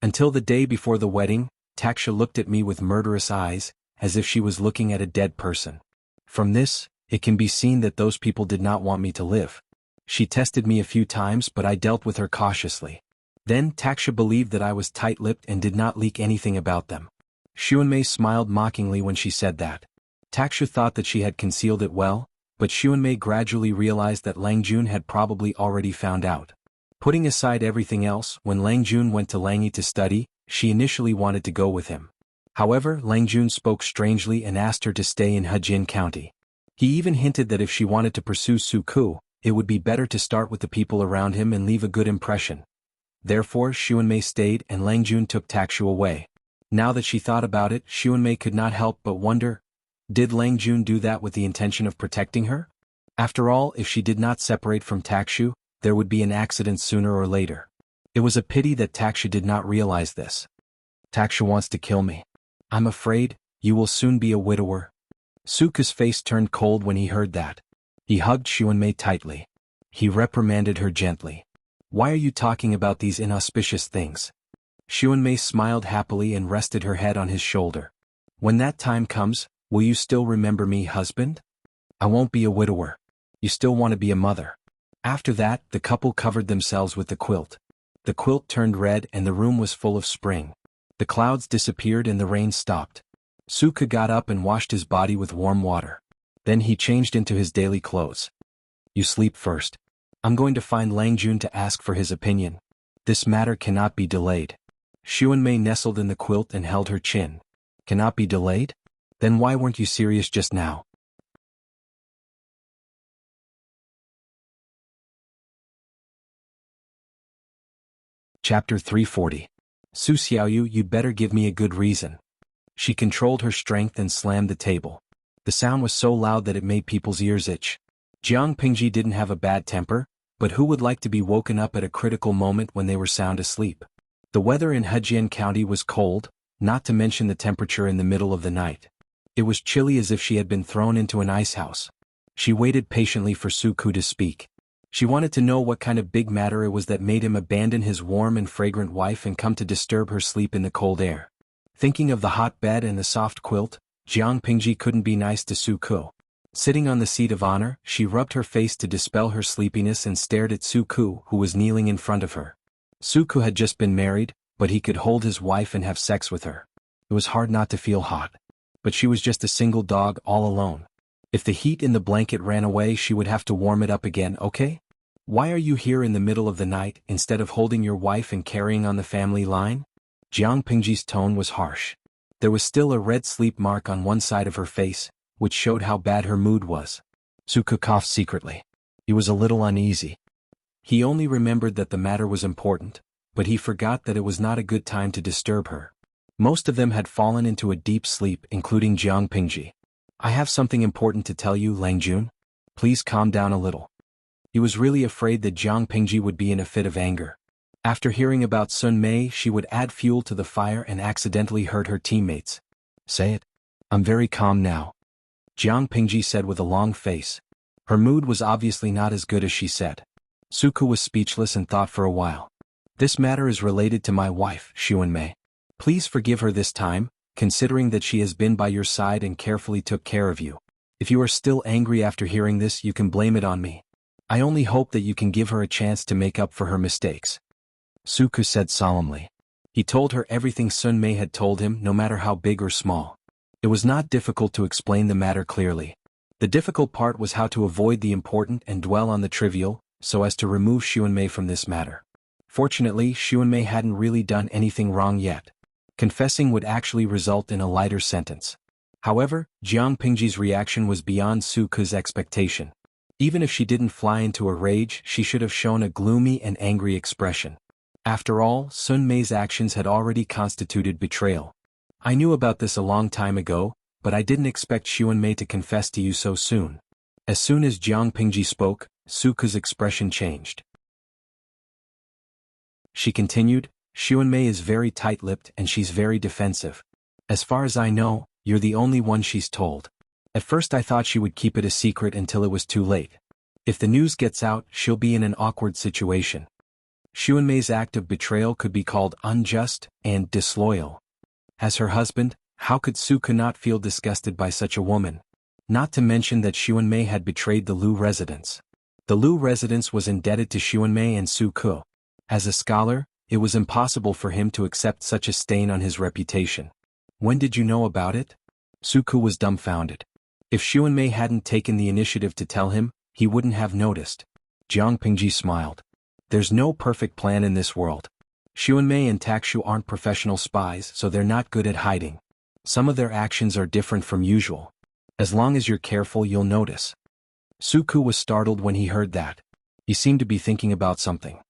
Until the day before the wedding, Taksha looked at me with murderous eyes, as if she was looking at a dead person. From this, it can be seen that those people did not want me to live. She tested me a few times, but I dealt with her cautiously. Then Taksha believed that I was tight-lipped and did not leak anything about them. Xuanmei smiled mockingly when she said that. Taksha thought that she had concealed it well, but Xuanmei gradually realized that Lang Jun had probably already found out. Putting aside everything else, when Lang Jun went to Langyi to study, she initially wanted to go with him. However, Lang Jun spoke strangely and asked her to stay in Hejin County. He even hinted that if she wanted to pursue Suku, it would be better to start with the people around him and leave a good impression. Therefore, Xuanmei stayed and Lang Jun took Takshu away. Now that she thought about it, Xuanmei could not help but wonder, did Lang Jun do that with the intention of protecting her? After all, if she did not separate from Takshu, there would be an accident sooner or later. It was a pity that Takshu did not realize this. Takshu wants to kill me. I'm afraid, you will soon be a widower. Suku's face turned cold when he heard that. He hugged Xuanmei tightly. He reprimanded her gently. Why are you talking about these inauspicious things? Xuanmei smiled happily and rested her head on his shoulder. When that time comes, will you still remember me, husband? I won't be a widower. You still want to be a mother. After that, the couple covered themselves with the quilt. The quilt turned red and the room was full of spring. The clouds disappeared and the rain stopped. Suku got up and washed his body with warm water. Then he changed into his daily clothes. You sleep first. I'm going to find Lang Jun to ask for his opinion. This matter cannot be delayed. Xuanmei nestled in the quilt and held her chin. Cannot be delayed? Then why weren't you serious just now? Chapter 340. Su Xiaoyu, you'd better give me a good reason. She controlled her strength and slammed the table. The sound was so loud that it made people's ears itch. Jiang Pingji didn't have a bad temper, but who would like to be woken up at a critical moment when they were sound asleep? The weather in Hejian County was cold, not to mention the temperature in the middle of the night. It was chilly as if she had been thrown into an ice house. She waited patiently for Suku to speak. She wanted to know what kind of big matter it was that made him abandon his warm and fragrant wife and come to disturb her sleep in the cold air. Thinking of the hot bed and the soft quilt, Jiang Pingji couldn't be nice to Suku. Sitting on the seat of honor, she rubbed her face to dispel her sleepiness and stared at Suku, who was kneeling in front of her. Suku had just been married, but he could hold his wife and have sex with her. It was hard not to feel hot. But she was just a single dog all alone. If the heat in the blanket ran away, she would have to warm it up again, okay? Why are you here in the middle of the night, instead of holding your wife and carrying on the family line? Jiang Pingji's tone was harsh. There was still a red sleep mark on one side of her face, which showed how bad her mood was. Suku coughed secretly. He was a little uneasy. He only remembered that the matter was important, but he forgot that it was not a good time to disturb her. Most of them had fallen into a deep sleep, including Jiang Pingji. I have something important to tell you, Langjun. Please calm down a little. He was really afraid that Jiang Pingji would be in a fit of anger. After hearing about Sun Mei, she would add fuel to the fire and accidentally hurt her teammates. Say it. I'm very calm now. Jiang Pingji said with a long face. Her mood was obviously not as good as she said. Suku was speechless and thought for a while. This matter is related to my wife, Xuan Mei. Please forgive her this time, considering that she has been by your side and carefully took care of you. If you are still angry after hearing this, you can blame it on me. I only hope that you can give her a chance to make up for her mistakes. Suku said solemnly. He told her everything Sun Mei had told him, no matter how big or small. It was not difficult to explain the matter clearly. The difficult part was how to avoid the important and dwell on the trivial, so as to remove Xuan Mei from this matter. Fortunately, Xuan Mei hadn't really done anything wrong yet. Confessing would actually result in a lighter sentence. However, Jiang Pingji's reaction was beyond Suku's expectation. Even if she didn't fly into a rage, she should have shown a gloomy and angry expression. After all, Sun Mei's actions had already constituted betrayal. I knew about this a long time ago, but I didn't expect Xuan Mei to confess to you so soon. As soon as Jiang Pingji spoke, Suku's expression changed. She continued, Xuan Mei is very tight-lipped and she's very defensive. As far as I know, you're the only one she's told. At first I thought she would keep it a secret until it was too late. If the news gets out, she'll be in an awkward situation. Xuan Mei's act of betrayal could be called unjust and disloyal. As her husband, how could Suku not feel disgusted by such a woman? Not to mention that Xuan Mei had betrayed the Lu residence. The Lu residence was indebted to Xuan Mei and Suku. As a scholar, it was impossible for him to accept such a stain on his reputation. When did you know about it? Suku was dumbfounded. If Xuan Mei hadn't taken the initiative to tell him, he wouldn't have noticed. Jiang Pingji smiled. There's no perfect plan in this world. Xuan Mei and Takshu aren't professional spies, so they're not good at hiding. Some of their actions are different from usual. As long as you're careful, you'll notice. Suku was startled when he heard that. He seemed to be thinking about something.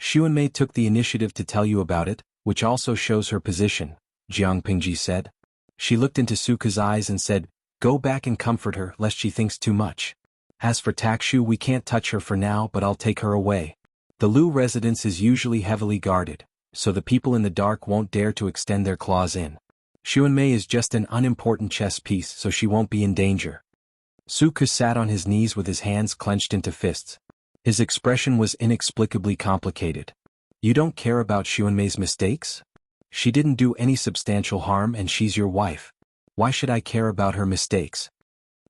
Xuan Mei took the initiative to tell you about it, which also shows her position, Jiang Pingji said. She looked into Suku's eyes and said, go back and comfort her lest she thinks too much. As for Takshu, we can't touch her for now, but I'll take her away. The Lu residence is usually heavily guarded, so the people in the dark won't dare to extend their claws in. Xuan Mei is just an unimportant chess piece, so she won't be in danger. Suku sat on his knees with his hands clenched into fists. His expression was inexplicably complicated. You don't care about Xuan Mei's mistakes? She didn't do any substantial harm and she's your wife. Why should I care about her mistakes?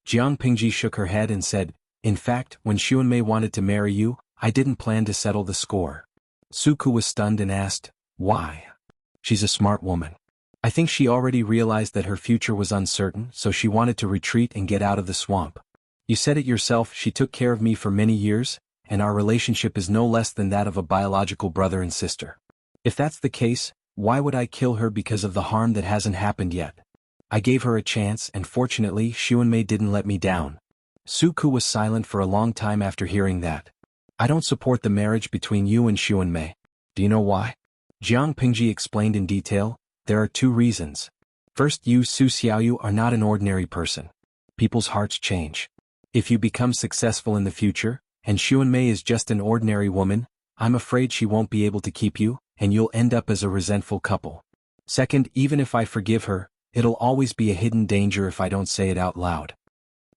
Jiang Pingji shook her head and said, in fact, when Xuan Mei wanted to marry you, I didn't plan to settle the score. Suku was stunned and asked, why? She's a smart woman. I think she already realized that her future was uncertain, so she wanted to retreat and get out of the swamp. You said it yourself, she took care of me for many years, and our relationship is no less than that of a biological brother and sister. If that's the case, why would I kill her because of the harm that hasn't happened yet? I gave her a chance and fortunately Xuan Mei didn't let me down. Suku was silent for a long time after hearing that. I don't support the marriage between you and Xuan Mei. Do you know why? Jiang Pingji explained in detail, there are two reasons. First, you Su Xiaoyu are not an ordinary person. People's hearts change. If you become successful in the future, and Xuanmei is just an ordinary woman, I'm afraid she won't be able to keep you, and you'll end up as a resentful couple. Second, even if I forgive her, it'll always be a hidden danger if I don't say it out loud.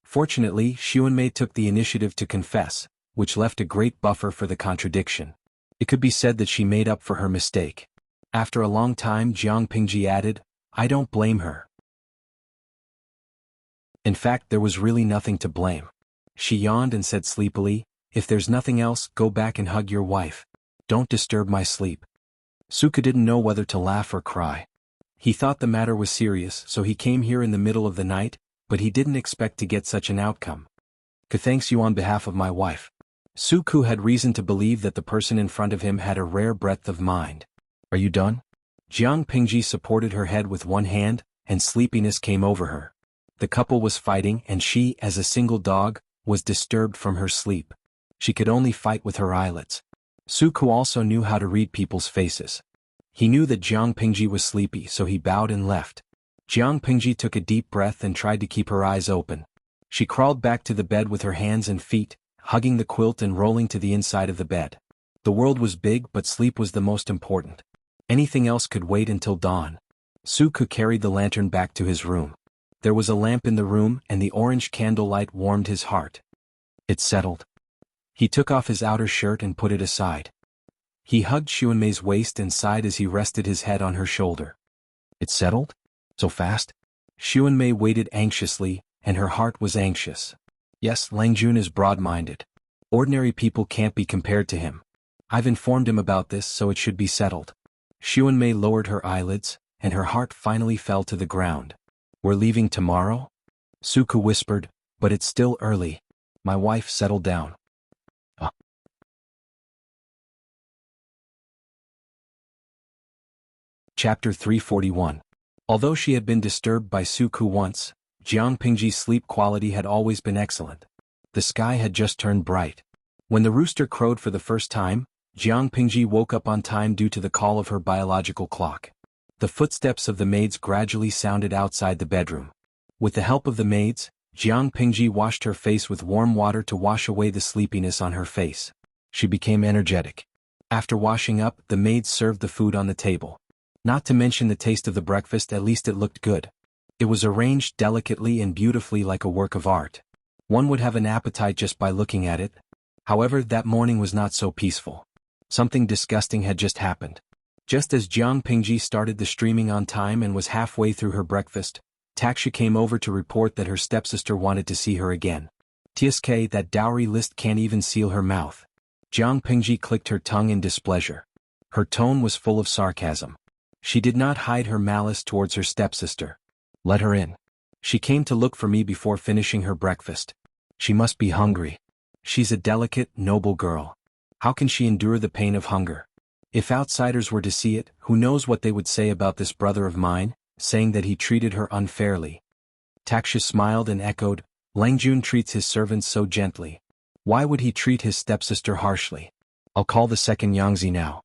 Fortunately, Xuanmei took the initiative to confess, which left a great buffer for the contradiction. It could be said that she made up for her mistake. After a long time, Jiang Pingji added, I don't blame her. In fact, there was really nothing to blame. She yawned and said sleepily, if there's nothing else, go back and hug your wife. Don't disturb my sleep. Suka didn't know whether to laugh or cry. He thought the matter was serious, so he came here in the middle of the night, but he didn't expect to get such an outcome. Thanks you on behalf of my wife. Suku had reason to believe that the person in front of him had a rare breadth of mind. Are you done? Jiang Pingji supported her head with one hand, and sleepiness came over her. The couple was fighting and she, as a single dog, was disturbed from her sleep. She could only fight with her eyelids. Suku also knew how to read people's faces. He knew that Jiang Pingji was sleepy, so he bowed and left. Jiang Pingji took a deep breath and tried to keep her eyes open. She crawled back to the bed with her hands and feet, hugging the quilt and rolling to the inside of the bed. The world was big, but sleep was the most important. Anything else could wait until dawn. Suku carried the lantern back to his room. There was a lamp in the room, and the orange candlelight warmed his heart. It settled. He took off his outer shirt and put it aside. He hugged Xuanmei's waist and sighed as he rested his head on her shoulder. It settled? So fast? Xuanmei waited anxiously, and her heart was anxious. Yes, Langjun is broad-minded. Ordinary people can't be compared to him. I've informed him about this, so it should be settled. Xuanmei lowered her eyelids, and her heart finally fell to the ground. We're leaving tomorrow? Suku whispered, but it's still early. My wife settled down. Chapter 341. Although she had been disturbed by Suku once, Jiang Pingji's sleep quality had always been excellent. The sky had just turned bright. When the rooster crowed for the first time, Jiang Pingji woke up on time due to the call of her biological clock. The footsteps of the maids gradually sounded outside the bedroom. With the help of the maids, Jiang Pingji washed her face with warm water to wash away the sleepiness on her face. She became energetic. After washing up, the maids served the food on the table. Not to mention the taste of the breakfast, at least it looked good. It was arranged delicately and beautifully like a work of art. One would have an appetite just by looking at it. However, that morning was not so peaceful. Something disgusting had just happened. Just as Jiang Pingji started the streaming on time and was halfway through her breakfast, Taksha came over to report that her stepsister wanted to see her again. TSK, that dowry list can't even seal her mouth. Jiang Pingji clicked her tongue in displeasure. Her tone was full of sarcasm. She did not hide her malice towards her stepsister. Let her in. She came to look for me before finishing her breakfast. She must be hungry. She's a delicate, noble girl. How can she endure the pain of hunger? If outsiders were to see it, who knows what they would say about this brother of mine, saying that he treated her unfairly. Taksha smiled and echoed, Langjun treats his servants so gently. Why would he treat his stepsister harshly? I'll call the second Yangzi now.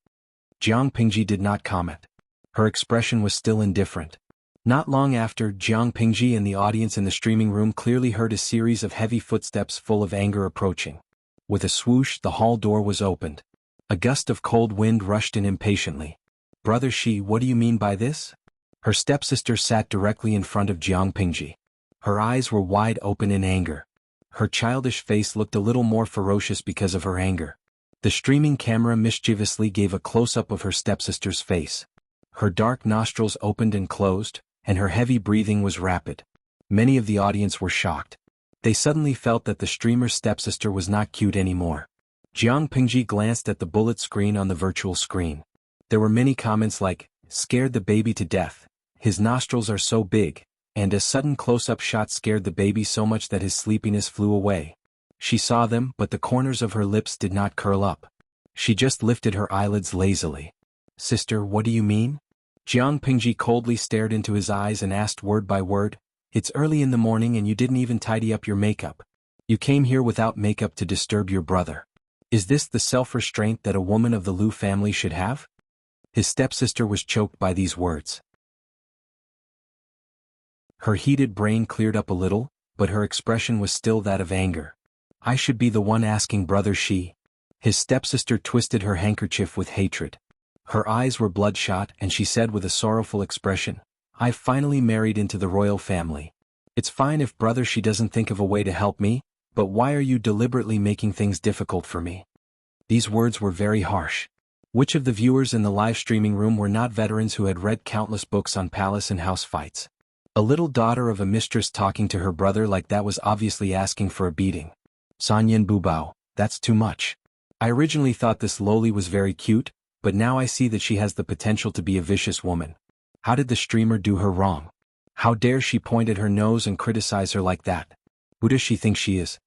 Jiang Pingji did not comment. Her expression was still indifferent. Not long after, Jiang Pingji and the audience in the streaming room clearly heard a series of heavy footsteps full of anger approaching. With a swoosh, the hall door was opened. A gust of cold wind rushed in impatiently. Brother Shi, what do you mean by this? Her stepsister sat directly in front of Jiang Pingji. Her eyes were wide open in anger. Her childish face looked a little more ferocious because of her anger. The streaming camera mischievously gave a close-up of her stepsister's face. Her dark nostrils opened and closed, and her heavy breathing was rapid. Many of the audience were shocked. They suddenly felt that the streamer's stepsister was not cute anymore. Jiang Pingji glanced at the bullet screen on the virtual screen. There were many comments like, scared the baby to death, his nostrils are so big, and a sudden close-up shot scared the baby so much that his sleepiness flew away. She saw them, but the corners of her lips did not curl up. She just lifted her eyelids lazily. Sister, what do you mean? Jiang Pingji coldly stared into his eyes and asked word by word, it's early in the morning and you didn't even tidy up your makeup. You came here without makeup to disturb your brother. Is this the self-restraint that a woman of the Liu family should have? His stepsister was choked by these words. Her heated brain cleared up a little, but her expression was still that of anger. I should be the one asking brother Shi. His stepsister twisted her handkerchief with hatred. Her eyes were bloodshot and she said with a sorrowful expression, I've finally married into the royal family. It's fine if brother Shi doesn't think of a way to help me, but why are you deliberately making things difficult for me? These words were very harsh. Which of the viewers in the live streaming room were not veterans who had read countless books on palace and house fights? A little daughter of a mistress talking to her brother like that was obviously asking for a beating. Sanyan Bubao, that's too much. I originally thought this loli was very cute, but now I see that she has the potential to be a vicious woman. How did the streamer do her wrong? How dare she point at her nose and criticize her like that? Who does she think she is?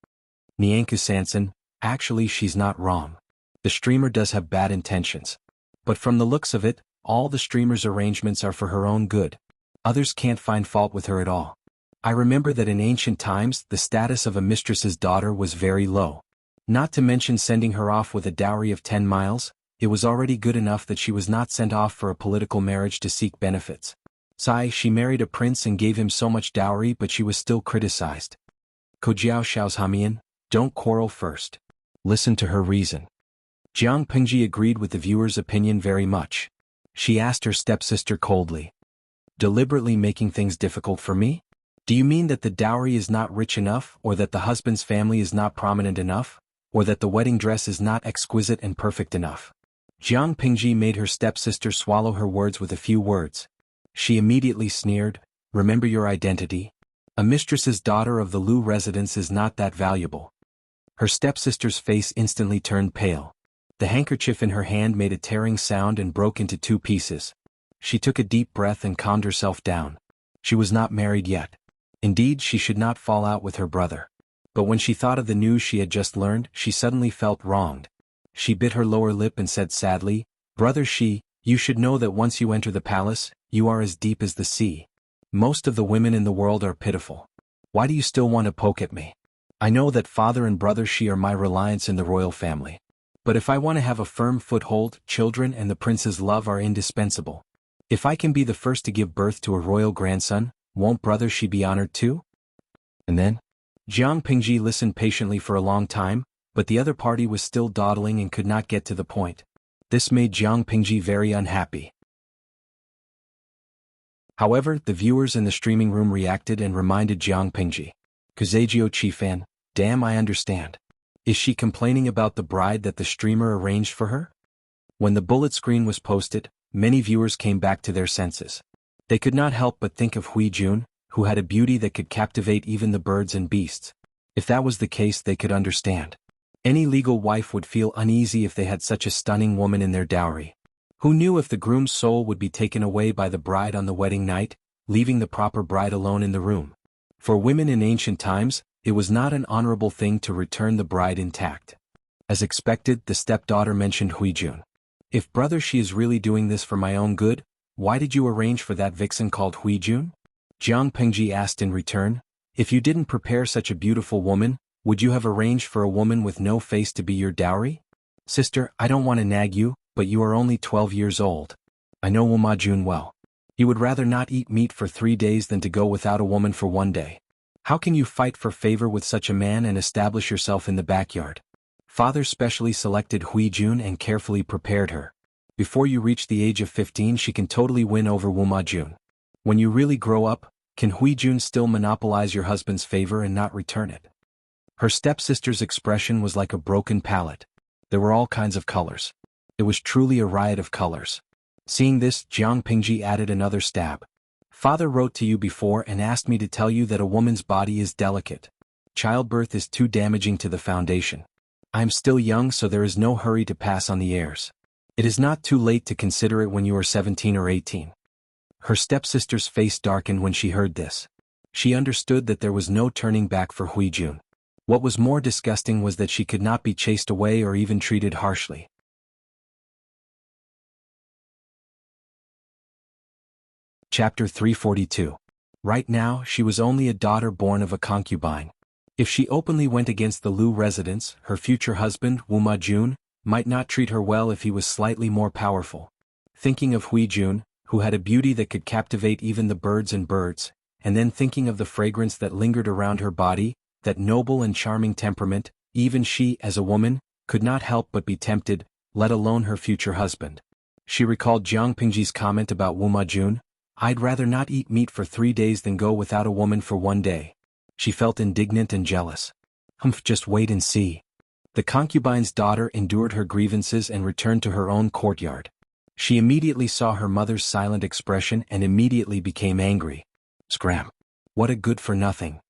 Nyanku Sanson, actually she's not wrong. The streamer does have bad intentions. But from the looks of it, all the streamer's arrangements are for her own good. Others can't find fault with her at all. I remember that in ancient times the status of a mistress's daughter was very low. Not to mention sending her off with a dowry of 10 miles, it was already good enough that she was not sent off for a political marriage to seek benefits. She married a prince and gave him so much dowry but she was still criticized. Kojiao Xiao's Hamian, don't quarrel first. Listen to her reason. Jiang Pingji agreed with the viewer's opinion very much. She asked her stepsister coldly. Deliberately making things difficult for me? Do you mean that the dowry is not rich enough, or that the husband's family is not prominent enough, or that the wedding dress is not exquisite and perfect enough? Jiang Pingji made her stepsister swallow her words with a few words. She immediately sneered, remember your identity? A mistress's daughter of the Lu residence is not that valuable. Her stepsister's face instantly turned pale. The handkerchief in her hand made a tearing sound and broke into 2 pieces. She took a deep breath and calmed herself down. She was not married yet. Indeed, she should not fall out with her brother. But when she thought of the news she had just learned, she suddenly felt wronged. She bit her lower lip and said sadly, Brother Shi, you should know that once you enter the palace, you are as deep as the sea. Most of the women in the world are pitiful. Why do you still want to poke at me? I know that father and brother Shi are my reliance in the royal family. But if I want to have a firm foothold, children and the prince's love are indispensable. If I can be the first to give birth to a royal grandson, won't brother Shi be honored too? And then? Jiang Pingji listened patiently for a long time, but the other party was still dawdling and could not get to the point. This made Jiang Pingji very unhappy. However, the viewers in the streaming room reacted and reminded Jiang Pingji. Kazagio Chifan, damn I understand. Is she complaining about the bride that the streamer arranged for her? When the bullet screen was posted, many viewers came back to their senses. They could not help but think of Hui Jun, who had a beauty that could captivate even the birds and beasts. If that was the case, they could understand. Any legal wife would feel uneasy if they had such a stunning woman in their dowry. Who knew if the groom's soul would be taken away by the bride on the wedding night, leaving the proper bride alone in the room? For women in ancient times, it was not an honorable thing to return the bride intact. As expected, the stepdaughter mentioned Hui Jun. If brother Shi is really doing this for my own good, why did you arrange for that vixen called Hui Jun? Jiang Pingji asked in return. If you didn't prepare such a beautiful woman, would you have arranged for a woman with no face to be your dowry? Sister, I don't want to nag you, but you are only 12 years old. I know Wuma Jun well. You would rather not eat meat for 3 days than to go without a woman for 1 day. How can you fight for favor with such a man and establish yourself in the backyard? Father specially selected Hui Jun and carefully prepared her. Before you reach the age of 15 she can totally win over Wuma Jun. When you really grow up, can Hui Jun still monopolize your husband's favor and not return it? Her stepsister's expression was like a broken palette. There were all kinds of colors. It was truly a riot of colors. Seeing this, Jiang Pingji added another stab. Father wrote to you before and asked me to tell you that a woman's body is delicate. Childbirth is too damaging to the foundation. I am still young, so there is no hurry to pass on the heirs. It is not too late to consider it when you are 17 or 18. Her stepsister's face darkened when she heard this. She understood that there was no turning back for Hui Jun. What was more disgusting was that she could not be chased away or even treated harshly. Chapter 342. Right now, she was only a daughter born of a concubine. If she openly went against the Lu residents, her future husband, Wuma Jun, might not treat her well if he was slightly more powerful. Thinking of Hui Jun, who had a beauty that could captivate even the birds, and then thinking of the fragrance that lingered around her body, that noble and charming temperament, even she, as a woman, could not help but be tempted, let alone her future husband. She recalled Jiang Pingji's comment about Wu Majun, "I'd rather not eat meat for 3 days than go without a woman for 1 day." She felt indignant and jealous. Humph, just wait and see. The concubine's daughter endured her grievances and returned to her own courtyard. She immediately saw her mother's silent expression and immediately became angry. Scram! What a good-for-nothing.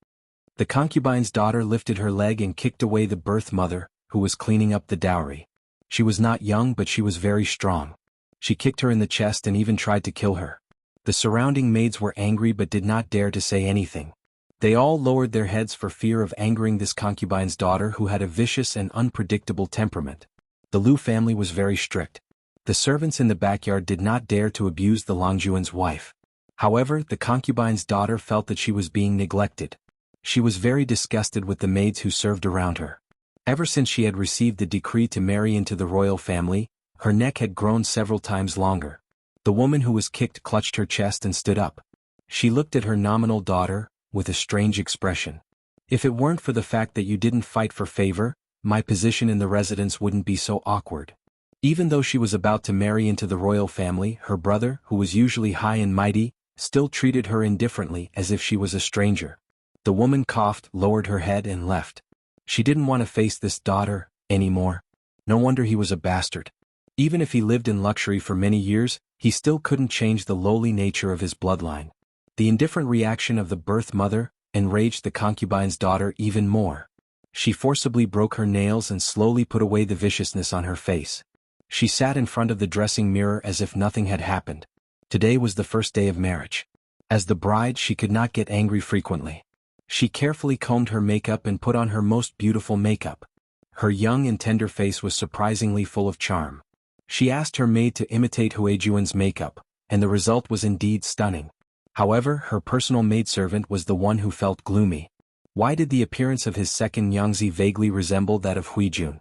The concubine's daughter lifted her leg and kicked away the birth mother, who was cleaning up the dowry. She was not young, but she was very strong. She kicked her in the chest and even tried to kill her. The surrounding maids were angry but did not dare to say anything. They all lowered their heads for fear of angering this concubine's daughter, who had a vicious and unpredictable temperament. The Lu family was very strict. The servants in the backyard did not dare to abuse the Longjuan's wife. However, the concubine's daughter felt that she was being neglected. She was very disgusted with the maids who served around her. Ever since she had received the decree to marry into the royal family, her neck had grown several times longer. The woman who was kicked clutched her chest and stood up. She looked at her nominal daughter, with a strange expression. "If it weren't for the fact that you didn't fight for favor, my position in the residence wouldn't be so awkward." Even though she was about to marry into the royal family, her brother, who was usually high and mighty, still treated her indifferently as if she was a stranger. The woman coughed, lowered her head and left. She didn't want to face this daughter anymore. No wonder he was a bastard. Even if he lived in luxury for many years, he still couldn't change the lowly nature of his bloodline. The indifferent reaction of the birth mother enraged the concubine's daughter even more. She forcibly broke her nails and slowly put away the viciousness on her face. She sat in front of the dressing mirror as if nothing had happened. Today was the first day of marriage. As the bride, she could not get angry frequently. She carefully combed her makeup and put on her most beautiful makeup. Her young and tender face was surprisingly full of charm. She asked her maid to imitate Huijuan's makeup, and the result was indeed stunning. However, her personal maidservant was the one who felt gloomy. Why did the appearance of his second Yangzi vaguely resemble that of Huijun?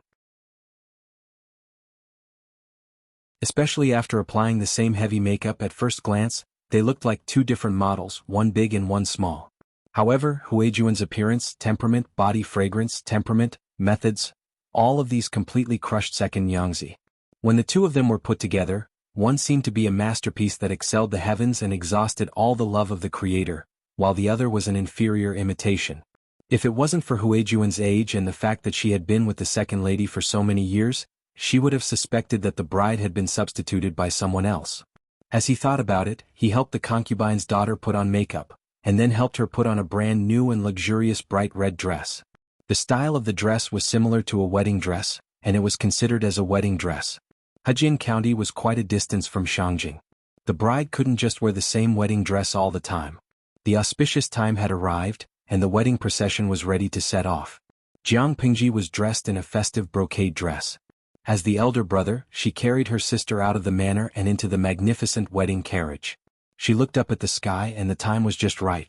Especially after applying the same heavy makeup at first glance, they looked like two different models, one big and one small. However, Huijuan's appearance, temperament, body fragrance, temperament, methods, all of these completely crushed second Yangzi. When the two of them were put together, one seemed to be a masterpiece that excelled the heavens and exhausted all the love of the creator, while the other was an inferior imitation. If it wasn't for Huijuan's age and the fact that she had been with the second lady for so many years, she would have suspected that the bride had been substituted by someone else. As he thought about it, he helped the concubine's daughter put on makeup, and then helped her put on a brand new and luxurious bright red dress. The style of the dress was similar to a wedding dress, and it was considered as a wedding dress. Hejin County was quite a distance from Shangjing. The bride couldn't just wear the same wedding dress all the time. The auspicious time had arrived, and the wedding procession was ready to set off. Jiang Pingji was dressed in a festive brocade dress. As the elder brother, she carried her sister out of the manor and into the magnificent wedding carriage. She looked up at the sky and the time was just right.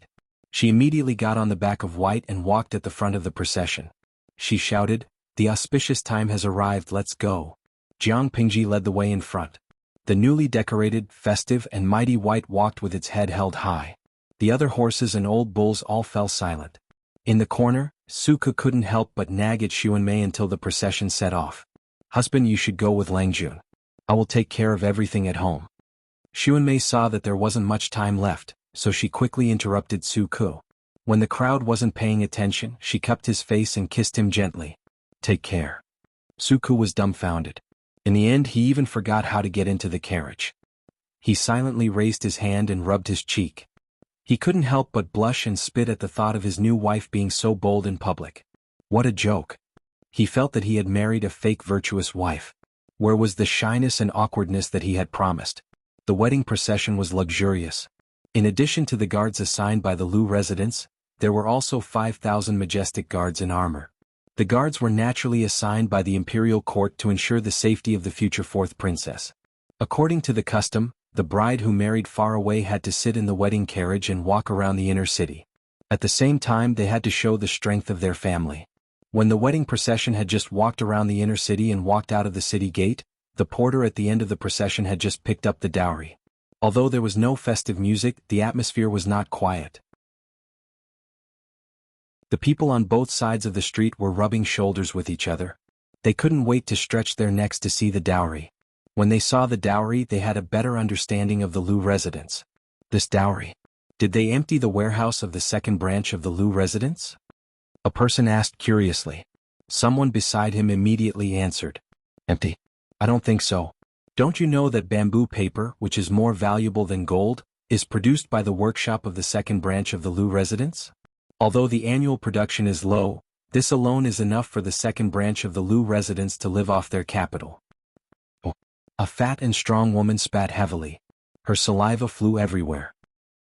She immediately got on the back of White and walked at the front of the procession. She shouted, "The auspicious time has arrived, let's go." Jiang Pingji led the way in front. The newly decorated, festive and mighty White walked with its head held high. The other horses and old bulls all fell silent. In the corner, Suku couldn't help but nag at Xuanmei until the procession set off. "Husband, you should go with Langjun. I will take care of everything at home." Xuanmei saw that there wasn't much time left, so she quickly interrupted Suku. When the crowd wasn't paying attention, she cupped his face and kissed him gently. "Take care." Suku was dumbfounded. In the end, he even forgot how to get into the carriage. He silently raised his hand and rubbed his cheek. He couldn't help but blush and spit at the thought of his new wife being so bold in public. What a joke. He felt that he had married a fake virtuous wife. Where was the shyness and awkwardness that he had promised? The wedding procession was luxurious. In addition to the guards assigned by the Lu residents, there were also 5,000 majestic guards in armor. The guards were naturally assigned by the imperial court to ensure the safety of the future fourth princess. According to the custom, the bride who married far away had to sit in the wedding carriage and walk around the inner city. At the same time, they had to show the strength of their family. When the wedding procession had just walked around the inner city and walked out of the city gate, the porter at the end of the procession had just picked up the dowry. Although there was no festive music, the atmosphere was not quiet. The people on both sides of the street were rubbing shoulders with each other. They couldn't wait to stretch their necks to see the dowry. When they saw the dowry, they had a better understanding of the Lu residence. This dowry. Did they empty the warehouse of the second branch of the Lu residence? A person asked curiously. Someone beside him immediately answered. Empty? I don't think so. Don't you know that bamboo paper, which is more valuable than gold, is produced by the workshop of the second branch of the Lu residence? Although the annual production is low, this alone is enough for the second branch of the Lu residence to live off their capital. Oh. A fat and strong woman spat heavily. Her saliva flew everywhere.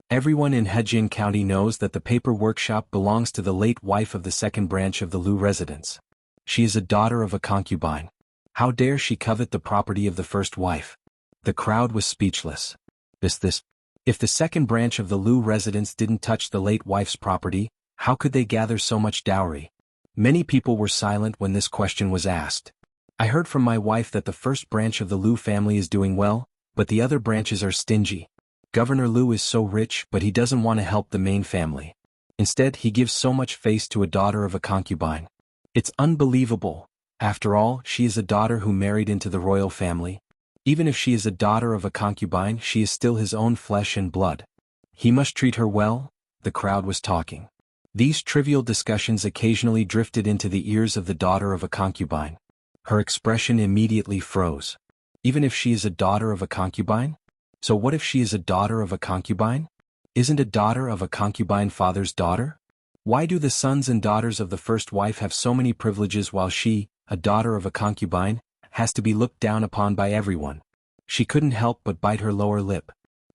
Everyone in Hejian County knows that the paper workshop belongs to the late wife of the second branch of the Lu residence. She is a daughter of a concubine. How dare she covet the property of the first wife? The crowd was speechless. If the second branch of the Lu residence didn't touch the late wife's property, how could they gather so much dowry? Many people were silent when this question was asked. I heard from my wife that the first branch of the Lu family is doing well, but the other branches are stingy. Governor Lu is so rich, but he doesn't want to help the main family. Instead, he gives so much face to a daughter of a concubine. It's unbelievable. After all, she is a daughter who married into the royal family. Even if she is a daughter of a concubine, she is still his own flesh and blood. He must treat her well. The crowd was talking. These trivial discussions occasionally drifted into the ears of the daughter of a concubine. Her expression immediately froze. Even if she is a daughter of a concubine? So what if she is a daughter of a concubine? Isn't a daughter of a concubine father's daughter? Why do the sons and daughters of the first wife have so many privileges while she, a daughter of a concubine, has to be looked down upon by everyone? She couldn't help but bite her lower lip.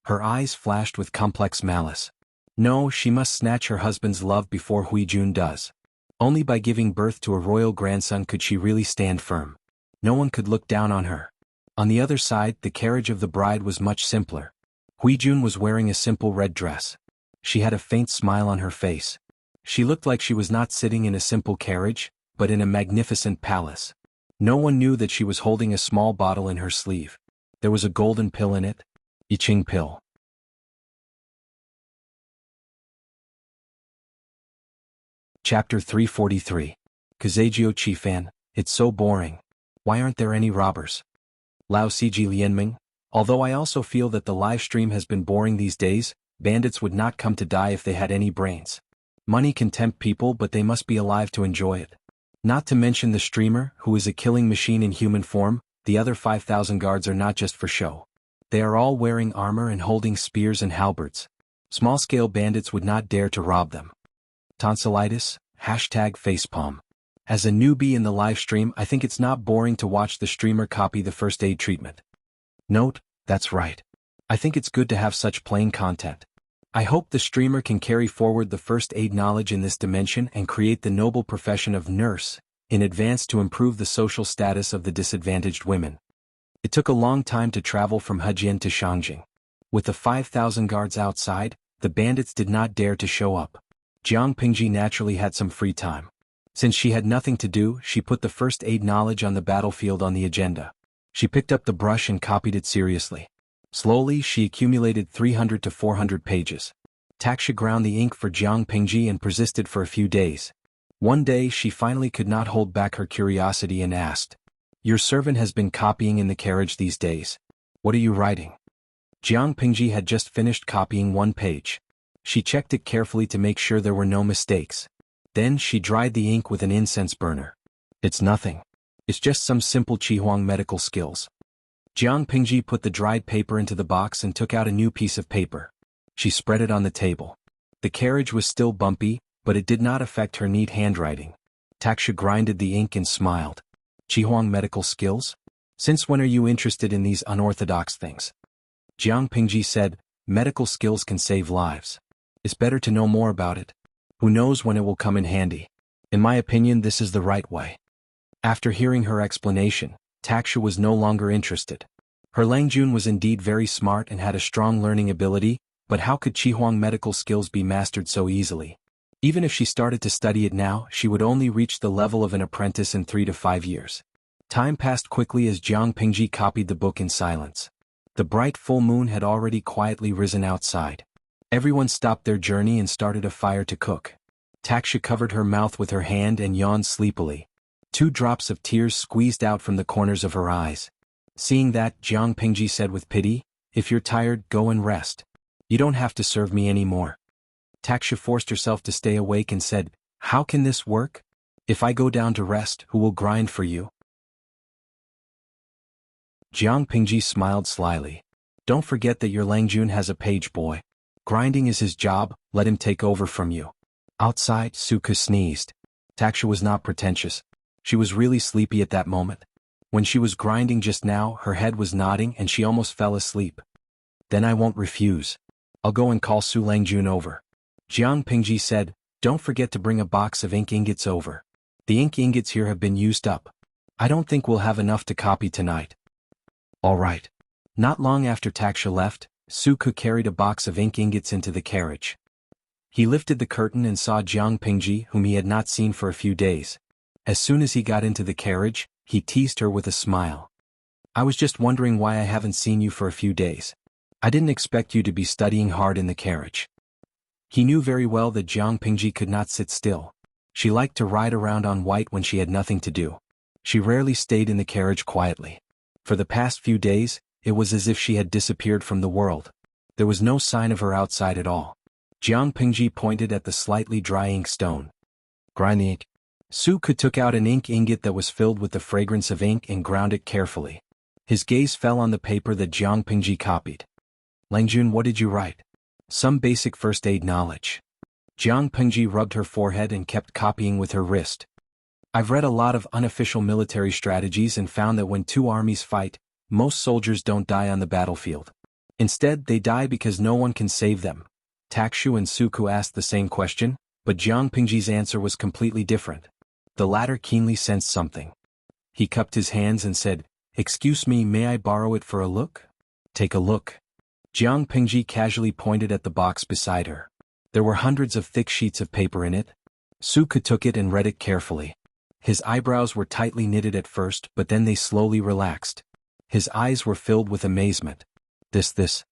Her eyes flashed with complex malice. No, she must snatch her husband's love before Huijun does. Only by giving birth to a royal grandson could she really stand firm. No one could look down on her. On the other side, the carriage of the bride was much simpler. Huijun was wearing a simple red dress. She had a faint smile on her face. She looked like she was not sitting in a simple carriage, but in a magnificent palace. No one knew that she was holding a small bottle in her sleeve. There was a golden pill in it. I Ching pill. Chapter 343. Kazejio Chifan, it's so boring. Why aren't there any robbers? Lao Ciji Lianming, although I also feel that the live stream has been boring these days, bandits would not come to die if they had any brains. Money can tempt people, but they must be alive to enjoy it. Not to mention the streamer, who is a killing machine in human form. The other 5,000 guards are not just for show. They are all wearing armor and holding spears and halberds. Small-scale bandits would not dare to rob them. Tonsillitis, #facepalm. As a newbie in the live stream, I think it's not boring to watch the streamer copy the first aid treatment. Note, that's right. I think it's good to have such plain content. I hope the streamer can carry forward the first aid knowledge in this dimension and create the noble profession of nurse in advance to improve the social status of the disadvantaged women. It took a long time to travel from Hejian to Shangjing. With the 5,000 guards outside, the bandits did not dare to show up. Jiang Pingji naturally had some free time. Since she had nothing to do, she put the first aid knowledge on the battlefield on the agenda. She picked up the brush and copied it seriously. Slowly, she accumulated 300 to 400 pages. Taksha ground the ink for Jiang Pingji and persisted for a few days. One day she finally could not hold back her curiosity and asked, "Your servant has been copying in the carriage these days. What are you writing?" Jiang Pingji had just finished copying one page. She checked it carefully to make sure there were no mistakes. Then she dried the ink with an incense burner. "It's nothing. It's just some simple Qihuang medical skills." Jiang Pingji put the dried paper into the box and took out a new piece of paper. She spread it on the table. The carriage was still bumpy, but it did not affect her neat handwriting. Taksha grinded the ink and smiled. "Qihuang medical skills? Since when are you interested in these unorthodox things?" Jiang Pingji said, "Medical skills can save lives. It's better to know more about it. Who knows when it will come in handy. In my opinion, this is the right way." After hearing her explanation, Taksha was no longer interested. Her Langjun was indeed very smart and had a strong learning ability, but how could Qihuang medical skills be mastered so easily? Even if she started to study it now, she would only reach the level of an apprentice in 3 to 5 years. Time passed quickly as Jiang Pingji copied the book in silence. The bright full moon had already quietly risen outside. Everyone stopped their journey and started a fire to cook. Taksha covered her mouth with her hand and yawned sleepily. 2 drops of tears squeezed out from the corners of her eyes. Seeing that, Jiang Pingji said with pity, "If you're tired, go and rest. You don't have to serve me anymore." Taksha forced herself to stay awake and said, "How can this work? If I go down to rest, who will grind for you?" Jiang Pingji smiled slyly. "Don't forget that your Langjun has a page boy. Grinding is his job, let him take over from you." Outside, Suka sneezed. Taksha was not pretentious. She was really sleepy at that moment. When she was grinding just now, her head was nodding and she almost fell asleep. "Then I won't refuse. I'll go and call Su Langjun over." Jiang Pingji said, "Don't forget to bring a box of ink ingots over. The ink ingots here have been used up. I don't think we'll have enough to copy tonight." "All right." Not long after Taksha left, Suka carried a box of ink ingots into the carriage. He lifted the curtain and saw Jiang Pingji, whom he had not seen for a few days. As soon as he got into the carriage, he teased her with a smile. "I was just wondering why I haven't seen you for a few days. I didn't expect you to be studying hard in the carriage." He knew very well that Jiang Pingji could not sit still. She liked to ride around on white when she had nothing to do. She rarely stayed in the carriage quietly. For the past few days, it was as if she had disappeared from the world. There was no sign of her outside at all. Jiang Pingji pointed at the slightly dry ink stone. "Grind the ink." Suka took out an ink ingot that was filled with the fragrance of ink and ground it carefully. His gaze fell on the paper that Jiang Pingji copied. "Langjun, what did you write?" "Some basic first aid knowledge." Jiang Pingji rubbed her forehead and kept copying with her wrist. "I've read a lot of unofficial military strategies and found that when 2 armies fight, most soldiers don't die on the battlefield. Instead, they die because no one can save them." Takshu and Suku asked the same question, but Jiang Pingji's answer was completely different. The latter keenly sensed something. He cupped his hands and said, "Excuse me, may I borrow it for a look?" "Take a look." Jiang Pingji casually pointed at the box beside her. There were hundreds of thick sheets of paper in it. Suka took it and read it carefully. His eyebrows were tightly knitted at first, but then they slowly relaxed. His eyes were filled with amazement. This.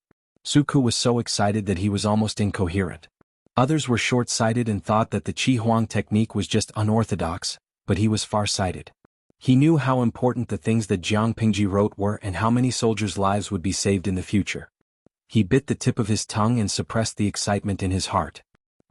Suku was so excited that he was almost incoherent. Others were short-sighted and thought that the Qi Huang technique was just unorthodox, but he was far-sighted. He knew how important the things that Jiang Pingji wrote were and how many soldiers' lives would be saved in the future. He bit the tip of his tongue and suppressed the excitement in his heart.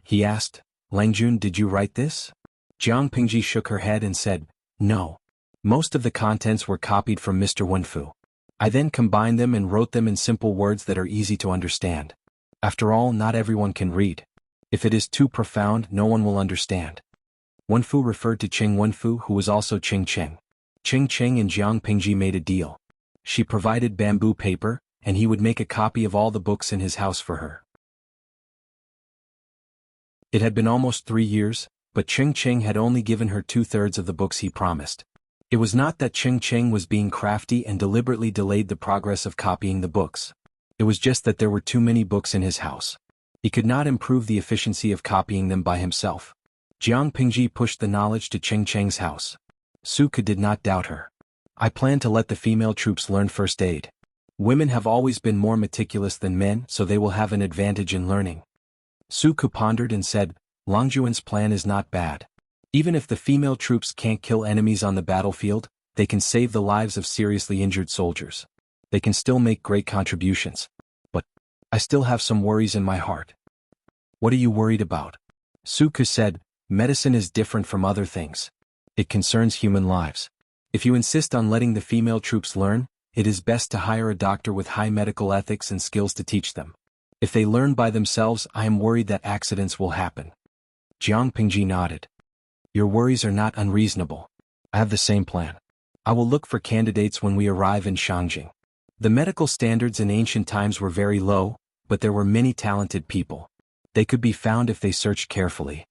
He asked, "Langjun, did you write this?" Jiang Pingji shook her head and said, "No. Most of the contents were copied from Mr. Wenfu. I then combined them and wrote them in simple words that are easy to understand. After all, not everyone can read. If it is too profound, no one will understand." Wenfu referred to Qing Wenfu, who was also Qing Cheng. Qing Cheng and Jiang Pingji made a deal. She provided bamboo paper, and he would make a copy of all the books in his house for her. It had been almost 3 years, but Qing Cheng had only given her 2/3 of the books he promised. It was not that Qing Cheng was being crafty and deliberately delayed the progress of copying the books. It was just that there were too many books in his house. He could not improve the efficiency of copying them by himself. Jiang Pingji pushed the knowledge to Qing Cheng's house. Suka did not doubt her. "I plan to let the female troops learn first aid. Women have always been more meticulous than men, so they will have an advantage in learning." Suku pondered and said, "Langjuan's plan is not bad. Even if the female troops can't kill enemies on the battlefield, they can save the lives of seriously injured soldiers. They can still make great contributions. But I still have some worries in my heart." "What are you worried about?" Suku said, "Medicine is different from other things. It concerns human lives. If you insist on letting the female troops learn, it is best to hire a doctor with high medical ethics and skills to teach them. If they learn by themselves, I am worried that accidents will happen." Jiang Pingji nodded. "Your worries are not unreasonable. I have the same plan. I will look for candidates when we arrive in Shangjing. The medical standards in ancient times were very low, but there were many talented people. They could be found if they searched carefully."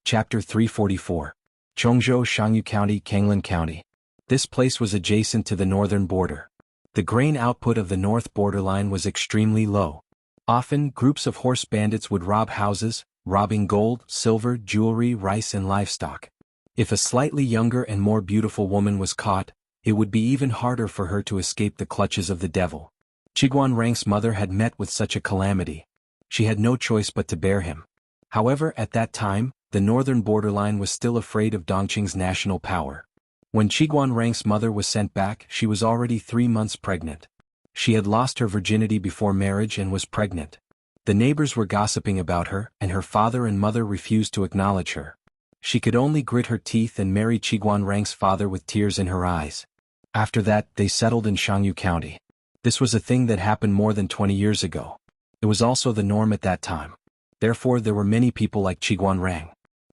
Chapter 344. Chongzhou, Shangyu County, Kanglin County. This place was adjacent to the northern border. The grain output of the north borderline was extremely low. Often, groups of horse bandits would rob houses, robbing gold, silver, jewelry, rice and livestock. If a slightly younger and more beautiful woman was caught, it would be even harder for her to escape the clutches of the devil. Qiguan Rang's mother had met with such a calamity. She had no choice but to bear him. However, at that time, the northern borderline was still afraid of Dongqing's national power. When Qiguan Rang's mother was sent back, she was already 3 months pregnant. She had lost her virginity before marriage and was pregnant. The neighbors were gossiping about her, and her father and mother refused to acknowledge her. She could only grit her teeth and marry Qiguan Rang's father with tears in her eyes. After that, they settled in Shangyu County. This was a thing that happened more than 20 years ago. It was also the norm at that time. Therefore, there were many people like Qiguan Rang.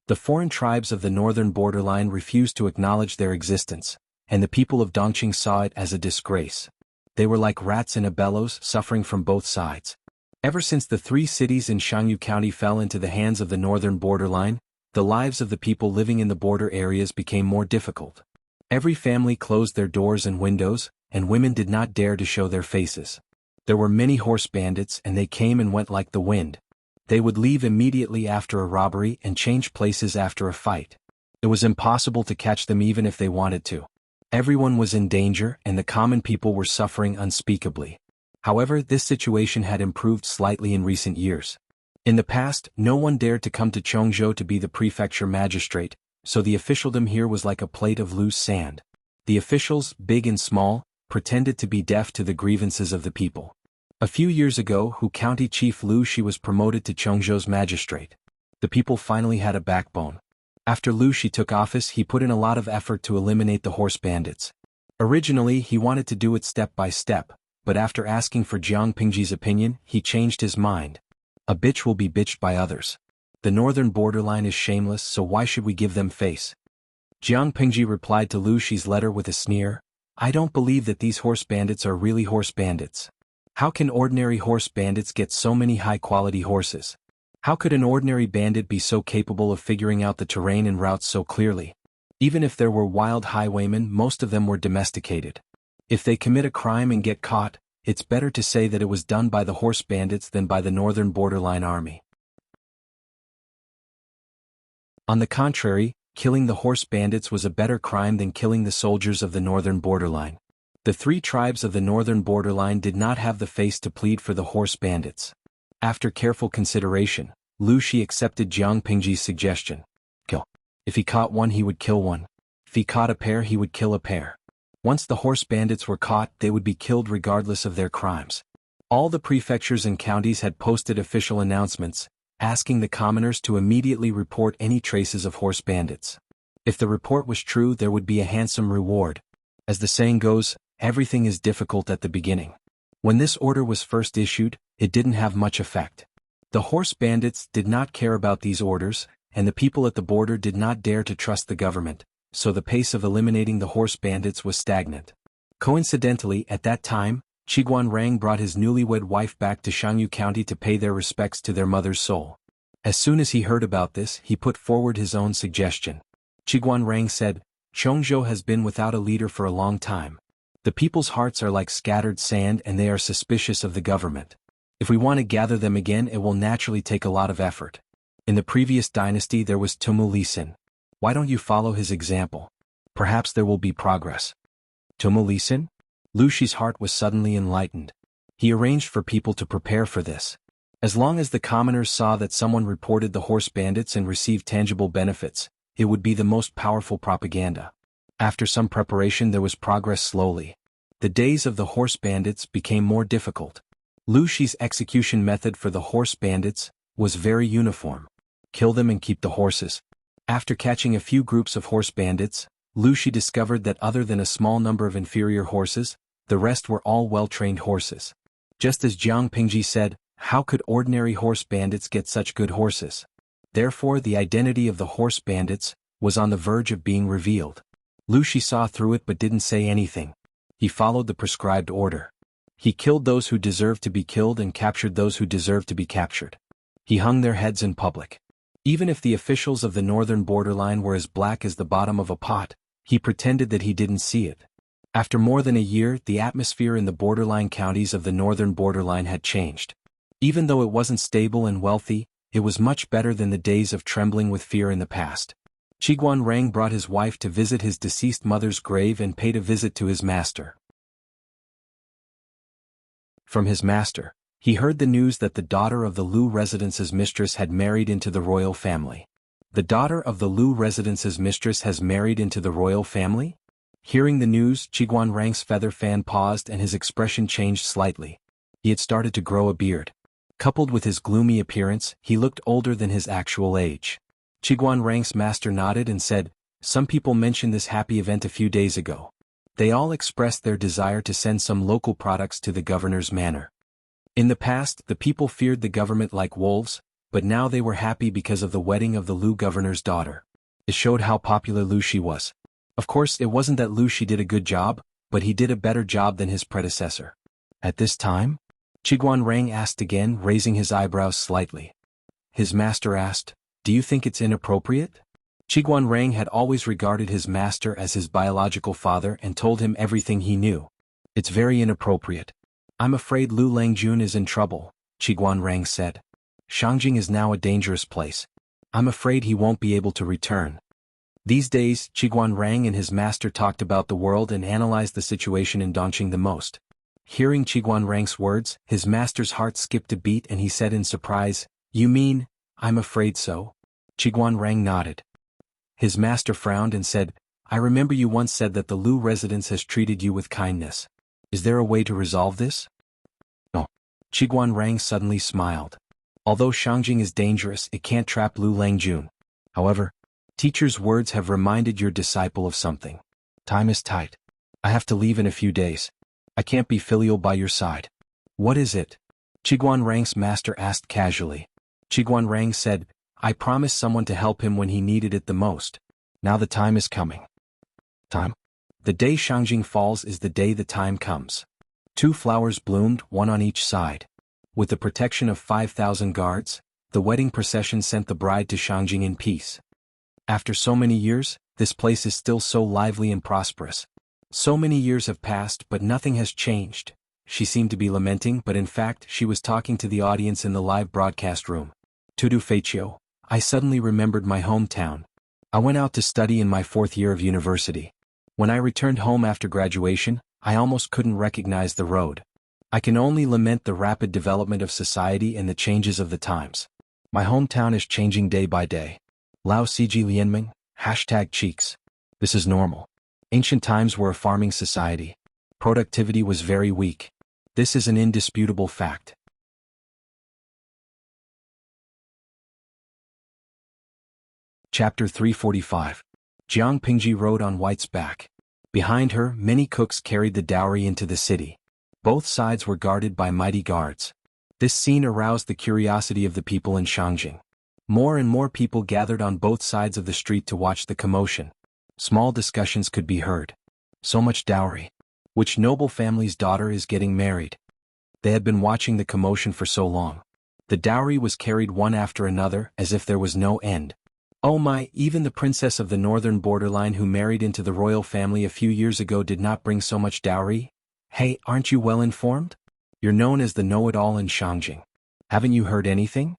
The foreign tribes of the northern borderline refused to acknowledge their existence, and the people of Dongqing saw it as a disgrace. They were like rats in a bellows, suffering from both sides. Ever since the 3 cities in Shangyu County fell into the hands of the northern borderline, the lives of the people living in the border areas became more difficult. Every family closed their doors and windows, and women did not dare to show their faces. There were many horse bandits, and they came and went like the wind. They would leave immediately after a robbery and change places after a fight. It was impossible to catch them even if they wanted to. Everyone was in danger, and the common people were suffering unspeakably. However, this situation had improved slightly in recent years. In the past, no one dared to come to Chongzhou to be the prefecture magistrate, so the officialdom here was like a plate of loose sand. The officials, big and small, pretended to be deaf to the grievances of the people. A few years ago, County Chief Lu Shi was promoted to Chongzhou's magistrate. The people finally had a backbone. After Lu Shi took office, he put in a lot of effort to eliminate the horse bandits. Originally, he wanted to do it step by step, but after asking for Jiang Pingji's opinion, he changed his mind. A bitch will be bitched by others. The northern borderline is shameless, so why should we give them face? Jiang Pingji replied to Lu Shi's letter with a sneer, "I don't believe that these horse bandits are really horse bandits. How can ordinary horse bandits get so many high-quality horses? How could an ordinary bandit be so capable of figuring out the terrain and routes so clearly? Even if there were wild highwaymen, most of them were domesticated. If they commit a crime and get caught, it's better to say that it was done by the horse bandits than by the northern borderline army." On the contrary, killing the horse bandits was a better crime than killing the soldiers of the northern borderline. The 3 tribes of the northern borderline did not have the face to plead for the horse bandits. After careful consideration, Lu Shi accepted Jiang Pingji's suggestion. Kill. If he caught one, he would kill one. If he caught a pair, he would kill a pair. Once the horse bandits were caught, they would be killed regardless of their crimes. All the prefectures and counties had posted official announcements, asking the commoners to immediately report any traces of horse bandits. If the report was true, there would be a handsome reward. As the saying goes, everything is difficult at the beginning. When this order was first issued, it didn't have much effect. The horse bandits did not care about these orders, and the people at the border did not dare to trust the government, so the pace of eliminating the horse bandits was stagnant. Coincidentally, at that time, Qiguan Rang brought his newlywed wife back to Shangyu County to pay their respects to their mother's soul. As soon as he heard about this, he put forward his own suggestion. Qiguan Rang said, "Chongzhou has been without a leader for a long time. The people's hearts are like scattered sand and they are suspicious of the government. If we want to gather them again, it will naturally take a lot of effort. In the previous dynasty there was Tumu Lisin. Why don't you follow his example? Perhaps there will be progress." Tumu Lisin? Lu Shi's heart was suddenly enlightened. He arranged for people to prepare for this. As long as the commoners saw that someone reported the horse bandits and received tangible benefits, it would be the most powerful propaganda. After some preparation, there was progress slowly. The days of the horse bandits became more difficult. Lu Shi's execution method for the horse bandits was very uniform. Kill them and keep the horses. After catching a few groups of horse bandits, Lu Shi discovered that other than a small number of inferior horses, the rest were all well-trained horses. Just as Jiang Pingji said, how could ordinary horse bandits get such good horses? Therefore, the identity of the horse bandits was on the verge of being revealed. Lu Shi saw through it but didn't say anything. He followed the prescribed order. He killed those who deserved to be killed and captured those who deserved to be captured. He hung their heads in public. Even if the officials of the northern borderline were as black as the bottom of a pot, he pretended that he didn't see it. After more than a year, the atmosphere in the borderline counties of the northern borderline had changed. Even though it wasn't stable and wealthy, it was much better than the days of trembling with fear in the past. Qiguan Rang brought his wife to visit his deceased mother's grave and paid a visit to his master. From his master, he heard the news that the daughter of the Lu residence's mistress had married into the royal family. The daughter of the Lu residence's mistress has married into the royal family? Hearing the news, Qiguan Rang's feather fan paused and his expression changed slightly. He had started to grow a beard. Coupled with his gloomy appearance, he looked older than his actual age. Qiguan Rang's master nodded and said, "Some people mentioned this happy event a few days ago. They all expressed their desire to send some local products to the governor's manor. In the past, the people feared the government like wolves, but now they were happy because of the wedding of the Lu governor's daughter. It showed how popular Lu Shi was. Of course, it wasn't that Lu Shi did a good job, but he did a better job than his predecessor." At this time? Qiguan Rang asked again, raising his eyebrows slightly. His master asked, "Do you think it's inappropriate?" Qiguan Rang had always regarded his master as his biological father and told him everything he knew. "It's very inappropriate. I'm afraid Lu Langjun is in trouble," Qiguan Rang said. "Shangjing is now a dangerous place. I'm afraid he won't be able to return." These days, Qiguan Rang and his master talked about the world and analyzed the situation in Dongqing the most. Hearing Qiguan Rang's words, his master's heart skipped a beat and he said in surprise, "You mean, I'm afraid so?" Qiguan Rang nodded. His master frowned and said, "I remember you once said that the Lu residence has treated you with kindness. Is there a way to resolve this?" "No." Qiguan Rang suddenly smiled. "Although Shangjing is dangerous, it can't trap Lu Langjun. However, teacher's words have reminded your disciple of something. Time is tight. I have to leave in a few days. I can't be filial by your side." "What is it?" Qiguan Rang's master asked casually. Qiguan Rang said, "I promised someone to help him when he needed it the most. Now the time is coming." Time? The day Shangjing falls is the day the time comes. 2 flowers bloomed, one on each side. With the protection of 5,000 guards, the wedding procession sent the bride to Shangjing in peace. After so many years, this place is still so lively and prosperous. So many years have passed but nothing has changed. She seemed to be lamenting, but in fact she was talking to the audience in the live broadcast room. "Tudu Feiqiu, I suddenly remembered my hometown. I went out to study in my 4th year of university. When I returned home after graduation, I almost couldn't recognize the road. I can only lament the rapid development of society and the changes of the times. My hometown is changing day by day. Lao Ciji Lianming, #cheeks. This is normal. Ancient times were a farming society. Productivity was very weak. This is an indisputable fact." Chapter 345. Jiang Pingji rode on White's back. Behind her, many cooks carried the dowry into the city. Both sides were guarded by mighty guards. This scene aroused the curiosity of the people in Shangjing. More and more people gathered on both sides of the street to watch the commotion. Small discussions could be heard. So much dowry. Which noble family's daughter is getting married? They had been watching the commotion for so long. The dowry was carried one after another as if there was no end. Oh my, even the princess of the northern borderline who married into the royal family a few years ago did not bring so much dowry? Hey, aren't you well informed? You're known as the know-it-all in Shangjing. Haven't you heard anything?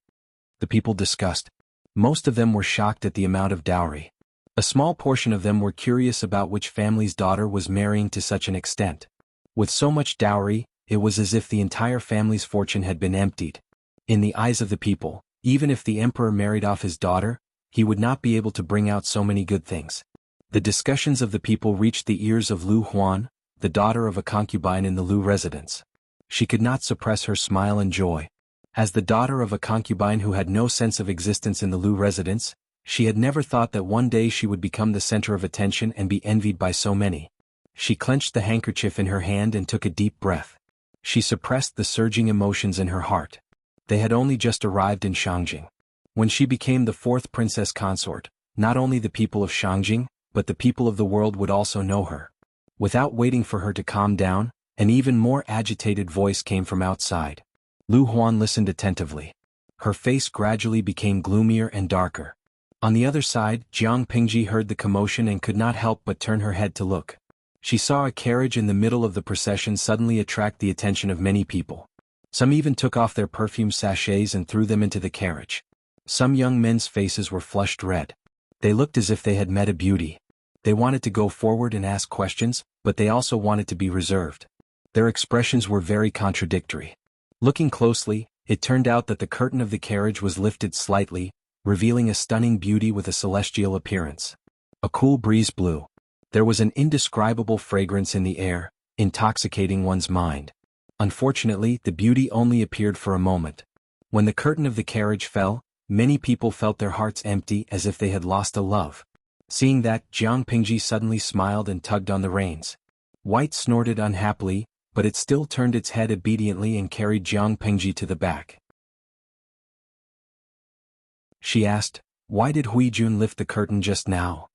The people discussed. Most of them were shocked at the amount of dowry. A small portion of them were curious about which family's daughter was marrying to such an extent. With so much dowry, it was as if the entire family's fortune had been emptied. In the eyes of the people, even if the emperor married off his daughter, he would not be able to bring out so many good things. The discussions of the people reached the ears of Lu Huan, the daughter of a concubine in the Lu residence. She could not suppress her smile and joy. As the daughter of a concubine who had no sense of existence in the Lu residence, she had never thought that one day she would become the center of attention and be envied by so many. She clenched the handkerchief in her hand and took a deep breath. She suppressed the surging emotions in her heart. They had only just arrived in Shangjing. When she became the 4th princess consort, not only the people of Shangjing, but the people of the world would also know her. Without waiting for her to calm down, an even more agitated voice came from outside. Lu Huan listened attentively. Her face gradually became gloomier and darker. On the other side, Jiang Pingji heard the commotion and could not help but turn her head to look. She saw a carriage in the middle of the procession suddenly attract the attention of many people. Some even took off their perfume sachets and threw them into the carriage. Some young men's faces were flushed red. They looked as if they had met a beauty. They wanted to go forward and ask questions, but they also wanted to be reserved. Their expressions were very contradictory. Looking closely, it turned out that the curtain of the carriage was lifted slightly, revealing a stunning beauty with a celestial appearance. A cool breeze blew. There was an indescribable fragrance in the air, intoxicating one's mind. Unfortunately, the beauty only appeared for a moment. When the curtain of the carriage fell, many people felt their hearts empty as if they had lost a love. Seeing that, Jiang Pingji suddenly smiled and tugged on the reins. White snorted unhappily, but it still turned its head obediently and carried Jiang Pingji to the back. She asked, "Why did Huijun lift the curtain just now?"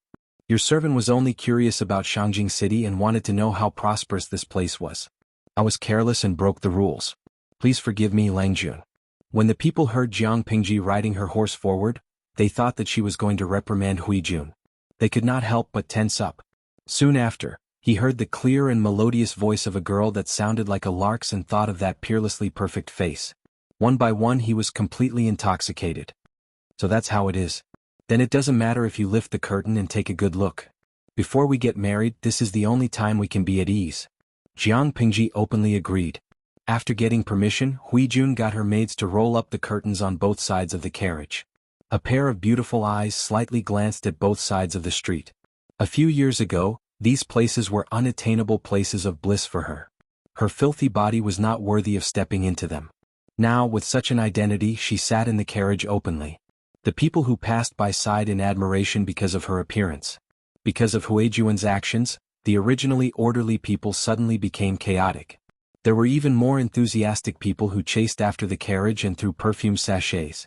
"Your servant was only curious about Shangjing City and wanted to know how prosperous this place was. I was careless and broke the rules. Please forgive me, Langjun." When the people heard Jiang Pingji riding her horse forward, they thought that she was going to reprimand Huijun. They could not help but tense up. Soon after, he heard the clear and melodious voice of a girl that sounded like a lark's and thought of that peerlessly perfect face. One by one he was completely intoxicated. "So that's how it is. Then it doesn't matter if you lift the curtain and take a good look. Before we get married, this is the only time we can be at ease." Jiang Pingji openly agreed. After getting permission, Huijun got her maids to roll up the curtains on both sides of the carriage. A pair of beautiful eyes slightly glanced at both sides of the street. A few years ago, these places were unattainable places of bliss for her. Her filthy body was not worthy of stepping into them. Now, with such an identity, she sat in the carriage openly. The people who passed by sighed in admiration because of her appearance. Because of Huijun's actions, the originally orderly people suddenly became chaotic. There were even more enthusiastic people who chased after the carriage and threw perfume sachets.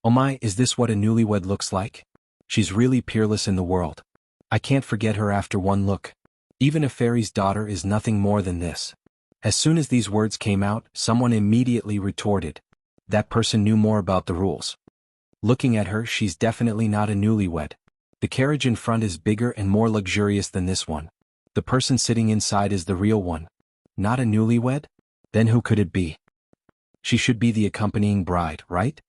"Oh my, is this what a newlywed looks like? She's really peerless in the world. I can't forget her after one look. Even a fairy's daughter is nothing more than this." As soon as these words came out, someone immediately retorted. That person knew more about the rules. "Looking at her, she's definitely not a newlywed. The carriage in front is bigger and more luxurious than this one. The person sitting inside is the real one. Not a newlywed? Then who could it be? She should be the accompanying bride, right?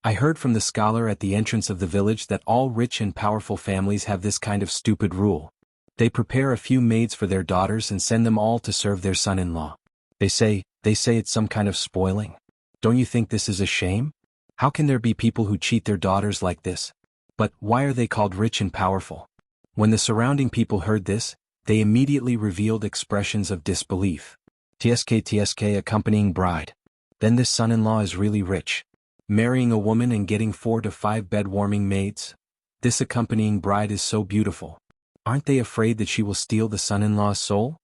I heard from the scholar at the entrance of the village that all rich and powerful families have this kind of stupid rule. They prepare a few maids for their daughters and send them all to serve their son-in-law. They say it's some kind of spoiling. Don't you think this is a shame? How can there be people who cheat their daughters like this? But why are they called rich and powerful?" When the surrounding people heard this, they immediately revealed expressions of disbelief. TSK accompanying bride. Then this son-in-law is really rich. Marrying a woman and getting 4 to 5 bed-warming maids? This accompanying bride is so beautiful. Aren't they afraid that she will steal the son-in-law's soul?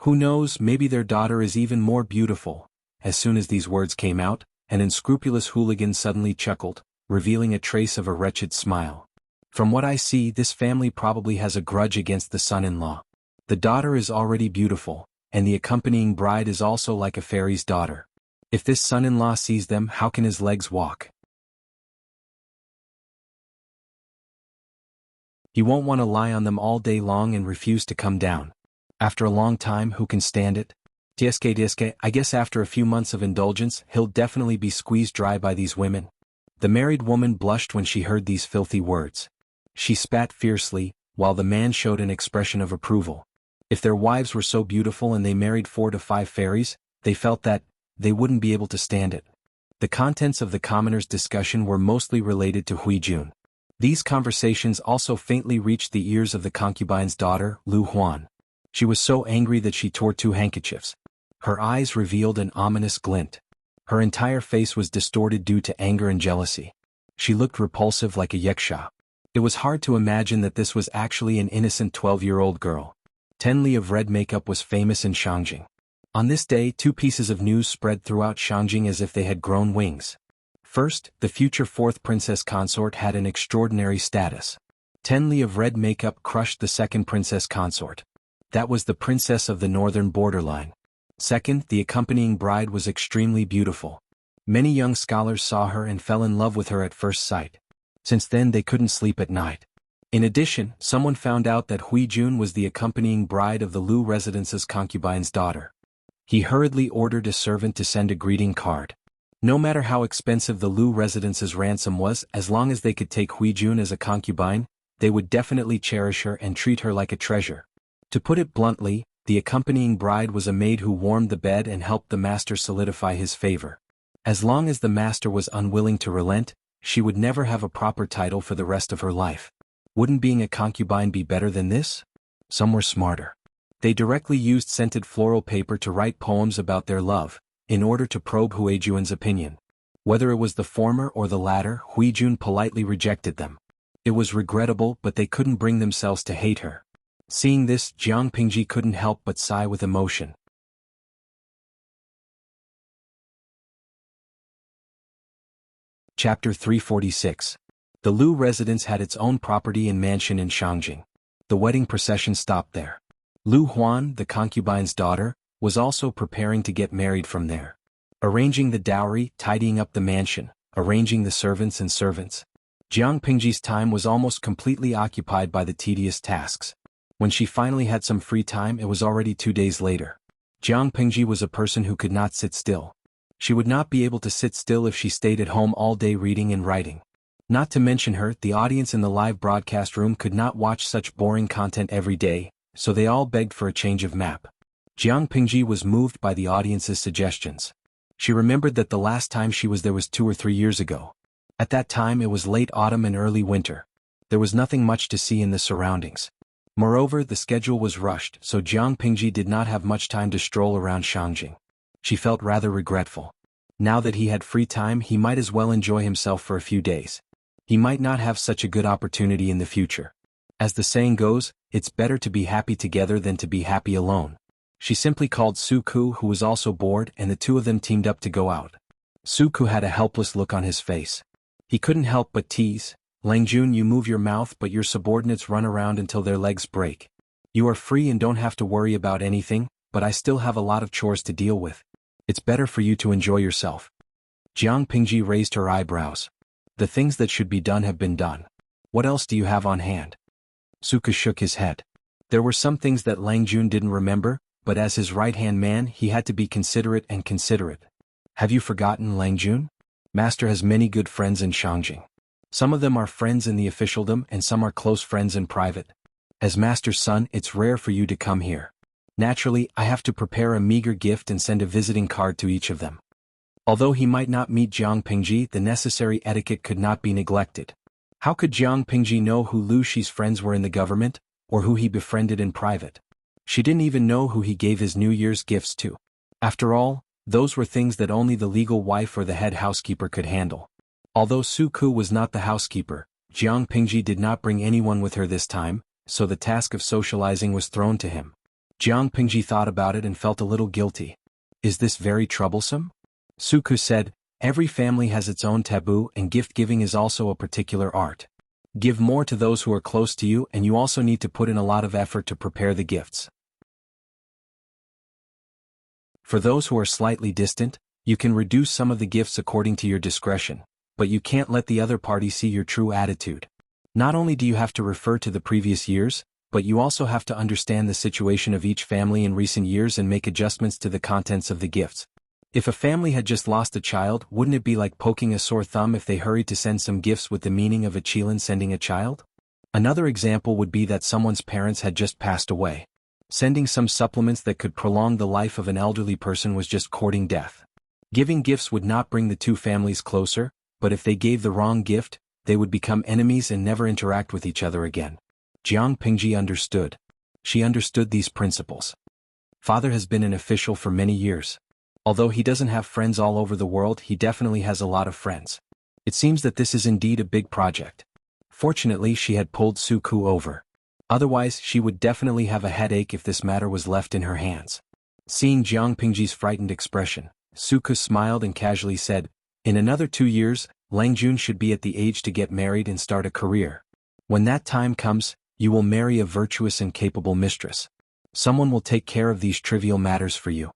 Who knows, maybe their daughter is even more beautiful. As soon as these words came out, an unscrupulous hooligan suddenly chuckled, revealing a trace of a wretched smile. "From what I see, this family probably has a grudge against the son-in-law. The daughter is already beautiful, and the accompanying bride is also like a fairy's daughter. If this son-in-law sees them, how can his legs walk? He won't want to lie on them all day long and refuse to come down. After a long time, who can stand it? TSK, I guess after a few months of indulgence, he'll definitely be squeezed dry by these women." The married woman blushed when she heard these filthy words. She spat fiercely, while the man showed an expression of approval. If their wives were so beautiful and they married 4 to 5 fairies, they felt that they wouldn't be able to stand it. The contents of the commoners' discussion were mostly related to Huijun. These conversations also faintly reached the ears of the concubine's daughter, Lu Huan. She was so angry that she tore 2 handkerchiefs. Her eyes revealed an ominous glint. Her entire face was distorted due to anger and jealousy. She looked repulsive like a yaksha. It was hard to imagine that this was actually an innocent 12-year-old girl. 10 li of red makeup was famous in Shangjing. On this day, 2 pieces of news spread throughout Shangjing as if they had grown wings. First, the future 4th princess consort had an extraordinary status. 10 li of red makeup crushed the 2nd princess consort. That was the princess of the northern borderline. Second, the accompanying bride was extremely beautiful. Many young scholars saw her and fell in love with her at first sight. Since then they couldn't sleep at night. In addition, someone found out that Huijun was the accompanying bride of the Lu residence's concubine's daughter. He hurriedly ordered a servant to send a greeting card. No matter how expensive the Lu residence's ransom was, as long as they could take Huijun as a concubine, they would definitely cherish her and treat her like a treasure. To put it bluntly, The accompanying bride was a maid who warmed the bed and helped the master solidify his favor. As long as the master was unwilling to relent, she would never have a proper title for the rest of her life. Wouldn't being a concubine be better than this? Some were smarter. They directly used scented floral paper to write poems about their love, in order to probe Huijun's opinion. Whether it was the former or the latter, Huijun politely rejected them. It was regrettable, but they couldn't bring themselves to hate her. Seeing this, Jiang Pingji couldn't help but sigh with emotion. Chapter 346. The Lu residence had its own property and mansion in Shangjing. The wedding procession stopped there. Lu Huan, the concubine's daughter, was also preparing to get married from there. Arranging the dowry, tidying up the mansion, arranging the servants. Jiang Pingji's time was almost completely occupied by the tedious tasks. When she finally had some free time, it was already 2 days later. Jiang Pingji was a person who could not sit still. She would not be able to sit still if she stayed at home all day reading and writing. Not to mention her, the audience in the live broadcast room could not watch such boring content every day, so they all begged for a change of map. Jiang Pingji was moved by the audience's suggestions. She remembered that the last time she was there was 2 or 3 years ago. At that time it was late autumn and early winter. There was nothing much to see in the surroundings. Moreover, the schedule was rushed, so Jiang Pingji did not have much time to stroll around Shangjing. She felt rather regretful. Now that he had free time, he might as well enjoy himself for a few days. He might not have such a good opportunity in the future. As the saying goes, it's better to be happy together than to be happy alone. She simply called Suku, who was also bored, and the two of them teamed up to go out. Suku had a helpless look on his face. He couldn't help but tease, "Langjun, you move your mouth, but your subordinates run around until their legs break. You are free and don't have to worry about anything, but I still have a lot of chores to deal with. It's better for you to enjoy yourself." Jiang Pingji raised her eyebrows. "The things that should be done have been done. What else do you have on hand?" Suku shook his head. There were some things that Langjun didn't remember, but as his right-hand man he had to be considerate and considerate. "Have you forgotten, Langjun? Master has many good friends in Shangjing. Some of them are friends in the officialdom and some are close friends in private. As Master's son, it's rare for you to come here. Naturally, I have to prepare a meager gift and send a visiting card to each of them." Although he might not meet Jiang Pingji, the necessary etiquette could not be neglected. How could Jiang Pingji know who Lu Shi's friends were in the government, or who he befriended in private? She didn't even know who he gave his New Year's gifts to. After all, those were things that only the legal wife or the head housekeeper could handle. Although Suku was not the housekeeper, Jiang Pingji did not bring anyone with her this time, so the task of socializing was thrown to him. Jiang Pingji thought about it and felt a little guilty. "Is this very troublesome?" Suku said, "Every family has its own taboo and gift-giving is also a particular art. Give more to those who are close to you and you also need to put in a lot of effort to prepare the gifts. For those who are slightly distant, you can reduce some of the gifts according to your discretion, but you can't let the other party see your true attitude. Not only do you have to refer to the previous years, but you also have to understand the situation of each family in recent years and make adjustments to the contents of the gifts. If a family had just lost a child, wouldn't it be like poking a sore thumb if they hurried to send some gifts with the meaning of a Qilin sending a child? Another example would be that someone's parents had just passed away. Sending some supplements that could prolong the life of an elderly person was just courting death. Giving gifts would not bring the two families closer, but if they gave the wrong gift, they would become enemies and never interact with each other again. Jiang Pingji understood. She understood these principles. Father has been an official for many years. Although he doesn't have friends all over the world, he definitely has a lot of friends. It seems that this is indeed a big project. Fortunately, she had pulled Suku over. Otherwise, she would definitely have a headache if this matter was left in her hands. Seeing Jiang Pingji's frightened expression, Suku smiled and casually said, "In another 2 years, Langjun should be at the age to get married and start a career. When that time comes, you will marry a virtuous and capable mistress. Someone will take care of these trivial matters for you."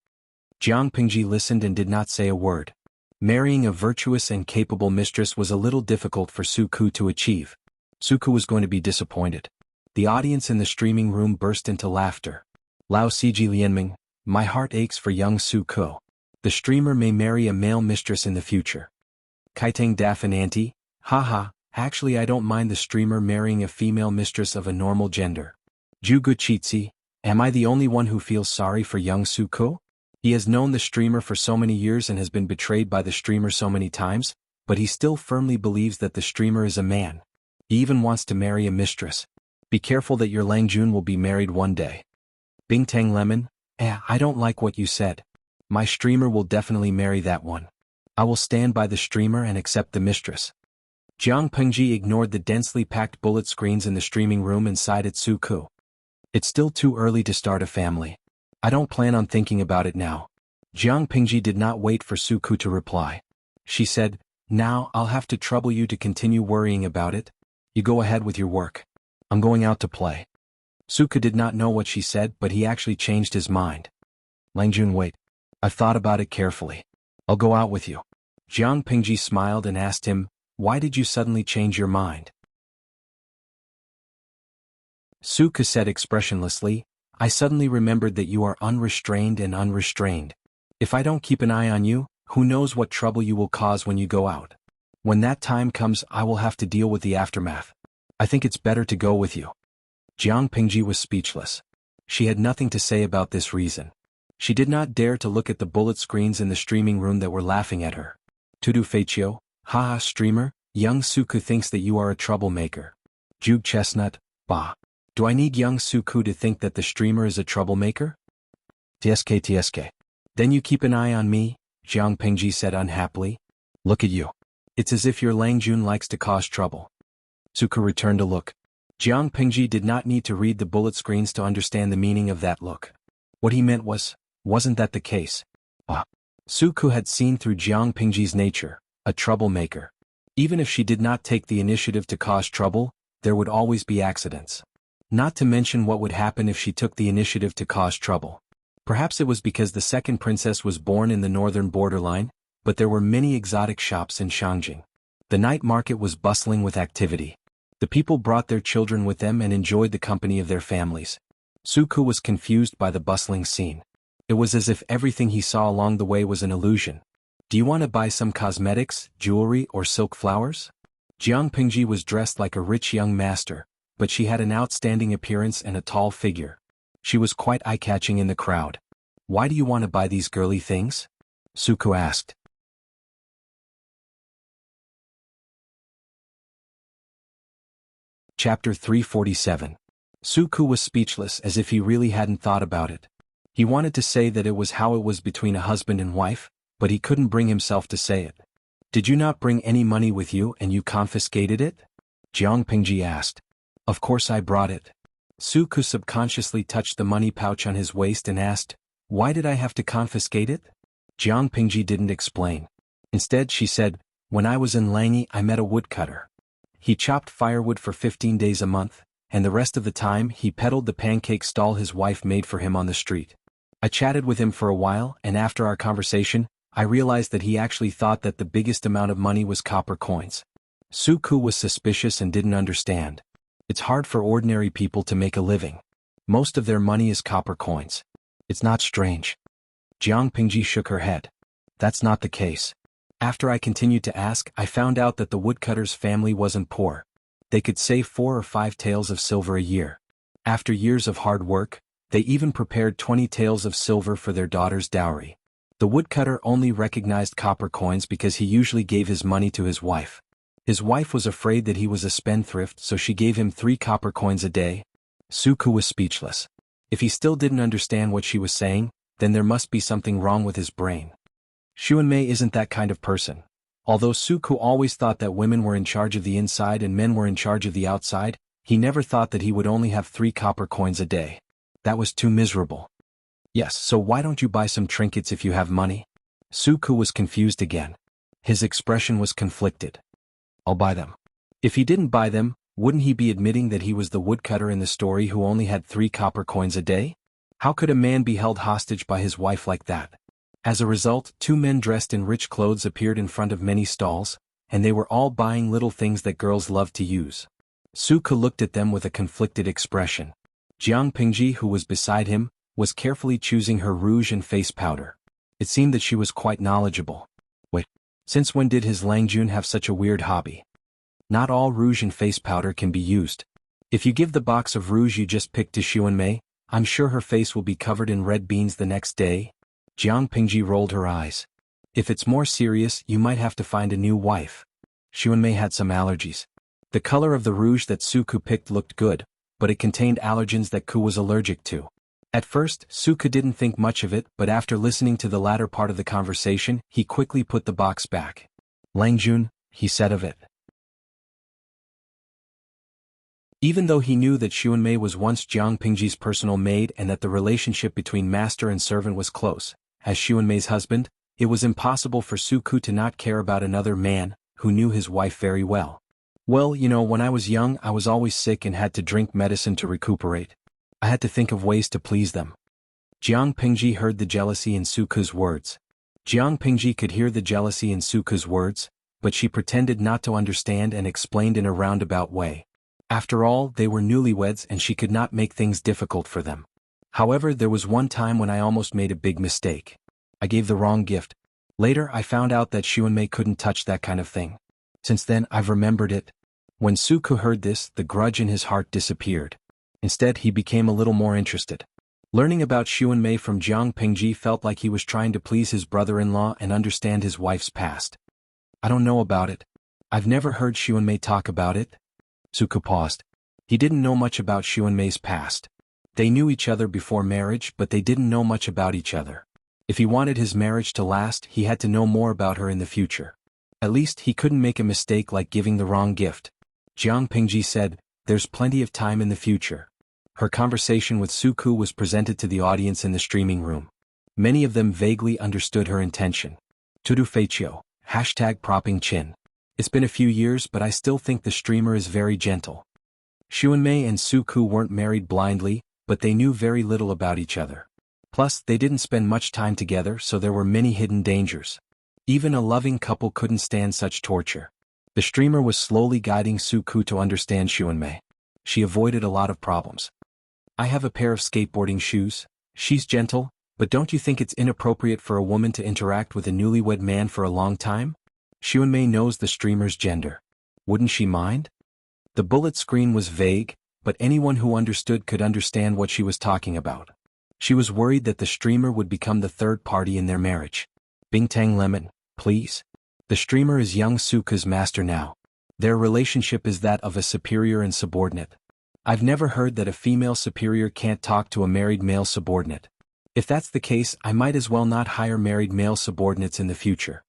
Jiang Pingji listened and did not say a word. Marrying a virtuous and capable mistress was a little difficult for Suku to achieve. Suku was going to be disappointed. The audience in the streaming room burst into laughter. Lao Siji Lianming, my heart aches for young Suku. The streamer may marry a male mistress in the future. Kaiteng Daf and Auntie, haha, actually I don't mind the streamer marrying a female mistress of a normal gender. Jugu Chitsi, Am I the only one who feels sorry for young Suko? He has known the streamer for so many years and has been betrayed by the streamer so many times, but he still firmly believes that the streamer is a man. He even wants to marry a mistress. Be careful that your Langjun will be married one day. Bing Tang Lemon, I don't like what you said. My streamer will definitely marry that one. I will stand by the streamer and accept the mistress. Jiang Pengji ignored the densely packed bullet screens in the streaming room and sighed at Suku. It's still too early to start a family. I don't plan on thinking about it now. Jiang Pengji did not wait for Suku to reply. She said, now I'll have to trouble you to continue worrying about it. You go ahead with your work. I'm going out to play. Suku did not know what she said, but he actually changed his mind. Langjun, wait. I've thought about it carefully. I'll go out with you. Jiang Pengji smiled and asked him, why did you suddenly change your mind? Suku said expressionlessly, I suddenly remembered that you are unrestrained and unrestrained. If I don't keep an eye on you, who knows what trouble you will cause when you go out. When that time comes, I will have to deal with the aftermath. I think it's better to go with you. Jiang Pengji was speechless. She had nothing to say about this reason. She did not dare to look at the bullet screens in the streaming room that were laughing at her. Tudu Feichio, haha streamer, young Suku thinks that you are a troublemaker. Jug Chestnut, bah. Do I need young Suku to think that the streamer is a troublemaker? TSK. Then you keep an eye on me, Jiang Pengji said unhappily. Look at you. It's as if your Langjun likes to cause trouble. Suku returned a look. Jiang Pengji did not need to read the bullet screens to understand the meaning of that look. What he meant wasn't that the case? Suku had seen through Jiang Pengji's nature, a troublemaker. Even if she did not take the initiative to cause trouble, there would always be accidents. Not to mention what would happen if she took the initiative to cause trouble. Perhaps it was because the second princess was born in the northern borderline, but there were many exotic shops in Shangjing. The night market was bustling with activity. The people brought their children with them and enjoyed the company of their families. Suku was confused by the bustling scene. It was as if everything he saw along the way was an illusion. Do you want to buy some cosmetics, jewelry, or silk flowers? Jiang Pengji was dressed like a rich young master, but she had an outstanding appearance and a tall figure. She was quite eye-catching in the crowd. Why do you want to buy these girly things? Suku asked. Chapter 347. Suku was speechless as if he really hadn't thought about it. He wanted to say that it was how it was between a husband and wife, but he couldn't bring himself to say it. Did you not bring any money with you and you confiscated it? Jiang Pengji asked. Of course I brought it. Suku subconsciously touched the money pouch on his waist and asked, why did I have to confiscate it? Jiang Pengji didn't explain. Instead she said, when I was in Langi I met a woodcutter. He chopped firewood for 15 days a month, and the rest of the time he peddled the pancake stall his wife made for him on the street. I chatted with him for a while, and after our conversation, I realized that he actually thought that the biggest amount of money was copper coins. Suku was suspicious and didn't understand. It's hard for ordinary people to make a living. Most of their money is copper coins. It's not strange. Jiang Pengji shook her head. That's not the case. After I continued to ask, I found out that the woodcutter's family wasn't poor. They could save 4 or 5 taels of silver a year. After years of hard work, they even prepared 20 taels of silver for their daughter's dowry. The woodcutter only recognized copper coins because he usually gave his money to his wife. His wife was afraid that he was a spendthrift, so she gave him 3 copper coins a day. Suku was speechless. If he still didn't understand what she was saying, then there must be something wrong with his brain. Xuanmei isn't that kind of person. Although Suku always thought that women were in charge of the inside and men were in charge of the outside, he never thought that he would only have 3 copper coins a day. That was too miserable. Yes, so why don't you buy some trinkets if you have money? Suku was confused again. His expression was conflicted. I'll buy them. If he didn't buy them, wouldn't he be admitting that he was the woodcutter in the story who only had 3 copper coins a day? How could a man be held hostage by his wife like that? As a result, 2 men dressed in rich clothes appeared in front of many stalls, and they were all buying little things that girls love to use. Suku looked at them with a conflicted expression. Jiang Pengji, who was beside him, was carefully choosing her rouge and face powder. It seemed that she was quite knowledgeable. Wait, since when did his Langjun have such a weird hobby? Not all rouge and face powder can be used. If you give the box of rouge you just picked to Xuanmei, I'm sure her face will be covered in red beans the next day. Jiang Pingji rolled her eyes. If it's more serious, you might have to find a new wife. Xuanmei had some allergies. The color of the rouge that Suku picked looked good, but it contained allergens that Ku was allergic to. At first, Suku didn't think much of it, but after listening to the latter part of the conversation, he quickly put the box back. Langjun, he said of it. Even though he knew that Xuanmei was once Jiang Pingji's personal maid and that the relationship between master and servant was close, as Xuanmei's husband, it was impossible for Suku to not care about another man, who knew his wife very well. Well, when I was young I was always sick and had to drink medicine to recuperate. I had to think of ways to please them. Jiang Pingji heard the jealousy in Suku's words. Jiang Pingji could hear the jealousy in Suku's words, but she pretended not to understand and explained in a roundabout way. After all, they were newlyweds and she could not make things difficult for them. However, there was one time when I almost made a big mistake. I gave the wrong gift. Later I found out that Xuanmei couldn't touch that kind of thing. Since then I've remembered it. When Suku heard this, the grudge in his heart disappeared. Instead he became a little more interested. Learning about Xuanmei from Jiang Pingji felt like he was trying to please his brother-in-law and understand his wife's past. I don't know about it. I've never heard Xuanmei talk about it. Suku paused. He didn't know much about Xuanmei's past. They knew each other before marriage, but they didn't know much about each other. If he wanted his marriage to last, he had to know more about her in the future. At least he couldn't make a mistake like giving the wrong gift. Jiang Pingji said, "There's plenty of time in the future." Her conversation with Suku was presented to the audience in the streaming room. Many of them vaguely understood her intention. Tudu Feichio, #propping chin. It's been a few years, but I still think the streamer is very gentle. Xuanmei and Suku weren't married blindly, but they knew very little about each other. Plus, they didn't spend much time together, so there were many hidden dangers. Even a loving couple couldn't stand such torture. The streamer was slowly guiding Suku to understand Xuanmei. She avoided a lot of problems. I have a pair of skateboarding shoes. She's gentle, but don't you think it's inappropriate for a woman to interact with a newlywed man for a long time? Xuanmei knows the streamer's gender. Wouldn't she mind? The bullet screen was vague, but anyone who understood could understand what she was talking about. She was worried that the streamer would become the third party in their marriage. Bingtang Lemon, please. The streamer is young Suku's master now. Their relationship is that of a superior and subordinate. I've never heard that a female superior can't talk to a married male subordinate. If that's the case, I might as well not hire married male subordinates in the future.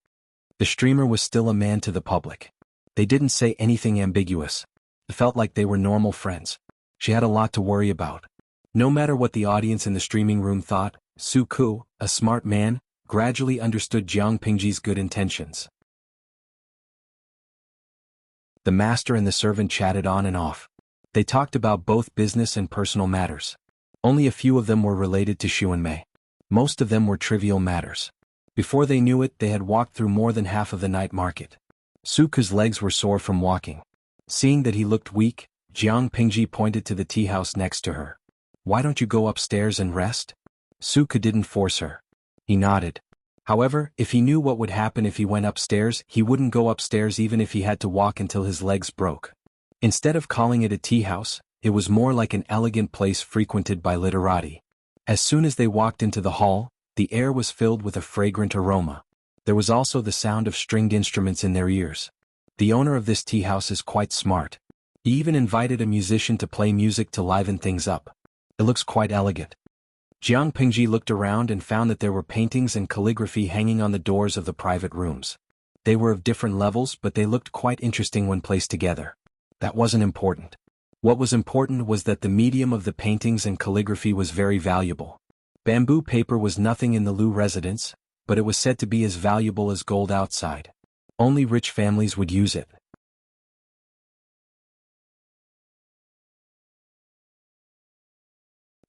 The streamer was still a man to the public. They didn't say anything ambiguous. It felt like they were normal friends. She had a lot to worry about. No matter what the audience in the streaming room thought, Suku, a smart man, gradually understood Jiang Pingji's good intentions. The master and the servant chatted on and off. They talked about both business and personal matters. Only a few of them were related to Xuanmei. Most of them were trivial matters. Before they knew it, they had walked through more than half of the night market. Suku's legs were sore from walking. Seeing that he looked weak, Jiang Pingji pointed to the tea house next to her. "Why don't you go upstairs and rest?" Suku didn't force her. He nodded. However, if he knew what would happen if he went upstairs, he wouldn't go upstairs even if he had to walk until his legs broke. Instead of calling it a tea house, it was more like an elegant place frequented by literati. As soon as they walked into the hall, the air was filled with a fragrant aroma. There was also the sound of stringed instruments in their ears. The owner of this tea house is quite smart. He even invited a musician to play music to liven things up. It looks quite elegant. Jiang Pingji looked around and found that there were paintings and calligraphy hanging on the doors of the private rooms. They were of different levels, but they looked quite interesting when placed together. That wasn't important. What was important was that the medium of the paintings and calligraphy was very valuable. Bamboo paper was nothing in the Lu residence, but it was said to be as valuable as gold outside. Only rich families would use it.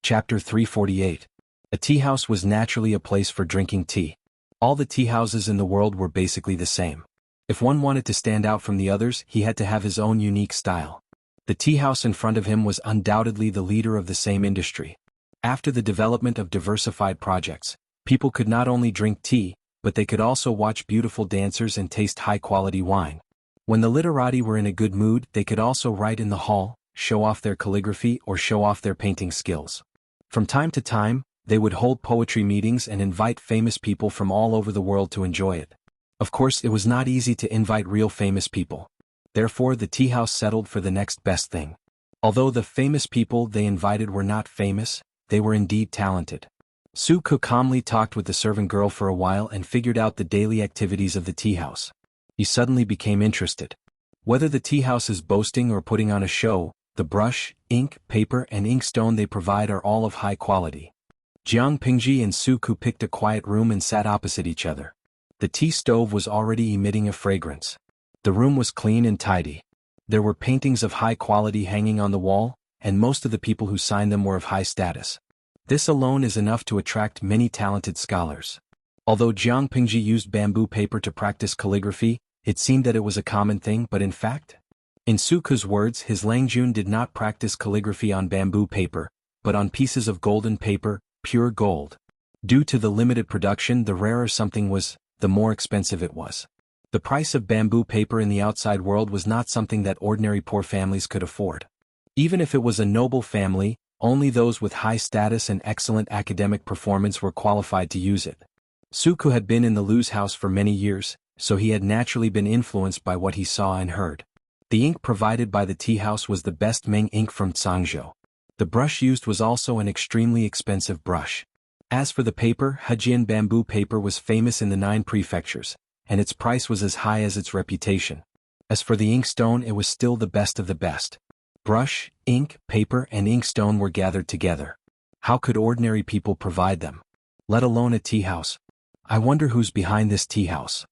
Chapter 348. A tea house was naturally a place for drinking tea. All the tea houses in the world were basically the same. If one wanted to stand out from the others, he had to have his own unique style. The tea house in front of him was undoubtedly the leader of the same industry. After the development of diversified projects, people could not only drink tea, but they could also watch beautiful dancers and taste high-quality wine. When the literati were in a good mood, they could also write in the hall, show off their calligraphy or show off their painting skills. From time to time, they would hold poetry meetings and invite famous people from all over the world to enjoy it. Of course, it was not easy to invite real famous people. Therefore, the tea house settled for the next best thing. Although the famous people they invited were not famous, they were indeed talented. Suku calmly talked with the servant girl for a while and figured out the daily activities of the tea house. He suddenly became interested. Whether the tea house is boasting or putting on a show, the brush, ink, paper and inkstone they provide are all of high quality. Jiang Pingji and Suku picked a quiet room and sat opposite each other. The tea stove was already emitting a fragrance. The room was clean and tidy. There were paintings of high quality hanging on the wall, and most of the people who signed them were of high status. This alone is enough to attract many talented scholars. Although Jiang Pingji used bamboo paper to practice calligraphy, it seemed that it was a common thing, but in fact, in Suku's words, his Langjun did not practice calligraphy on bamboo paper, but on pieces of golden paper, pure gold. Due to the limited production, the rarer something was, the more expensive it was. The price of bamboo paper in the outside world was not something that ordinary poor families could afford. Even if it was a noble family, only those with high status and excellent academic performance were qualified to use it. Suku had been in the Lu's house for many years, so he had naturally been influenced by what he saw and heard. The ink provided by the tea house was the best Ming ink from Zhangzhou. The brush used was also an extremely expensive brush. As for the paper, Hejian bamboo paper was famous in the 9 prefectures, and its price was as high as its reputation. As for the inkstone, it was still the best of the best. Brush, ink, paper and inkstone were gathered together. How could ordinary people provide them? Let alone a tea house. I wonder who's behind this tea house.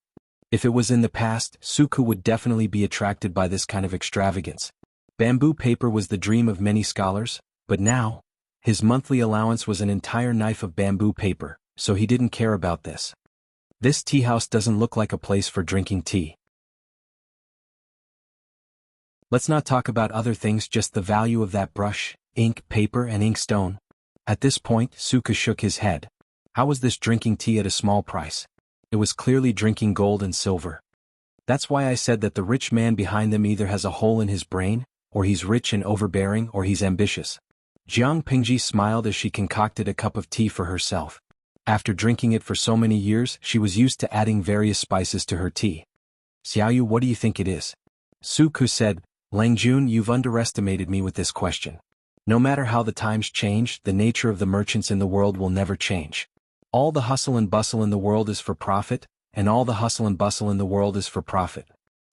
If it was in the past, Suku would definitely be attracted by this kind of extravagance. Bamboo paper was the dream of many scholars, but now, his monthly allowance was an entire knife of bamboo paper, so he didn't care about this. This tea house doesn't look like a place for drinking tea. Let's not talk about other things, just the value of that brush, ink, paper and inkstone. At this point, Suku shook his head. How was this drinking tea at a small price? It was clearly drinking gold and silver. That's why I said that the rich man behind them either has a hole in his brain, or he's rich and overbearing, or he's ambitious. Jiang Pingji smiled as she concocted a cup of tea for herself. After drinking it for so many years, she was used to adding various spices to her tea. Xiaoyu, what do you think it is? Suku said, Langjun, you've underestimated me with this question. No matter how the times change, the nature of the merchants in the world will never change. All the hustle and bustle in the world is for profit, and all the hustle and bustle in the world is for profit.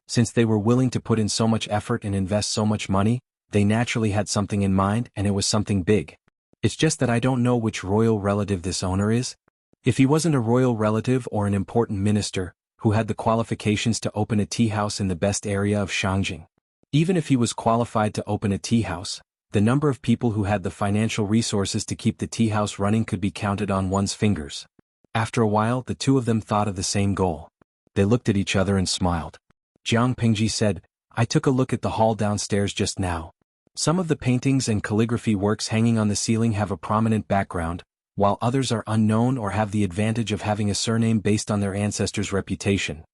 Since they were willing to put in so much effort and invest so much money, they naturally had something in mind, and it was something big. It's just that I don't know which royal relative this owner is. If he wasn't a royal relative or an important minister, who had the qualifications to open a tea house in the best area of Shangjing. Even if he was qualified to open a tea house, the number of people who had the financial resources to keep the tea house running could be counted on one's fingers. After a while, the two of them thought of the same goal. They looked at each other and smiled. Jiang Pingji said, I took a look at the hall downstairs just now. Some of the paintings and calligraphy works hanging on the ceiling have a prominent background, while others are unknown or have the advantage of having a surname based on their ancestors' reputation.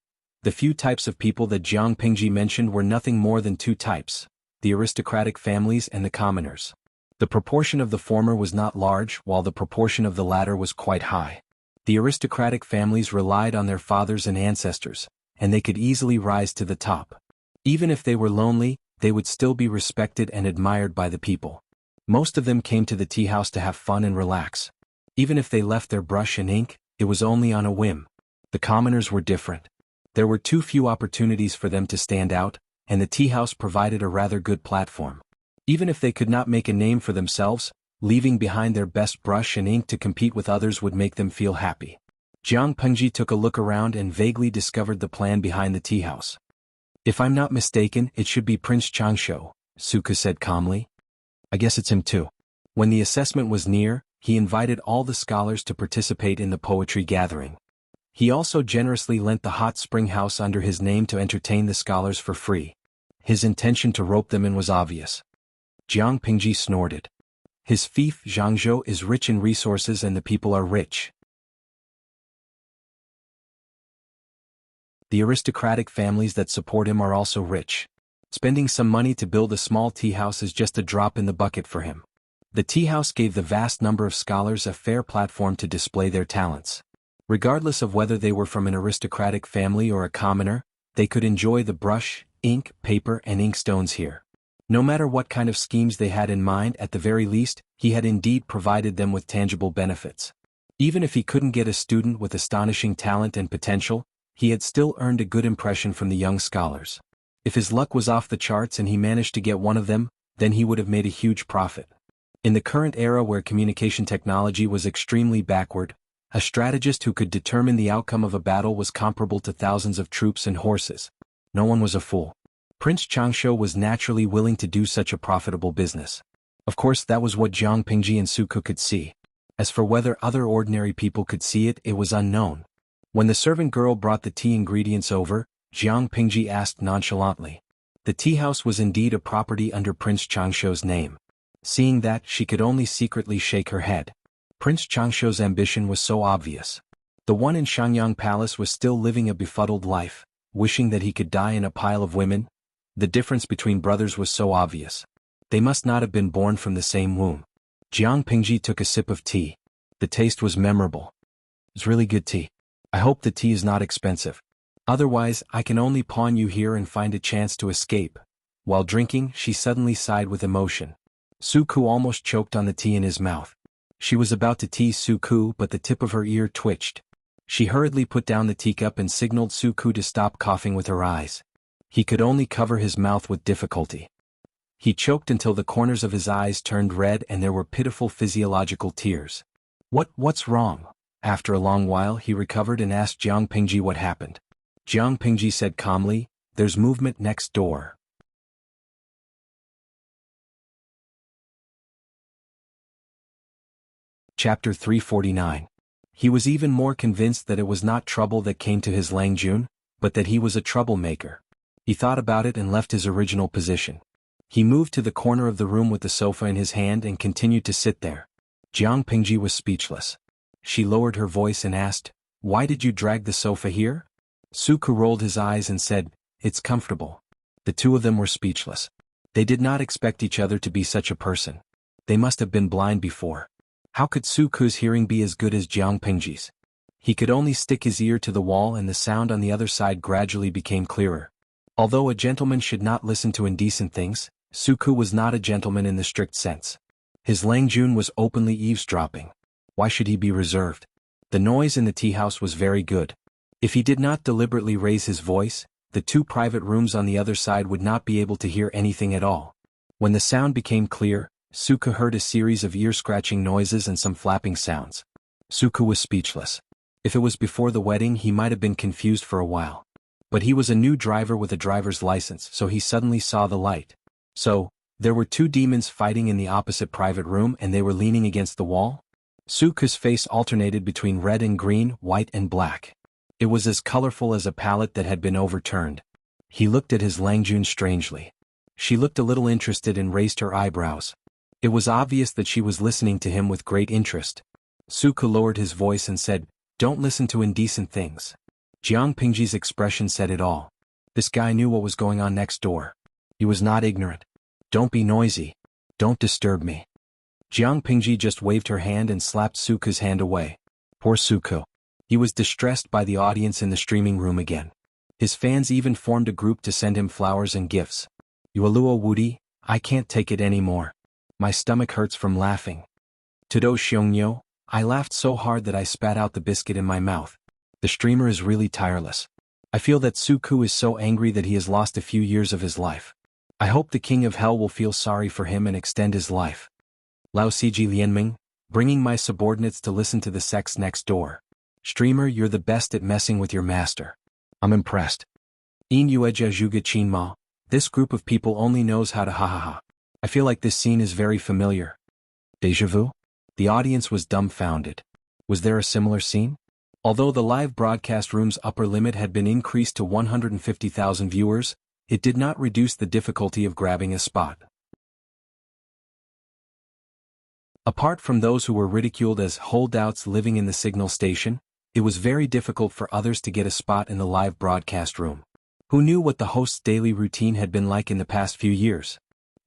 The few types of people that Jiang Pingji mentioned were nothing more than 2 types, the aristocratic families and the commoners. The proportion of the former was not large, while the proportion of the latter was quite high. The aristocratic families relied on their fathers and ancestors, and they could easily rise to the top. Even if they were lonely, they would still be respected and admired by the people. Most of them came to the tea house to have fun and relax. Even if they left their brush and ink, it was only on a whim. The commoners were different. There were too few opportunities for them to stand out, and the tea house provided a rather good platform. Even if they could not make a name for themselves, leaving behind their best brush and ink to compete with others would make them feel happy. Jiang Pengji took a look around and vaguely discovered the plan behind the tea house. If I'm not mistaken, it should be Prince Changsho, Suku said calmly. I guess it's him too. When the assessment was near, he invited all the scholars to participate in the poetry gathering. He also generously lent the hot spring house under his name to entertain the scholars for free. His intention to rope them in was obvious. Jiang Pingji snorted. His fief Zhangzhou is rich in resources and the people are rich. The aristocratic families that support him are also rich. Spending some money to build a small tea house is just a drop in the bucket for him. The tea house gave the vast number of scholars a fair platform to display their talents. Regardless of whether they were from an aristocratic family or a commoner, they could enjoy the brush, ink, paper and inkstones here. No matter what kind of schemes they had in mind, at the very least, he had indeed provided them with tangible benefits. Even if he couldn't get a student with astonishing talent and potential, he had still earned a good impression from the young scholars. If his luck was off the charts and he managed to get one of them, then he would have made a huge profit. In the current era where communication technology was extremely backward, a strategist who could determine the outcome of a battle was comparable to thousands of troops and horses. No one was a fool. Prince Changsho was naturally willing to do such a profitable business. Of course, that was what Jiang Pingji and Suku could see. As for whether other ordinary people could see it, it was unknown. When the servant girl brought the tea ingredients over, Jiang Pingji asked nonchalantly. The tea house was indeed a property under Prince Changsho's name. Seeing that, she could only secretly shake her head. Prince Changsho's ambition was so obvious. The one in Shangyang Palace was still living a befuddled life, wishing that he could die in a pile of women. The difference between brothers was so obvious. They must not have been born from the same womb. Jiang Pingji took a sip of tea. The taste was memorable. It's really good tea. I hope the tea is not expensive. Otherwise, I can only pawn you here and find a chance to escape. While drinking, she suddenly sighed with emotion. Suku almost choked on the tea in his mouth. She was about to tease Suku, but the tip of her ear twitched. She hurriedly put down the teacup and signaled Suku to stop coughing with her eyes. He could only cover his mouth with difficulty. He choked until the corners of his eyes turned red and there were pitiful physiological tears. What's wrong? After a long while he recovered and asked Jiang Pingji what happened. Jiang Pingji said calmly, "There's movement next door." Chapter 349. He was even more convinced that it was not trouble that came to his Langjun, but that he was a troublemaker. He thought about it and left his original position. He moved to the corner of the room with the sofa in his hand and continued to sit there. Jiang Pingji was speechless. She lowered her voice and asked, "Why did you drag the sofa here?" Suku rolled his eyes and said, "It's comfortable." The two of them were speechless. They did not expect each other to be such a person. They must have been blind before. How could Suku's hearing be as good as Jiang Pingji's? He could only stick his ear to the wall and the sound on the other side gradually became clearer. Although a gentleman should not listen to indecent things, Suku was not a gentleman in the strict sense. His Langjun was openly eavesdropping. Why should he be reserved? The noise in the tea house was very good. If he did not deliberately raise his voice, the two private rooms on the other side would not be able to hear anything at all. When the sound became clear, Suku heard a series of ear-scratching noises and some flapping sounds. Suku was speechless. If it was before the wedding, he might have been confused for a while. But he was a new driver with a driver's license, so he suddenly saw the light. So, there were two demons fighting in the opposite private room and they were leaning against the wall? Suku's face alternated between red and green, white and black. It was as colorful as a palette that had been overturned. He looked at his Langjun strangely. She looked a little interested and raised her eyebrows. It was obvious that she was listening to him with great interest. Suku lowered his voice and said, "Don't listen to indecent things." Jiang Pingji's expression said it all. This guy knew what was going on next door. He was not ignorant. "Don't be noisy. Don't disturb me." Jiang Pingji just waved her hand and slapped Suku's hand away. Poor Suku. He was distressed by the audience in the streaming room again. His fans even formed a group to send him flowers and gifts. "Yualuo Wudi, I can't take it anymore. My stomach hurts from laughing. Todo Xiongyo, I laughed so hard that I spat out the biscuit in my mouth. The streamer is really tireless. I feel that Suku is so angry that he has lost a few years of his life. I hope the King of Hell will feel sorry for him and extend his life. Lao Siji Lianming, bringing my subordinates to listen to the sex next door. Streamer, you're the best at messing with your master. I'm impressed. In Yueja Zhuge Qinma, this group of people only knows how to ha ha ha. I feel like this scene is very familiar. Deja vu? The audience was dumbfounded. Was there a similar scene? Although the live broadcast room's upper limit had been increased to 150,000 viewers, it did not reduce the difficulty of grabbing a spot. Apart from those who were ridiculed as holdouts living in the signal station, it was very difficult for others to get a spot in the live broadcast room. Who knew what the host's daily routine had been like in the past few years?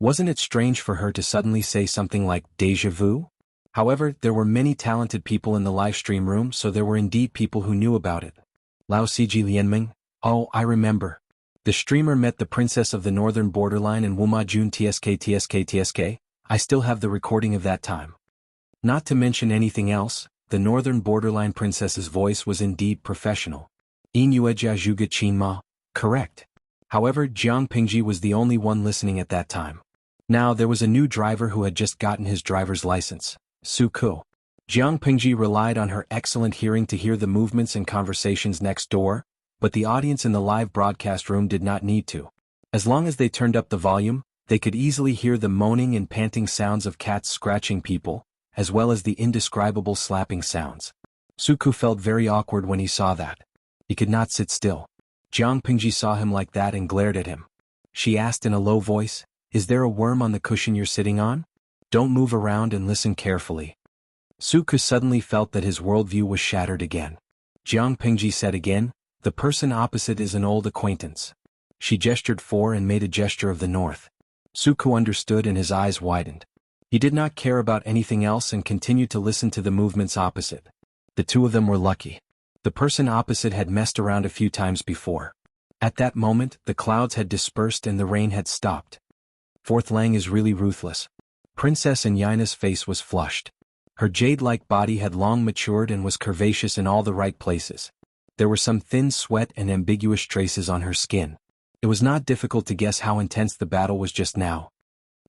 Wasn't it strange for her to suddenly say something like déjà vu? However, there were many talented people in the live stream room, so there were indeed people who knew about it. Lao Siji Lianming? Oh, I remember. The streamer met the princess of the northern borderline in Wuma Jun TSK. I still have the recording of that time. Not to mention anything else, the northern borderline princess's voice was indeed professional. Inueja Zhuga Qinma, correct. However, Jiang Pingji was the only one listening at that time. Now there was a new driver who had just gotten his driver's license, Su Ku. Jiang Pingji relied on her excellent hearing to hear the movements and conversations next door, but the audience in the live broadcast room did not need to. As long as they turned up the volume, they could easily hear the moaning and panting sounds of cats scratching people, as well as the indescribable slapping sounds. Su Ku felt very awkward when he saw that. He could not sit still. Jiang Pingji saw him like that and glared at him. She asked in a low voice, "Is there a worm on the cushion you're sitting on? Don't move around and listen carefully." Su Ku suddenly felt that his worldview was shattered again. Jiang Pingji said again, "The person opposite is an old acquaintance." She gestured for and made a gesture of the north. Su Ku understood and his eyes widened. He did not care about anything else and continued to listen to the movements opposite. The two of them were lucky. The person opposite had messed around a few times before. At that moment, the clouds had dispersed and the rain had stopped. Fourth Lang is really ruthless. Princess Anyina's face was flushed. Her jade-like body had long matured and was curvaceous in all the right places. There were some thin sweat and ambiguous traces on her skin. It was not difficult to guess how intense the battle was just now.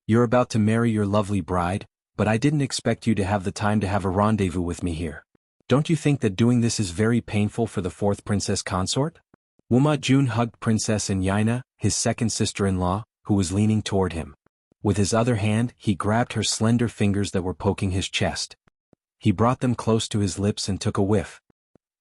"You're about to marry your lovely bride, but I didn't expect you to have the time to have a rendezvous with me here. Don't you think that doing this is very painful for the fourth princess consort?" Wuma Jun hugged Princess Anyina, his second sister-in-law, who was leaning toward him. With his other hand, he grabbed her slender fingers that were poking his chest. He brought them close to his lips and took a whiff.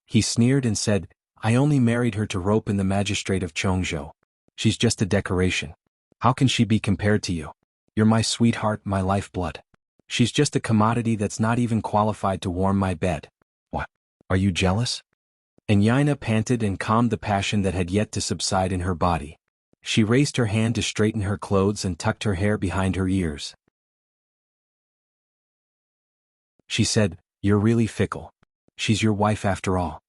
He sneered and said, "I only married her to rope in the magistrate of Chongzhou. She's just a decoration. How can she be compared to you? You're my sweetheart, my lifeblood. She's just a commodity that's not even qualified to warm my bed." "What? Are you jealous?" Anyina panted and calmed the passion that had yet to subside in her body. She raised her hand to straighten her clothes and tucked her hair behind her ears. She said, "You're really fickle. She's your wife after all.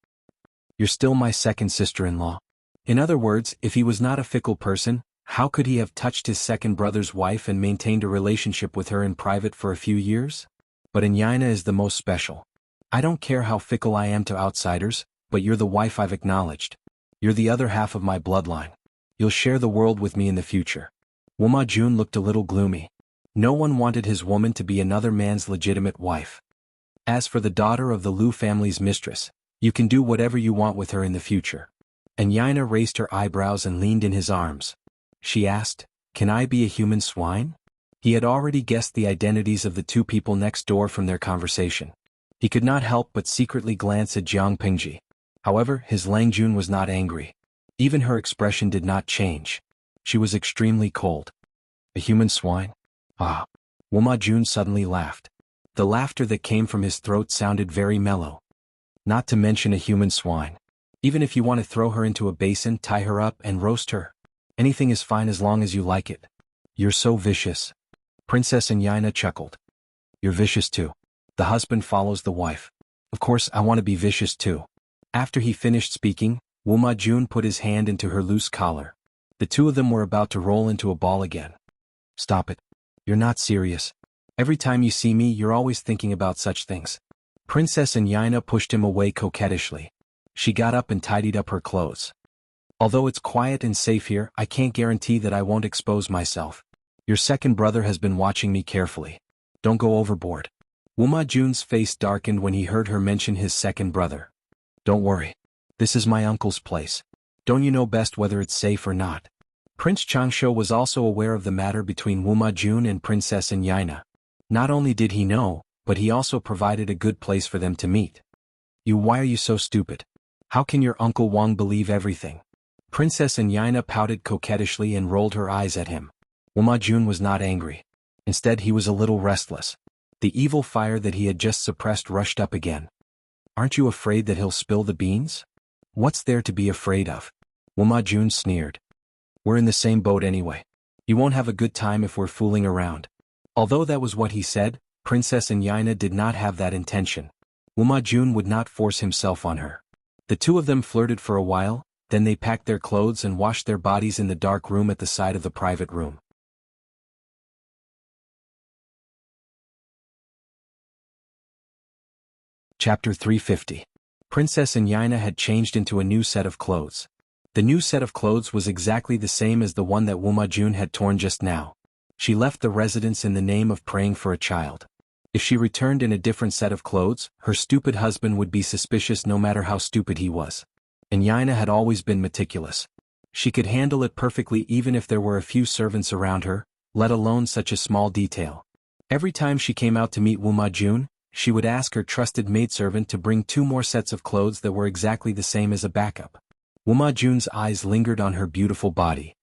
You're still my second sister-in-law." In other words, if he was not a fickle person, how could he have touched his second brother's wife and maintained a relationship with her in private for a few years? But Anyina is the most special. "I don't care how fickle I am to outsiders, but you're the wife I've acknowledged. You're the other half of my bloodline. You'll share the world with me in the future." Wuma Jun looked a little gloomy. No one wanted his woman to be another man's legitimate wife. As for the daughter of the Liu family's mistress, you can do whatever you want with her in the future. Anyina raised her eyebrows and leaned in his arms. She asked, "Can I be a human swine?" He had already guessed the identities of the two people next door from their conversation. He could not help but secretly glance at Jiang Pingji. However, his Langjun was not angry. Even her expression did not change. She was extremely cold. "A human swine? Ah." Wuma Jun suddenly laughed. The laughter that came from his throat sounded very mellow. "Not to mention a human swine. Even if you want to throw her into a basin, tie her up, and roast her. Anything is fine as long as you like it. You're so vicious." Princess Anyina chuckled. "You're vicious too. The husband follows the wife. Of course I want to be vicious too." After he finished speaking, Wuma Jun put his hand into her loose collar. The two of them were about to roll into a ball again. "Stop it. You're not serious. Every time you see me you're always thinking about such things." Princess Anyina pushed him away coquettishly. She got up and tidied up her clothes. "Although it's quiet and safe here, I can't guarantee that I won't expose myself. Your second brother has been watching me carefully. Don't go overboard." Wuma Jun's face darkened when he heard her mention his second brother. "Don't worry. This is my uncle's place. Don't you know best whether it's safe or not?" Prince Changsho was also aware of the matter between Wuma Jun and Princess Anyina. Not only did he know, but he also provided a good place for them to meet. Why are you so stupid? How can your Uncle Wang believe everything?" Princess Anyina pouted coquettishly and rolled her eyes at him. Wuma Jun was not angry. Instead he was a little restless. The evil fire that he had just suppressed rushed up again. "Aren't you afraid that he'll spill the beans? What's there to be afraid of?" Wuma Jun sneered. "We're in the same boat anyway. You won't have a good time if we're fooling around. Although that was what he said, Princess Yaina did not have that intention. Jun would not force himself on her. The two of them flirted for a while, then they packed their clothes and washed their bodies in the dark room at the side of the private room. Chapter 350. Princess Yaina had changed into a new set of clothes. The new set of clothes was exactly the same as the one that Jun had torn just now. She left the residence in the name of praying for a child. If she returned in a different set of clothes, her stupid husband would be suspicious no matter how stupid he was. And Yaina had always been meticulous. She could handle it perfectly even if there were a few servants around her, let alone such a small detail. Every time she came out to meet Jun, she would ask her trusted maidservant to bring 2 more sets of clothes that were exactly the same as a backup. Jun's eyes lingered on her beautiful body.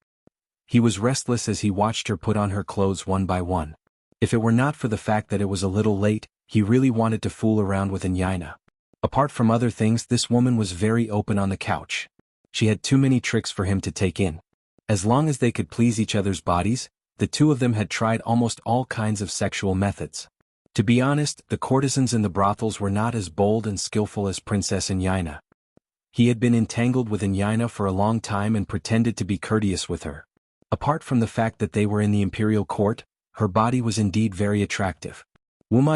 He was restless as he watched her put on her clothes one by one. If it were not for the fact that it was a little late, he really wanted to fool around with Yaina. Apart from other things, this woman was very open on the couch. She had too many tricks for him to take in. As long as they could please each other's bodies, the two of them had tried almost all kinds of sexual methods. To be honest, the courtesans in the brothels were not as bold and skillful as Princess Yaina. He had been entangled with Yaina for a long time and pretended to be courteous with her. Apart from the fact that they were in the imperial court, her body was indeed very attractive.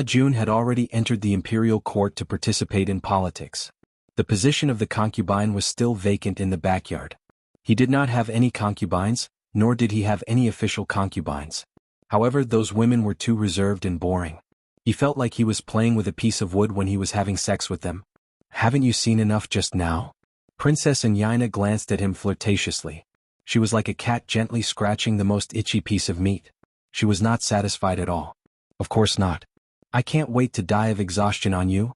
Jun had already entered the imperial court to participate in politics. The position of the concubine was still vacant in the backyard. He did not have any concubines, nor did he have any official concubines. However, those women were too reserved and boring. He felt like he was playing with a piece of wood when he was having sex with them. Haven't you seen enough just now? Princess Yaina glanced at him flirtatiously. She was like a cat gently scratching the most itchy piece of meat. She was not satisfied at all. Of course not. I can't wait to die of exhaustion on you,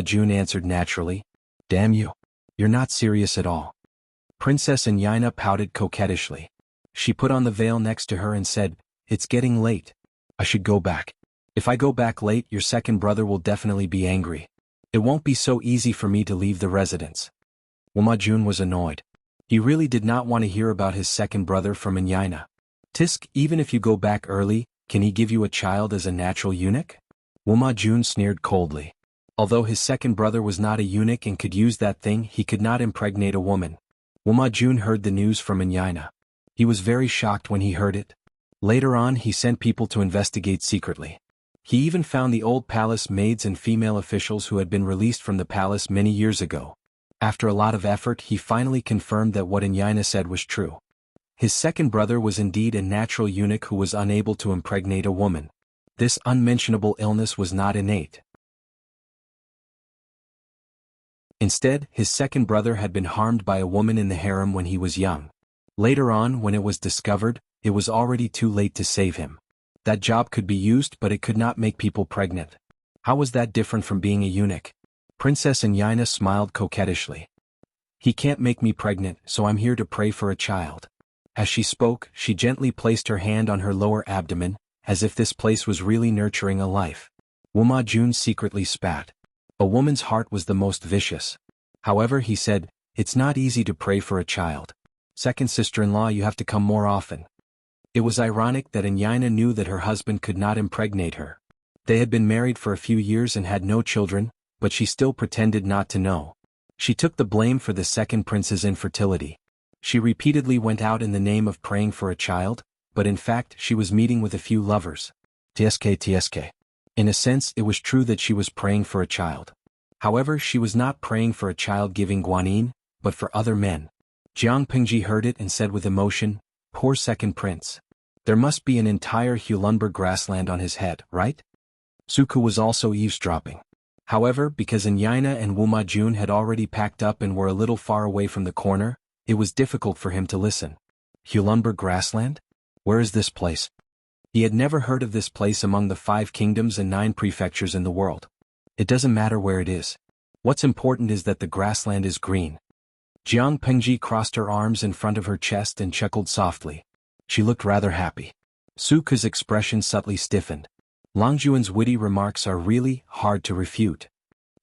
Jun answered naturally. Damn you. You're not serious at all. Princess Yaina pouted coquettishly. She put on the veil next to her and said, It's getting late. I should go back. If I go back late, your second brother will definitely be angry. It won't be so easy for me to leave the residence. Jun was annoyed. He really did not want to hear about his second brother from Yaina. Tisk, even if you go back early, can he give you a child as a natural eunuch? Jun sneered coldly. Although his second brother was not a eunuch and could use that thing, he could not impregnate a woman. Jun heard the news from Yaina. He was very shocked when he heard it. Later on, he sent people to investigate secretly. He even found the old palace maids and female officials who had been released from the palace many years ago. After a lot of effort, he finally confirmed that what Yaina said was true. His second brother was indeed a natural eunuch who was unable to impregnate a woman. This unmentionable illness was not innate. Instead, his second brother had been harmed by a woman in the harem when he was young. Later on, when it was discovered, it was already too late to save him. That job could be used, but it could not make people pregnant. How was that different from being a eunuch? Princess Yaina smiled coquettishly. He can't make me pregnant, so I'm here to pray for a child. As she spoke, she gently placed her hand on her lower abdomen, as if this place was really nurturing a life. Jun secretly spat. A woman's heart was the most vicious. However, he said, It's not easy to pray for a child. Second sister-in-law, you have to come more often. It was ironic that Yaina knew that her husband could not impregnate her. They had been married for a few years and had no children, but she still pretended not to know. She took the blame for the second prince's infertility. She repeatedly went out in the name of praying for a child, but in fact she was meeting with a few lovers. Tsk. In a sense, it was true that she was praying for a child. However, she was not praying for a child giving guanyin, but for other men. Jiang Pingji heard it and said with emotion, Poor second prince. There must be an entire Hulunberg grassland on his head, right? Suku was also eavesdropping. However, because Yaina and Jun had already packed up and were a little far away from the corner, it was difficult for him to listen. Hulunberg grassland? Where is this place? He had never heard of this place among the 5 kingdoms and 9 prefectures in the world. It doesn't matter where it is. What's important is that the grassland is green. Jiang Pengji crossed her arms in front of her chest and chuckled softly. She looked rather happy. Suku's expression subtly stiffened. Longjuan's witty remarks are really hard to refute.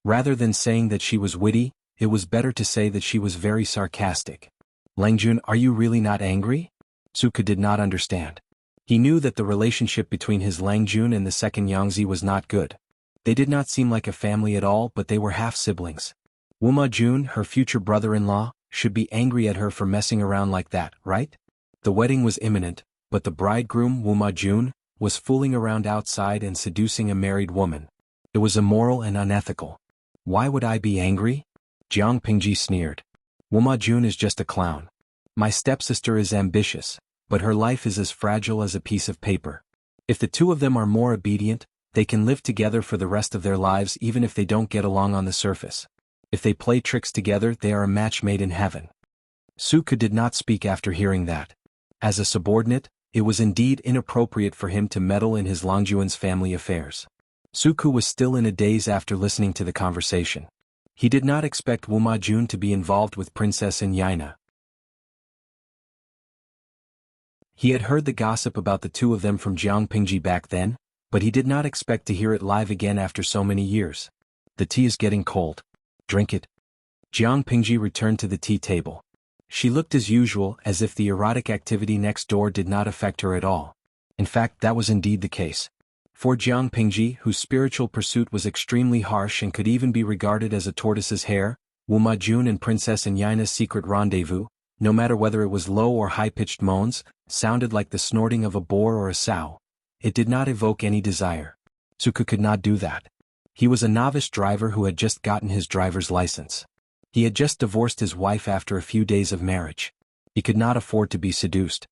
Rather than saying that she was witty, it was better to say that she was very sarcastic. Langjun, are you really not angry? Suku did not understand. He knew that the relationship between his Langjun and the second Yangzi was not good. They did not seem like a family at all, but they were half-siblings. Wuma Jun, her future brother-in-law, should be angry at her for messing around like that, right? The wedding was imminent, but the bridegroom, Wuma Jun, was fooling around outside and seducing a married woman. It was immoral and unethical. Why would I be angry? Jiang Pingji sneered. Wuma Jun is just a clown. My stepsister is ambitious, but her life is as fragile as a piece of paper. If the two of them are more obedient, they can live together for the rest of their lives even if they don't get along on the surface. If they play tricks together, they are a match made in heaven. Suku did not speak after hearing that. As a subordinate, it was indeed inappropriate for him to meddle in his Longjuan's family affairs. Suku was still in a daze after listening to the conversation. He did not expect Wuma Jun to be involved with Princess Yaina. He had heard the gossip about the two of them from Jiang Pingji back then, but he did not expect to hear it live again after so many years. The tea is getting cold. Drink it. Jiang Pingji returned to the tea table. She looked as usual, as if the erotic activity next door did not affect her at all. In fact, that was indeed the case. For Jiang Pingji, whose spiritual pursuit was extremely harsh and could even be regarded as a tortoise's hair, Wuma Jun and Princess Yaina's secret rendezvous, no matter whether it was low or high-pitched moans, sounded like the snorting of a boar or a sow. It did not evoke any desire. Suku could not do that. He was a novice driver who had just gotten his driver's license. He had just divorced his wife after a few days of marriage. He could not afford to be seduced.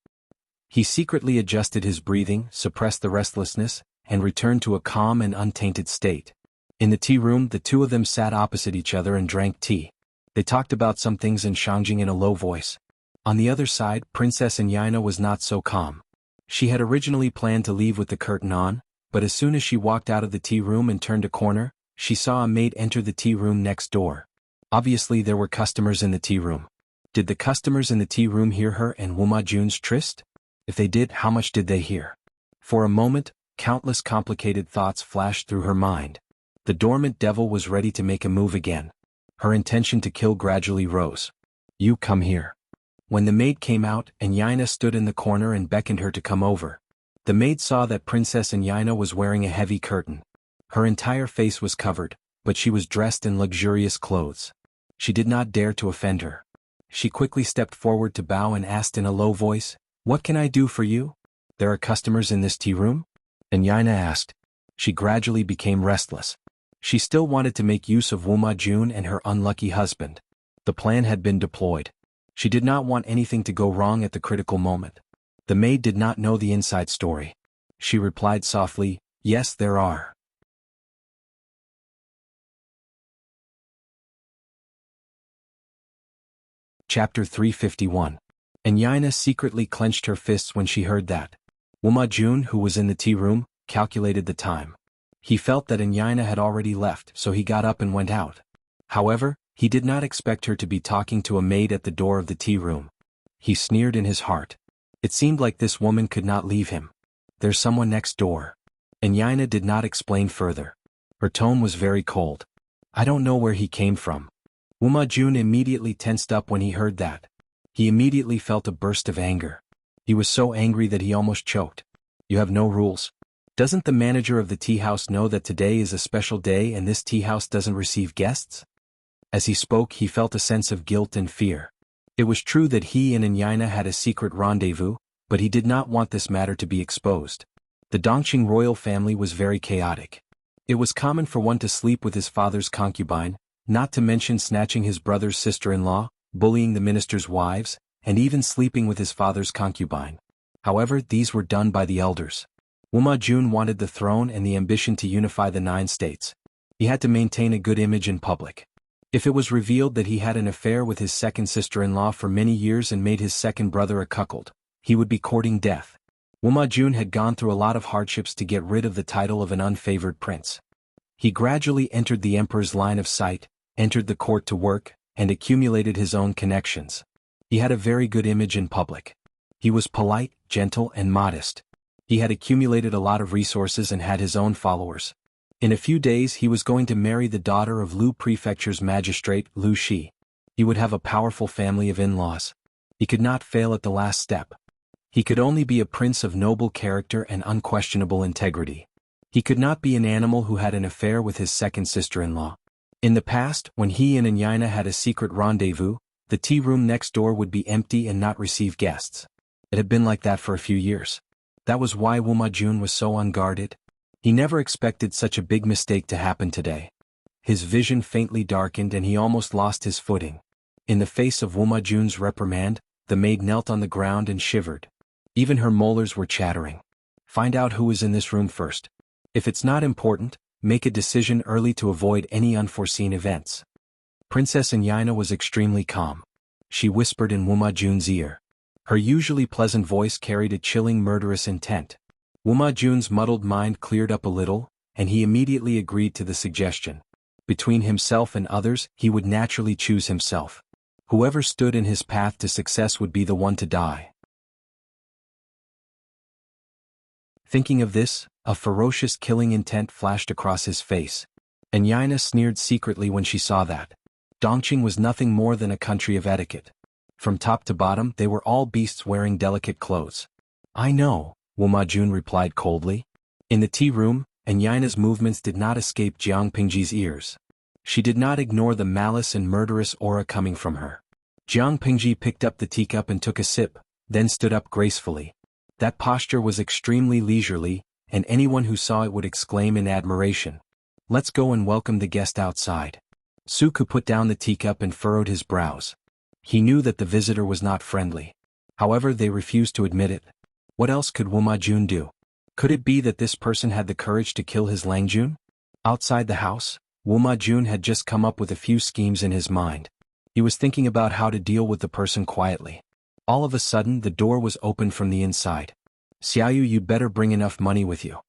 He secretly adjusted his breathing, suppressed the restlessness, and returned to a calm and untainted state. In the tea room, the two of them sat opposite each other and drank tea. They talked about some things in Shangjing in a low voice. On the other side, Princess Yaina was not so calm. She had originally planned to leave with the curtain on, but as soon as she walked out of the tea room and turned a corner, she saw a maid enter the tea room next door. Obviously there were customers in the tea room. Did the customers in the tea room hear her and Wuma Jun's tryst? If they did, how much did they hear? For a moment, countless complicated thoughts flashed through her mind. The dormant devil was ready to make a move again. Her intention to kill gradually rose. You come here. When the maid came out, Yaina stood in the corner and beckoned her to come over. The maid saw that Princess Yaina was wearing a heavy curtain. Her entire face was covered, but she was dressed in luxurious clothes. She did not dare to offend her. She quickly stepped forward to bow and asked in a low voice, "What can I do for you? There are customers in this tea room?" Yaina asked. She gradually became restless. She still wanted to make use of Wuma Jun and her unlucky husband. The plan had been deployed. She did not want anything to go wrong at the critical moment. The maid did not know the inside story. She replied softly, "Yes, there are." Chapter 351. Yaina secretly clenched her fists when she heard that. Wuma Jun, who was in the tea room, calculated the time. He felt that Yaina had already left, so he got up and went out. However, he did not expect her to be talking to a maid at the door of the tea room. He sneered in his heart. It seemed like this woman could not leave him. There's someone next door. Yaina did not explain further. Her tone was very cold. I don't know where he came from. Wuma Jun immediately tensed up when he heard that. He immediately felt a burst of anger. He was so angry that he almost choked. You have no rules. Doesn't the manager of the tea house know that today is a special day and this tea house doesn't receive guests? As he spoke, he felt a sense of guilt and fear. It was true that he and Yaina had a secret rendezvous, but he did not want this matter to be exposed. The Dongqing royal family was very chaotic. It was common for one to sleep with his father's concubine, not to mention snatching his brother's sister-in-law, bullying the minister's wives, and even sleeping with his father's concubine. However, these were done by the elders. Wuma Jun wanted the throne and the ambition to unify the 9 states. He had to maintain a good image in public. If it was revealed that he had an affair with his second sister-in-law for many years and made his second brother a cuckold, he would be courting death. Wuma Jun had gone through a lot of hardships to get rid of the title of an unfavored prince. He gradually entered the emperor's line of sight, entered the court to work, and accumulated his own connections. He had a very good image in public. He was polite, gentle, and modest. He had accumulated a lot of resources and had his own followers. In a few days he was going to marry the daughter of Lu Prefecture's magistrate, Lu Shi. He would have a powerful family of in-laws. He could not fail at the last step. He could only be a prince of noble character and unquestionable integrity. He could not be an animal who had an affair with his second sister-in-law. In the past, when he and Anyina had a secret rendezvous, the tea room next door would be empty and not receive guests. It had been like that for a few years. That was why Wuma was so unguarded. He never expected such a big mistake to happen today. His vision faintly darkened and he almost lost his footing. In the face of Wuma reprimand, the maid knelt on the ground and shivered. Even her molars were chattering. Find out who is in this room first. If it's not important, make a decision early to avoid any unforeseen events. Princess Anyina was extremely calm. She whispered in Wuma's ear. Her usually pleasant voice carried a chilling murderous intent. Wuma's muddled mind cleared up a little, and he immediately agreed to the suggestion. Between himself and others, he would naturally choose himself. Whoever stood in his path to success would be the one to die. Thinking of this, a ferocious killing intent flashed across his face. Anyina sneered secretly when she saw that. Dongqing was nothing more than a country of etiquette. From top to bottom they were all beasts wearing delicate clothes. I know, Wuma replied coldly. In the tea room, Anyina's movements did not escape Jiang Pingji's ears. She did not ignore the malice and murderous aura coming from her. Jiang Pingji picked up the teacup and took a sip, then stood up gracefully. That posture was extremely leisurely, and anyone who saw it would exclaim in admiration. Let's go and welcome the guest outside. Suku put down the teacup and furrowed his brows. He knew that the visitor was not friendly. However, they refused to admit it. What else could Wuma do? Could it be that this person had the courage to kill his Langjun? Outside the house, Wuma had just come up with a few schemes in his mind. He was thinking about how to deal with the person quietly. All of a sudden the door was opened from the inside. Xiaoyu, you better bring enough money with you.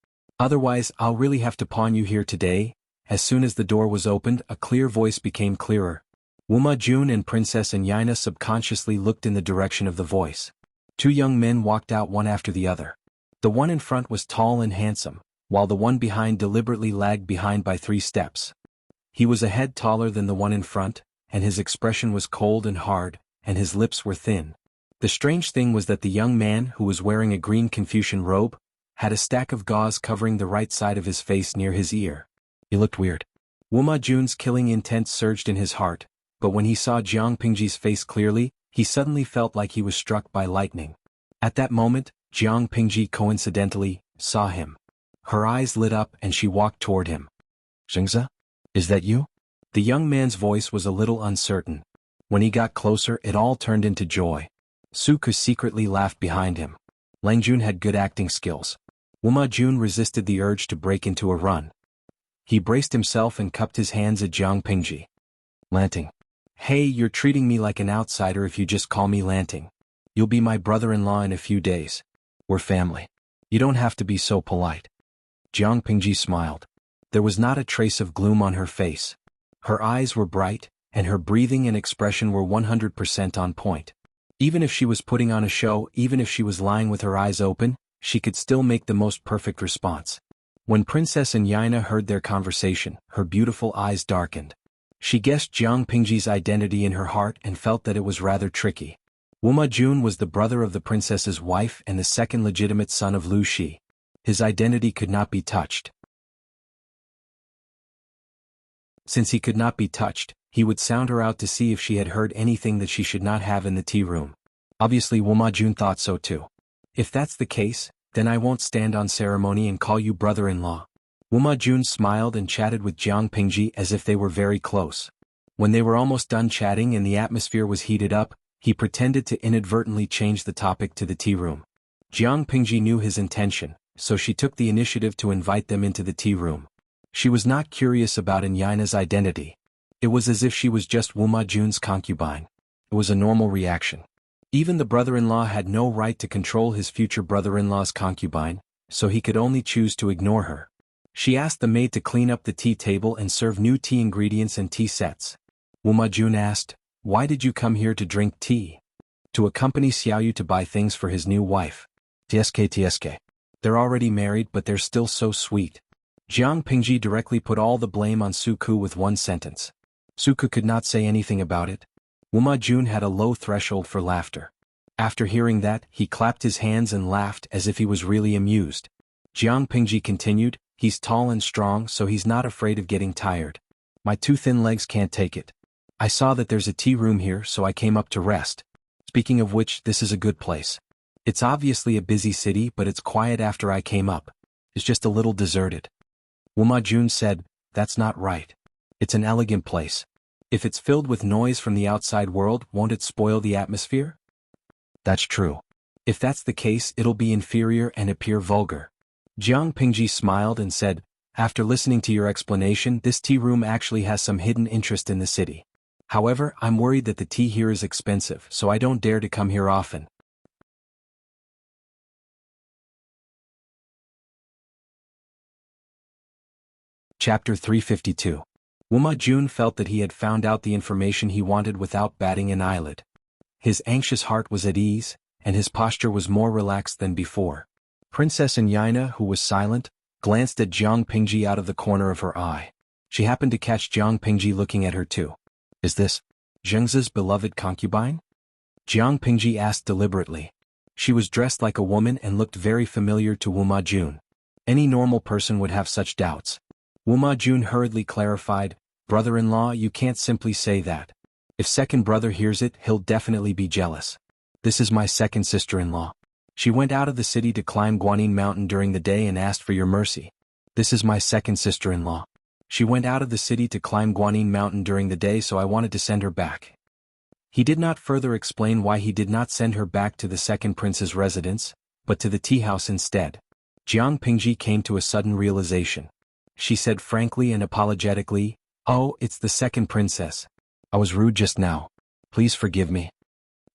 Otherwise I'll really have to pawn you here today. As soon as the door was opened, a clear voice became clearer. Wuma and Princess Anyina subconsciously looked in the direction of the voice. Two young men walked out one after the other. The one in front was tall and handsome, while the one behind deliberately lagged behind by 3 steps. He was a head taller than the one in front, and his expression was cold and hard, and his lips were thin. The strange thing was that the young man, who was wearing a green Confucian robe, had a stack of gauze covering the right side of his face near his ear. He looked weird. Wuma's killing intent surged in his heart, but when he saw Jiang Pingji's face clearly, he suddenly felt like he was struck by lightning. At that moment, Jiang Pingji coincidentally saw him. Her eyes lit up and she walked toward him. Xingzi? Is that you? The young man's voice was a little uncertain. When he got closer, it all turned into joy. Suku secretly laughed behind him. Langjun had good acting skills. Wuma resisted the urge to break into a run. He braced himself and cupped his hands at Jiang Pingji. Lanting. Hey, you're treating me like an outsider if you just call me Lanting. You'll be my brother-in-law in a few days. We're family. You don't have to be so polite. Jiang Pingji smiled. There was not a trace of gloom on her face. Her eyes were bright, and her breathing and expression were 100% on point. Even if she was putting on a show, even if she was lying with her eyes open, she could still make the most perfect response. When Princess Anyina heard their conversation, her beautiful eyes darkened. She guessed Jiang Pingji's identity in her heart and felt that it was rather tricky. Wuma was the brother of the princess's wife and the second legitimate son of Lu Shi. His identity could not be touched. Since he could not be touched, he would sound her out to see if she had heard anything that she should not have in the tea room. Obviously Wuma thought so too. If that's the case, then I won't stand on ceremony and call you brother-in-law. Wuma smiled and chatted with Jiang Pingji as if they were very close. When they were almost done chatting and the atmosphere was heated up, he pretended to inadvertently change the topic to the tea room. Jiang Pingji knew his intention, so she took the initiative to invite them into the tea room. She was not curious about Anyina's identity. It was as if she was just Wuma concubine. It was a normal reaction. Even the brother-in-law had no right to control his future brother-in-law's concubine, so he could only choose to ignore her. She asked the maid to clean up the tea table and serve new tea ingredients and tea sets. Wuma asked, "Why did you come here to drink tea?" "To accompany Xiaoyu to buy things for his new wife." "TSK. They're already married but they're still so sweet." Jiang Pingji directly put all the blame on Suku with one sentence. Suku could not say anything about it. Wuma had a low threshold for laughter. After hearing that, he clapped his hands and laughed as if he was really amused. Jiang Pingji continued, he's tall and strong so he's not afraid of getting tired. My two thin legs can't take it. I saw that there's a tea room here so I came up to rest. Speaking of which, this is a good place. It's obviously a busy city but it's quiet after I came up. It's just a little deserted. Wuma Jun said, that's not right. It's an elegant place. If it's filled with noise from the outside world, won't it spoil the atmosphere? That's true. If that's the case, it'll be inferior and appear vulgar. Jiang Pingji smiled and said, after listening to your explanation, this tea room actually has some hidden interest in the city. However, I'm worried that the tea here is expensive, so I don't dare to come here often. Chapter 352. Wuma Jun felt that he had found out the information he wanted without batting an eyelid. His anxious heart was at ease, and his posture was more relaxed than before. Princess Anyina, who was silent, glanced at Jiang Pingji out of the corner of her eye. She happened to catch Jiang Pingji looking at her too. Is this Zhengzi's beloved concubine? Jiang Pingji asked deliberately. She was dressed like a woman and looked very familiar to Wuma Jun. Any normal person would have such doubts. Wuma Jun hurriedly clarified, brother-in-law, you can't simply say that. If second brother hears it, he'll definitely be jealous. This is my second sister-in-law. She went out of the city to climb Guanyin Mountain during the day and asked for your mercy. This is my second sister-in-law. She went out of the city to climb Guanyin Mountain during the day so I wanted to send her back. He did not further explain why he did not send her back to the second prince's residence, but to the tea house instead. Jiang Pingji came to a sudden realization. She said frankly and apologetically, oh, it's the second princess. I was rude just now. Please forgive me.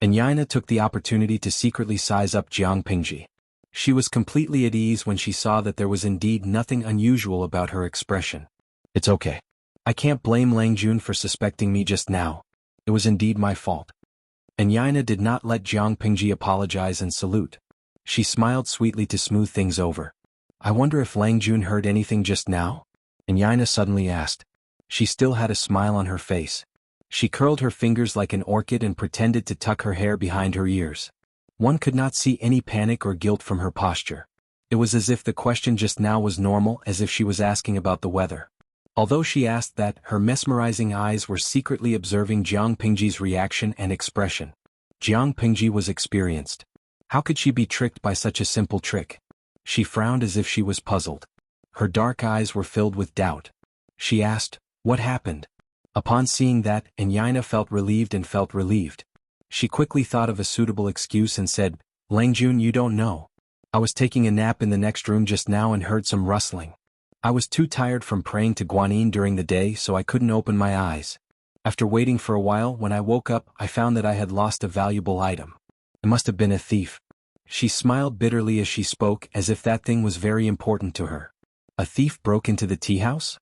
Anyina took the opportunity to secretly size up Jiang Pingji. She was completely at ease when she saw that there was indeed nothing unusual about her expression. It's okay. I can't blame Lang Jun for suspecting me just now. It was indeed my fault. Anyina did not let Jiang Pingji apologize and salute. She smiled sweetly to smooth things over. I wonder if Lang Jun heard anything just now? Anyina suddenly asked. She still had a smile on her face. She curled her fingers like an orchid and pretended to tuck her hair behind her ears. One could not see any panic or guilt from her posture. It was as if the question just now was normal, as if she was asking about the weather. Although she asked that, her mesmerizing eyes were secretly observing Jiang Pingji's reaction and expression. Jiang Pingji was experienced. How could she be tricked by such a simple trick? She frowned as if she was puzzled. Her dark eyes were filled with doubt. She asked, what happened? Upon seeing that, Anyina felt relieved. She quickly thought of a suitable excuse and said, Lang Jun, you don't know. I was taking a nap in the next room just now and heard some rustling. I was too tired from praying to Guanyin during the day so I couldn't open my eyes. After waiting for a while, when I woke up, I found that I had lost a valuable item. It must have been a thief. She smiled bitterly as she spoke, as if that thing was very important to her. A thief broke into the tea house?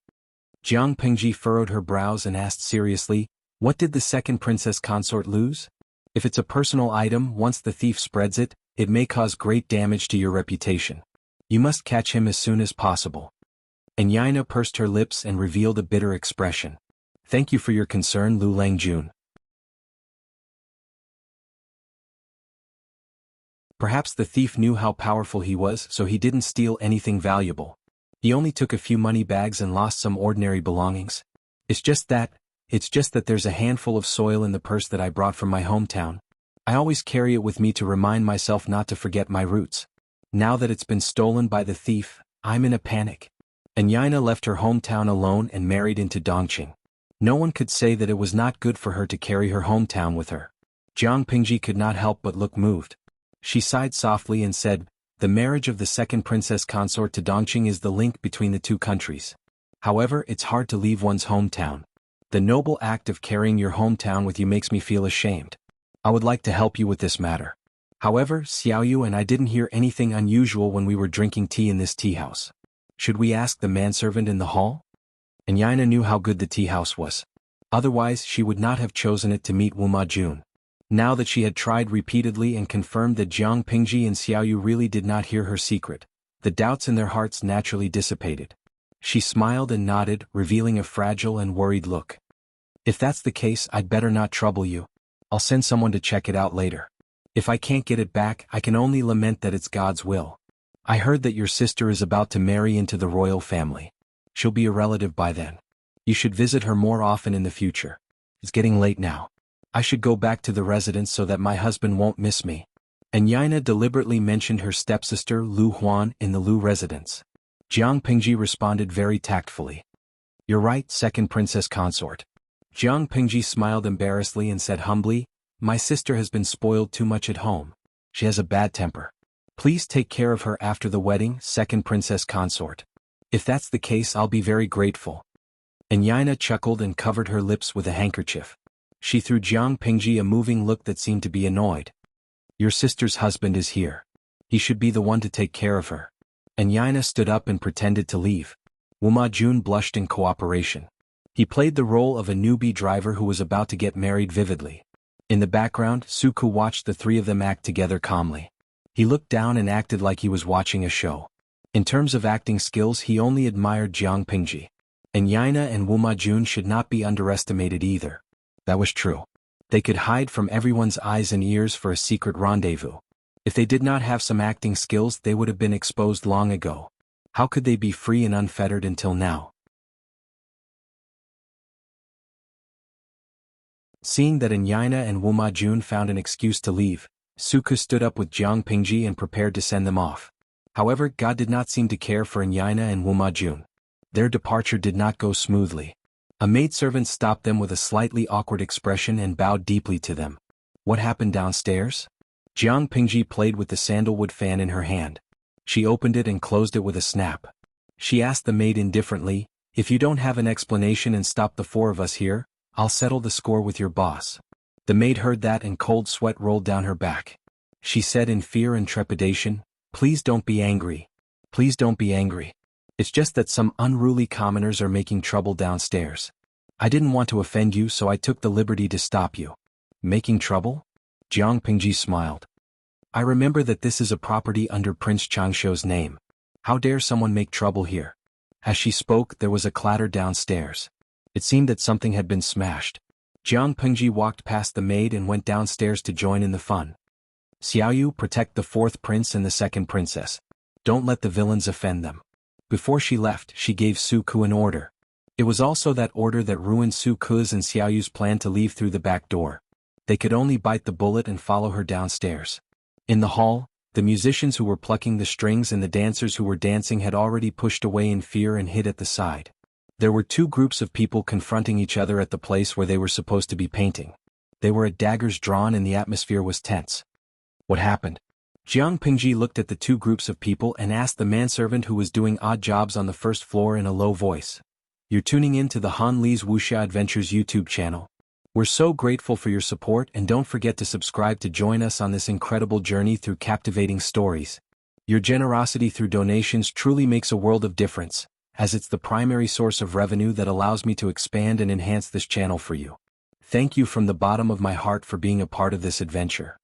Jiang Pingji furrowed her brows and asked seriously, what did the second princess consort lose? If it's a personal item, once the thief spreads it, it may cause great damage to your reputation. You must catch him as soon as possible. Anyina pursed her lips and revealed a bitter expression. Thank you for your concern, Lang Jun. Perhaps the thief knew how powerful he was, so he didn't steal anything valuable. He only took a few money bags and lost some ordinary belongings. It's just that there's a handful of soil in the purse that I brought from my hometown. I always carry it with me to remind myself not to forget my roots. Now that it's been stolen by the thief, I'm in a panic. Anyina left her hometown alone and married into Dongqing. No one could say that it was not good for her to carry her hometown with her. Jiang Pingji could not help but look moved. She sighed softly and said, the marriage of the second princess consort to Dongqing is the link between the two countries. However, it's hard to leave one's hometown. The noble act of carrying your hometown with you makes me feel ashamed. I would like to help you with this matter. However, Xiaoyu and I didn't hear anything unusual when we were drinking tea in this tea house. Should we ask the manservant in the hall? Anyina knew how good the tea house was. Otherwise, she would not have chosen it to meet Wuma Jun. Now that she had tried repeatedly and confirmed that Jiang Pingji and Xiaoyu really did not hear her secret, the doubts in their hearts naturally dissipated. She smiled and nodded, revealing a fragile and worried look. If that's the case, I'd better not trouble you. I'll send someone to check it out later. If I can't get it back, I can only lament that it's God's will. I heard that your sister is about to marry into the royal family. She'll be a relative by then. You should visit her more often in the future. It's getting late now. I should go back to the residence so that my husband won't miss me. And Yaina deliberately mentioned her stepsister Lu Huan in the Lu residence. Jiang Pingji responded very tactfully. You're right, second princess consort. Jiang Pingji smiled embarrassedly and said humbly, my sister has been spoiled too much at home. She has a bad temper. Please take care of her after the wedding, second princess consort. If that's the case, I'll be very grateful. And Yaina chuckled and covered her lips with a handkerchief. She threw Jiang Pingji a moving look that seemed to be annoyed. Your sister's husband is here. He should be the one to take care of her. And Yaina stood up and pretended to leave. Wuma Jun blushed in cooperation. He played the role of a newbie driver who was about to get married vividly. In the background, Suku watched the three of them act together calmly. He looked down and acted like he was watching a show. In terms of acting skills, he only admired Jiang Pingji. And Yaina and Wuma Jun should not be underestimated either. That was true. They could hide from everyone's eyes and ears for a secret rendezvous. If they did not have some acting skills, they would have been exposed long ago. How could they be free and unfettered until now? Seeing that Yaina and Wuma Jun found an excuse to leave, Suku stood up with Jiang Pingji and prepared to send them off. However, God did not seem to care for Yaina and Wuma Jun. Their departure did not go smoothly. A maidservant stopped them with a slightly awkward expression and bowed deeply to them. What happened downstairs? Jiang Pingji played with the sandalwood fan in her hand. She opened it and closed it with a snap. She asked the maid indifferently, if you don't have an explanation and stop the four of us here, I'll settle the score with your boss. The maid heard that and cold sweat rolled down her back. She said in fear and trepidation, please don't be angry. Please don't be angry. It's just that some unruly commoners are making trouble downstairs. I didn't want to offend you, so I took the liberty to stop you. Making trouble? Jiang Pingji smiled. I remember that this is a property under Prince Changshuo's name. How dare someone make trouble here? As she spoke, there was a clatter downstairs. It seemed that something had been smashed. Jiang Pingji walked past the maid and went downstairs to join in the fun. Xiaoyu, protect the fourth prince and the second princess. Don't let the villains offend them. Before she left, she gave Suku an order. It was also that order that ruined Suku's and Xiaoyu's plan to leave through the back door. They could only bite the bullet and follow her downstairs. In the hall, the musicians who were plucking the strings and the dancers who were dancing had already pushed away in fear and hid at the side. There were two groups of people confronting each other at the place where they were supposed to be painting. They were at daggers drawn and the atmosphere was tense. What happened? Jiang Pingji looked at the two groups of people and asked the manservant who was doing odd jobs on the first floor in a low voice. You're tuning in to the Han Li's Wuxia Adventures YouTube channel. We're so grateful for your support, and don't forget to subscribe to join us on this incredible journey through captivating stories. Your generosity through donations truly makes a world of difference, as it's the primary source of revenue that allows me to expand and enhance this channel for you. Thank you from the bottom of my heart for being a part of this adventure.